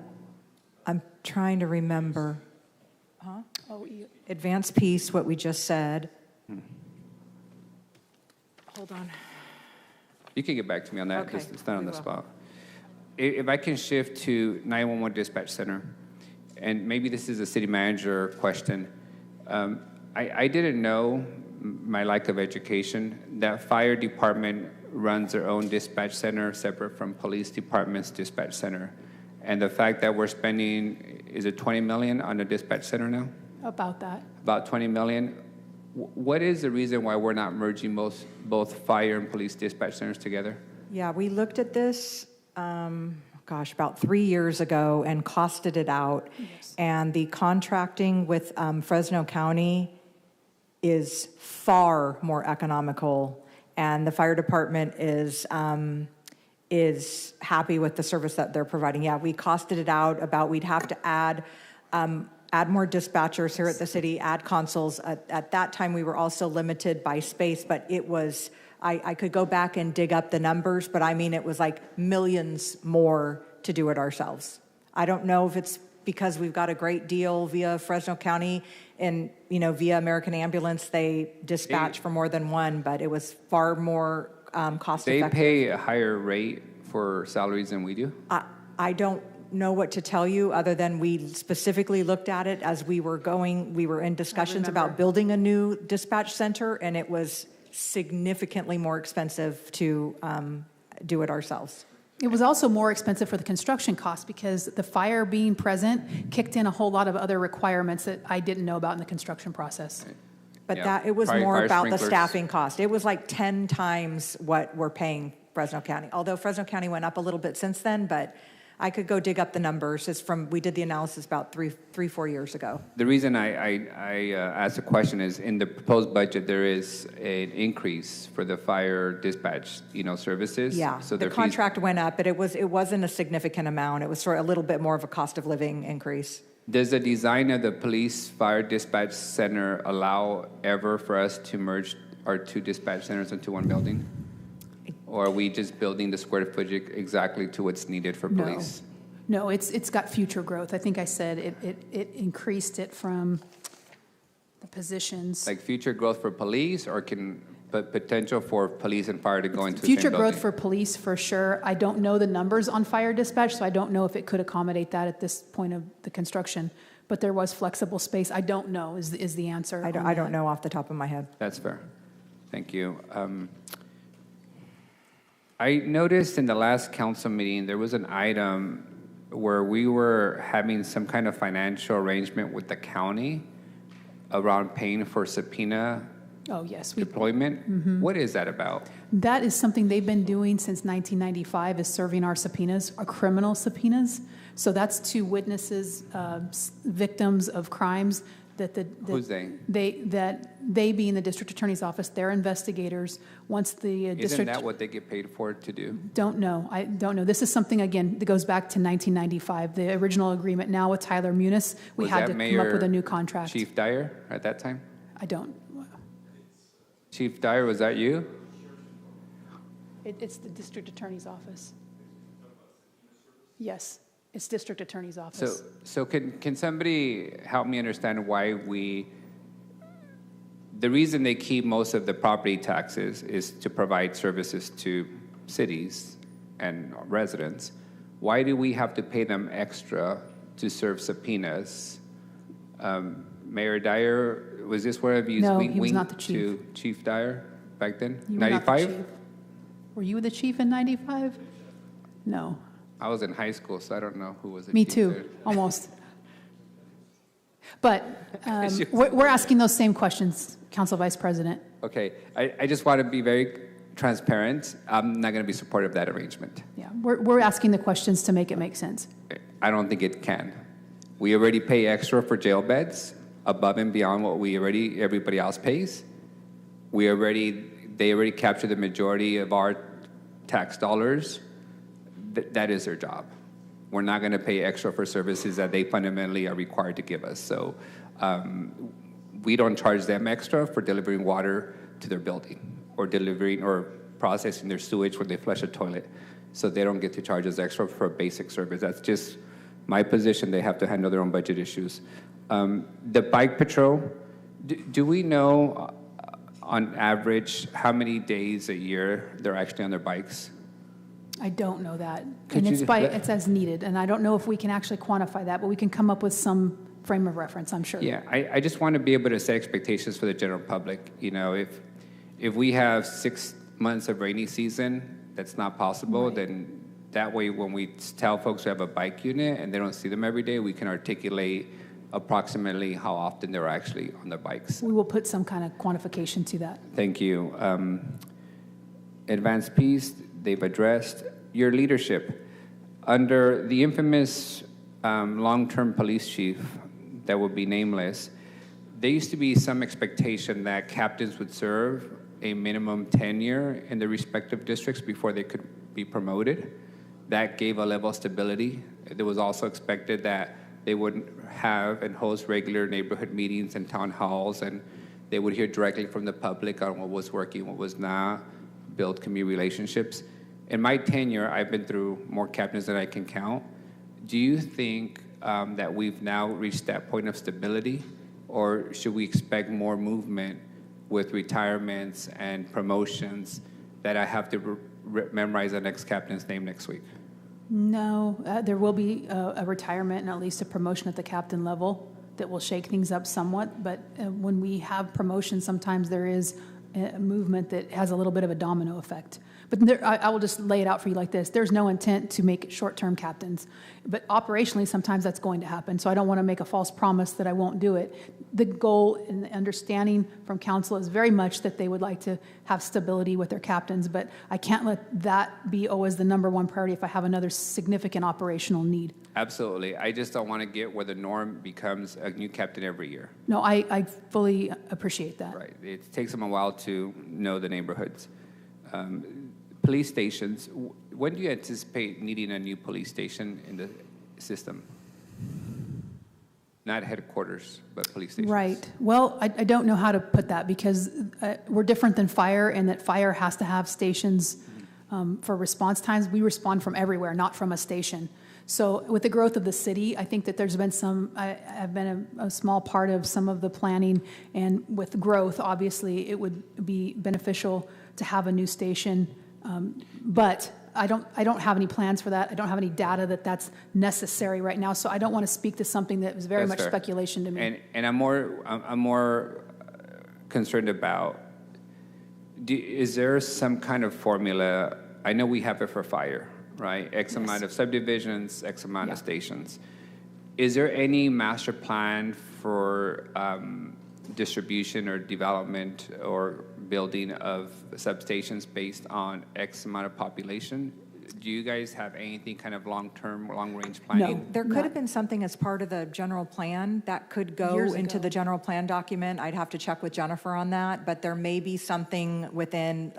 trying to remember. Advanced piece, what we just said. Hold on. You can get back to me on that. Okay, It's not on we the will. spot. If I can shift to 911 Dispatch Center, and maybe this is a city manager question. I didn't know, my lack of education, that fire department runs their own dispatch center separate from police department's dispatch center. And the fact that we're spending, is it 20 million on the dispatch center now? About that. About 20 million. What is the reason why we're not merging both fire and police dispatch centers together? Yeah, we looked at this, about 3 years ago and costed it out. Yes. And the contracting with Fresno County is far more economical. And the fire department is happy with the service that they're providing. Yeah, we costed it out we'd have to add more dispatchers here at the city, add consoles. At that time, we were also limited by space, but it was, I could go back and dig up the numbers, but I mean, it was like millions more to do it ourselves. I don't know if it's because we've got a great deal via Fresno County and, via American Ambulance, they dispatch for more than one, but it was far more cost They effective. pay a higher rate for salaries than we do? I don't know what to tell you other than we specifically looked at it as we were in discussions about building a new dispatch center, and it was significantly more expensive to do it ourselves. It was also more expensive for the construction cost because the fire being present kicked in a whole lot of other requirements that I didn't know about in the construction process. But Yeah. it was Fire more about the sprinklers. staffing cost. It was like 10 times what we're paying Fresno County. Although Fresno County went up a little bit since then, but I could go dig up the numbers. We did the analysis about 4 years ago. The reason I asked the question is in the proposed budget, there is an increase for the fire dispatch, services. Yeah, So the their fees- contract went up, but it wasn't a significant amount. It was sort of a little bit more of a cost of living increase. Does the design of the police fire dispatch center allow ever for us to merge our two dispatch centers into one building? Or are we just building the square footage exactly to what's needed for No. police? No, it's got future growth. I think I said it increased it from the positions. Like future growth for police, or but potential for police and fire to go into the same Future growth building? for police, for sure. I don't know the numbers on fire dispatch, so I don't know if it could accommodate that at this point of the construction. But there was flexible space. I don't know is the answer. I don't know off the top of my head. That's fair. Thank you. I noticed in the last council meeting, there was an item where we were having some kind of financial arrangement with the county around paying for subpoena Oh, yes. deployment. What is that about? That is something they've been doing since 1995, is serving our subpoenas, our criminal subpoenas. So that's to witnesses, victims of crimes Who's they? They being the district attorney's office, they're investigators. Once the Isn't district. that what they get paid for to do? Don't know. I don't know. This is something, again, that goes back to 1995, the original agreement. Now with Tyler Muniz, we Was had that to come Mayor up with a new contract. Chief Dyer at that time? I don't. Chief Dyer, was that you? It's the district attorney's office. Yes, it's district attorney's office. So can somebody help me understand why the reason they keep most of the property taxes is to provide services to cities and residents. Why do we have to pay them extra to serve subpoenas? Mayor Dyer, was this where you No, he was winked not the chief. to Chief Dyer back then? You were not the 95? chief. Were you the chief in 95? No. I was in high school, so I don't know who was the Me chief too, there. almost. But we're asking those same questions, Council Vice President. Okay, I just want to be very transparent. I'm not going to be supportive of that arrangement. Yeah, we're asking the questions to make it make sense. I don't think it can. We already pay extra for jail beds above and beyond what everybody else pays. They already capture the majority of our tax dollars. That is their job. We're not going to pay extra for services that they fundamentally are required to give us. So we don't charge them extra for delivering water to their building or delivering or processing their sewage when they flush a toilet. So they don't get to charge us extra for a basic service. That's just my position. They have to handle their own budget issues. The bike patrol, do we know on average how many days a year they're actually on their bikes? I don't know that. Could And you- it's as needed, and I don't know if we can actually quantify that, but we can come up with some frame of reference, I'm sure. Yeah, I just want to be able to set expectations for the general public. If we have 6 months of rainy season, that's not possible, then that way when we tell folks we have a bike unit and they don't see them every day, we can articulate approximately how often they're actually on their bikes. We will put some kind of quantification to that. Thank you. Advanced peace, they've addressed your leadership. Under the infamous long-term police chief that would be nameless, there used to be some expectation that captains would serve a minimum tenure in their respective districts before they could be promoted. That gave a level of stability. It was also expected that they would have and host regular neighborhood meetings and town halls, and they would hear directly from the public on what was working, what was not, build community relationships. In my tenure, I've been through more captains than I can count. do you think that we've now reached that point of stability, or should we expect more movement with retirements and promotions that I have to memorize the next captain's name next week? No, there will be a retirement and at least a promotion at the captain level that will shake things up somewhat. But when we have promotions, sometimes there is a movement that has a little bit of a domino effect. But I will just lay it out for you like this. There's no intent to make short-term captains. But operationally, sometimes that's going to happen. So I don't want to make a false promise that I won't do it. The goal and the understanding from council is very much that they would like to have stability with their captains. But I can't let that be always the number one priority if I have another significant operational need. Absolutely. I just don't want to get where the norm becomes a new captain every year. No, I fully appreciate that. Right. It takes them a while to know the neighborhoods. Police stations, when do you anticipate needing a new police station in the system? Not headquarters, but police stations. Right. Well, I don't know how to put that because we're different than fire in that fire has to have stations for response times. We respond from everywhere, not from a station. So with the growth of the city, I think that there's been I've been a small part of some of the planning, and with growth, obviously, it would be beneficial to have a new station. But I don't have any plans for that. I don't have any data that that's necessary right now. So I don't want to speak to something that is very much fair. speculation to me. And I'm more concerned about, is there some kind of formula? I know we have it for fire, right? X amount of subdivisions, X amount of stations. Is there any master plan for distribution or development or building of substations based on X amount of population? Do you guys have anything kind of long-term, long-range planning? No, there could have been something as part of the general plan that could go into the general plan document. I'd have to check with Jennifer on that, but there may be something within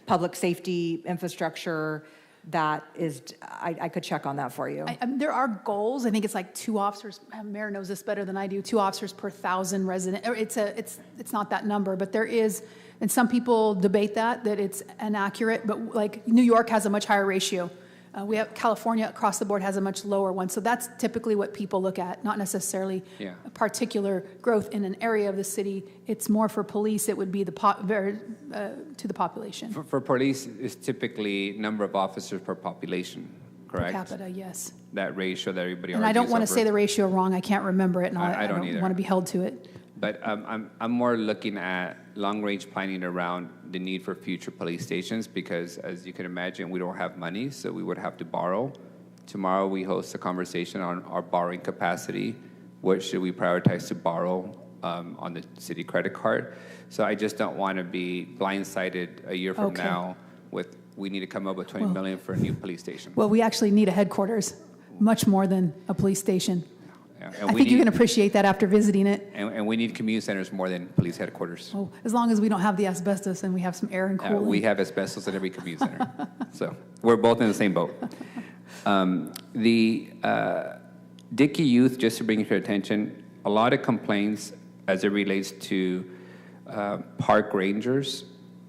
public safety infrastructure that is, I could check on that for you. There are goals. I think it's like 2 officers. Mayor knows this better than I do. 2 officers per 1,000 residents. It's not that number, but there is, and some people debate that it's inaccurate. But like New York has a much higher ratio. We have California across the board has a much lower one. So that's typically what people look at, not necessarily a particular growth in an area of the city. It's more for police. It would be to the population. For police, it's typically number of officers per population, correct? Per capita, yes. That ratio that everybody And I don't want to over. say the ratio wrong. I can't remember it, and I don't either. want to be held to it. But I'm more looking at long-range planning around the need for future police stations because, as you can imagine, we don't have money, so we would have to borrow. Tomorrow we host a conversation on our borrowing capacity. What should we prioritize to borrow on the city credit card? So I just don't want to be blindsided a year from now with we need to come up with $20 million for a new police station. Well, we actually need a headquarters, much more than a police station. And I think you can appreciate that after visiting it. And we need community centers more than police headquarters. Oh, as long as we don't have the asbestos and we have some air and cooling. We have asbestos in every community center. So we're both in the same boat. Dickey Youth, just to bring it to your attention, a lot of complaints as it relates to park rangers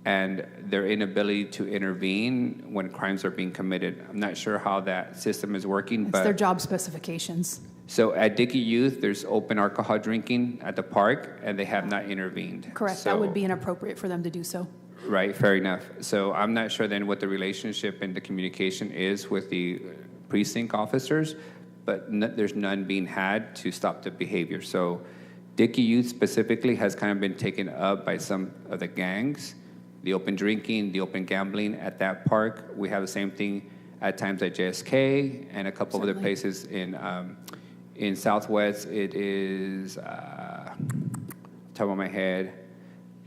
and their inability to intervene when crimes are being committed. I'm not sure how that system is working, It's but their job specifications. so at Dickey Youth, there's open alcohol drinking at the park, and they have not intervened. Correct. So, That would be inappropriate for them to do so. right, fair enough. So I'm not sure then what the relationship and the communication is with the precinct officers, but there's none being had to stop the behavior. So Dickey Youth specifically has kind of been taken up by some of the gangs, the open drinking, the open gambling at that park. We have the same thing at times at JSK and a couple of other places in Southwest. It is, top of my head,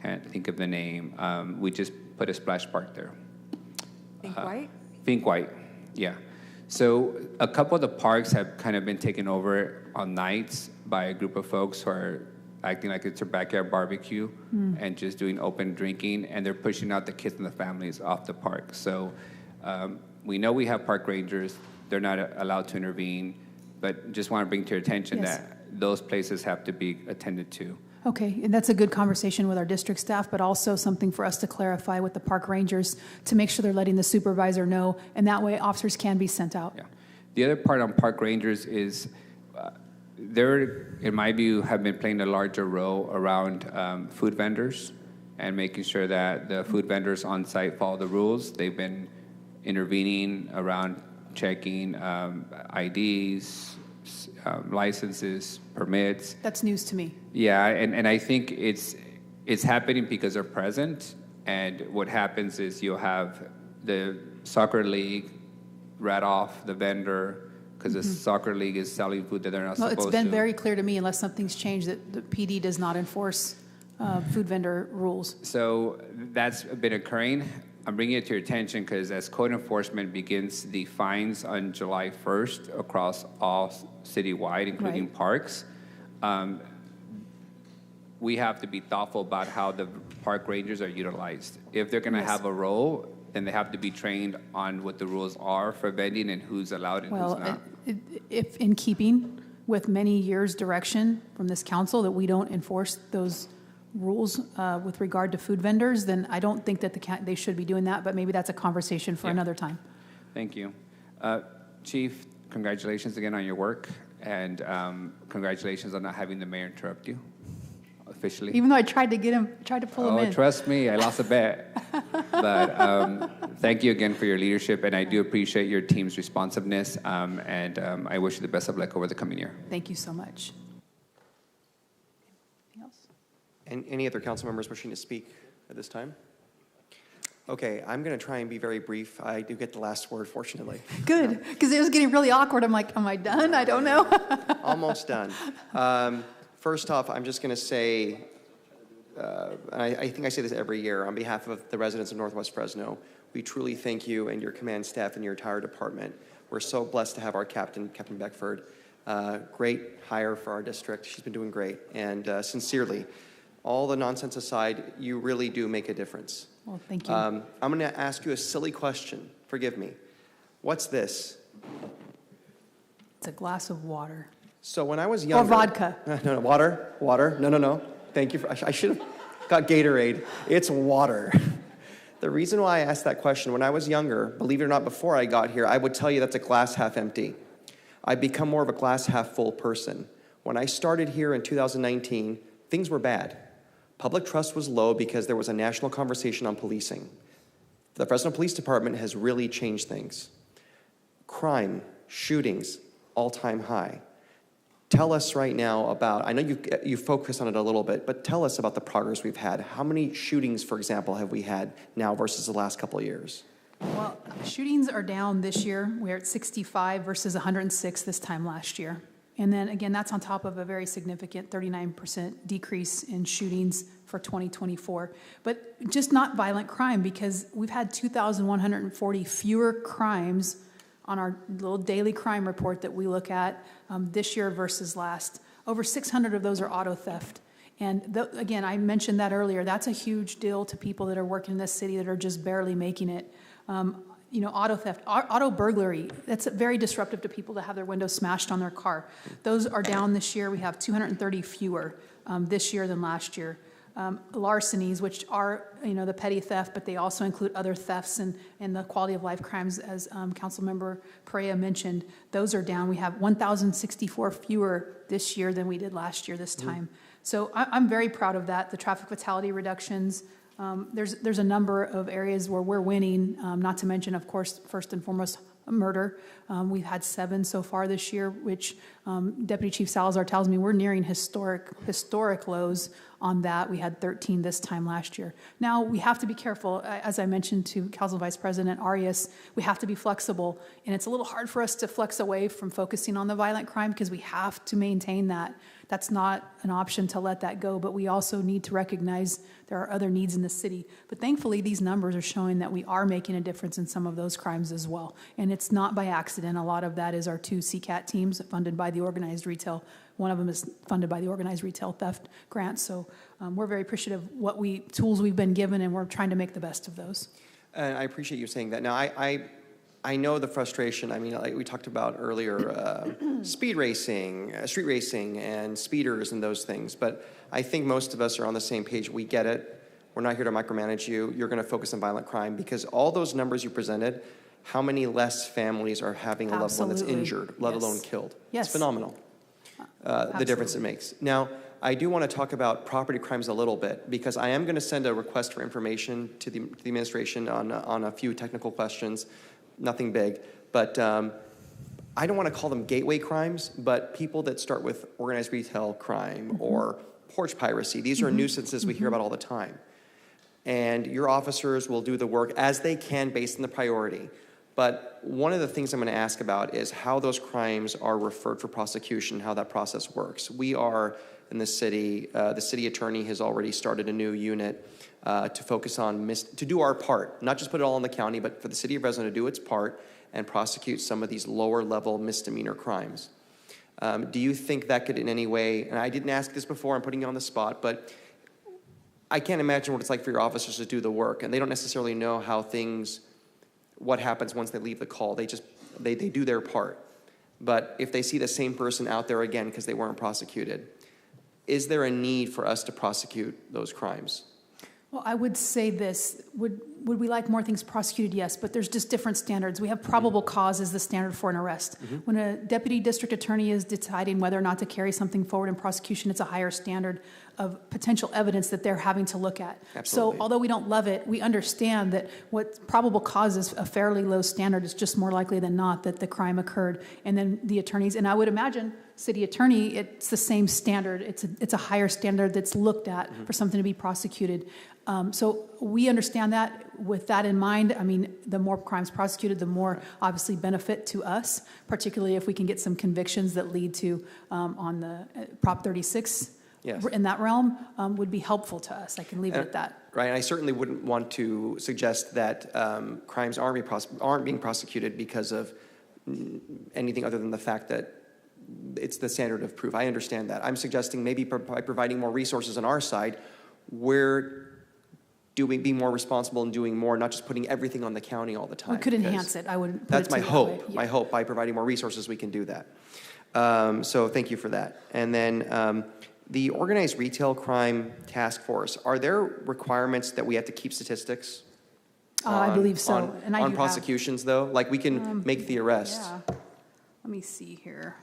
can't think of the name. We just put a splash park there. Think White? Think White, yeah. So a couple of the parks have kind of been taken over on nights by a group of folks who are acting like it's their backyard barbecue and just doing open drinking, and they're pushing out the kids and the families off the park. So we know we have park rangers. They're not allowed to intervene, but just want to bring to your attention that those places have to be attended to. Okay, and that's a good conversation with our district staff, but also something for us to clarify with the park rangers to make sure they're letting the supervisor know, and that way officers can be sent out. Yeah. The other part on park rangers is they're, in my view, have been playing a larger role around food vendors and making sure that the food vendors on site follow the rules. They've been intervening around checking IDs, licenses, permits. That's news to me. Yeah, and I think it's happening because they're present. And what happens is you'll have the soccer league rat off the vendor because the soccer league is selling food that they're not Well, supposed to. it's been very clear to me, unless something's changed, that the PD does not enforce food vendor rules. So that's been occurring. I'm bringing it to your attention because as code enforcement begins the fines on July 1st across all citywide, including Right. parks, we have to be thoughtful about how the park rangers are utilized. If they're going to Yes. have a role, then they have to be trained on what the rules are for vending and who's allowed and Well, who's not. if in keeping with many years' direction from this council that we don't enforce those rules with regard to food vendors, then I don't think that they should be doing that, but maybe that's a conversation for another time. Thank you. Chief, congratulations again on your work, and congratulations on not having the mayor interrupt you officially. Even though I tried to pull him in. Oh, trust me, I lost a bet. But thank you again for your leadership, and I do appreciate your team's responsiveness, and I wish you the best of luck over the coming year. Thank you so much. Anything else? And any other council members wishing to speak at this time? Okay, I'm going to try and be very brief. I do get the last word, fortunately. Good, because it was getting really awkward. I'm like, am I done? I don't know. Almost done. First off, I'm just going to say, and I think I say this every year, on behalf of the residents of Northwest Fresno, we truly thank you and your command staff and your entire department. We're so blessed to have our captain, Captain Beckford. Great hire for our district. She's been doing great. And sincerely, all the nonsense aside, you really do make a difference. Well, thank you. I'm going to ask you a silly question. Forgive me. What's this? It's a glass of water. So when I was younger... Or vodka. No, water. No. Thank you. I should have got Gatorade. It's water. The reason why I asked that question, when I was younger, believe it or not, before I got here, I would tell you that's a glass half empty. I've become more of a glass half full person. When I started here in 2019, things were bad. Public trust was low because there was a national conversation on policing. The Fresno Police Department has really changed things. Crime, shootings, all-time high. Tell us right now about, I know you focused on it a little bit, but tell us about the progress we've had. How many shootings, for example, have we had now versus the last couple of years? Well, shootings are down this year. We're at 65 versus 106 this time last year. And then again, that's on top of a very significant 39% decrease in shootings for 2024. But just not violent crime, because we've had 2,140 fewer crimes on our little daily crime report that we look at this year versus last. Over 600 of those are auto theft. And again, I mentioned that earlier. That's a huge deal to people that are working in this city that are just barely making it. Auto theft, auto burglary, that's very disruptive to people to have their windows smashed on their car. Those are down this year. We have 230 fewer this year than last year. Larcenies, which are, the petty theft, but they also include other thefts and the quality of life crimes, as Councilmember Perea mentioned. Those are down. We have 1,064 fewer this year than we did last year this time. So I'm very proud of that. The traffic fatality reductions, there's a number of areas where we're winning, not to mention, of course, first and foremost, murder. We've had 7 so far this year, which Deputy Chief Salazar tells me we're nearing historic lows on that. We had 13 this time last year. Now, we have to be careful. As I mentioned to Council Vice President Arias, we have to be flexible. And it's a little hard for us to flex away from focusing on the violent crime because we have to maintain that. That's not an option to let that go, but we also need to recognize there are other needs in the city. But thankfully, these numbers are showing that we are making a difference in some of those crimes as well. And it's not by accident. A lot of that is our 2 CCAT teams funded by the organized retail. One of them is funded by the organized retail theft grant. So we're very appreciative of what tools we've been given, and we're trying to make the best of those. And I appreciate you saying that. Now, I know the frustration. I mean, like we talked about earlier, speed racing, street racing, and speeders and those things. But I think most of us are on the same page. We get it. We're not here to micromanage you. You're going to focus on violent crime because all those numbers you presented how many less families are having a loved one that's Absolutely. injured, let Yes. alone killed? Yes. It's phenomenal, the difference it makes. Now, I do want to talk about property crimes a little bit, because I am going to send a request for information to the administration on a few technical questions, nothing big, but I don't want to call them gateway crimes, but people that start with organized retail crime or porch piracy. These are nuisances we hear about all the time. And your officers will do the work as they can based on the priority. But one of the things I'm going to ask about is how those crimes are referred for prosecution, how that process works. We are in the city attorney has already started a new unit to focus on, to do our part, not just put it all in the county, but for the city of Fresno to do its part and prosecute some of these lower level misdemeanor crimes. Do you think that could in any way, and I didn't ask this before, I'm putting you on the spot, but I can't imagine what it's like for your officers to do the work, and they don't necessarily know what happens once they leave the call. They do their part. But if they see the same person out there again because they weren't prosecuted, is there a need for us to prosecute those crimes? Well, I would say this, would we like more things prosecuted? Yes, but there's just different standards. We have probable cause as the standard for an arrest. When a deputy district attorney is deciding whether or not to carry something forward in prosecution, it's a higher standard of potential evidence that they're having to look at. Absolutely. So although we don't love it, we understand that what probable cause is a fairly low standard. It's just more likely than not that the crime occurred. And then the attorneys, and I would imagine city attorney, it's the same standard. It's a higher standard that's looked at for something to be prosecuted. So we understand that. With that in mind, I mean, the more crimes prosecuted, the more obviously benefit to us, particularly if we can get some convictions that lead to on the Prop 36 in that realm would be helpful to us. I can leave it at that. Right, and I certainly wouldn't want to suggest that crimes aren't being prosecuted because of anything other than the fact that it's the standard of proof. I understand that. I'm suggesting maybe by providing more resources on our side, we're being more responsible and doing more, not just putting everything on the county all the time. We could enhance it. I would. That's my hope. My hope, by providing more resources, we can do that. So thank you for that. And then the Organized Retail Crime Task Force, are there requirements that we have to keep statistics? I believe so. On prosecutions, though? Like, we can make the arrest. Yeah. Let me see here.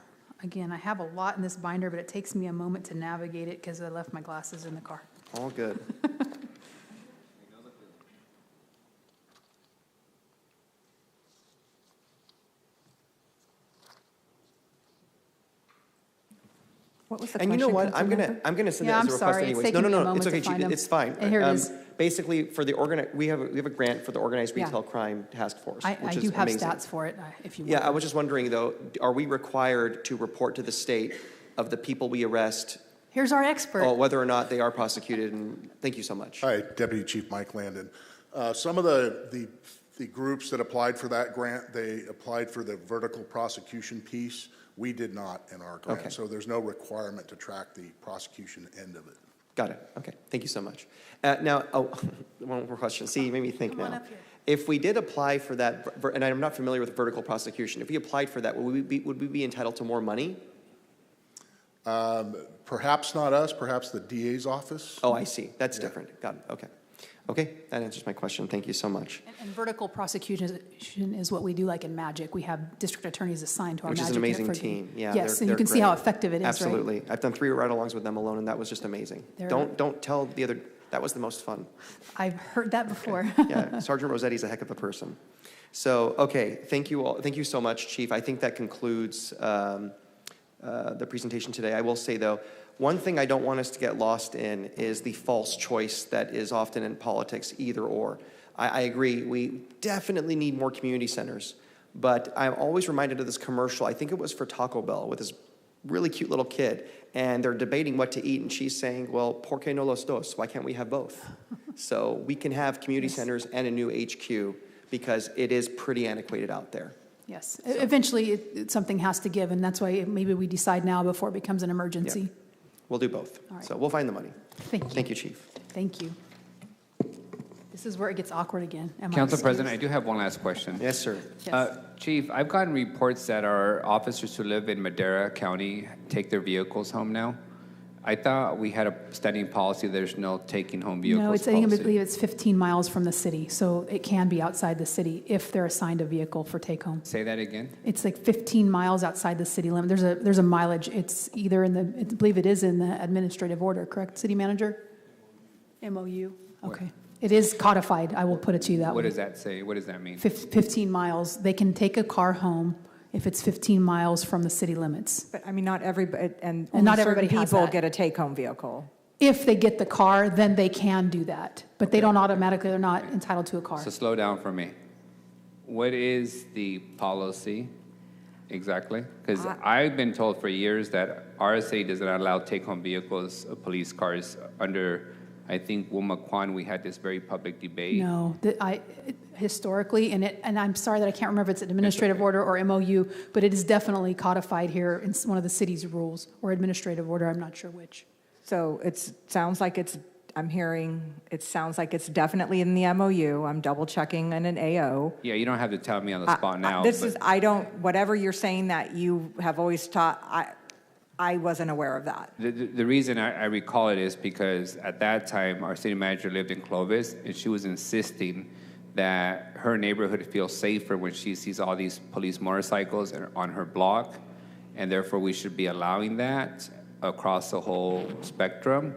Again, I have a lot in this binder, but it takes me a moment to navigate it because I left my glasses in the car. All good. What was the And question? you know what? I'm Councilmember? gonna send Yeah, it as I'm a request sorry. It's anyways. taking me a No, moment it's okay, to find Chief. them. It's fine. And here it is. Basically, for the we have a grant for the Organized Yeah. Retail Crime Task Force, I which is do have amazing. stats for it if you want. Yeah, I was just wondering though, are we required to report to the state of the people we arrest? Here's our expert. Whether or not they are prosecuted, and thank you so much. Hi, Deputy Chief Mike Landon. Some of the groups that applied for that grant, they applied for the vertical prosecution piece. We did not in our grant, Okay. so there's no requirement to track the prosecution end of it. Got it. Okay. Thank you so much. Now, one more question. See, you made me think Come on now. up here. If we did apply for that, and I'm not familiar with vertical prosecution, if we applied for that, would we be entitled to more money? Perhaps not us, perhaps the DA's office. Oh, I see. That's different. Got it. Okay. Okay, that answers my question. Thank you so much. And vertical prosecution is what we do like in Magic. We have district attorneys assigned to our Which Magic. is an amazing for- team. Yeah. Yes, and you can see how effective it is, right? Absolutely. I've done 3 ride-alongs with them alone, and that was just amazing. Don't tell the other. That was the most fun. I've heard that before. Yeah, Sergeant Rossetti's a heck of a person. So, okay, thank you all. Thank you so much, Chief. I think that concludes the presentation today. I will say, though, one thing I don't want us to get lost in is the false choice that is often in politics, either or. I agree, we definitely need more community centers, but I'm always reminded of this commercial. I think it was for Taco Bell with this really cute little kid, and they're debating what to eat, and she's saying, well, ¿por qué no los dos? Why can't we have both? So we can have community centers and a new HQ because it is pretty antiquated out there. Yes, eventually something has to give, and that's why maybe we decide now before it becomes an emergency. Yeah. We'll do both. All right. So we'll find the money. Thank you. Thank you, Chief. Thank you. This is where it gets awkward again. Am I Council excused? President, I do have one last question. Yes, sir. Yes. Chief, I've gotten reports that our officers who live in Madera County take their vehicles home now. I thought we had a standing policy, there's no taking home vehicles No, I policy. believe it's 15 miles from the city, so it can be outside the city if they're assigned a vehicle for take-home. Say that again? It's like 15 miles outside the city limit. There's a mileage. It's either in I believe it is in the administrative order, correct, City Manager? MOU? Okay. It is codified. I will put it to you that way. What does that say? What does that mean? 15 miles. They can take a car home if it's 15 miles from the city limits. But I mean, not everybody, and not only everybody certain has people that. get a take-home vehicle. If they get the car, then they can do that. But they don't automatically, they're not entitled to a car. So slow down for me. What is the policy exactly? Because I've been told for years that our city does not allow take-home vehicles, police cars. Under, I think, Wumaquan, we had this very public debate. No, historically, and I'm sorry that I can't remember if it's an administrative order or MOU, but it is definitely codified here in one of the city's rules, or administrative order, I'm not sure which. So it sounds like it sounds like it's definitely in the MOU. I'm double checking in an AO. Yeah, you don't have to tell me on the spot now. Whatever you're saying that you have always taught, I wasn't aware of that. The reason I recall it is because at that time, our city manager lived in Clovis, and she was insisting that her neighborhood feels safer when she sees all these police motorcycles on her block, and therefore we should be allowing that across the whole spectrum.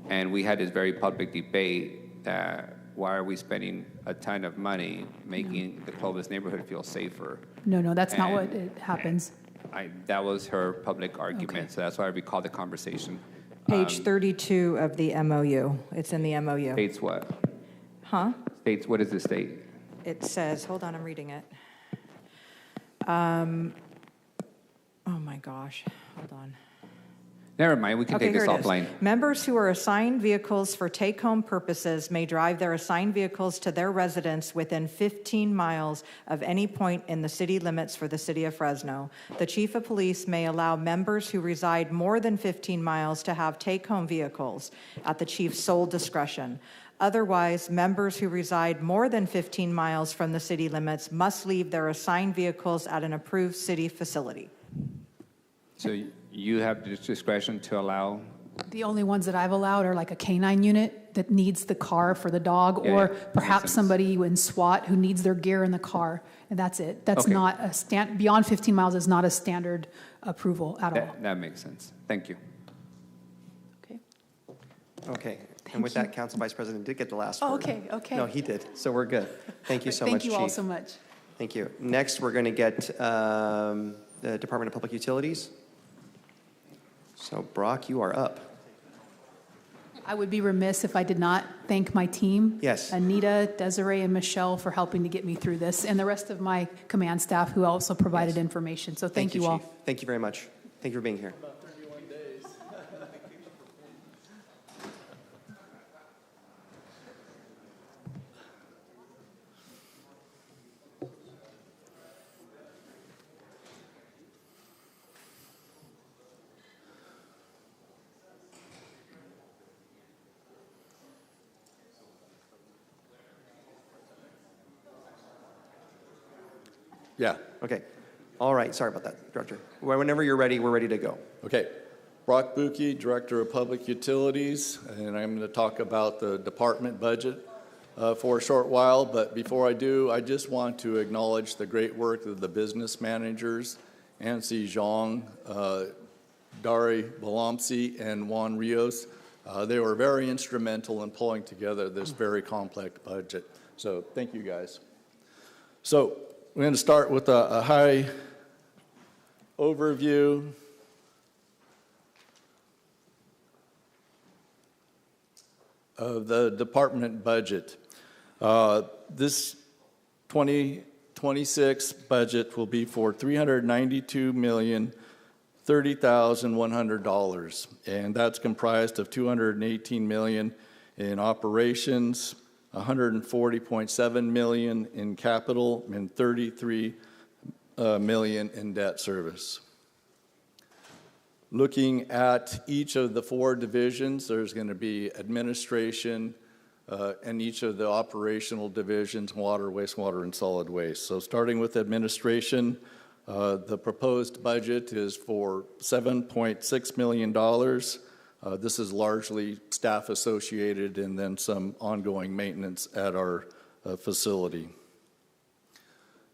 And we had this very public debate that why are we spending a ton of money making the Clovis neighborhood feel safer? No, that's not what it happens. That was her public argument, so that's why I recall the conversation. Page 32 of the MOU. It's in the MOU. States what? Huh? States, what does it state? It says, hold on, I'm reading it. Oh my gosh, hold on. Never mind, we can take this here it is. offline. Members who are assigned vehicles for take-home purposes may drive their assigned vehicles to their residence within 15 miles of any point in the city limits for the city of Fresno. The chief of police may allow members who reside more than 15 miles to have take-home vehicles at the chief's sole discretion. Otherwise, members who reside more than 15 miles from the city limits must leave their assigned vehicles at an approved city facility. So you have the discretion to allow? The only ones that I've allowed are like a canine unit that needs the car for the dog, Yeah, or yeah, perhaps somebody in SWAT who needs their gear in the car, and that's it. That's Okay. not a beyond 15 miles is not a standard approval at all. That makes sense. Thank you. Okay. And with that, Council Vice President did get the last word. Okay. No, he did. So we're good. Thank you so much, Thank you all Chief. so much. Thank you. Next, we're going to get the Department of Public Utilities. So Brock, you are up. I would be remiss if I did not thank my team. Yes. Anita, Desiree, and Michelle for helping to get me through this, and the rest of my command staff who also provided information. So thank you all. Chief. Thank you very much. Thank you for being here. Yeah. Okay. All right. Sorry about that, Director. Whenever you're ready, we're ready to go. Okay. Brock Buki, Director of Public Utilities, and I'm going to talk about the department budget for a short while. But before I do, I just want to acknowledge the great work of the business managers, Ansi Zhang, Dari Balamsi, and Juan Rios. They were very instrumental in pulling together this very complex budget. So thank you, guys. So we're going to start with a high overview. Of the department budget. This 2026 budget will be for $392,030,100, and that's comprised of $218 million in operations, $140.7 million in capital, and $33 million in debt service. Looking at each of the four divisions, there's going to be administration and each of the operational divisions, water, wastewater, and solid waste. So starting with administration, the proposed budget is for $7.6 million. This is largely staff associated and then some ongoing maintenance at our facility.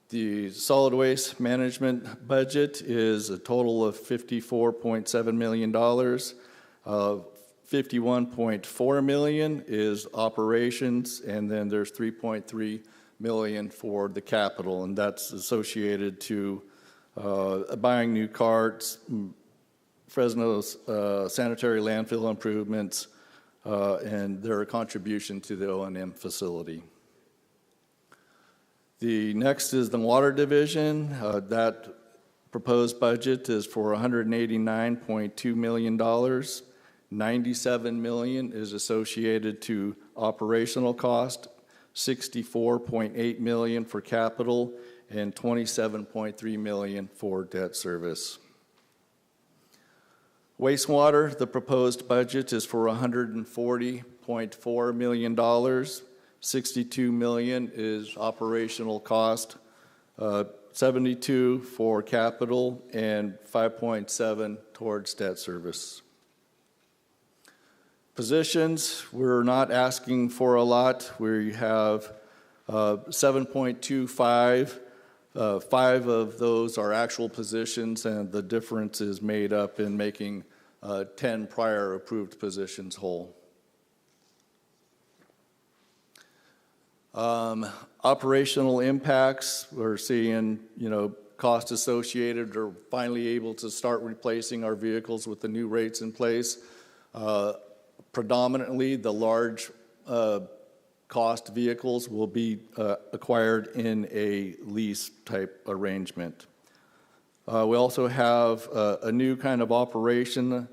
The solid waste management budget is a total of $54.7 million. 51.4 million is operations, and then there's 3.3 million for the capital, and that's associated to buying new carts, Fresno's sanitary landfill improvements, and their contribution to the O&M facility. The next is the water division. That proposed budget is for $189.2 million. $97 million is associated to operational cost, $64.8 million for capital, and $27.3 million for debt service. Wastewater, the proposed budget is for $140.4 million. $62 million is operational cost, $72 for capital, and $5.7 towards debt service. Positions, we're not asking for a lot. We have 7.25. 5 of those are actual positions, and the difference is made up in making 10 prior approved positions whole. Operational impacts, we're seeing, cost associated or finally able to start replacing our vehicles with the new rates in place. Predominantly, the large cost vehicles will be acquired in a lease type arrangement. We also have a new kind of operation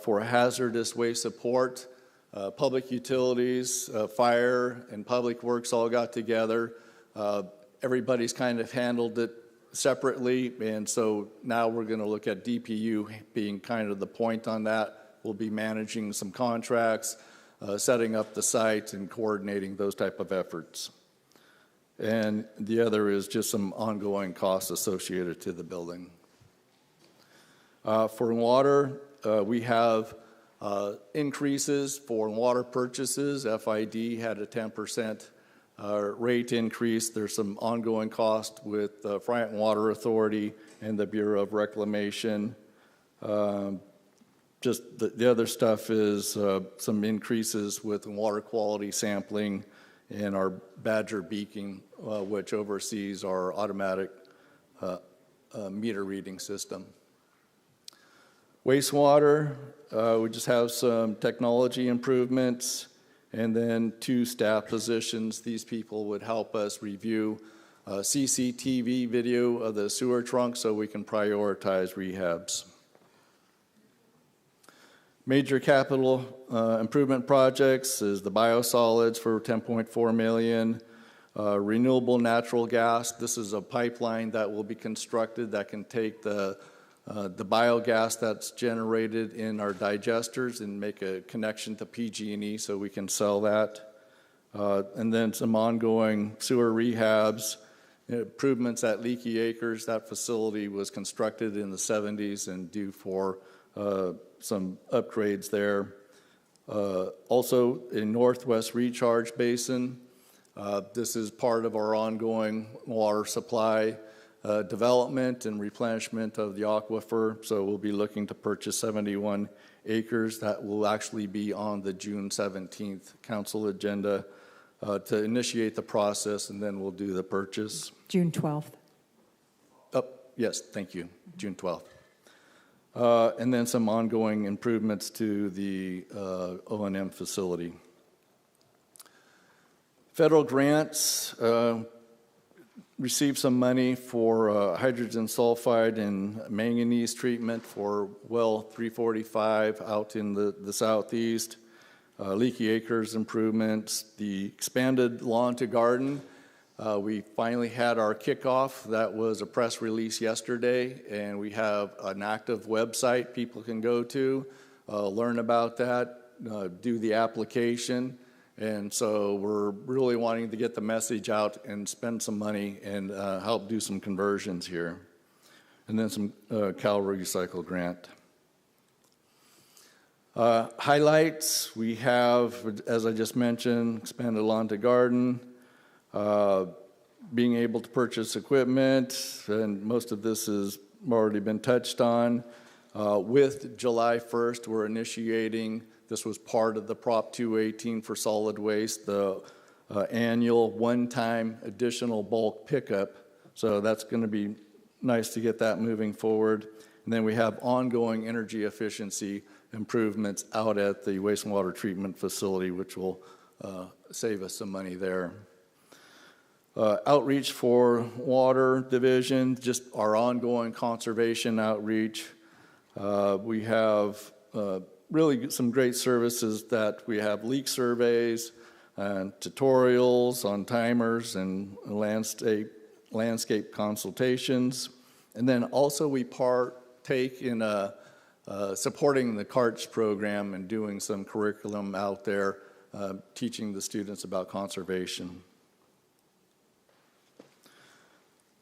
for hazardous waste support. Public utilities, fire, and public works all got together. Everybody's kind of handled it separately, and so now we're going to look at DPU being kind of the point on that. We'll be managing some contracts, setting up the site, and coordinating those type of efforts. And the other is just some ongoing costs associated to the building. For water, we have increases for water purchases. FID had a 10% rate increase. There's some ongoing cost with the Friant Water Authority and the Bureau of Reclamation. Just the other stuff is some increases with water quality sampling and our Badger Beacon, which oversees our automatic meter reading system. Wastewater, we just have some technology improvements and then 2 staff positions. These people would help us review CCTV video of the sewer trunk so we can prioritize rehabs. Major capital improvement projects is the biosolids for $10.4 million. Renewable natural gas, this is a pipeline that will be constructed that can take the biogas that's generated in our digesters and make a connection to PG&E so we can sell that. And then some ongoing sewer rehabs, improvements at Leaky Acres. That facility was constructed in the 70s and due for some upgrades there. Also in Northwest Recharge Basin, this is part of our ongoing water supply development and replenishment of the aquifer. So we'll be looking to purchase 71 acres. That will actually be on the June 17th council agenda to initiate the process, and then we'll do the purchase. June 12th. Oh, yes, thank you, June 12th. And then some ongoing improvements to the O&M facility. Federal grants, received some money for hydrogen sulfide and manganese treatment for well 345 out in the southeast. Leaky Acres improvements, the expanded lawn to garden. We finally had our kickoff. That was a press release yesterday, and we have an active website people can go to, learn about that, do the application. And so we're really wanting to get the message out and spend some money and help do some conversions here. And then some Cal Recycle grant. Highlights, we have, as I just mentioned, expanded lawn to garden, being able to purchase equipment, and most of this has already been touched on. With July 1st, we're initiating, this was part of the Prop 218 for solid waste, the annual one-time additional bulk pickup. So that's going to be nice to get that moving forward. And then we have ongoing energy efficiency improvements out at the wastewater treatment facility, which will save us some money there. Outreach for water division, just our ongoing conservation outreach. We have really some great services that we have leak surveys and tutorials on timers and landscape consultations. And then also we partake in supporting the CARTS program and doing some curriculum out there, teaching the students about conservation.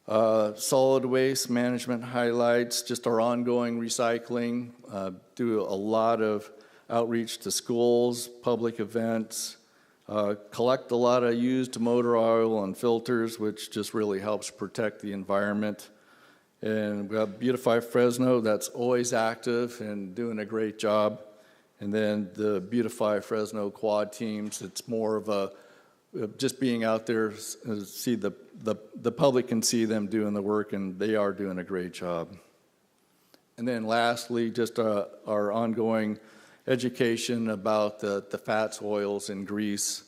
Solid waste management highlights, just our ongoing recycling, do a lot of outreach to schools, public events, collect a lot of used motor oil and filters, which just really helps protect the environment. And we have Beautify Fresno, that's always active and doing a great job. And then the Beautify Fresno quad teams, it's more of a just being out there, see the public can see them doing the work, and they are doing a great job. And then lastly, just our ongoing education about the fats, oils, and grease,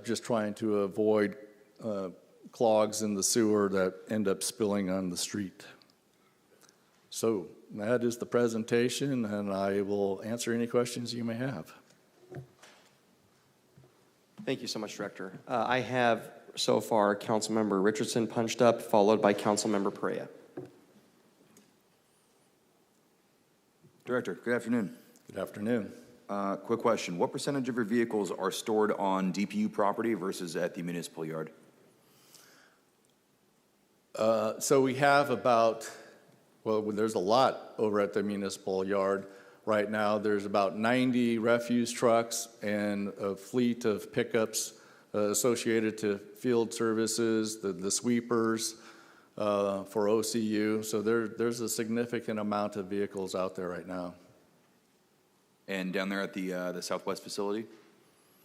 just trying to avoid clogs in the sewer that end up spilling on the street. So that is the presentation, and I will answer any questions you may have. Thank you so much, Director. I have so far Councilmember Richardson punched up, followed by Councilmember Perea. Director, good afternoon. Good afternoon. Quick question. What percentage of your vehicles are stored on DPU property versus at the municipal yard? So we have about, well, there's a lot over at the municipal yard. Right now, there's about 90 refuse trucks and a fleet of pickups associated to field services, the sweepers for OCU. So there's a significant amount of vehicles out there right now. And down there at the Southwest facility,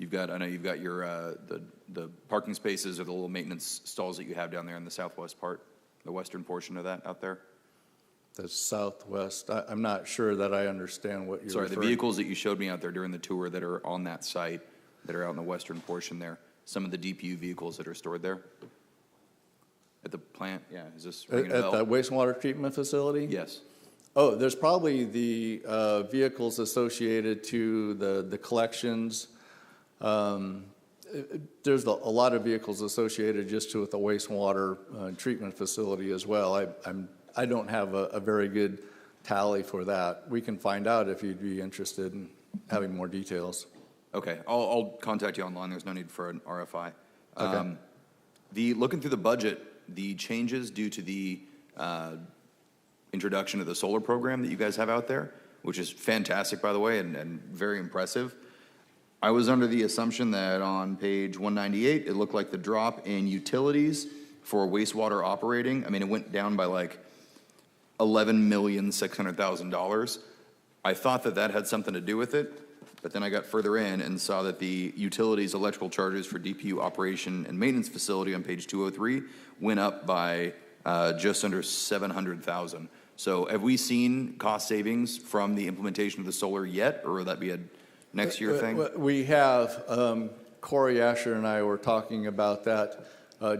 I know you've got your the parking spaces or the little maintenance stalls that you have down there in the southwest part, the western portion of that out there. The southwest, I'm not sure that I understand what you're Sorry, referring. the vehicles that you showed me out there during the tour that are on that site, that are out in the western portion there, some of the DPU vehicles that are stored there at the plant, yeah, is this ringing a bell? At the wastewater treatment facility? Yes. Oh, there's probably the vehicles associated to the collections. There's a lot of vehicles associated just with the wastewater treatment facility as well. I don't have a very good tally for that. We can find out if you'd be interested in having more details. Okay, I'll contact you online. There's no need for an RFI. Okay. Looking through the budget, the changes due to the introduction of the solar program that you guys have out there, which is fantastic, by the way, and very impressive. I was under the assumption that on page 198, it looked like the drop in utilities for wastewater operating, I mean, it went down by like $11,600,000. I thought that had something to do with it, but then I got further in and saw that the utilities electrical charges for DPU operation and maintenance facility on page 203 went up by just under $700,000. So have we seen cost savings from the implementation of the solar yet, or will that be a next year thing? We have. Corey Asher and I were talking about that.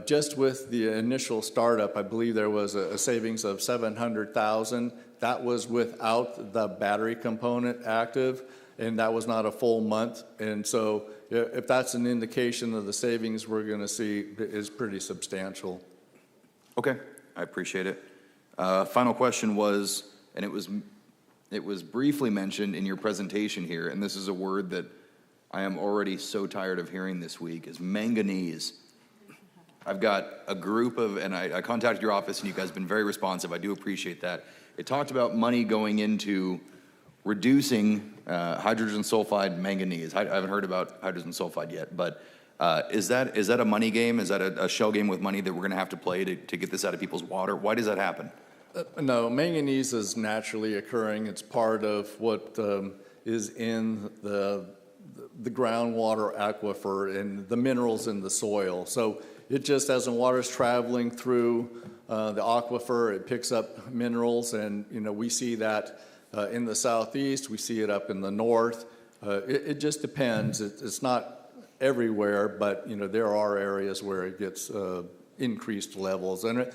Just with the initial startup, I believe there was a savings of $700,000. That was without the battery component active, and that was not a full month. And so if that's an indication of the savings we're going to see, is pretty substantial. Okay, I appreciate it. Final question was, and it was briefly mentioned in your presentation here, and this is a word that I am already so tired of hearing this week, is manganese. I've got a group of, and I contacted your office, and you guys have been very responsive. I do appreciate that. It talked about money going into reducing hydrogen sulfide manganese. I haven't heard about hydrogen sulfide yet, but is that a money game? Is that a shell game with money that we're going to have to play to get this out of people's water? Why does that happen? No, manganese is naturally occurring. It's part of what is in the groundwater aquifer and the minerals in the soil. So it just, as the water is traveling through the aquifer, it picks up minerals, and we see that in the southeast. We see it up in the north. It just depends. It's not everywhere, but there are areas where it gets increased levels, and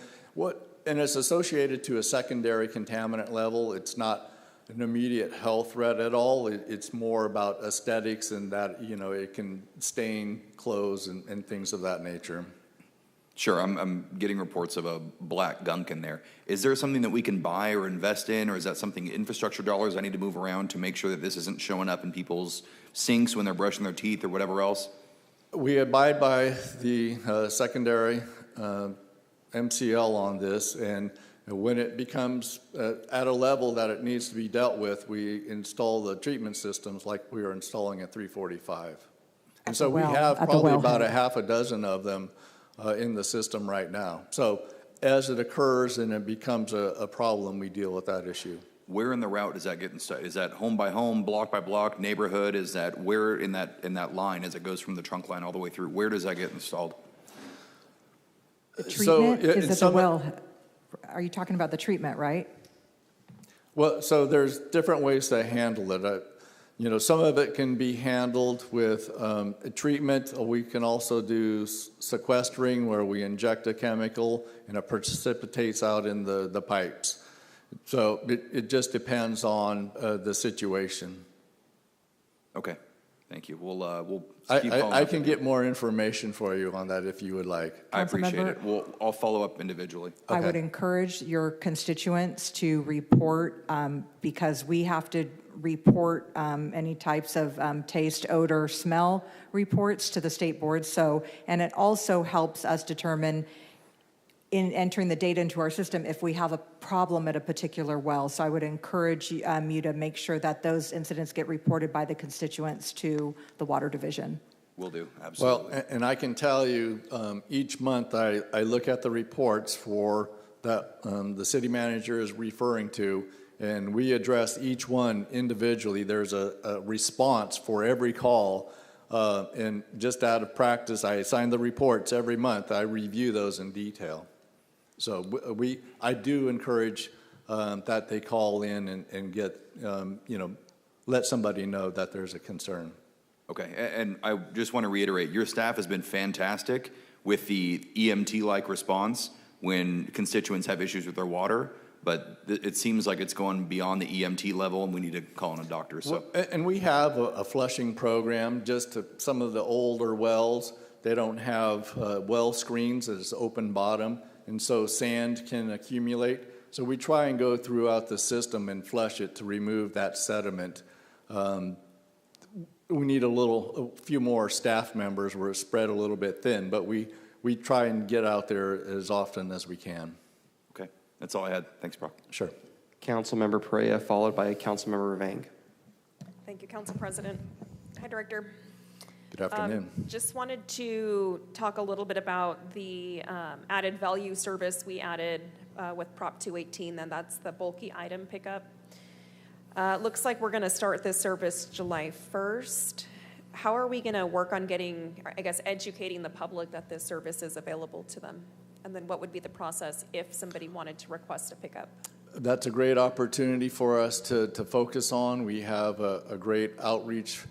it's associated to a secondary contaminant level. It's not an immediate health threat at all. It's more about aesthetics and that it can stain clothes and things of that nature. Sure, I'm getting reports of a black gunk in there. Is there something that we can buy or invest in, or is that something, infrastructure dollars I need to move around to make sure that this isn't showing up in people's sinks when they're brushing their teeth or whatever else? We abide by the secondary MCL on this, and when it becomes at a level that it needs to be dealt with, we install the treatment systems like we are installing at 345. And so we have probably about a half a dozen of them in the system right now. So as it occurs and it becomes a problem, we deal with that issue. Where in the route does that get installed? Is that home by home, block by block, neighborhood? Is that where in that line as it goes from the trunk line all the way through? Where does that get installed? The treatment is at the well. Are you talking about the treatment, right? Well, so there's different ways to handle it. Some of it can be handled with treatment. We can also do sequestering, where we inject a chemical and it precipitates out in the pipes. So it just depends on the situation. Okay, thank you. We'll keep I can get more information for you on that if you would like. I appreciate it. I'll follow up individually. I would encourage your constituents to report, because we have to report any types of taste, odor, smell reports to the state board. And it also helps us determine, in entering the data into our system, if we have a problem at a particular well. So I would encourage you to make sure that those incidents get reported by the constituents to the Water Division. Will do, absolutely. Well, and I can tell you, each month I look at the reports for that the city manager is referring to, and we address each one individually. There's a response for every call, and just out of practice, I assign the reports every month. I review those in detail. So I do encourage that they call in and get, let somebody know that there's a concern. Okay, and I just want to reiterate, your staff has been fantastic with the EMT-like response when constituents have issues with their water, but it seems like it's going beyond the EMT level and we need to call in a doctor. So, and we have a flushing program. Just to some of the older wells, they don't have well screens. It's open bottom, and so sand can accumulate. So we try and go throughout the system and flush it to remove that sediment. We need a few more staff members. We're spread a little bit thin, but we try and get out there as often as we can. Okay, that's all I had. Thanks, Brock. Sure. Councilmember Perea, followed by Councilmember Vang. Thank you, Council President. Hi, Director. Good afternoon. Just wanted to talk a little bit about the added value service we added with Prop 218, and that's the bulky item pickup. Looks like we're going to start this service July 1st. How are we going to work on getting, I guess, educating the public that this service is available to them? And then what would be the process if somebody wanted to request a pickup? That's a great opportunity for us to focus on. We have a great outreach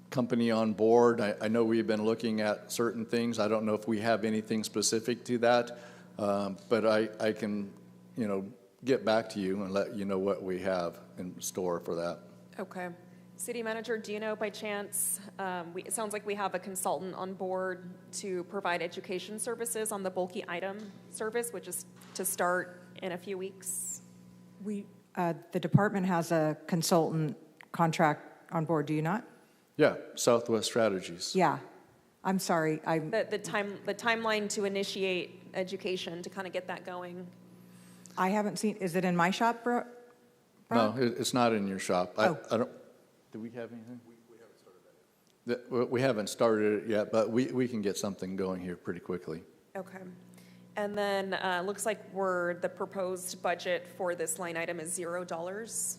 company on board. I know we've been looking at certain things. I don't know if we have anything specific to that, but I can, get back to you and let you know what we have in store for that. Okay. City Manager, do you know by chance, it sounds like we have a consultant on board to provide education services on the bulky item service, which is to start in a few weeks? The department has a consultant contract on board, do you not? Yeah, Southwest Strategies. Yeah. I'm sorry. The timeline to initiate education to kind of get that going. I haven't seen, is it in my shop, No, it's not in your shop. I don't, do we have anything? We haven't started that yet. We haven't started it yet, but we can get something going here pretty quickly. Okay. And then looks like the proposed budget for this line item is $0.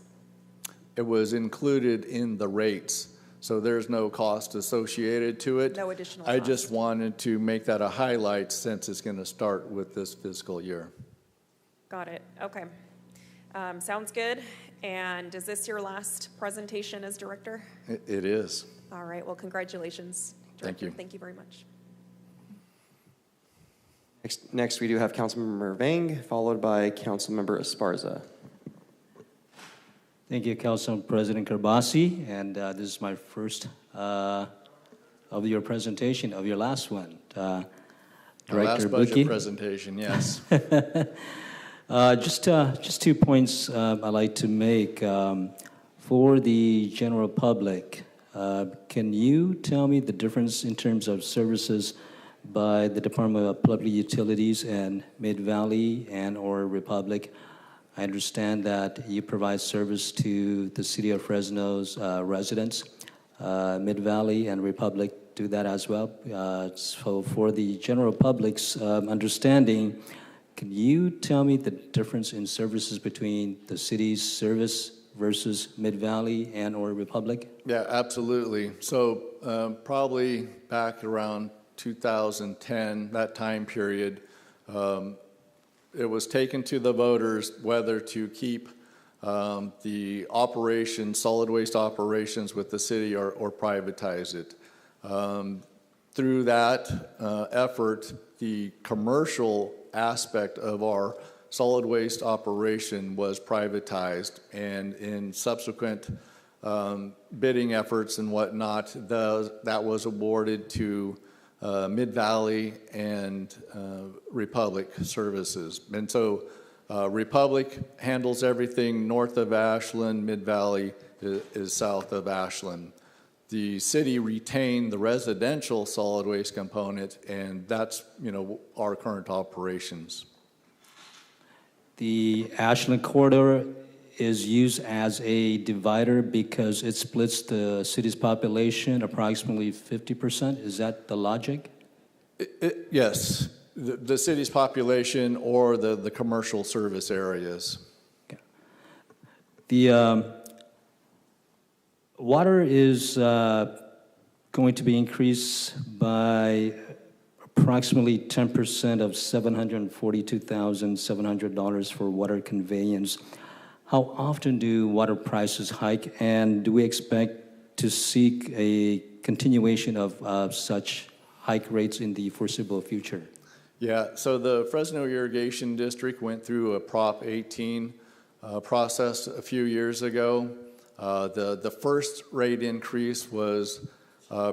It was included in the rates, so there's no cost associated to it. No additional I cost. just wanted to make that a highlight since it's going to start with this fiscal year. Got it. Okay. Sounds good. And is this your last presentation as director? It is. All right. Well, congratulations, Thank Director. you. Thank you very much. Next, we do have Councilmember Vang, followed by Councilmember Esparza. Thank you, Council President Kerbasi, and this is my first of your presentation, of your last one. Our Director last budget Buki. presentation, yes. Just 2 points I'd like to make. For the general public, can you tell me the difference in terms of services by the Department of Public Utilities and Mid-Valley and or Republic? I understand that you provide service to the city of Fresno's residents. Mid-Valley and Republic do that as well. So for the general public's understanding, can you tell me the difference in services between the city's service versus Mid-Valley and or Republic? Yeah, absolutely. So probably back around 2010, that time period, it was taken to the voters whether to keep the operations, solid waste operations with the city or privatize it. Through that effort, the commercial aspect of our solid waste operation was privatized, and in subsequent bidding efforts and whatnot, that was awarded to Mid-Valley and Republic Services. And so Republic handles everything north of Ashland, Mid-Valley is south of Ashland. The city retained the residential solid waste component, and that's, our current operations. The Ashland corridor is used as a divider because it splits the city's population approximately 50%. Is that the logic? Yes, the city's population or the commercial service areas. Okay. The water is going to be increased by approximately 10% of $742,700 for water conveyance. How often do water prices hike, and do we expect to seek a continuation of such hike rates in the foreseeable future? Yeah, so the Fresno Irrigation District went through a Prop 18 process a few years ago. The first rate increase was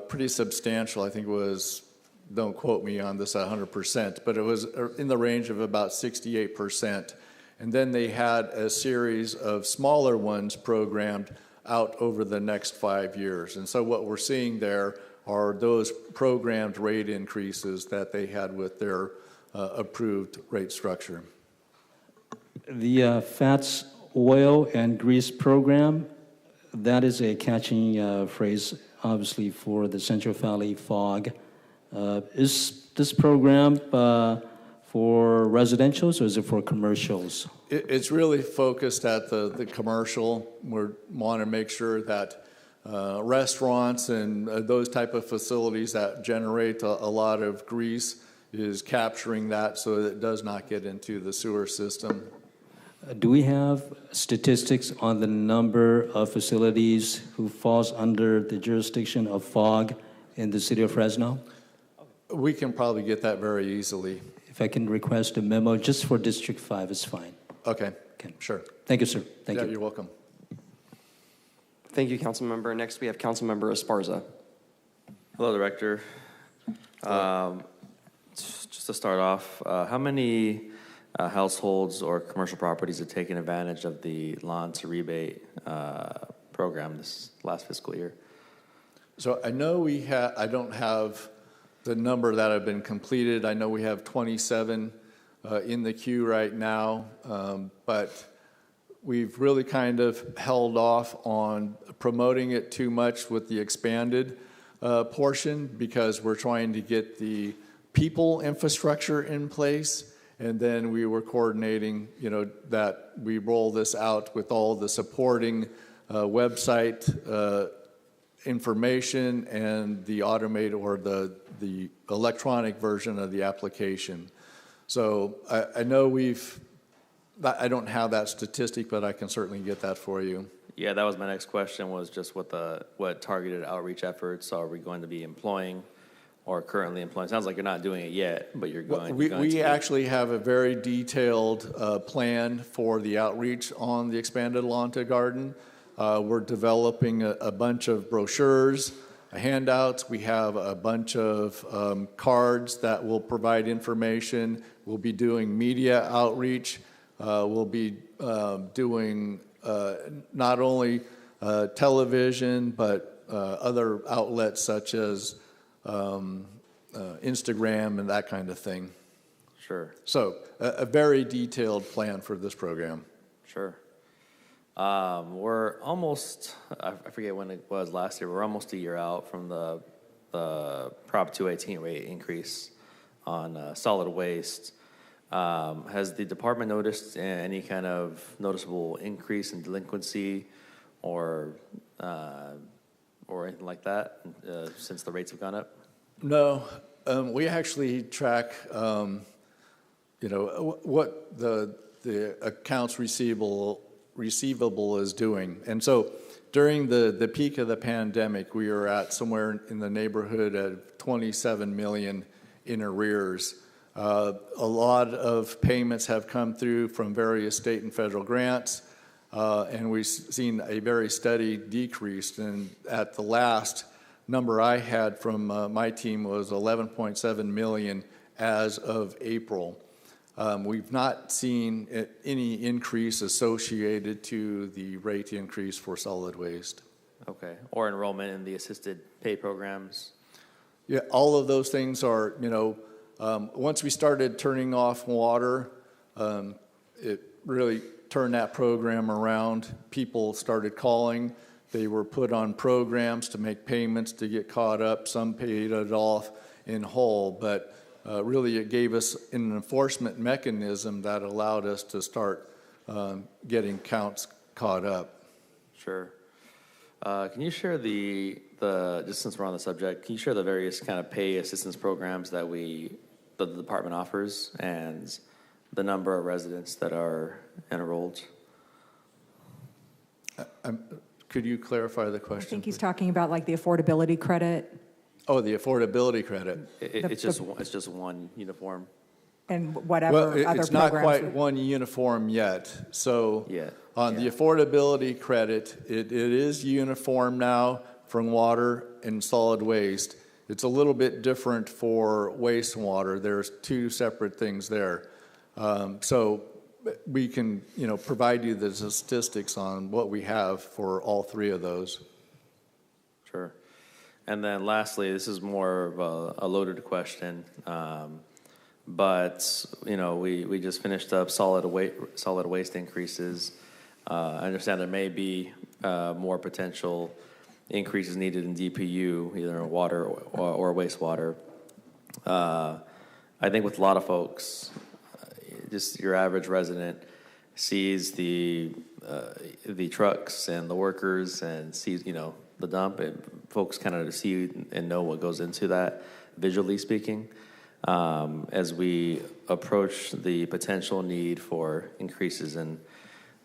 pretty substantial. I think it was, don't quote me on this 100%, but it was in the range of about 68%. And then they had a series of smaller ones programmed out over the next 5 years. And so what we're seeing there are those programmed rate increases that they had with their approved rate structure. The fats, oil, and grease program, that is a catching phrase, obviously, for the Central Valley fog. Is this program for residentials or is it for commercials? It's really focused at the commercial. We want to make sure that restaurants and those type of facilities that generate a lot of grease is capturing that so that it does not get into the sewer system. Do we have statistics on the number of facilities who falls under the jurisdiction of fog in the city of Fresno? We can probably get that very easily. If I can request a memo just for District 5, it's fine. Okay, sure. Thank you, sir. Thank you. You're welcome. Thank you, Councilmember. Next, we have Councilmember Esparza. Hello, Director. Just to start off, how many households or commercial properties have taken advantage of the lawn to rebate program this last fiscal year? So I know I don't have the number that have been completed. I know we have 27 in the queue right now, but we've really kind of held off on promoting it too much with the expanded portion because we're trying to get the people infrastructure in place. And then we were coordinating, that we roll this out with all the supporting website information and the automated or the electronic version of the application. So I know I don't have that statistic, but I can certainly get that for you. Yeah, that was my next question, was just what targeted outreach efforts are we going to be employing or currently employing? Sounds like you're not doing it yet, but you're going, we actually have a very detailed plan for the outreach on the expanded Lonta Garden. We're developing a bunch of brochures, handouts. We have a bunch of cards that will provide information. We'll be doing media outreach. We'll be doing not only television, but other outlets such as Instagram and that kind of thing. Sure. So a very detailed plan for this program. Sure. We're almost, I forget when it was last year, we're almost a year out from the Prop 218 rate increase on solid waste. Has the department noticed any kind of noticeable increase in delinquency or anything like that since the rates have gone up? No, we actually track, what the accounts receivable is doing. And so during the peak of the pandemic, we were at somewhere in the neighborhood of 27 million in arrears. A lot of payments have come through from various state and federal grants, and we've seen a very steady decrease. And at the last number I had from my team was 11.7 million as of April. We've not seen any increase associated to the rate increase for solid waste. Okay, or enrollment in the assisted pay programs? Yeah, all of those things are, once we started turning off water, it really turned that program around. People started calling. They were put on programs to make payments to get caught up. Some paid it off in whole, but really it gave us an enforcement mechanism that allowed us to start getting counts caught up. Sure. Can you share just since we're on the subject, can you share the various kind of pay assistance programs that the department offers and the number of residents that are enrolled? Could you clarify the question? I think he's talking about like the affordability credit. Oh, the affordability credit. It's just one uniform. And whatever well, other it's not programs. quite one uniform yet. So on the affordability credit, it is uniform now from water and solid waste. It's a little bit different for wastewater. There's two separate things there. So we can, provide you the statistics on what we have for all three of those. Sure. And then lastly, this is more of a loaded question, but we just finished up solid waste increases. I understand there may be more potential increases needed in DPU, either in water or wastewater. I think with a lot of folks, just your average resident sees the trucks and the workers and sees the dump, and folks kind of see and know what goes into that, visually speaking. As we approach the potential need for increases in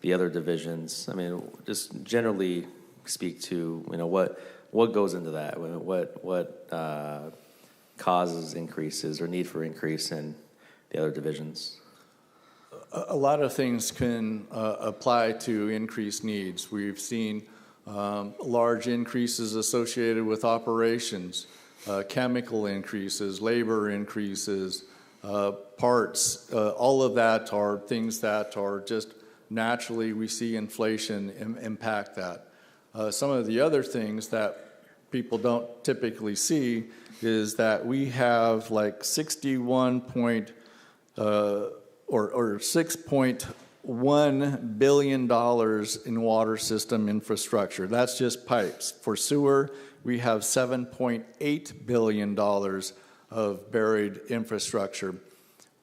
the other divisions, I mean, just generally speak to what goes into that, what causes increases or need for increase in the other divisions. A lot of things can apply to increased needs. We've seen large increases associated with operations, chemical increases, labor increases, parts. All of that are things that are just naturally we see inflation impact that. Some of the other things that people don't typically see is that we have like 6.1 $1 billion in water system infrastructure. That's just pipes. For sewer, we have $7.8 billion of buried infrastructure.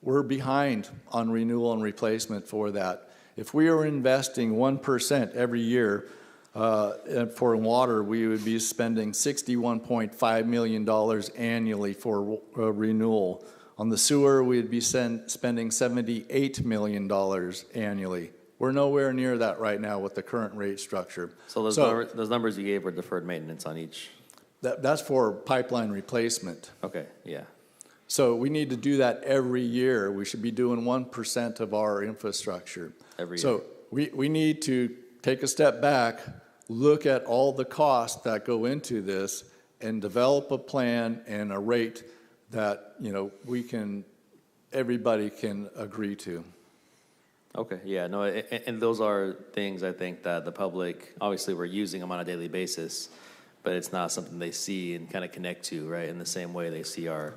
We're behind on renewal and replacement for that. If we are investing 1% every year for water, we would be spending $61.5 million annually for renewal. On the sewer, we'd be spending $78 million annually. We're nowhere near that right now with the current rate structure. So those numbers you gave were deferred maintenance on each? That's for pipeline replacement. Okay, yeah. So we need to do that every year. We should be doing 1% of our infrastructure. Every year. So we need to take a step back, look at all the costs that go into this, and develop a plan and a rate that, you know, everybody can agree to. Okay, yeah, no, and those are things I think that the public, obviously we're using them on a daily basis, but it's not something they see and kind of connect to, right? In the same way they see our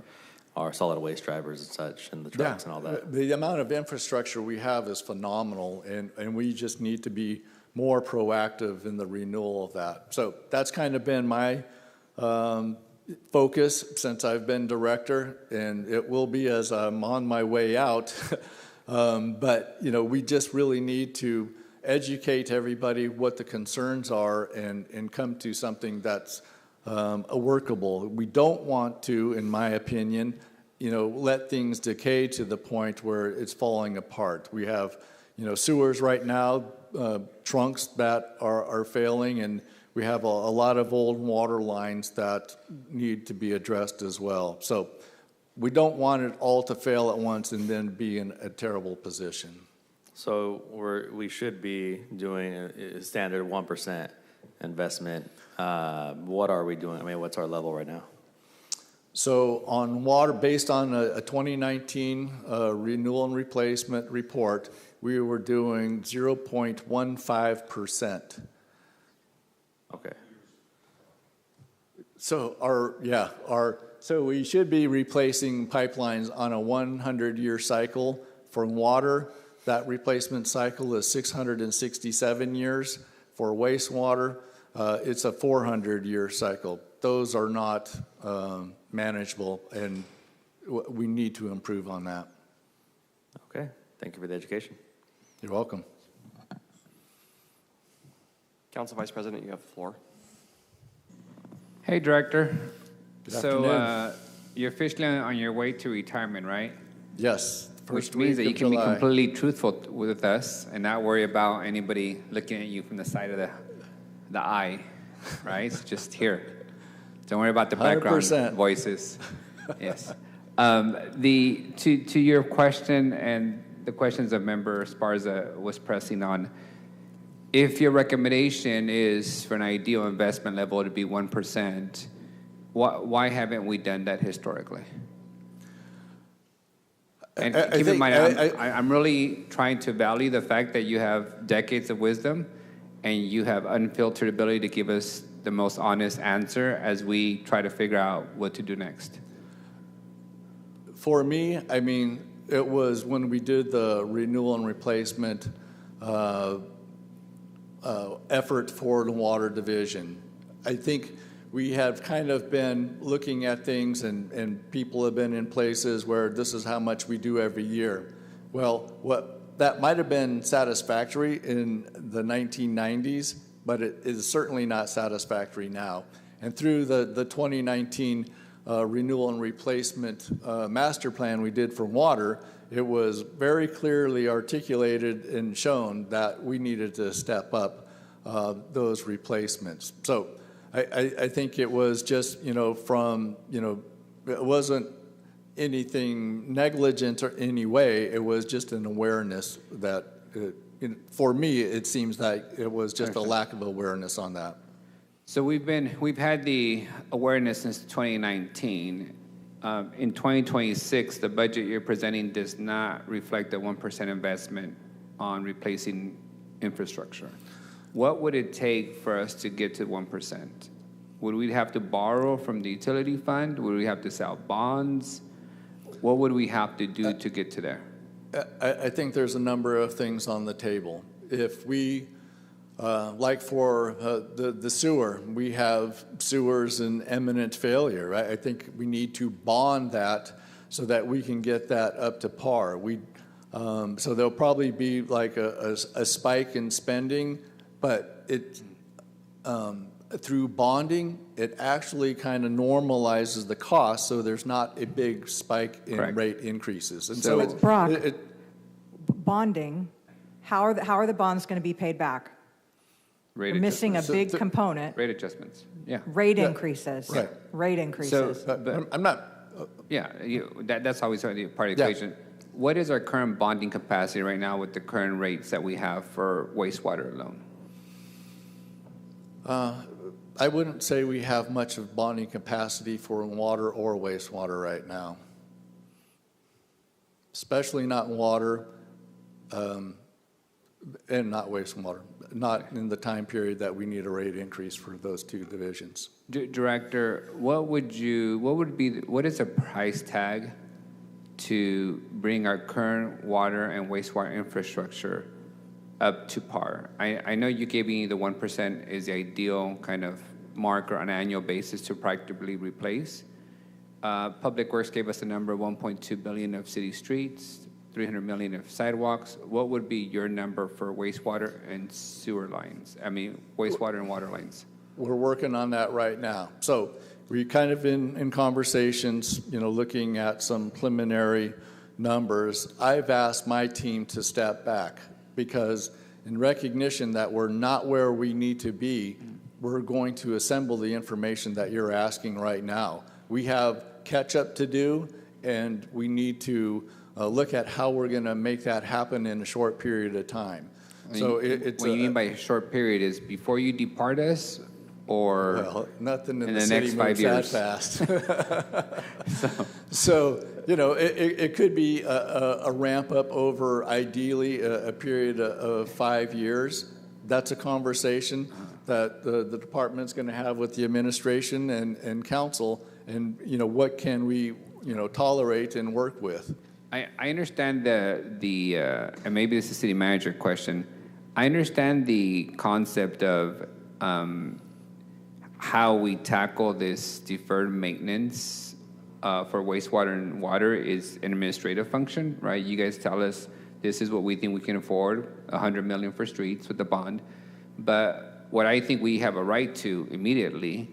solid waste drivers and such, and the trucks and all that. The amount of infrastructure we have is phenomenal, and we just need to be more proactive in the renewal of that. So that's kind of been my focus since I've been director, and it will be as I'm on my way out. But, you know, we just really need to educate everybody what the concerns are and come to something that's workable. We don't want to, in my opinion, you know, let things decay to the point where it's falling apart. We have, you know, sewers right now, trunks that are failing, and we have a lot of old water lines that need to be addressed as well. So we don't want it all to fail at once and then be in a terrible position. So we should be doing a standard 1% investment. What are we doing? I mean, what's our level right now? So on water, based on a 2019 renewal and replacement report, we were doing 0.15%. Okay. So we should be replacing pipelines on a 100-year cycle. For water, that replacement cycle is 667 years. For wastewater, it's a 400-year cycle. Those are not manageable, and we need to improve on that. Okay, thank you for the education. You're welcome. Council Vice President, you have the floor. Hey, Director. Good so afternoon. you're officially on your way to retirement, right? Yes. Which means that you can be completely truthful with us and not worry about anybody looking at you from the side of the eye, right? It's just here. Don't worry about the background 100%. voices. Yes. To your question and the questions of Member Esparza was pressing on, if your recommendation is for an ideal investment level to be 1%, why haven't we done that historically? And keep in mind, I'm really trying to value the fact that you have decades of wisdom and you have unfiltered ability to give us the most honest answer as we try to figure out what to do next. For me, I mean, it was when we did the renewal and replacement effort for the water division. I think we have kind of been looking at things, and people have been in places where this is how much we do every year. Well, that might have been satisfactory in the 1990s, but it is certainly not satisfactory now. And through the 2019 renewal and replacement master plan we did for water, it was very clearly articulated and shown that we needed to step up those replacements. So I think it was just, it wasn't anything negligent or any way. It was just an awareness that, for me, it seems like it was just a lack of awareness on that. So we've had the awareness since 2019. In 2026, the budget you're presenting does not reflect a 1% investment on replacing infrastructure. What would it take for us to get to 1%? Would we have to borrow from the utility fund? Would we have to sell bonds? What would we have to do to get to there? I think there's a number of things on the table. If we, like for the sewer, we have sewers in imminent failure, right? I think we need to bond that so that we can get that up to par. So there'll probably be like a spike in spending, but through bonding, it actually kind of normalizes the cost, so there's not a big spike in rate increases. And so Brock, bonding, how are the bonds going to be paid back? We're missing a big component. Rate adjustments, yeah. Rate increases. Right. Rate increases. So, I'm not. That's always part of the equation. What is our current bonding capacity right now with the current rates that we have for wastewater alone? I wouldn't say we have much of bonding capacity for water or wastewater right now, especially not in water and not wastewater, not in the time period that we need a rate increase for those two divisions. Director, what is the price tag to bring our current water and wastewater infrastructure up to par? I know you gave me the 1% is the ideal kind of marker on an annual basis to practically replace. Public Works gave us a number of $1.2 billion of city streets, $300 million of sidewalks. What would be your number for wastewater and sewer lines? I mean, wastewater and water lines. We're working on that right now. So we're kind of in conversations, looking at some preliminary numbers. I've asked my team to step back because in recognition that we're not where we need to be, we're going to assemble the information that you're asking right now. We have catch up to do, and we need to look at how we're going to make that happen in a short period of time. What you mean by a short period is before you depart us, or nothing in the city next 5 years that fast. So it could be a ramp up over ideally a period of 5 years. That's a conversation that the department's going to have with the administration and council, and what can we tolerate and work with. I understand the and maybe this is a city manager question. I understand the concept of how we tackle this deferred maintenance for wastewater and water is an administrative function, right? You guys tell us this is what we think we can afford, $100 million for streets with the bond. But what I think we have a right to immediately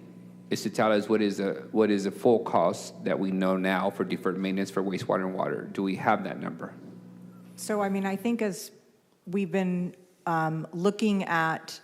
is to tell us what is the full cost that we know now for deferred maintenance for wastewater and water. Do we have that number? So, I think as we've been looking at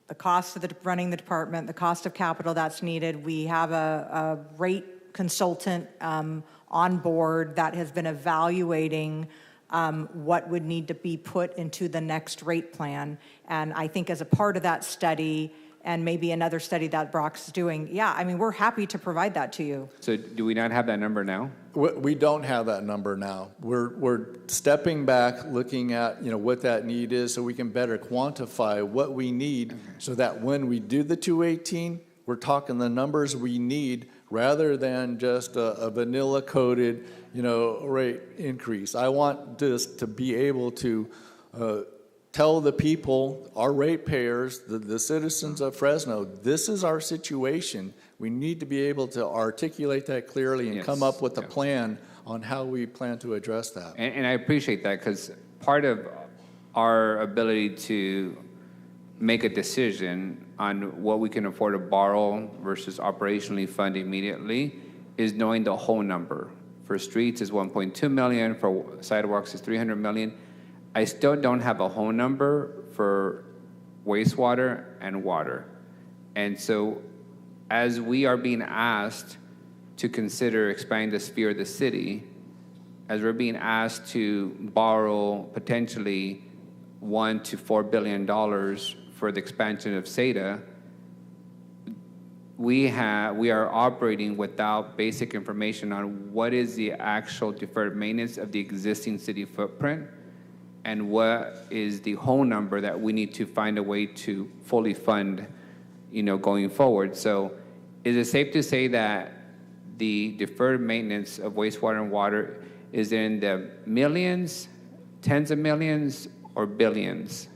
the cost of running the department, the cost of capital that's needed, we have a rate consultant on board that has been evaluating what would need to be put into the next rate plan. And I think as a part of that study, and maybe another study that Brock's doing, we're happy to provide that to you. So do we not have that number now? We don't have that number now. We're stepping back, looking at what that need is, so we can better quantify what we need, so that when we do the 218, we're talking the numbers we need rather than just a vanilla coded rate increase. I want this to be able to tell the people, our ratepayers, the citizens of Fresno, this is our situation. We need to be able to articulate that clearly and come up with a plan on how we plan to address that. And I appreciate that, because part of our ability to make a decision on what we can afford to borrow versus operationally fund immediately is knowing the whole number. For streets is 1.2 million, for sidewalks is 300 million. I still don't have a whole number for wastewater and water. And so as we are being asked to consider expanding the sphere of the city, as we're being asked to borrow potentially $1 to $4 billion for the expansion of SADA, we are operating without basic information on what is the actual deferred maintenance of the existing city footprint and what is the whole number that we need to find a way to fully fund, going forward. So is it safe to say that the deferred maintenance of wastewater and water Is it in the millions, tens of millions, or billions?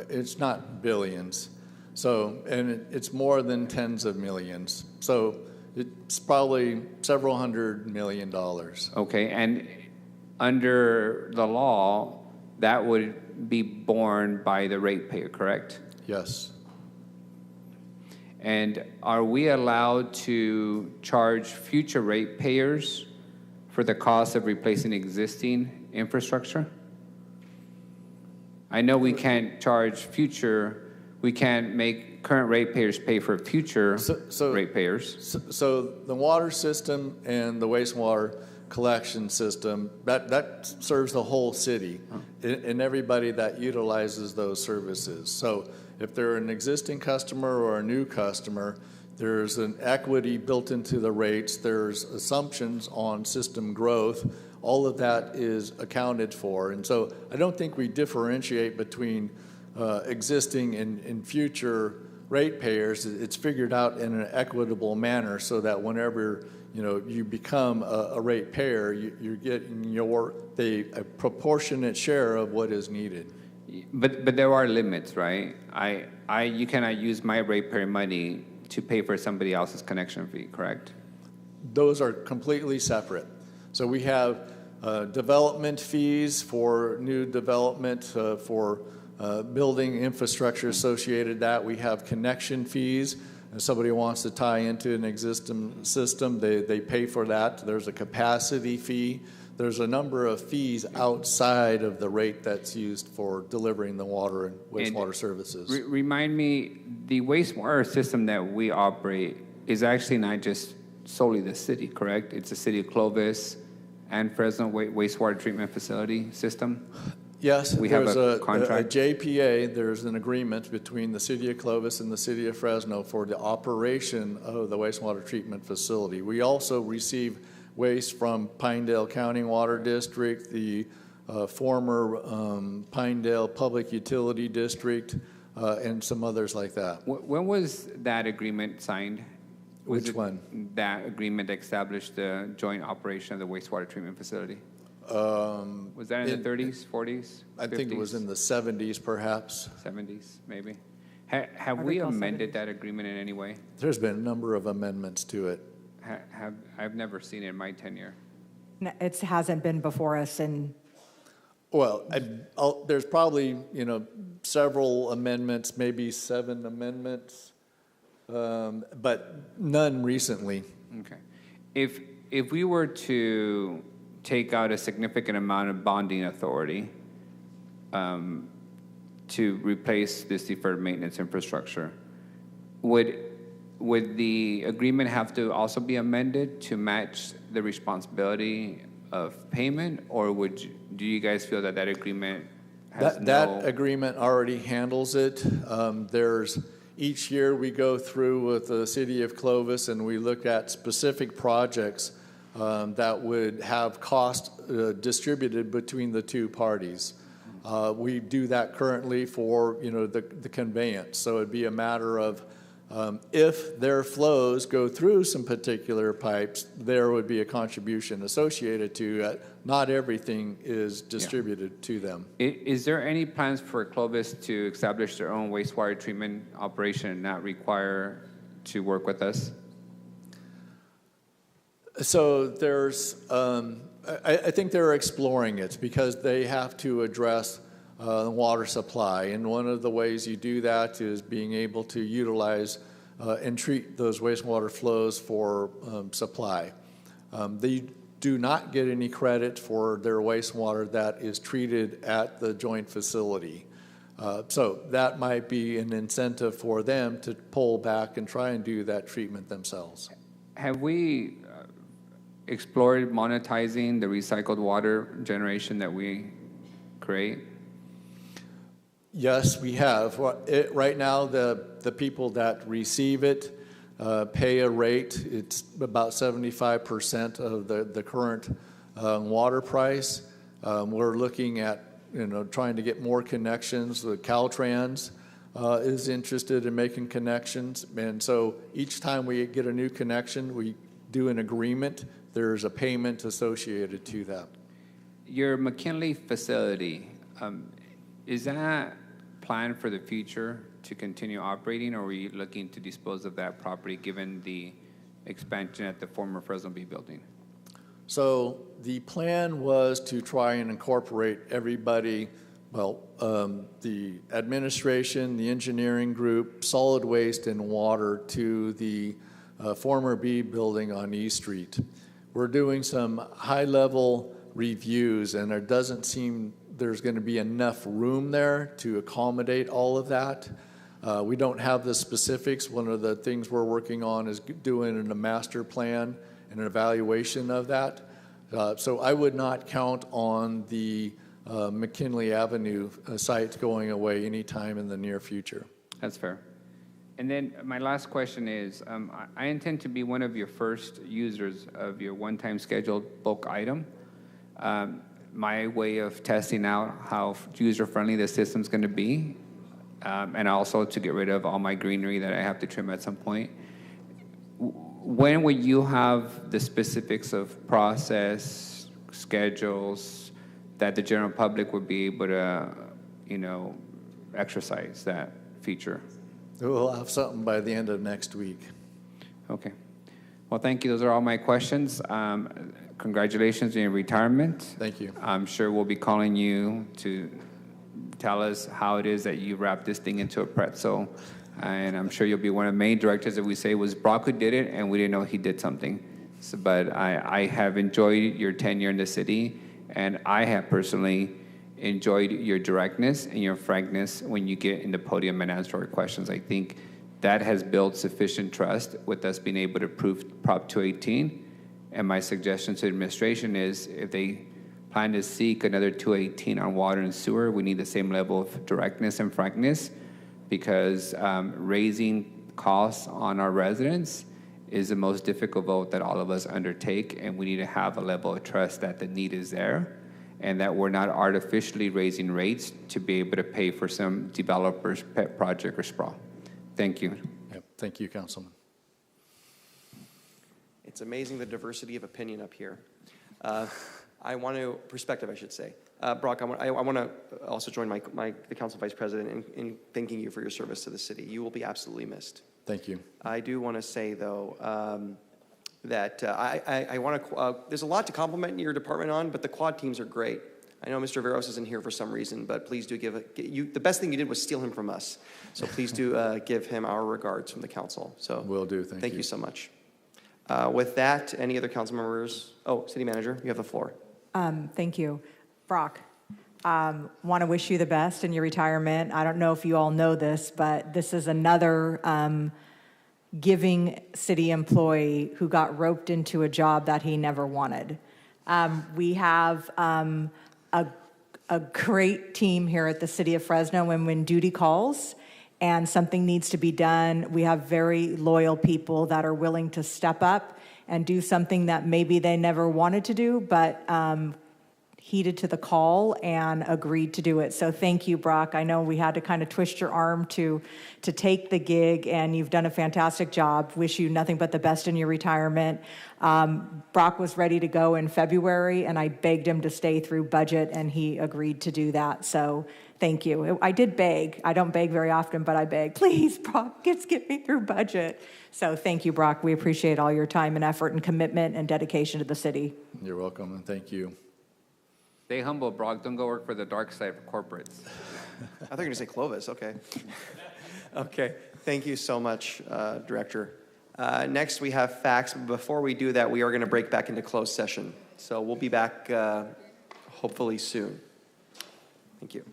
It's not billions. So, and it's more than tens of millions. So it's probably several $100 million. Okay, and under the law, that would be borne by the ratepayer, correct? Yes. And are we allowed to charge future ratepayers for the cost of replacing existing infrastructure? I know we can't charge we can't make current ratepayers pay for future ratepayers. So the water system and the wastewater collection system, that serves the whole city and everybody that utilizes those services. So if they're an existing customer or a new customer, there's an equity built into the rates, there's assumptions on system growth, all of that is accounted for. And so I don't think we differentiate between existing and future ratepayers. It's figured out in an equitable manner so that whenever you become a ratepayer, you're getting a proportionate share of what is needed. But there are limits, right? You cannot use my ratepayer money to pay for somebody else's connection fee, correct? Those are completely separate. So we have development fees for new development for building infrastructure associated with that. We have connection fees. If somebody wants to tie into an existing system, they pay for that. There's a capacity fee. There's a number of fees outside of the rate that's used for delivering the water and wastewater services. Remind me, the wastewater system that we operate is actually not just solely the city, correct? It's the city of Clovis and Fresno wastewater treatment facility system? Yes, we have a contract. A JPA, there's an agreement between the city of Clovis and the city of Fresno for the operation of the wastewater treatment facility. We also receive waste from Pinedale County Water District, the former Pinedale Public Utility District, and some others like that. When was that agreement signed? Which one? That agreement that established the joint operation of the wastewater treatment facility? Was that in the 30s, 40s? I think it was in the 70s, perhaps. 70s, maybe. Have we amended that agreement in any way? There's been a number of amendments to it. I've never seen it in my tenure. No, it hasn't been before us, and well, there's probably several amendments, maybe 7 amendments, but none recently. Okay, if we were to take out a significant amount of bonding authority to replace this deferred maintenance infrastructure, would the agreement have to also be amended to match the responsibility of payment, or do you guys feel that agreement has that agreement already handles it? Each year we go through with the city of Clovis and we look at specific projects that would have cost distributed between the two parties. We do that currently for the conveyance, so it'd be a matter of if their flows go through some particular pipes, there would be a contribution associated to it. Not everything is distributed to them. Is there any plans for Clovis to establish their own wastewater treatment operation and not require to work with us? So there's, I think they're exploring it because they have to address water supply. And one of the ways you do that is being able to utilize and treat those wastewater flows for supply. They do not get any credit for their wastewater that is treated at the joint facility. So that might be an incentive for them to pull back and try and do that treatment themselves. Have we explored monetizing the recycled water generation that we create? Yes, we have. Right now, the people that receive it pay a rate. It's about 75% of the current water price. We're looking at trying to get more connections. The Caltrans is interested in making connections, and so each time we get a new connection, we do an agreement there's a payment associated to that. Your McKinley facility, is that planned for the future to continue operating, or are you looking to dispose of that property given the expansion at the former Fresno B building? So the plan was to try and incorporate everybody, well, the administration, the engineering group, solid waste, and water to the former B building on E Street. We're doing some high-level reviews, and there doesn't seem there's going to be enough room there to accommodate all of that. We don't have the specifics. One of the things we're working on is doing a master plan and an evaluation of that. So I would not count on the McKinley Avenue site going away anytime in the near future. That's fair. And then my last question is, I intend to be one of your first users of your one-time scheduled bulk item. My way of testing out how user-friendly the system's going to be, and also to get rid of all my greenery that I have to trim at some point. When will you have the specifics of process, schedules, that the general public would be able to, exercise that feature? We'll have something by the end of next week. Okay. Well, thank you. Those are all my questions. Congratulations on your retirement. Thank you. I'm sure we'll be calling you to tell us how it is that you wrap this thing into a pretzel. And I'm sure you'll be one of the main directors that we say was Brock who did it, and we didn't know he did something. So, but I have enjoyed your tenure in the city, and I have personally enjoyed your directness and your frankness when you get in the podium and answer our questions. I think that has built sufficient trust with us being able to approve Prop 218. And my suggestion to the administration is if they plan to seek another 218 on water and sewer, we need the same level of directness and frankness, because raising costs on our residents is the most difficult vote that all of us undertake, and we need to have a level of trust that the need is there and that we're not artificially raising rates to be able to pay for some developer's pet project or sprawl. Thank you. Yep. Thank you, Councilman. It's amazing the diversity of opinion up here. Perspective, I should say. Brock, I want to also join the Council Vice President in thanking you for your service to the city. You will be absolutely missed. Thank you. I do want to say, though, that I want to, there's a lot to compliment your department on, but the quad teams are great. I know Mr. Veros isn't here for some reason, but please do the best thing you did was steal him from us. So please do give him our regards from the council. So will do, thank you. You so much. With that, any other council members? Oh, City Manager, you have the floor. Thank you. Brock, want to wish you the best in your retirement. I don't know if you all know this, but this is another giving city employee who got roped into a job that he never wanted. We have a great team here at the City of Fresno, and when duty calls and something needs to be done, we have very loyal people that are willing to step up and do something that maybe they never wanted to do, but heeded to the call and agreed to do it. So thank you, Brock. I know we had to kind of twist your arm to take the gig, and you've done a fantastic job. Wish you nothing but the best in your retirement. Brock was ready to go in February, and I begged him to stay through budget, and he agreed to do that. So thank you. I did beg. I don't beg very often, but I beg, please, Brock, get me through budget. So thank you, Brock. We appreciate all your time and effort and commitment and dedication to the city. You're welcome, and thank you. Stay humble, Brock. Don't go work for the dark side of corporates. I thought you were going to say Clovis. Okay. Okay. Thank you so much, Director. Next, we have facts. Before we do that, we are going to break back into closed session. So we'll be back hopefully soon. Thank you.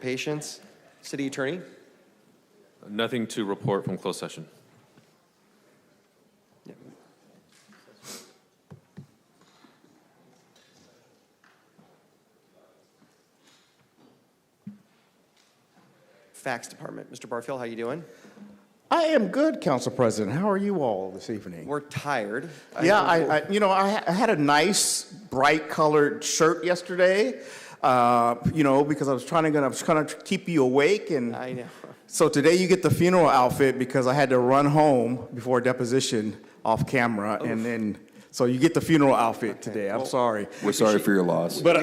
patience. City Attorney? Nothing to report from closed session. Facts Department. Mr. Barfield, how you doing? I am good, Council President. How are you all this evening? We're tired. Yeah, I had a nice, bright-colored shirt yesterday. Because I was trying to keep you awake, and I know. So today you get the funeral outfit because I had to run home before a deposition off camera, and then so you get the funeral outfit today. I'm sorry. We're sorry for your loss. But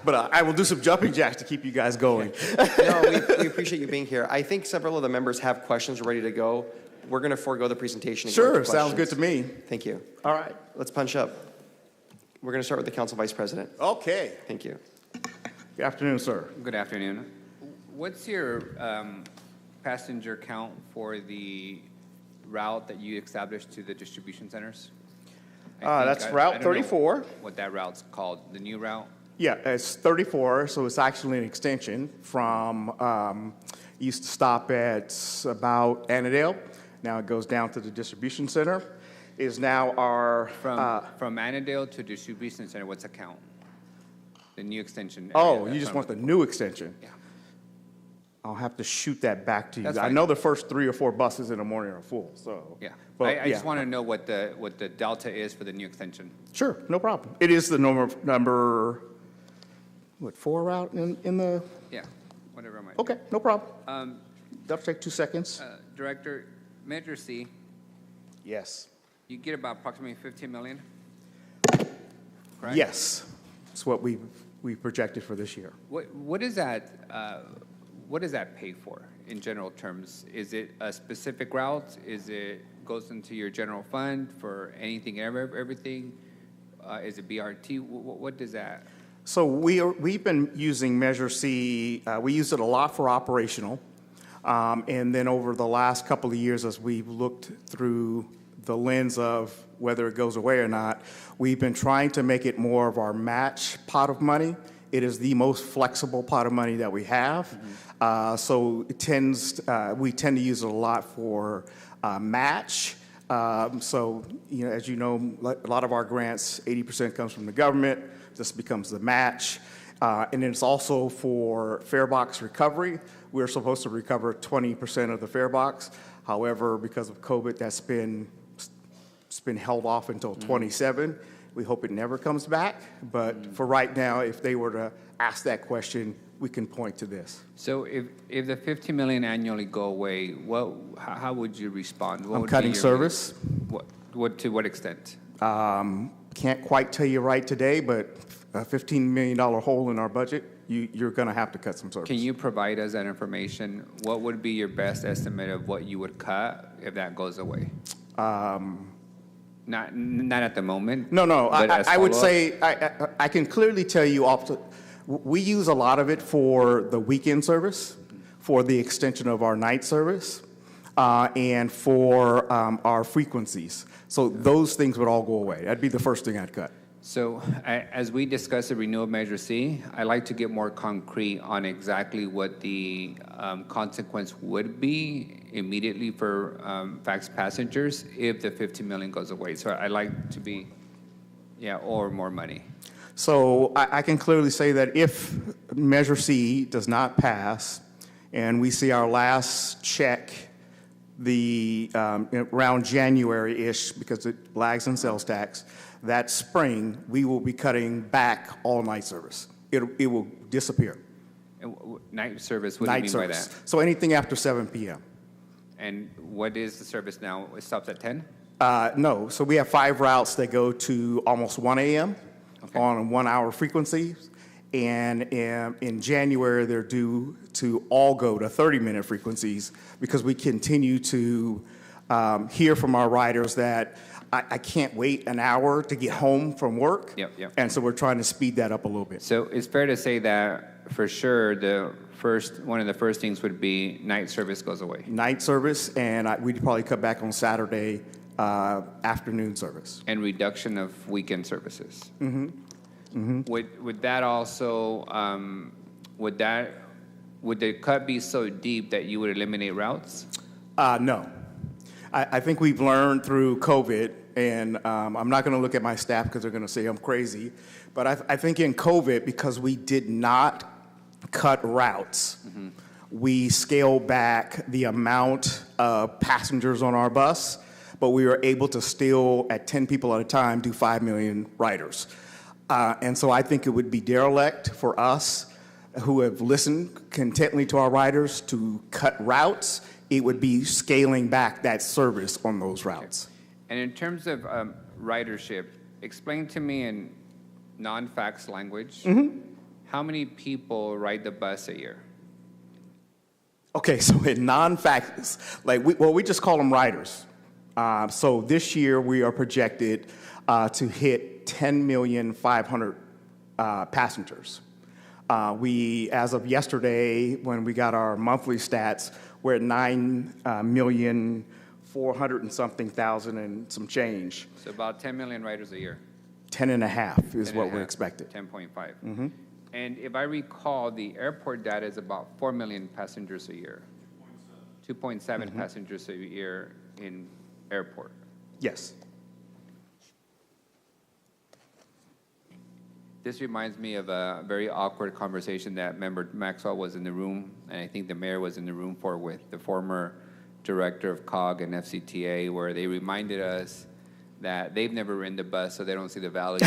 I will do some jumping jacks to keep you guys going. No, we appreciate you being here. I think several of the members have questions ready to go. We're going to forego the presentation. And go Sure, to sounds good questions. to me. Thank you. All right. Let's punch up. We're going to start with the Council Vice President. Okay. Thank you. Good afternoon, sir. Good afternoon. What's your passenger count for the route that you established to the distribution centers? That's Route 34. What that route's called, the new route? Yeah, it's 34, so it's actually an extension from, used to stop at about Annandale. Now it goes down to the distribution center. Is now our... From Annandale to distribution center, what's the count? The new extension. Oh, you just want the new extension? Yeah. I'll have to shoot that back to you. That's I fine. know the first 3 or 4 buses in the morning are full, so. Yeah. But, I just want to know what the delta is for the new extension. Sure, no problem. It is the number 4 route in the? Yeah, whatever it might Okay, no problem. That'll take 2 seconds. Director, Measure C, Yes. you get about approximately 15 million? Correct? Yes, it's what we projected for this year. What does that pay for in general terms? Is it a specific route? Is it goes into your general fund for anything, everything? Is it BRT? What does that? So we've been using Measure C. We used it a lot for operational, and then over the last couple of years, as we've looked through the lens of whether it goes away or not, we've been trying to make it more of our match pot of money. It is the most flexible pot of money that we have. So we tend to use it a lot for match. So, as you know, a lot of our grants, 80% comes from the government. This becomes the match. And then it's also for fare box recovery. We're supposed to recover 20% of the fare box. However, because of COVID, it's been held off until 27. We hope it never comes back. But for right now, if they were to ask that question, we can point to this. So if the 15 million annually go away, how would you respond? What I'm would cutting be your service. To what extent? Can't quite tell you right today, but a $15 million hole in our budget, you're going to have to cut some service. Can you provide us that information? What would be your best estimate of what you would cut if that goes away? Not at the moment. No. But as I would follow-up? say I can clearly tell you we use a lot of it for the weekend service, for the extension of our night service, and for our frequencies. So those things would all go away. That'd be the first thing I'd cut. So as we discuss the renewal Measure C, I'd like to get more concrete on exactly what the consequence would be immediately for fax passengers if the 15 million goes away. So I'd like to be, or more money. So I can clearly say that if Measure C does not pass, and we see our last check around January-ish, because it lags in sales tax, that spring, we will be cutting back all night service. It will disappear. Night service, what do you Night mean service. by that? So anything after 7 p.m. And what is the service now? It stops at 10? No. So we have 5 routes that go to almost 1 a.m. on 1-hour frequencies. And in January, they're due to all go to 30-minute frequencies because we continue to hear from our riders that I can't wait an hour to get home from work. Yep. And so we're trying to speed that up a little bit. So it's fair to say that for sure one of the first things would be night service goes away. Night service, and we'd probably cut back on Saturday afternoon service. And reduction of weekend services. Mm-hmm. Mm-hmm. Would that also would would the cut be so deep that you would eliminate routes? No. I think we've learned through COVID, and I'm not going to look at my staff because they're going to say I'm crazy, but I think in COVID, because we did not cut routes, we scaled back the amount of passengers on our bus, but we were able to still, at 10 people at a time, do 5 million riders. And so I think it would be derelict for us who have listened contently to our riders to cut routes. It would be scaling back that service on those routes. And in terms of ridership, explain to me in non-fax language, how many people ride the bus a year? Okay, so in non-fax, we just call them riders. So this year we are projected to hit 10,500,000 passengers. We, as of yesterday, when we got our monthly stats, we're at 9,400,000 and something and some change. So about 10 million riders a year. 10 and a half is what we're expected. 10.5. And if I recall, the airport data is about 4 million passengers a year. 2.7 passengers a year in airport. Yes. This reminds me of a very awkward conversation that Member Maxwell was in the room, and I think the mayor was in the room for, with the former director of COG and FCTA, where they reminded us that they've never ridden the bus, so they don't see the value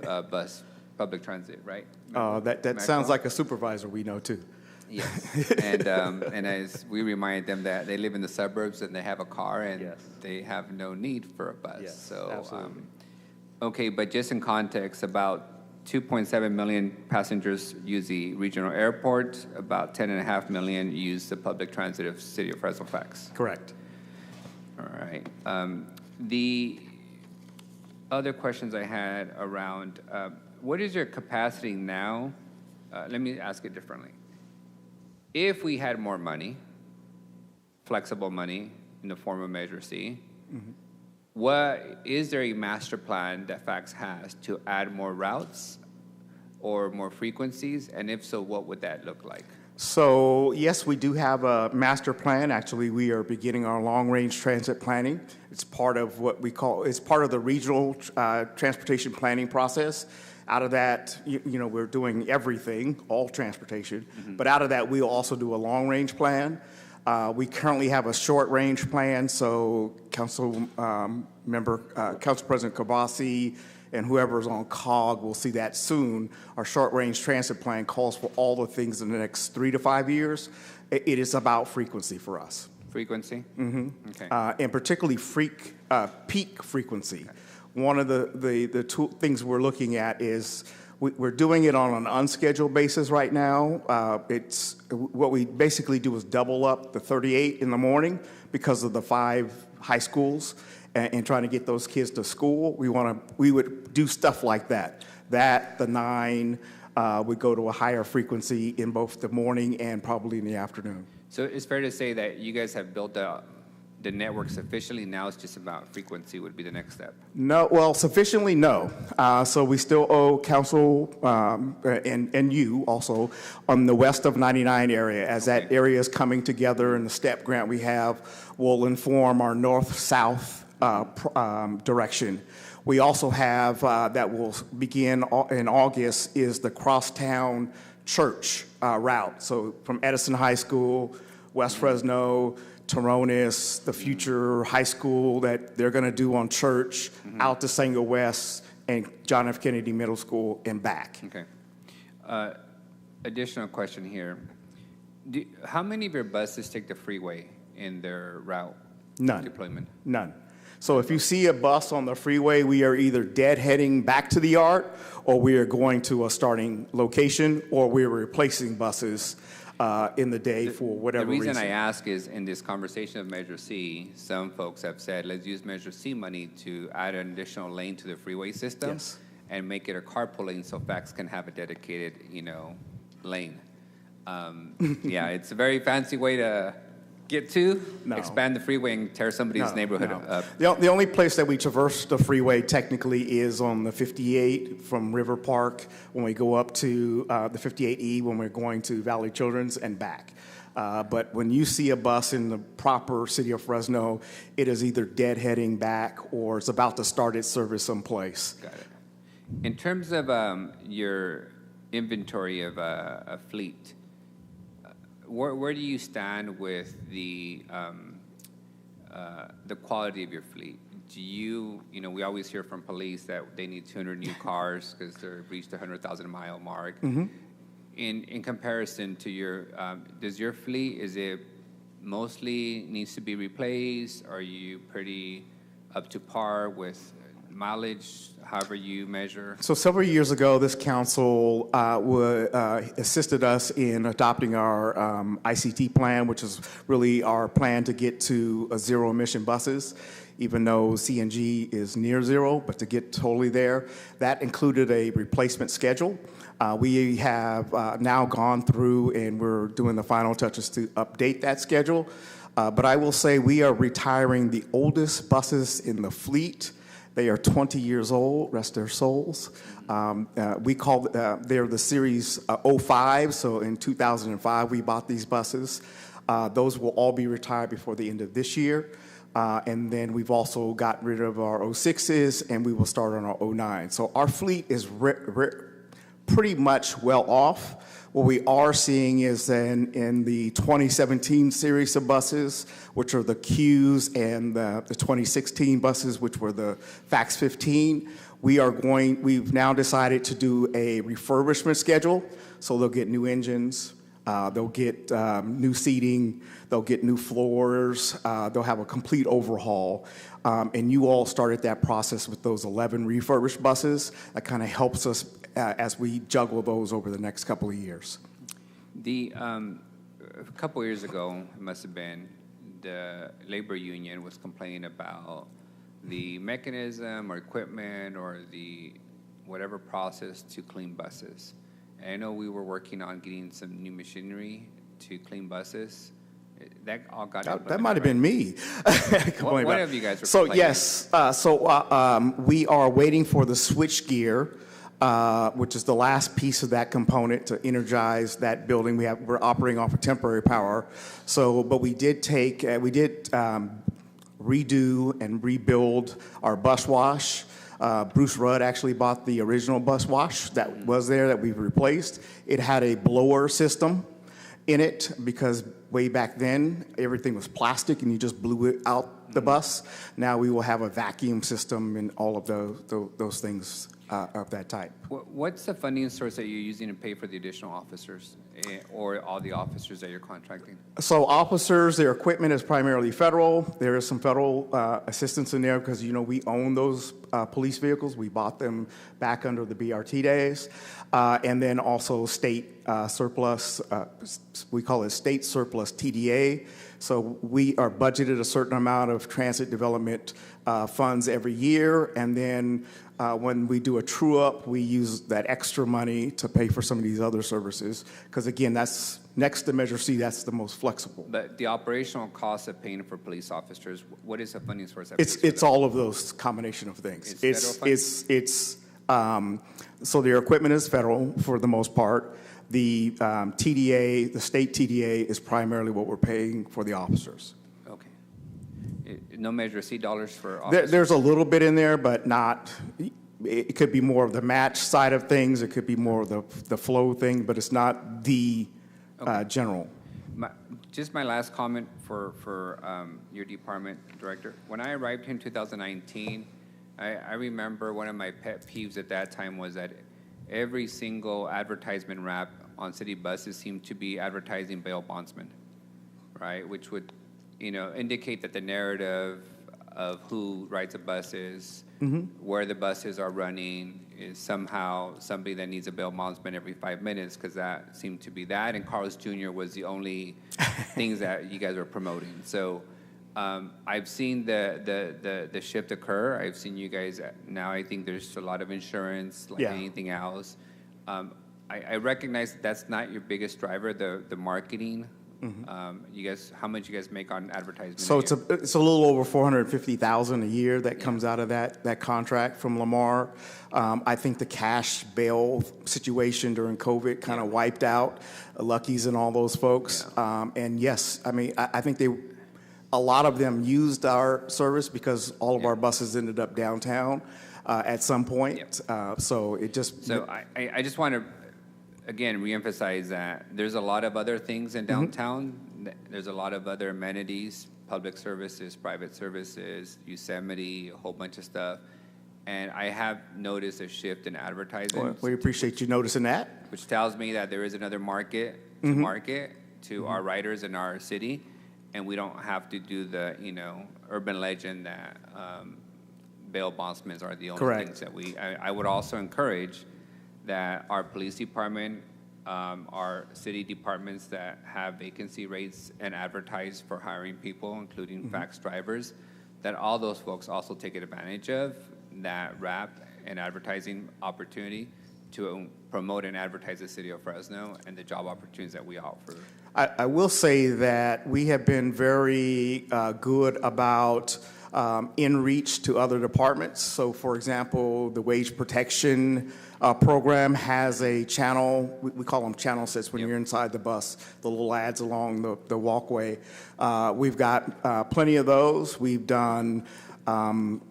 of bus public transit, right? That sounds like a supervisor we know too. Yes, and as we remind them that they live in the suburbs and they have a car and they have no need for a bus. Yes, so, absolutely. Okay, but just in context, about 2.7 million passengers use the regional airport, about 10.5 million use the public transit of City of Fresno Fax. Correct. All right. The other questions I had around, what is your capacity now? Let me ask it differently. If we had more money, flexible money in the form of Measure C, is there a master plan that Fax has to add more routes or more frequencies? And if so, what would that look like? So yes, we do have a master plan. Actually, we are beginning our long-range transit planning. It's part of what we call, it's part of the regional transportation planning process. Out of that, we're doing everything, all transportation. But out of that, we'll also do a long-range plan. We currently have a short-range plan, so Council President Kabasi and whoever's on COG will see that soon. Our short-range transit plan calls for all the things in the next 3 to 5 years. It is about frequency for us. Frequency? Okay. And particularly peak frequency. Okay. One of the things we're looking at is we're doing it on an unscheduled basis right now. It's what we basically do is double up the 38 in the morning because of the 5 high schools and trying to get those kids to school. We would do stuff like that. The 9 would go to a higher frequency in both the morning and probably in the afternoon. So it's fair to say that you guys have built the network sufficiently. Now it's just about frequency would be the next step. No, well, sufficiently, no. So we still owe council and you also on the west of 99 area. As that area is coming together and the STEP grant we have will inform our north-south direction. We also have, that will begin in August, is the Crosstown Church route. So from Edison High School, West Fresno, Toronis, the future high school that they're going to do on Church, out to Sanger West and John F. Kennedy Middle School and back. Okay. Additional question here. How many of your buses take the freeway in their route deployment? None. So if you see a bus on the freeway, we are either deadheading back to the yard or we are going to a starting location or we're replacing buses in the day for whatever reason. The reason I ask is in this conversation of Measure C, some folks have said, let's use Measure C money to add an additional lane to the freeway system and make it a carpool lane so Fax can have a dedicated, lane. Yeah, it's a very fancy way to get to? No. Expand the freeway and tear somebody's neighborhood up? The only place that we traverse the freeway technically is on the 58 from River Park when we go up to the 58E when we're going to Valley Children's and back. But when you see a bus in the proper city of Fresno, it is either deadheading back or it's about to start its service someplace. Got it. In terms of your inventory of a fleet, where do you stand with the quality of your fleet? Do you know, we always hear from police that they need 200 new cars because they've reached the 100,000-mile mark. Mm-hmm. In comparison to your, does your fleet, is it mostly needs to be replaced? Are you pretty up to par with mileage, however you measure? So several years ago, this council assisted us in adopting our ICT plan, which is really our plan to get to zero-emission buses, even though CNG is near zero, but to get totally there. That included a replacement schedule. We have now gone through and we're doing the final touches to update that schedule. But I will say we are retiring the oldest buses in the fleet. They are 20 years old, rest their souls. We call they're the series 05, so in 2005 we bought these buses. Those will all be retired before the end of this year. And then we've also gotten rid of our 06s and we will start on our 09. So our fleet is pretty much well off. What we are seeing is then in the 2017 series of buses, which are the Qs, and the 2016 buses, which were the Fax 15, we've now decided to do a refurbishment schedule. So they'll get new engines, they'll get new seating, they'll get new floors, they'll have a complete overhaul. And you all started that process with those 11 refurbished buses. That kind of helps us as we juggle those over the next couple of years. A couple of years ago, it must have been, the labor union was complaining about the mechanism or equipment or the whatever process to clean buses. And I know we were working on getting some new machinery to clean buses. That all got that might have been me. What have you guys? So yes, we are waiting for the switch gear, which is the last piece of that component to energize that building. We're operating off of temporary power. So, but we did redo and rebuild our bus wash. Bruce Rudd actually bought the original bus wash that was there that we've replaced. It had a blower system in it because way back then everything was plastic and you just blew it out the bus. Now we will have a vacuum system and all of those things of that type. What's the funding source that you're using to pay for the additional officers or all the officers that you're contracting? So officers, their equipment is primarily federal. There is some federal assistance in there because, you know, we own those police vehicles. We bought them back under the BRT days. And then also state surplus, we call it state surplus TDA. So we are budgeted a certain amount of transit development funds every year. And then when we do a true-up, we use that extra money to pay for some of these other services. Because again, that's next to Measure C, that's the most flexible. But the operational cost of paying for police officers, what is the funding source? It's all of those combination of things. So their equipment is federal for the most part. The TDA, the state TDA, is primarily what we're paying for the officers. Okay. No Measure C dollars for officers? There's a little bit in there, but not. It could be more of the match side of things. It could be more of the flow thing, but it's not the general. Just my last comment for your department director. When I arrived here in 2019, I remember one of my pet peeves at that time was that every single advertisement wrap on city buses seemed to be advertising bail bondsmen, right? Which would, you know, indicate that the narrative of who rides the buses, where the buses are running, is somehow somebody that needs a bail bondsman every 5 minutes, because that seemed to be that, and Carl's Jr. was the only things that you guys were promoting. So I've seen the shift occur. I've seen you guys now. I think there's a lot of insurance, like anything else. I recognize that's not your biggest driver, the marketing You guys, how much you guys make on advertisement? So it's a little over $450,000 a year that comes out of that contract from Lamar. I think the cash bail situation during COVID kind of wiped out Lucky's and all those folks. And yes, I mean, I think a lot of them used our service because all of our buses ended up downtown at some point. So it just. So I just want to, again, reemphasize that there's a lot of other things in downtown. There's a lot of other amenities, public services, private services, Yosemite, a whole bunch of stuff. And I have noticed a shift in advertising. Well, we appreciate you noticing that. Which tells me that there is another market to market to our riders in our city. And we don't have to do the, urban legend that bail bondsmen are the only things that I would also encourage that our police department, our city departments that have vacancy rates and advertise for hiring people, including fax drivers, that all those folks also take advantage of that wrap and advertising opportunity to promote and advertise the city of Fresno and the job opportunities that we offer. I will say that we have been very good about in reach to other departments. So, for example, the wage protection program has a channel. We call them channel sets when you're inside the bus, the little ads along the walkway. We've got plenty of those. We've done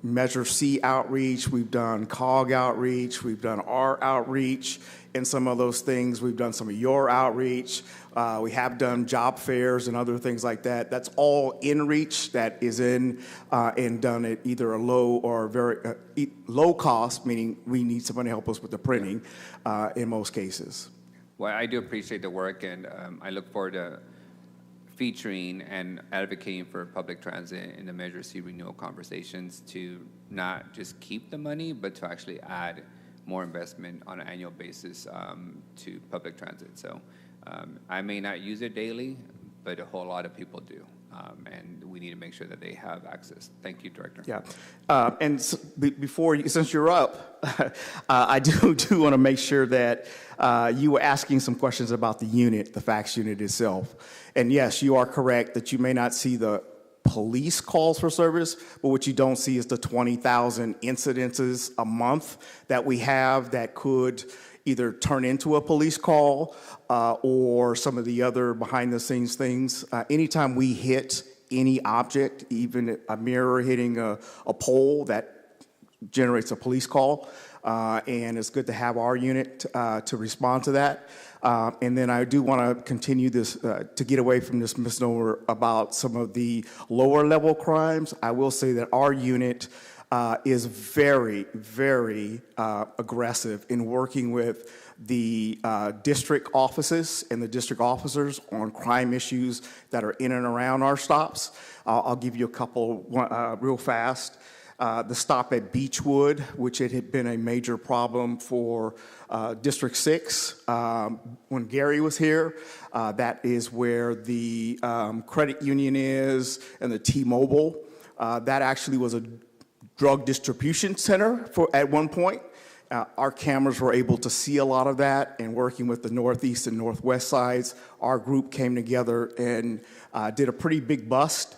Measure C outreach. We've done COG outreach. We've done our outreach and some of those things. We've done some of your outreach. We have done job fairs and other things like that. That's all in reach that is in and done at either a low or very low cost, meaning we need somebody to help us with the printing in most cases. Well, I do appreciate the work, and I look forward to featuring and advocating for public transit in the Measure C renewal conversations to not just keep the money, but to actually add more investment on an annual basis to public transit. So I may not use it daily, but a whole lot of people do. And we need to make sure that they have access. Thank you, Director. Yeah. And since you're up, I do want to make sure that you were asking some questions about the unit, the fax unit itself. And yes, you are correct that you may not see the police calls for service, but what you don't see is the 20,000 incidences a month that we have that could either turn into a police call or some of the other behind-the-scenes things. Anytime we hit any object, even a mirror hitting a pole, that generates a police call, and it's good to have our unit to respond to that. And then I do want to continue this, to get away from this misnomer about some of the lower level crimes. I will say that our unit is very, very aggressive in working with the district offices and the district officers on crime issues that are in and around our stops. I'll give you a couple real fast. The stop at Beechwood, which it had been a major problem for District 6 when Gary was here. That is where the credit union is and the T-Mobile. That actually was a drug distribution center at one point. Our cameras were able to see a lot of that, and working with the northeast and northwest sides, our group came together and did a pretty big bust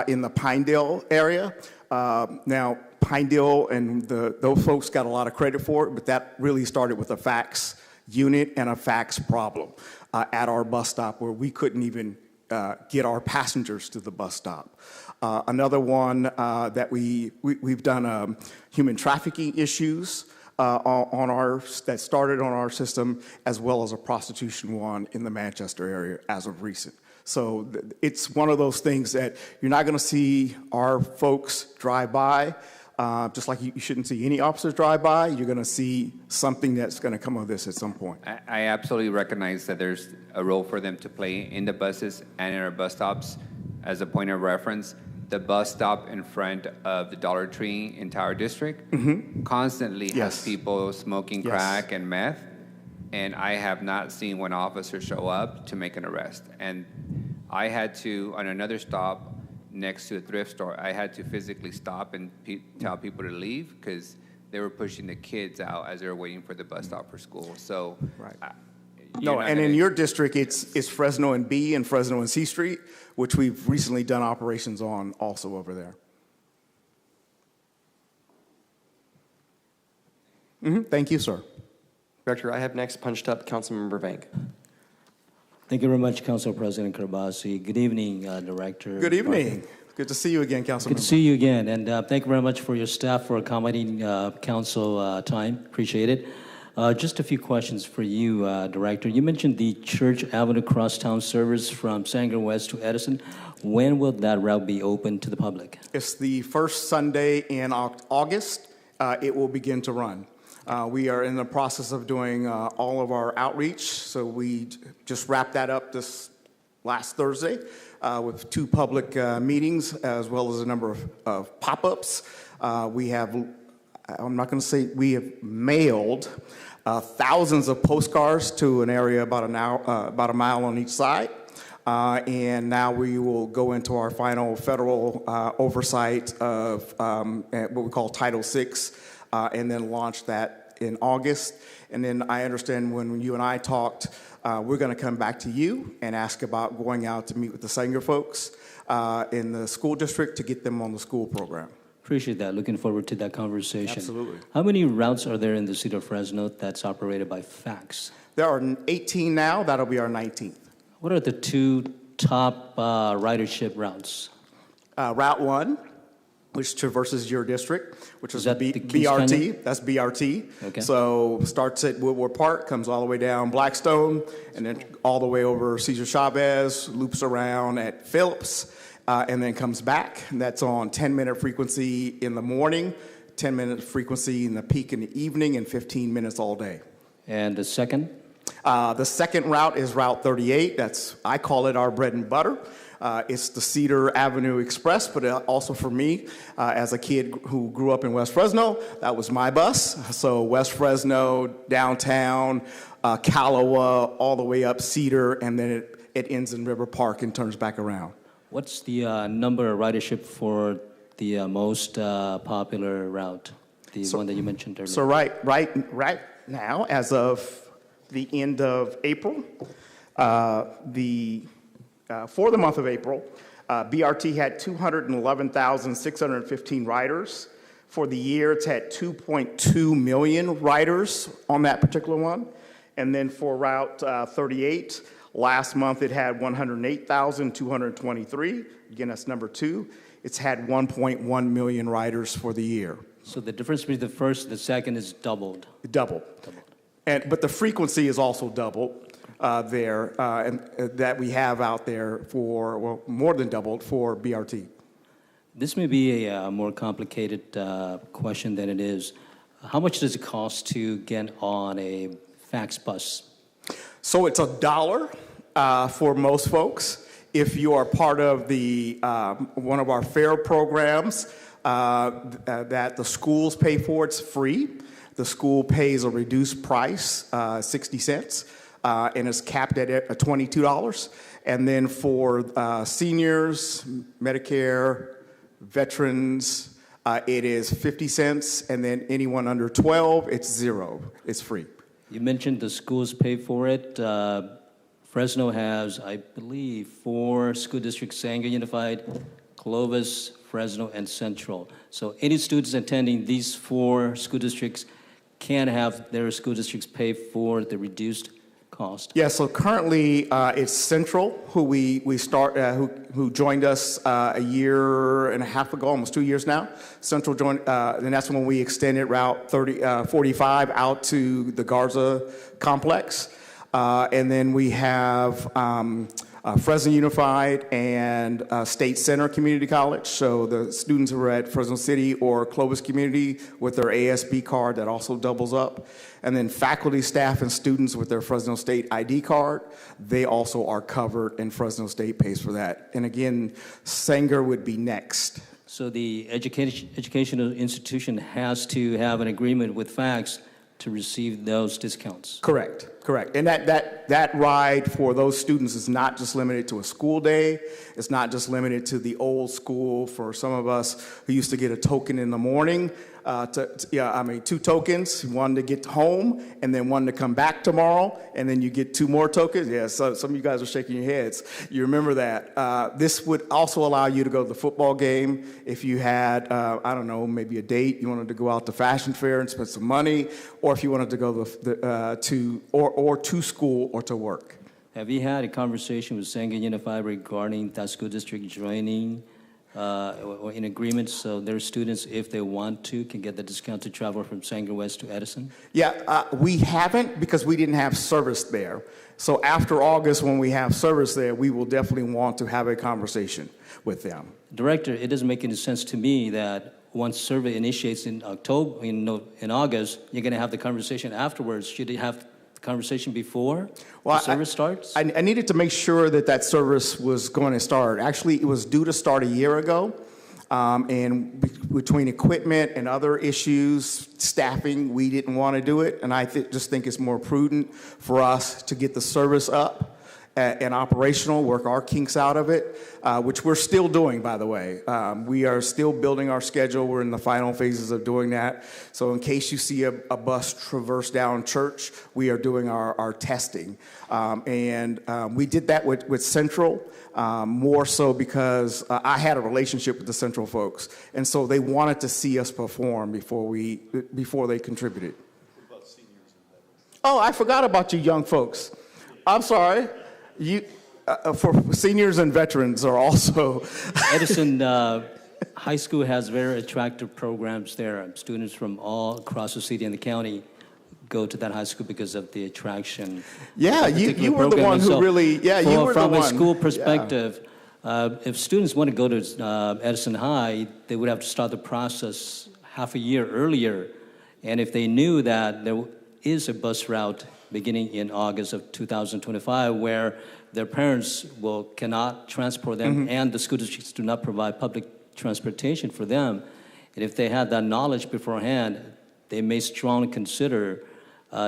in the Pinedale area. Now, Pinedale and those folks got a lot of credit for it, but that really started with a fax unit and a fax problem at our bus stop where we couldn't even get our passengers to the bus stop. Another one that we've done human trafficking issues that started on our system, as well as a prostitution one in the Manchester area as of recent. So it's one of those things that you're not going to see our folks drive by, just like you shouldn't see any officers drive by. You're going to see something that's going to come of this at some point. I absolutely recognize that there's a role for them to play in the buses and in our bus stops. As a point of reference, the bus stop in front of the Dollar Tree in Tower District constantly has people smoking crack and meth, and I have not seen one officer show up to make an arrest. And I had to, on another stop next to a thrift store, I had to physically stop and tell people to leave because they were pushing the kids out as they were waiting for the bus stop for school. So No, not and in gonna- your district, it's Fresno and B and Fresno and C Street, which we've recently done operations on also over there. Thank you, sir. Director, I have next punched up Councilmember Vank. Thank you very much, Council President Karbasi. Good evening, Director. Good evening. Good to see you again, Councilman. Good to see you again, and thank you very much for your staff for accommodating council time. Appreciate it. Just a few questions for you, Director. You mentioned the Church Avenue Crosstown service from Sanger West to Edison. When will that route be open to the public? It's the first Sunday in August. It will begin to run. We are in the process of doing all of our outreach, so we just wrapped that up this last Thursday with 2 public meetings as well as a number of pop-ups. We have, I'm not going to say we have mailed thousands of postcards to an area about a mile on each side. And now we will go into our final federal oversight of what we call Title VI, and then launch that in August. And then I understand when you and I talked, we're going to come back to you and ask about going out to meet with the Sanger folks in the school district to get them on the school program. Appreciate that. Looking forward to that conversation. Absolutely. How many routes are there in the city of Fresno that's operated by fax? There are 18 now. That'll be our 19th. What are the 2 top ridership routes? Route 1, which traverses your district, which is that the Kings BRT. Canyon? That's BRT. Okay. So starts at Woodward Park, comes all the way down Blackstone, and then all the way over Cesar Chavez, loops around at Phillips, and then comes back. And that's on 10-minute frequency in the morning, 10-minute frequency in the peak in the evening, and 15 minutes all day. And the second? The second route is Route 38. I call it our bread and butter. It's the Cedar Avenue Express, but also for me, as a kid who grew up in West Fresno, that was my bus. So West Fresno, downtown, Calawa, all the way up Cedar, and then it ends in River Park and turns back around. What's the number of ridership for the most popular route, the one that you mentioned earlier? So right now, as of the end of April, for the month of April, BRT had 211,615 riders. For the year, it's had 2.2 million riders on that particular one. And then for Route 38, last month it had 108,223. Again, that's number 2. It's had 1.1 million riders for the year. So the difference between the first and the second is doubled. Doubled. But the frequency is also doubled. That we have out there for, well, more than doubled for BRT. This may be a more complicated question than it is. How much does it cost to get on a fax bus? So it's $1 for most folks. If you are part of the one of our fare programs that the schools pay for, it's free. The school pays a reduced price, 60 cents. And it's capped at $22. And then for seniors, Medicare, veterans, it is 50 cents. And then anyone under 12, it's $0. It's free. You mentioned the schools pay for it. Fresno has, I believe, 4 school districts, Sanger Unified, Clovis, Fresno, and Central. So any students attending these 4 school districts can have their school districts pay for the reduced cost. Yeah, so currently it's Central who who joined us a year and a half ago, almost 2 years now. Central joined, and that's when we extended Route 45 out to the Garza complex. And then we have Fresno Unified and State Center Community College. So the students who are at Fresno City or Clovis Community with their ASB card, that also doubles up. And then faculty, staff, and students with their Fresno State ID card, they also are covered, and Fresno State pays for that. And again, Sanger would be next. So the educational institution has to have an agreement with fax to receive those discounts. Correct. Correct. And that ride for those students is not just limited to a school day. It's not just limited to the old school for some of us who used to get a token in the morning. 2 tokens, one to get home and then one to come back tomorrow, and then you get 2 more tokens. Yeah, so some of you guys are shaking your heads. You remember that. This would also allow you to go to the football game if you had, I don't know, maybe a date, you wanted to go out to fashion fair and spend some money, or if you wanted to go to school or to work. Have you had a conversation with Sanger Unified regarding that school district joining or in agreement so their students, if they want to, can get the discount to travel from Sanger West to Edison? Yeah, we haven't because we didn't have service there. So after August, when we have service there, we will definitely want to have a conversation with them. Director, it doesn't make any sense to me that once survey initiates in October, in August, you're going to have the conversation afterwards. Should you have conversation before the service starts? I needed to make sure that service was going to start. Actually, it was due to start a year ago. And between equipment and other issues, staffing, we didn't want to do it. And I just think it's more prudent for us to get the service up and operational, work our kinks out of it, which we're still doing, by the way. We are still building our schedule. We're in the final phases of doing that. So in case you see a bus traverse down Church, we are doing our testing. We did that with Central, more so because I had a relationship with the Central folks. And so they wanted to see us perform before they contributed. Oh, I forgot about you young folks. I'm sorry. For seniors and veterans are also. Edison High School has very attractive programs there. Students from all across the city and the county go to that high school because of the attraction. Yeah, you were the one who really, you were the one. From a school perspective, if students want to go to Edison High, they would have to start the process half a year earlier. And if they knew that there is a bus route beginning in August of 2025, where their parents cannot transport them, and the school districts do not provide public transportation for them. And if they had that knowledge beforehand, they may strongly consider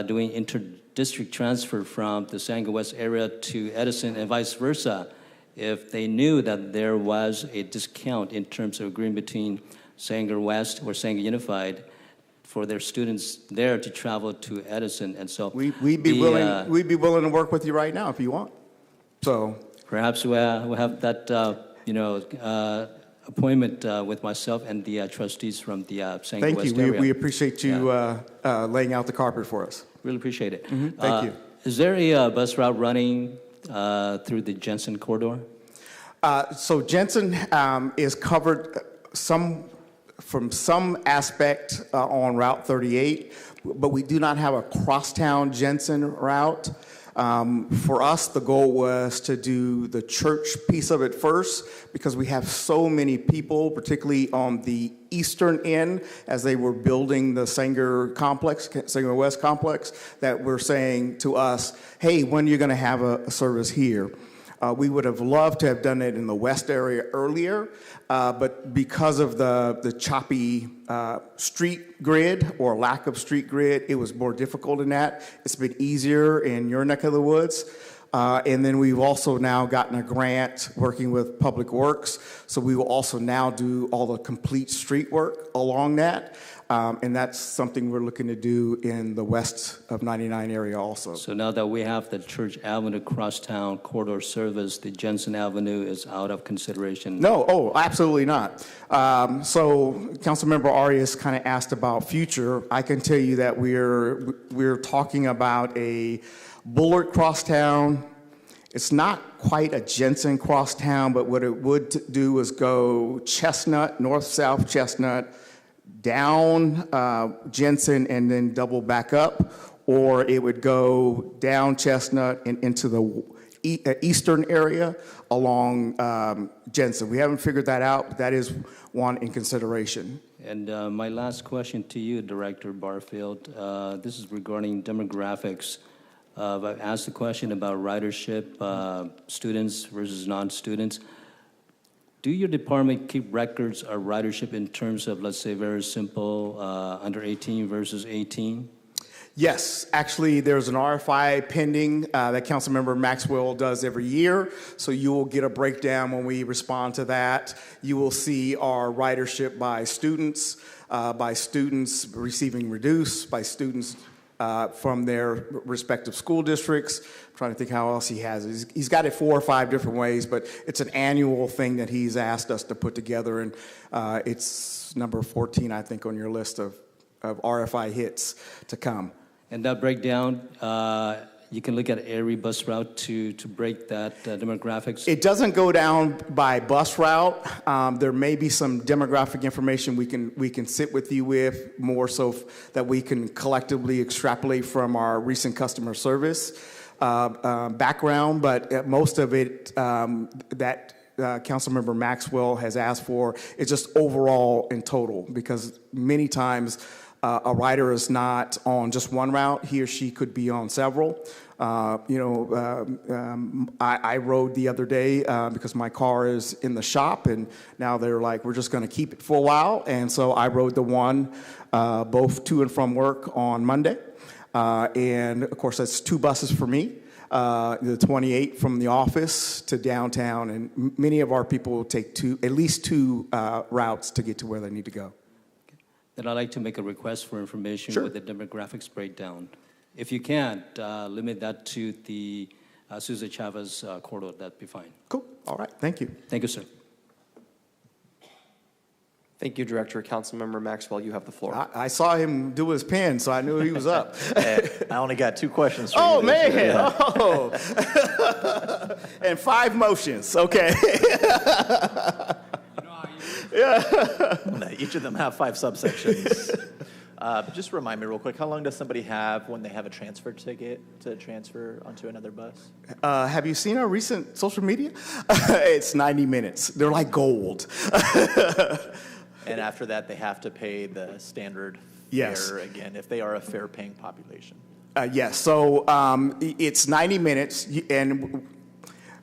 doing inter-district transfer from the Sanger West area to Edison and vice versa, if they knew that there was a discount in terms of agreement between Sanger West or Sanger Unified for their students there to travel to Edison. And so we'd be willing to work with you right now if you want. So perhaps we'll have that appointment with myself and the trustees from the Sanger West area. Thank you. We appreciate you laying out the carpet for us. Really appreciate it. Thank you. Is there a bus route running through the Jensen corridor? So Jensen is covered from some aspect on Route 38, but we do not have a crosstown Jensen route. For us, the goal was to do the church piece of it first because we have so many people, particularly on the eastern end, as they were building the Sanger West complex, that were saying to us, hey, when are you going to have a service here? We would have loved to have done it in the west area earlier, but because of the choppy street grid or lack of street grid, it was more difficult in that. It's been easier in your neck of the woods. And then we've also now gotten a grant working with Public Works, so we will also now do all the complete street work along that. And that's something we're looking to do in the west of 99 area also. So now that we have the Church Avenue crosstown corridor service, the Jensen Avenue is out of consideration? No, absolutely not. So Councilmember Arias kind of asked about future. I can tell you that we're talking about a Bullard crosstown. It's not quite a Jensen crosstown, but what it would do is go Chestnut, north-south Chestnut, down Jensen and then double back up, or it would go down Chestnut and into the eastern area along Jensen. We haven't figured that out, but that is one in consideration. And my last question to you, Director Barfield, this is regarding demographics. I've asked the question about ridership, students versus non-students. Do your department keep records of ridership in terms of, let's say, very simple, under 18 versus 18? Yes, actually, there's an RFI pending that Councilmember Maxwell does every year. So you will get a breakdown when we respond to that. You will see our ridership by students receiving reduced, by students from their respective school districts. I'm trying to think how else he has it. He's got it 4 or 5 different ways, but it's an annual thing that he's asked us to put together, and it's number 14, I think, on your list of RFI hits to come. And that breakdown, you can look at every bus route to break that demographics. It doesn't go down by bus route. There may be some demographic information we can sit with you with, more so that we can collectively extrapolate from our recent customer service background. But most of it that Councilmember Maxwell has asked for is just overall in total, because many times a rider is not on just one route. He or she could be on several. I rode the other day because my car is in the shop, and now they're like, we're just going to keep it for a while. And so I rode the one both to and from work on Monday. And of course, that's 2 buses for me. The 28 from the office to downtown, and many of our people will take at least two routes to get to where they need to go. Then I'd like to make a request for information with the demographics breakdown. If you can't, limit that to the Susa Chavez corridor, that'd be fine. Cool. All right. Thank you. Thank you, sir. Thank you, Director. Councilmember Maxwell, you have the floor. I saw him do his pen, so I knew he was up. I only got 2 questions for you. Oh, man. Yeah. Oh. And 5 motions. Okay. Yeah. Each of them have 5 subsections. Just remind me real quick, how long does somebody have when they have a transfer ticket to transfer onto another bus? Have you seen our recent social media? It's 90 minutes. They're like gold. And after that, they have to pay the standard fare again, if they are a fare-paying population. Yes. So it's 90 minutes, and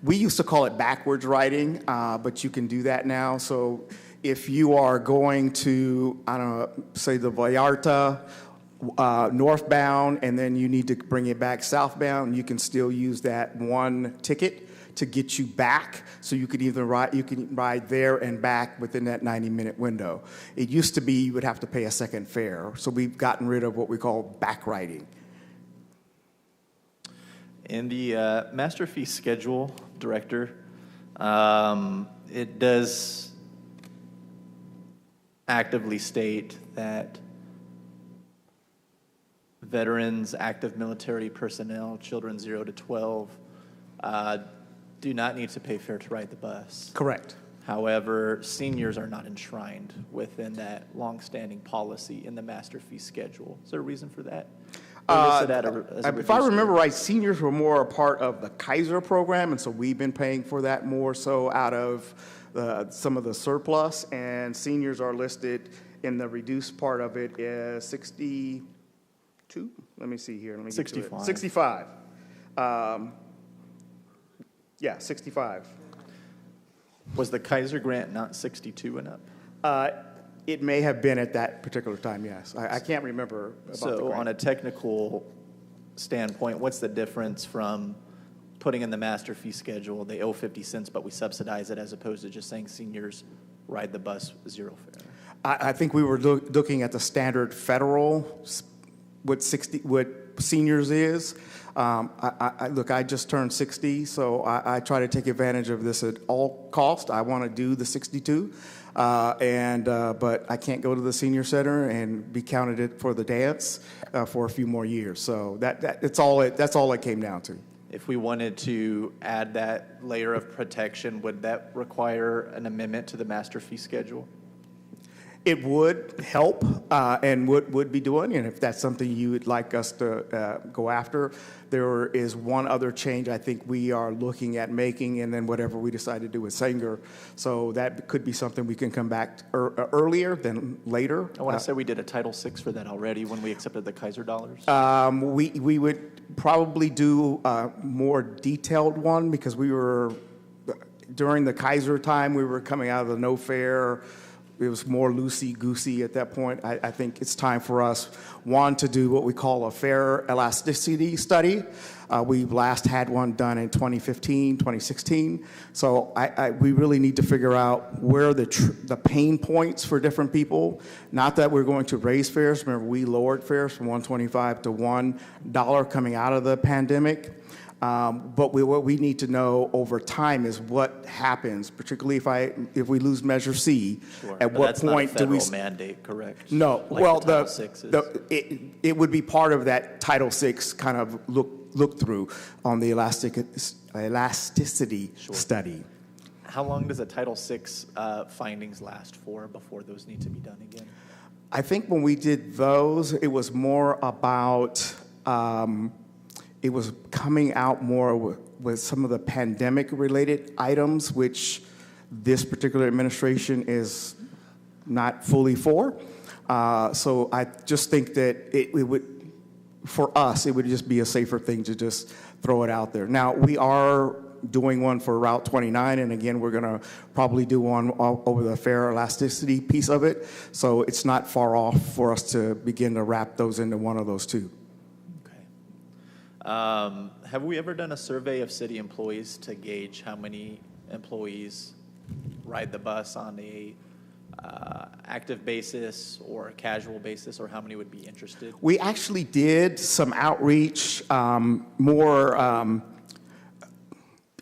we used to call it backwards riding, but you can do that now. So if you are going to, I don't know, say the Vallarta northbound, and then you need to bring it back southbound, you can still use that one ticket to get you back. So you could either ride there and back within that 90-minute window. It used to be you would have to pay a second fare. So we've gotten rid of what we call back riding. In the master fee schedule, Director, it does actively state that veterans, active military personnel, children 0 to 12 do not need to pay fare to ride the bus. Correct. However, seniors are not enshrined within that longstanding policy in the master fee schedule. Is there a reason for that? If I remember right, seniors were more a part of the Kaiser program, and so we've been paying for that more so out of some of the surplus, and seniors are listed in the reduced part of it as 62. Let me see here. Let me 65. 65. Yeah, 65. Was the Kaiser grant not 62 and up? It may have been at that particular time, yes. I can't remember about the So grant. on a technical standpoint, what's the difference from putting in the master fee schedule, they owe 50 cents, but we subsidize it, as opposed to just saying seniors ride the bus 0 fare? I think we were looking at the standard federal, what seniors is. Look, I just turned 60, so I try to take advantage of this at all cost. I want to do the 62, but I can't go to the senior center and be counted it for the dance for a few more years. So that's all it came down to. If we wanted to add that layer of protection, would that require an amendment to the master fee schedule? It would help and would be doing, and if that's something you would like us to go after. There is one other change I think we are looking at making, and then whatever we decide to do with Sanger. So that could be something we can come back earlier than later. I want to say we did a Title VI for that already when we accepted the Kaiser dollars. We would probably do a more detailed one, because we were, during the Kaiser time, we were coming out of the no fare, it was more loosey-goosey at that point. I think it's time for us, one, to do what we call a fair elasticity study. We last had one done in 2015, 2016. So we really need to figure out where the pain points for different people. Not that we're going to raise fares. Remember, we lowered fares from $1.25 to $1 coming out of the pandemic. But what we need to know over time is what happens, particularly if we lose Measure C. Sure, at but what that's point not a do we? federal mandate, correct? No. Like Well, the Title VI is. it would be part of that Title VI kind of look through on the elasticity study. How long does a Title VI findings last for before those need to be done again? I think when we did those, it was more about. It was coming out more with some of the pandemic-related items, which this particular administration is not fully for. So I just think that it would, for us, it would just be a safer thing to just throw it out there. Now, we are doing one for Route 29, and again, we're going to probably do one over the fair elasticity piece of it. So it's not far off for us to begin to wrap those into one of those two. Have we ever done a survey of city employees to gauge how many employees ride the bus on a active basis or a casual basis, or how many would be interested? We actually did some outreach, it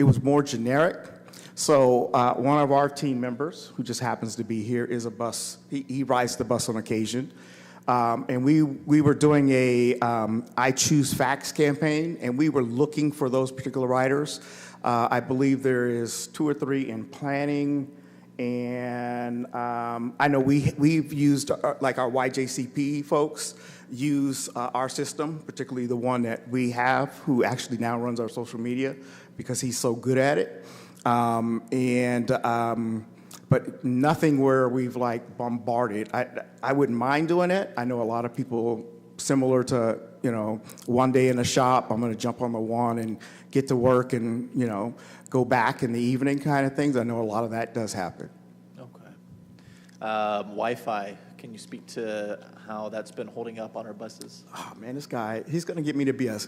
was more generic. So one of our team members, who just happens to be here, is a bus. He rides the bus on occasion. And we were doing a I Choose Facts campaign, and we were looking for those particular riders. I believe there is 2 or 3 in planning, and I know we've used, like our YJCP folks use our system, particularly the one that we have, who actually now runs our social media because he's so good at it. But nothing where we've like bombarded. I wouldn't mind doing it. I know a lot of people similar to, one day in the shop, I'm going to jump on the one and get to work and, go back in the evening kind of things. I know a lot of that does happen. Okay. Wi-Fi, can you speak to how that's been holding up on our buses? Oh, man, this guy, he's going to get me to be a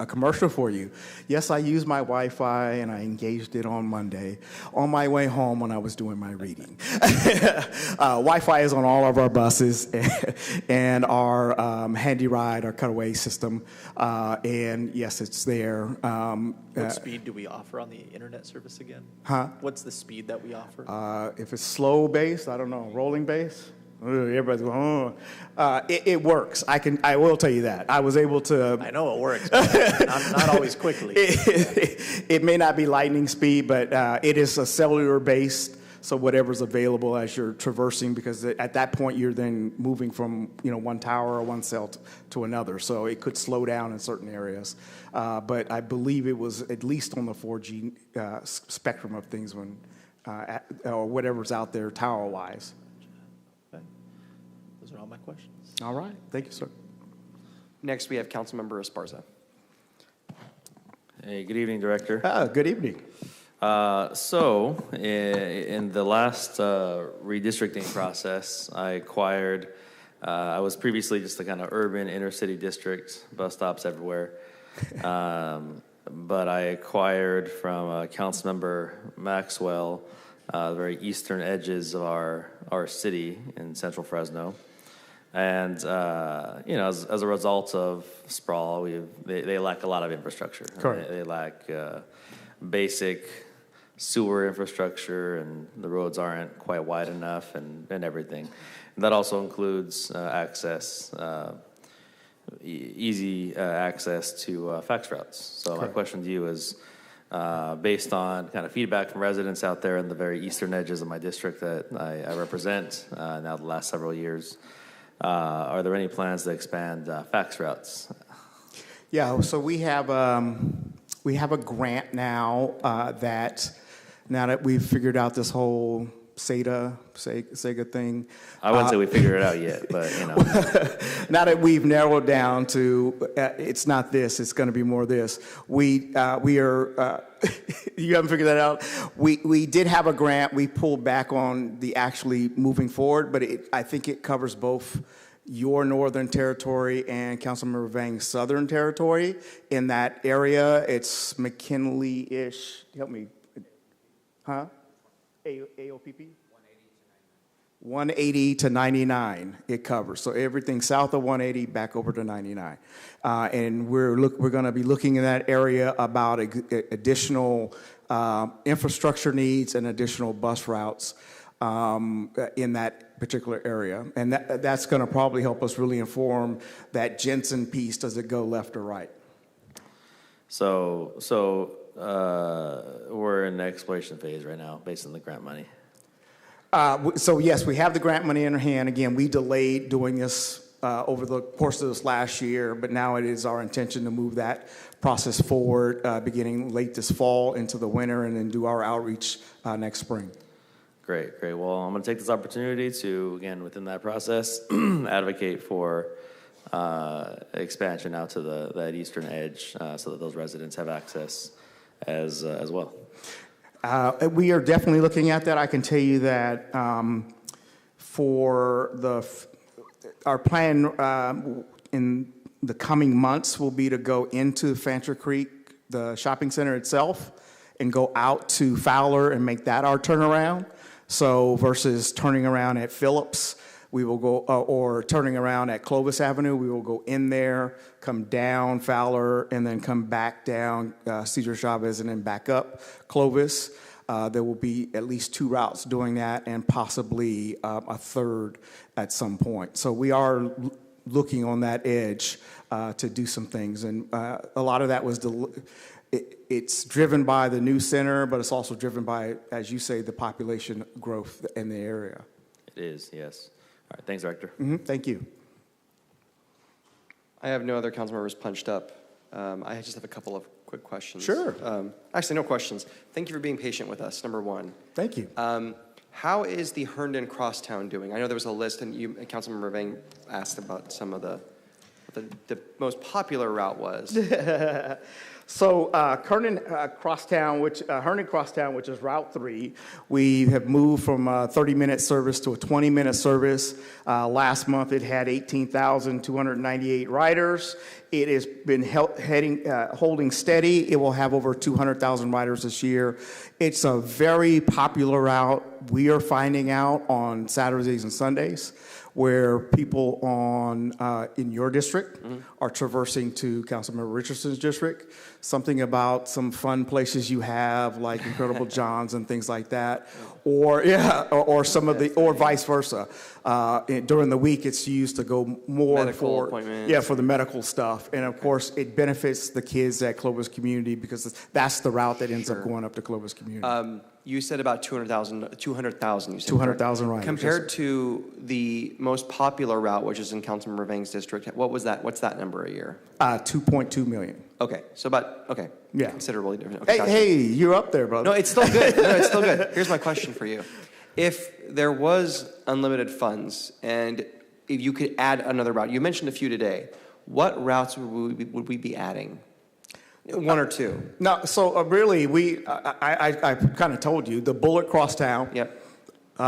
commercial for you. Yes, I used my Wi-Fi, and I engaged it on Monday on my way home when I was doing my reading. Wi-Fi is on all of our buses and our Handy Ride, our cutaway system. And, yes, it's there. What speed do we offer on the internet service again? Huh? What's the speed that we offer? If it's slow base, I don't know, rolling base? Everybody's going, it works. I will tell you that. I was able to. I know it works, but not always quickly. It may not be lightning speed, but it is a cellular based. So whatever's available as you're traversing, because at that point you're then moving from one tower or one cell to another. So it could slow down in certain areas. But I believe it was at least on the 4G spectrum of things when or whatever's out there tower wise. Those are all my questions. All right. Thank you, sir. Next, we have Councilmember Esparza. Hey, good evening, Director. Good evening. So, in the last redistricting process, I was previously just a kind of urban inner city district, bus stops everywhere. But I acquired from Councilmember Maxwell the very eastern edges of our city in central Fresno. And, as a result of sprawl, they lack a lot of infrastructure. Correct. They lack basic sewer infrastructure, and the roads aren't quite wide enough and everything. And that also includes easy access to fax routes. So Correct. my question to you is, based on kind of feedback from residents out there in the very eastern edges of my district that I represent now the last several years, are there any plans to expand fax routes? Yeah, so we have a grant now that we've figured out this whole Sega thing. I wouldn't say we figured it out yet, but you know. Now that we've narrowed down to it's not this, it's going to be more this. We are. You haven't figured that out. We did have a grant. We pulled back on the actually moving forward, but I think it covers both your northern territory and Councilmember Vang's southern territory. In that area, it's McKinley-ish. Help me. Huh? AOPP? 180 to 99 it covers. So everything south of 180 back over to 99. And we're going to be looking in that area about additional infrastructure needs and additional bus routes in that particular area. And that's going to probably help us really inform that Jensen piece. Does it go left or right? So we're in the exploration phase right now based on the grant money. So yes, we have the grant money in our hand. Again, we delayed doing this over the course of this last year, but now it is our intention to move that process forward beginning late this fall into the winter and then do our outreach next spring. Great. Well, I'm going to take this opportunity to, again, within that process, advocate for expansion out to that eastern edge so that those residents have access as well. We are definitely looking at that. I can tell you that for our plan in the coming months will be to go into Fancher Creek, the shopping center itself, and go out to Fowler and make that our turnaround. So versus turning around at Phillips, we will go, or turning around at Clovis Avenue, we will go in there, come down Fowler, and then come back down Cesar Chavez and then back up Clovis. There will be at least 2 routes doing that and possibly a third at some point. So we are looking on that edge to do some things. And a lot of that was it's driven by the new center, but it's also driven by, as you say, the population growth in the area. It is, yes. All right, thanks, Director. Thank you. I have no other council members punched up. I just have a couple of quick questions. Sure. Actually, no questions. Thank you for being patient with us, number one. Thank you. How is the Herndon Crosstown doing? I know there was a list, and Councilmember Vang asked about some of the most popular route was. So Herndon Crosstown, which is Route 3, we have moved from a 30-minute service to a 20-minute service. Last month, it had 18,298 riders. It has been holding steady. It will have over 200,000 riders this year. It's a very popular route. We are finding out on Saturdays and Sundays where people in your district are traversing to Councilmember Richardson's district. Something about some fun places you have, like Incredible John's and things like that, or vice versa. During the week, it's used to go more for the medical stuff, and of course, it benefits the kids at Clovis Community because that's the route that ends up going up to Clovis Community. You said about 200,000. You said 200,000 riders. Compared to the most popular route, which is in Councilmember Vang's district, what was that? What's that number a year? 2.2 million. Okay, so yeah, considerably different. Okay, hey, you're up there, brother. No, it's still good. It's still good. Here's my question for you: if there was unlimited funds, and if you could add another route, you mentioned a few today. What routes would we be adding? 1 or 2? No, so really, I kind of told you the Bullet Crosstown. Yep. We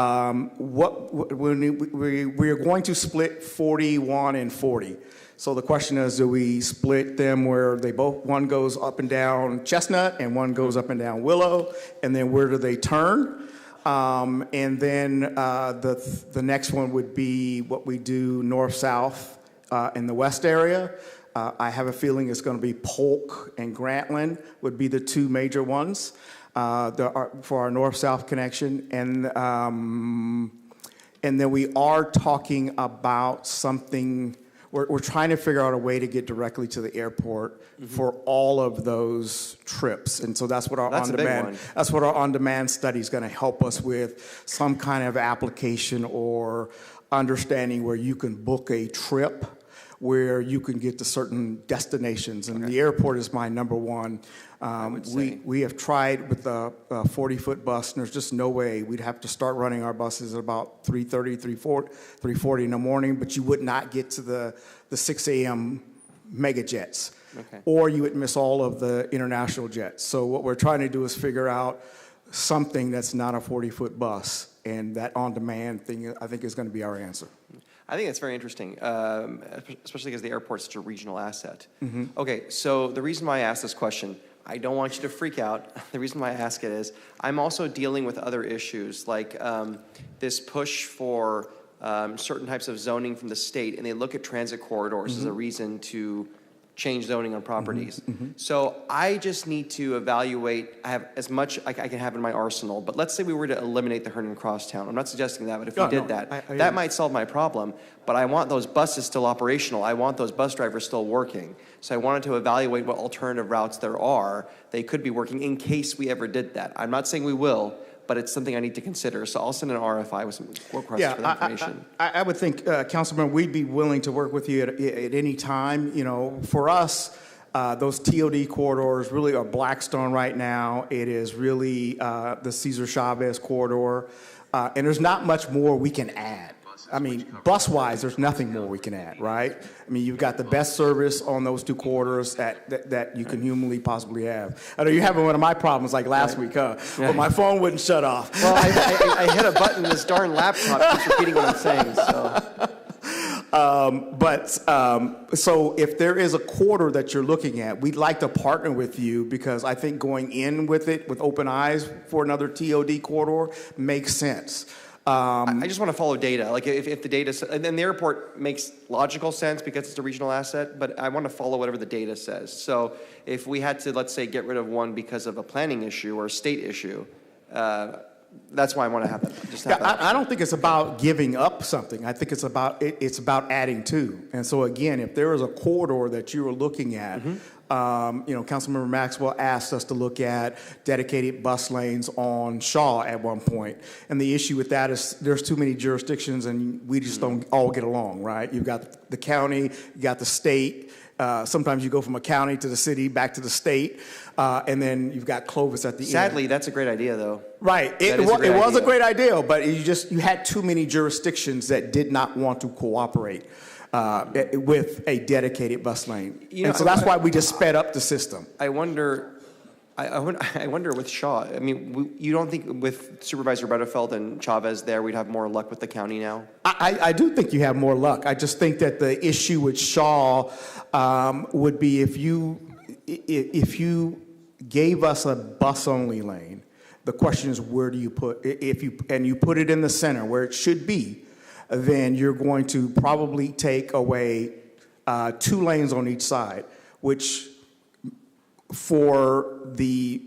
are going to split 41 and 40. So the question is, do we split them where one goes up and down Chestnut and one goes up and down Willow, and then where do they turn? And then the next one would be what we do north-south in the west area. I have a feeling it's going to be Polk and Grantland would be the 2 major ones for our north-south connection. And then we are talking about something. We're trying to figure out a way to get directly to the airport for all of those trips, and so that's what our on-demand study is going to help us with, some kind of application or understanding where you can book a trip where you can get to certain destinations. And the airport is my number one. We have tried with a 40-foot bus, and there's just no way. We'd have to start running our buses at about 3:30, 3:40 in the morning, but you would not get to the 6 a.m. mega jets. Or you would miss all of the international jets. So what we're trying to do is figure out something that's not a 40-foot bus, and that on-demand thing, I think, is going to be our answer. I think that's very interesting, especially because the airport's such a regional asset. Okay, so the reason why I asked this question, I don't want you to freak out. The reason why I ask it is I'm also dealing with other issues, like this push for certain types of zoning from the state, and they look at transit corridors as a reason to change zoning on properties. So I just need to evaluate, I have as much I can have in my arsenal, but let's say we were to eliminate the Herndon Crosstown. I'm not suggesting that, but if we did that, that might solve my problem, but I want those buses still operational. I want those bus drivers still working. So I wanted to evaluate what alternative routes there are. They could be working in case we ever did that. I'm not saying we will, but it's something I need to consider. So I'll send an RFI with some requests for that information. I would think, Councilman, we'd be willing to work with you at any time. You know, for us, those TOD corridors really are Blackstone right now. It is really the Cesar Chavez corridor. And there's not much more we can add. I mean, bus-wise, there's nothing more we can add, right? I mean, you've got the best service on those two corridors that you can humanly possibly have. I know you're having one of my problems like last week, huh? But my phone wouldn't shut off. Well, I hit a button, this darn laptop keeps repeating what I'm saying, so. So if there is a corridor that you're looking at, we'd like to partner with you because I think going in with it with open eyes for another TOD corridor makes sense. I just want to follow data. Like if the data, and then the airport makes logical sense because it's a regional asset, but I want to follow whatever the data says. So if we had to, let's say, get rid of one because of a planning issue or a state issue, that's why I want to have that. Just have that. I don't think it's about giving up something. I think it's about adding to. And so again, if there is a corridor that you are looking at, you know, Councilmember Maxwell asked us to look at dedicated bus lanes on Shaw at one point. And the issue with that is there's too many jurisdictions and we just don't all get along, right? You've got the county, you got the state. Sometimes you go from a county to the city, back to the state, and then you've got Clovis at the end. Sadly, that's a great idea, though. Right. It was a great idea, but you had too many jurisdictions that did not want to cooperate with a dedicated bus lane. And so that's why we just sped up the system. I wonder with Shaw, I mean, you don't think with Supervisor Bredefeld and Chavez there, we'd have more luck with the county now? I do think you have more luck. I just think that the issue with Shaw would be if you gave us a bus-only lane, the question is where do you put, and you put it in the center where it should be, then you're going to probably take away 2 lanes on each side, which for the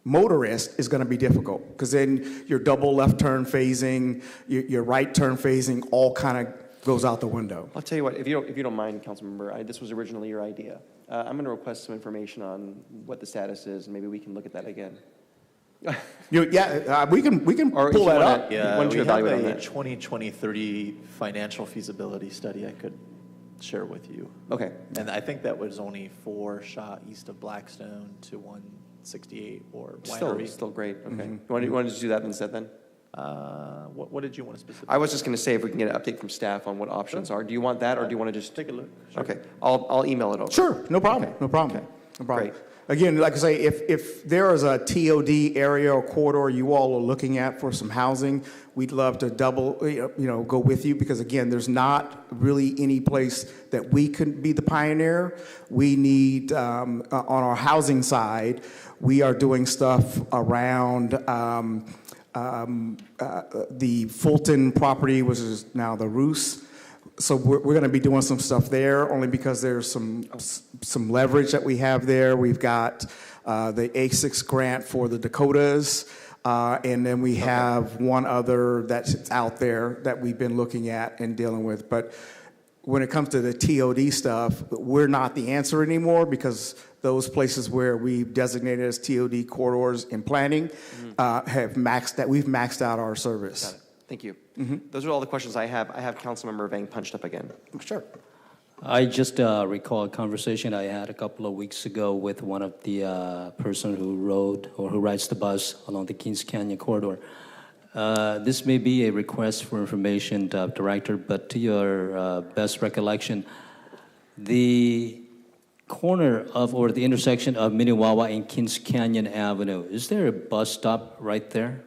motorist is going to be difficult because then your double left turn phasing, your right turn phasing all kind of goes out the window. I'll tell you what, if you don't mind, Councilmember, this was originally your idea. I'm going to request some information on what the status is, and maybe we can look at that again. We can pull that up. Yeah, we have a 2020-30 financial feasibility study I could share with you. Okay. And I think that was only for Shaw east of Blackstone to 168 or Winery. Still great. Okay. You want to just do that instead then? What did you want to specifically? I was just going to say if we can get an update from staff on what options are. Do you want that, or do you want to just take a look? Sure. Okay. I'll email it over. Sure. No problem. Okay. No problem. Okay. No problem. Great. Again, like I say, if there is a TOD area or corridor you all are looking at for some housing, we'd love to go with you because, again, there's not really any place that we could be the pioneer. We need, on our housing side, we are doing stuff around the Fulton property, which is now the Roos. So we're going to be doing some stuff there only because there's some leverage that we have there. We've got the A6 grant for the Dakotas, and then we have one other that's out there that we've been looking at and dealing with. But when it comes to the TOD stuff, we're not the answer anymore because those places where we've designated as TOD corridors in planning we've maxed out our service. Got it. Thank you. Those are all the questions I have. I have Councilmember Vang punched up again. Sure. I just recall a conversation I had a couple of weeks ago with one of the person who rode or who rides the bus along the Kings Canyon corridor. This may be a request for information, Director, but to your best recollection, the corner of or the intersection of Minnewawa and Kings Canyon Avenue, is there a bus stop right there?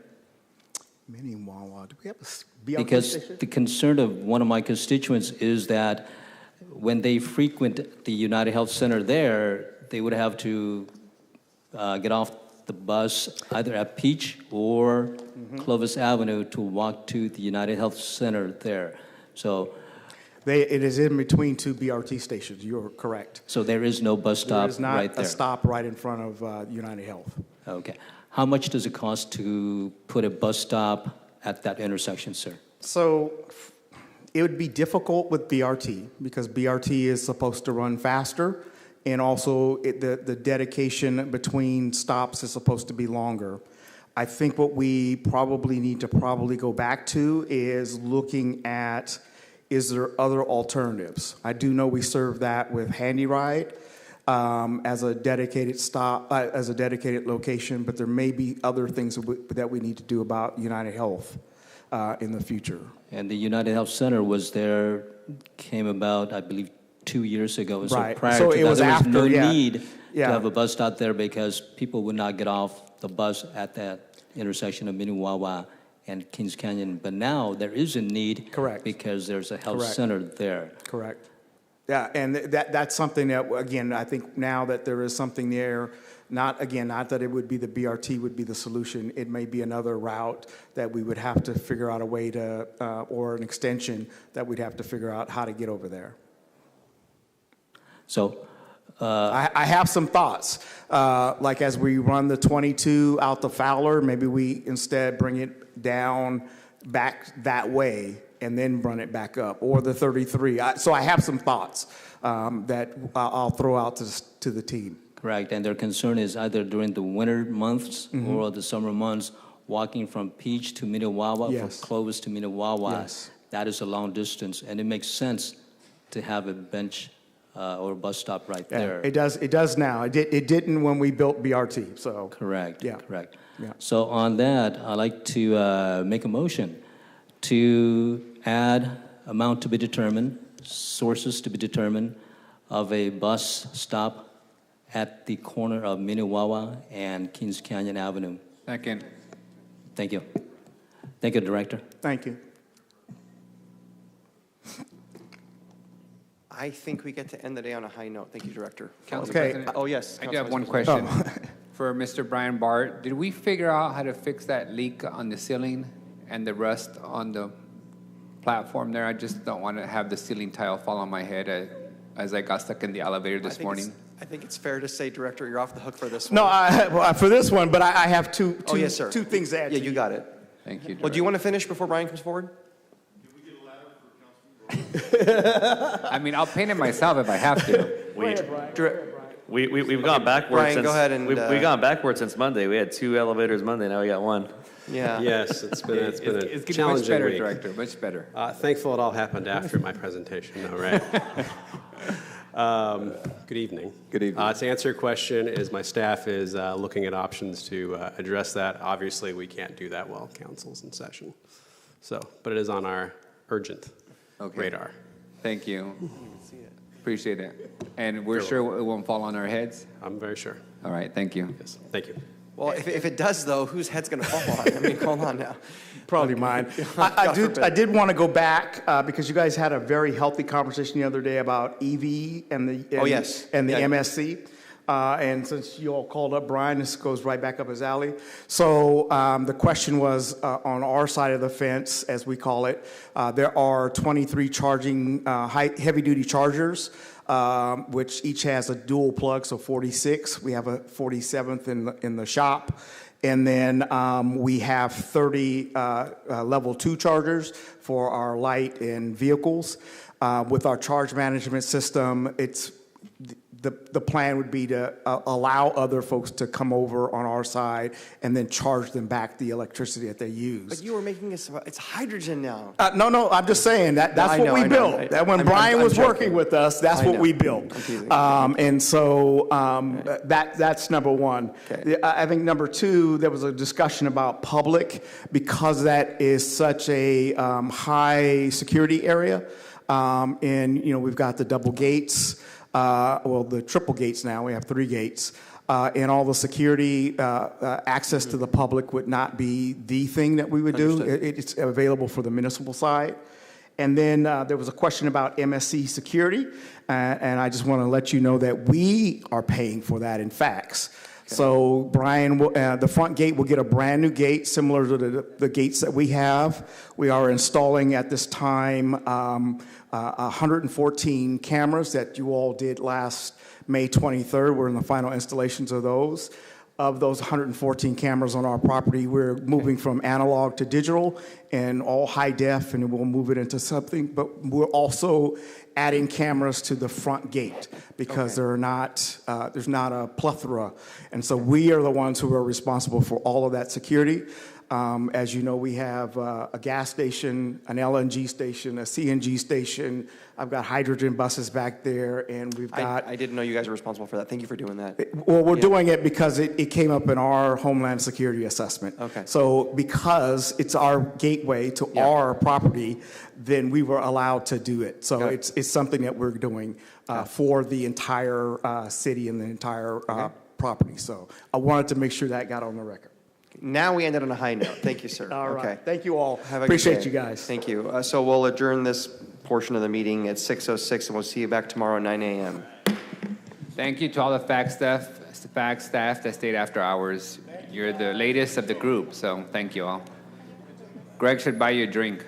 Minnewawa, do we have a BRT Because station? the concern of one of my constituents is that when they frequent the United Health Center there, they would have to get off the bus either at Peach or Clovis Avenue to walk to the United Health Center there. So It is in between two BRT stations. You're correct. So there is no bus stop There is not right there? a stop right in front of United Health. Okay. How much does it cost to put a bus stop at that intersection, sir? So it would be difficult with BRT because BRT is supposed to run faster, and also the dedication between stops is supposed to be longer. I think what we probably need to go back to is looking at, is there other alternatives? I do know we serve that with Handy Ride as a dedicated stop, as a dedicated location, but there may be other things that we need to do about United Health in the future. And the United Health Center was there, came about, I believe, 2 years ago. And Right. So prior So to it that, was there was after, no yeah. need Yeah. to have a bus stop there because people would not get off the bus at that intersection of Minnewawa and Kings Canyon. But now there is a need. Correct. Because there's a health Correct. center there. Correct. Yeah, and that's something that, again, I think now that there is something there, not that it would be the BRT would be the solution. It may be another route that we would have to figure out a way to, or an extension that we'd have to figure out how to get over there. So I have some thoughts. Like as we run the 22 out to Fowler, maybe we instead bring it down back that way and then run it back up, or the 33. So I have some thoughts that I'll throw out to the team. Correct. And their concern is either during the winter months Mhm. or the summer months, walking from Peach to Minnewawa, Yes. from Clovis to Minnewawa. Yes. That is a long distance, and it makes sense to have a bench or a bus stop right Yeah, there. it does now. It didn't when we built BRT, so. Correct. Yeah. Correct. Yeah. So on that, I'd like to make a motion to add amount to be determined, sources to be determined of a bus stop at the corner of Minnewawa and Kings Canyon Avenue. Second. Thank you. Thank you, Director. Thank you. I think we get to end the day on a high note. Thank you, Director. Council Okay. President, Oh, yes. I do have one Council question President. for Mr. Brian Bart. Did we figure out how to fix that leak on the ceiling and the rust on the platform there? I just don't want to have the ceiling tile fall on my head as I got stuck in the elevator this morning. I think it's fair to say, Director, you're off the hook for this one. No, well, for this one, but I have two Oh, yes, sir. things to add. Yeah, to you got it. Thank you, Well, do you want to finish before Brian comes forward? I mean, I'll paint it myself if I have to. We've gone backwards. Brian, since, go ahead and, we've gone backwards since Monday. We had 2 elevators Monday. Now we got 1. Yeah. Yes, it's been a getting much challenging better, week. Director, much better. Thankful it all happened after my presentation, though, right? Good evening. Good evening. To answer your question, is my staff is looking at options to address that. Obviously, we can't do that while council's in session. So, but it is on our urgent radar. Thank you. Appreciate it. And we're sure it won't fall on our heads? I'm very sure. All right, thank you. Yes, thank you. Well, if it does, though, whose head's going to fall on? I mean, hold on now. Probably mine. I did want to go back because you guys had a very healthy conversation the other day about EV and the Oh, yes. and the Yeah. MSC. And since you all called up Brian, this goes right back up his alley. So the question was on our side of the fence, as we call it, there are 23 charging heavy-duty chargers, which each has a dual plug, so 46. We have a 47th in the shop. And then we have 30 level 2 chargers for our light and vehicles. With our charge management system, the plan would be to allow other folks to come over on our side and then charge them back the electricity that they use. But you were making it's hydrogen now. No, I'm just saying that's what we built. That when Brian was working with us, that's what we built. And so that's number one. I think number two, there was a discussion about public because that is such a high security area. And we've got the double gates. The triple gates now, we have 3 gates, and all the security access to the public would not be the thing that we would do. It's available for the municipal side. And then there was a question about MSC security, and I just want to let you know that we are paying for that in fax. So Brian, the front gate will get a brand new gate similar to the gates that we have. We are installing at this time 114 cameras that you all did last May 23rd. We're in the final installations of those. Of those 114 cameras on our property, we're moving from analog to digital and all high def, and we'll move it into something. But we're also adding cameras to the front gate because there's not a plethora. And so we are the ones who are responsible for all of that security. As you know, we have a gas station, an LNG station, a CNG station. I've got hydrogen buses back there, and we've got... I didn't know you guys were responsible for that. Thank you for doing that. Well, we're doing it because it came up in our Homeland Security assessment. Okay. So because it's our gateway to our property, then we were allowed to do it. So it's something that we're doing for the entire city and the entire property. So I wanted to make sure that got on the record. Now we ended on a high note. Thank you, sir. All right. Thank you all. Have a Appreciate good day. you guys. Thank you. So we'll adjourn this portion of the meeting at 6:06, and we'll see you back tomorrow at 9 a.m. Thank you to all the fact staff that stayed after hours. You're the latest of the group, so thank you all. Greg should buy you a drink.